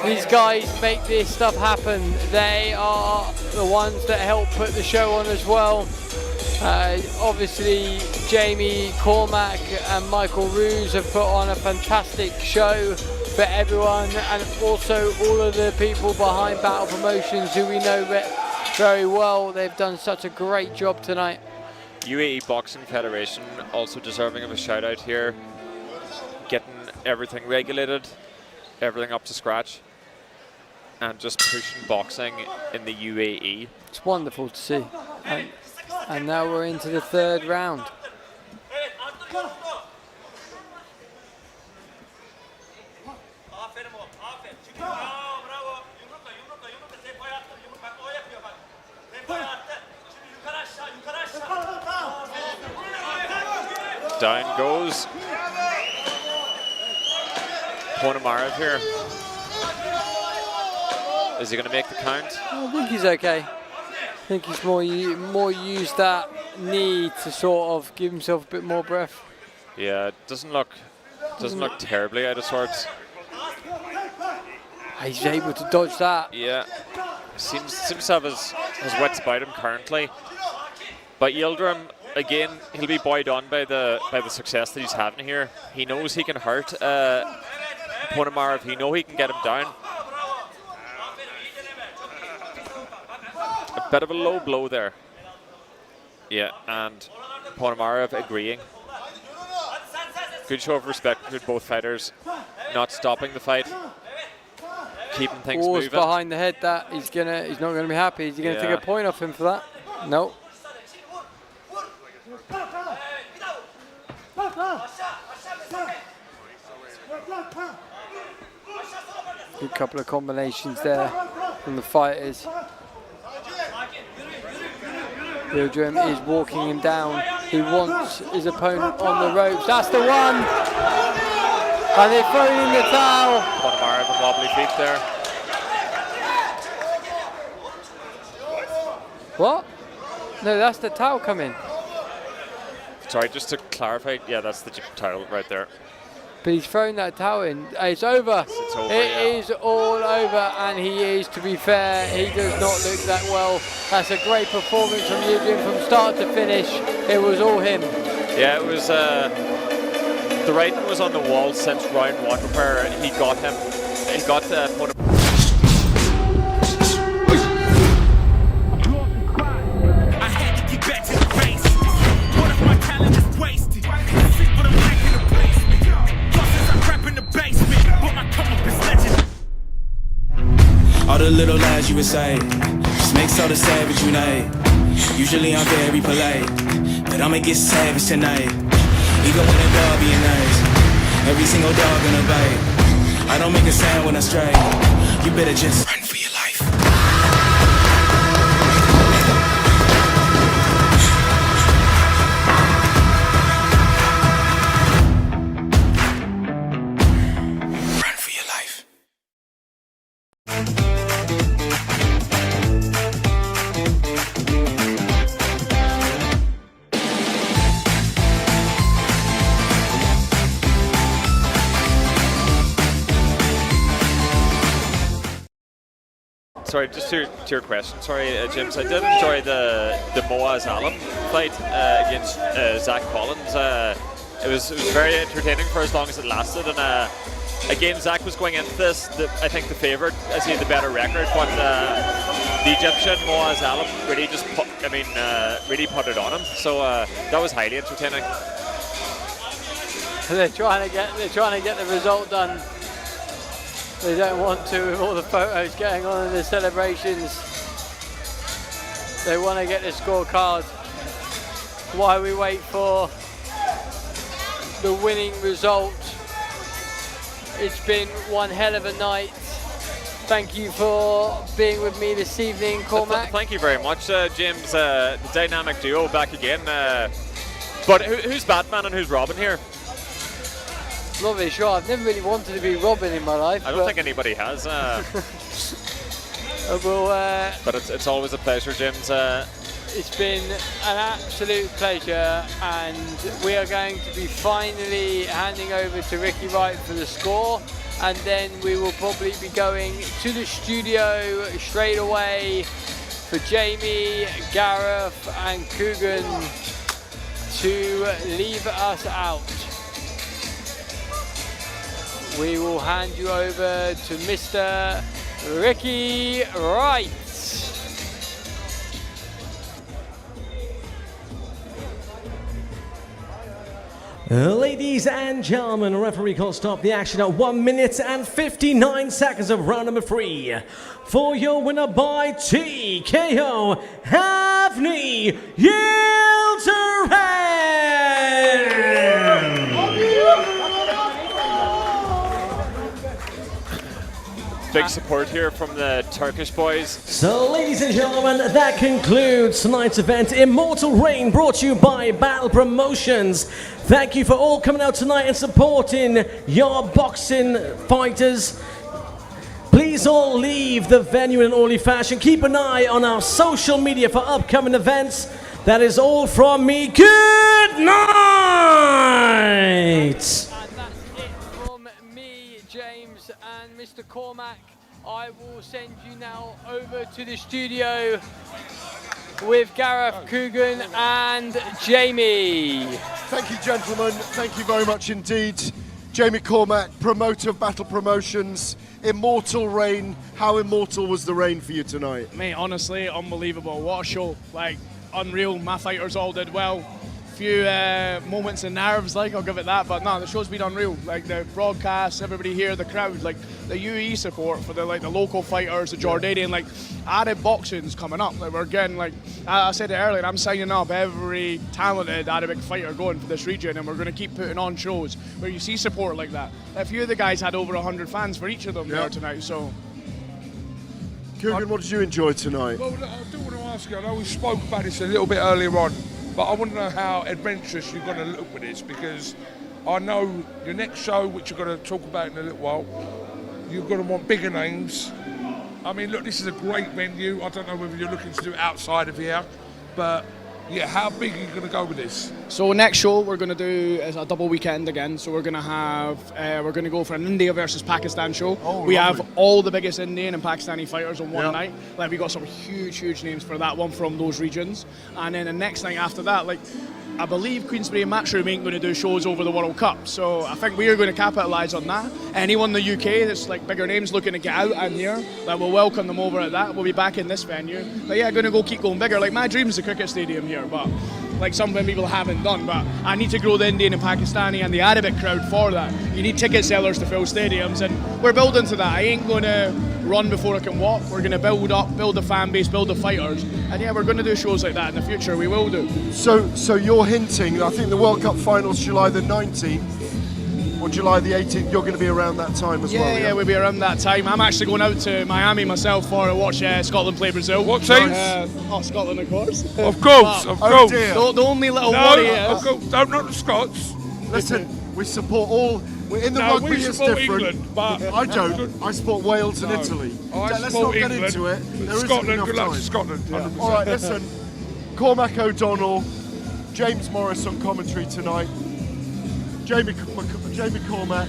These guys make this stuff happen. They are the ones that help put the show on as well. Obviously, Jamie Cormack and Michael Roos have put on a fantastic show for everyone, and also all of the people behind Batl Promotions who we know very well. They've done such a great job tonight. UAE Boxing Federation also deserving of a shout out here, getting everything regulated, everything up to scratch, and just pushing boxing in the UAE. It's wonderful to see. And now we're into the third round. Down goes Ponomarev here. Is he going to make the count? I think he's okay. I think he's more used that knee to sort of give himself a bit more breath. Yeah, it doesn't look terribly out of sorts. He's able to dodge that. Yeah, seems to have his wits about him currently. But Yildirim, again, he'll be buoyed on by the success that he's having here. He knows he can hurt Ponomarev. He knows he can get him down. A bit of a low blow there. Yeah, and Ponomarev agreeing. Good show of respect between both fighters. Not stopping the fight. Keeping things moving. Behind the head that he's not gonna be happy. Is he gonna take a point off him for that? No. Good couple of combinations there from the fighters. Yildirim is walking him down. He wants his opponent on the ropes. That's the one! And they've thrown in the towel. Ponomarev with wobbly feet there. What? No, that's the towel coming. Sorry, just to clarify, yeah, that's the towel right there. But he's thrown that towel in. It's over. It's over, It is all over, and he is, to be fair, he does not look that well. That's a great performance from Yildirim from start to finish. It was all him. Yeah, it was. The writing was on the wall since round one, where he got him. He got Ponomarev. I had to get back to the base. What if my talent is wasted? Sick, but I'm back in the basement. Losses I crap in the basement, but my come up is legend. All the little lies you would say just makes all the savage unite. Usually I'm very polite, but I'ma get savage tonight. Even when a derby and nice, every single dog gonna bite. I don't make a sound when I strike. You better just run for your life. Run for your life. Sorry, just to your question, sorry, James. I did enjoy the Moaz Alam fight against Zach Collins. It was very entertaining for as long as it lasted, and again, Zach was going into this, I think, the favourite, as he had the better record, but the Egyptian Moaz Alam really just really put it on him. So that was highly entertaining. They're trying to get the result done. They don't want to with all the photos going on in the celebrations. They want to get the scorecard. While we wait for the winning result. It's been one hell of a night. Thank you for being with me this evening, Cormac. Thank you very much, James. The dynamic duo back again. But who's Batman and who's Robin here? Not really sure. I've never really wanted to be Robin in my life. I don't think anybody has. But it's always a pleasure, James. It's been an absolute pleasure, and we are going to be finally handing over to Ricky Wright for the score, and then we will probably be going to the studio straight away for Jamie, Gareth and Coogan to leave us out. We will hand you over to Mr. Ricky Wright. Ladies and gentlemen, referee calls stop the action at 1 minute and 59 seconds of round number 3. For your winner by TKO, Havni Yildirim. Big support here from the Turkish boys. So, ladies and gentlemen, that concludes tonight's event, Immortal Reign, brought to you by Batl Promotions. Thank you for all coming out tonight and supporting your boxing fighters. Please all leave the venue in an orderly fashion. Keep an eye on our social media for upcoming events. That is all from me. Good night! James and Mr. Cormac, I will send you now over to the studio with Gareth, Coogan and Jamie. Thank you, gentlemen. Thank you very much indeed. Jamie Cormac, promoter of Batl Promotions, Immortal Reign. How immortal was the reign for you tonight? Mate, honestly, unbelievable. What a show. Like, unreal. My fighters all did well. Few moments of nerves, like, I'll give it that, but no, the show's been unreal. Like the broadcast, everybody here, the crowd, like the UAE support for the local fighters, the Jordanian, like Arab boxing's coming up. Like we're getting, like I said it earlier, I'm signing up every talented Arabic fighter going for this region, and we're going to keep putting on shows where you see support like that. A few of the guys had over 100 fans for each of them there tonight, so. Coogan, what did you enjoy tonight? Well, I do want to ask you, I know we spoke about this a little bit earlier on, but I want to know how adventurous you're going to look with this, because I know your next show, which you're going to talk about in a little while, you're going to want bigger names. I mean, look, this is a great venue. I don't know whether you're looking to do it outside of here, but yeah, how big are you going to go with this? So next show we're going to do is a double weekend again. So we're going to have, we're going to go for an India versus Pakistan show. We have all the biggest Indian and Pakistani fighters on one night. Like we got some huge names for that one from those regions. And then the next night after that, like I believe Queensberry and Matchroom ain't going to do shows over the World Cup. So I think we are going to capitalise on that. Anyone in the UK that's like bigger names looking to get out and here, like we'll welcome them over at that. We'll be back in this venue. But yeah, going to keep going bigger. Like my dream is a cricket stadium here, but like some people haven't done. But I need to grow the Indian and Pakistani and the Arabic crowd for that. You need ticket sellers to fill stadiums, and we're building to that. I ain't going to run before I can walk. We're going to build the fan base, build the fighters, and yeah, we're going to do shows like that in the future. We will do. So you're hinting, I think the World Cup finals July the 19th or July the 18th, you're going to be around that time as well? Yeah, we'll be around that time. I'm actually going out to Miami myself to watch Scotland play Brazil. What team? Scotland, of course. Of course, of course. The only little worry is... No, not the Scots. Listen, we support all... In the rugby we is support different. England, but I don't. I support Wales and Italy. Let's not get into it. There isn't Scotland, enough good luck time. to Scotland. Yeah. All right, listen. Cormac O'Donnell, James Morris on commentary tonight. Jamie Cormac,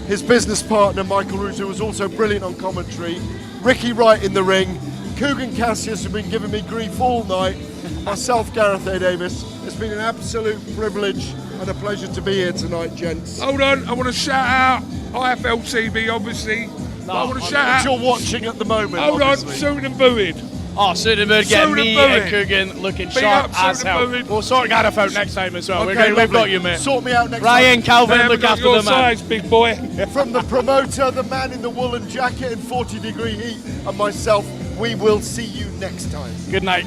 his business partner Michael Roos, who was also brilliant on commentary. Ricky Wright in the ring. Coogan Cassius, who's been giving me grief all night. Myself, Gareth A. Davis. It's been an absolute privilege and a pleasure to be here tonight, gents. Hold on, I want to shout out IFLTV, obviously. I want to shout out. You're watching at the moment. Hold obviously. on, Suited and Booed. Oh, Suited and Booed, getting me and Coogan looking Big sharp up, as Suited and hell. Booed. We'll sort Gareth out next time as well. Okay, We've got you, mate. Sort me out next Ryan, time. Calvin, look after your the man. size, big boy. From the promoter, the man in the woolen jacket in 40-degree heat, and myself, we will see you next time. Good night.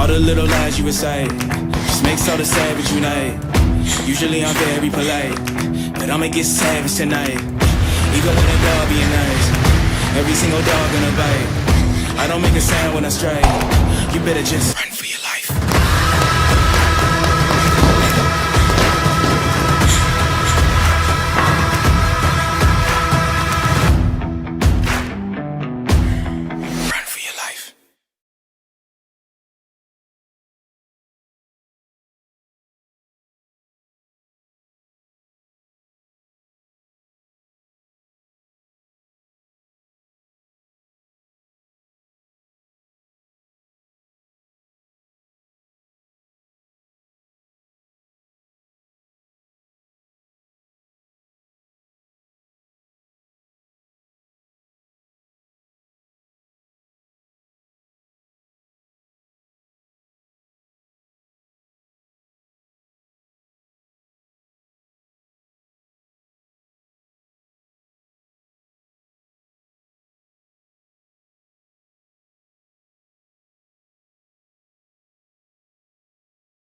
All the little lies you would say just makes all the savage unite. Usually I'm very polite, but I'ma get savage tonight. Even when a dog being nice, every single dog gonna bite. I don't make a sound when I strike. You better just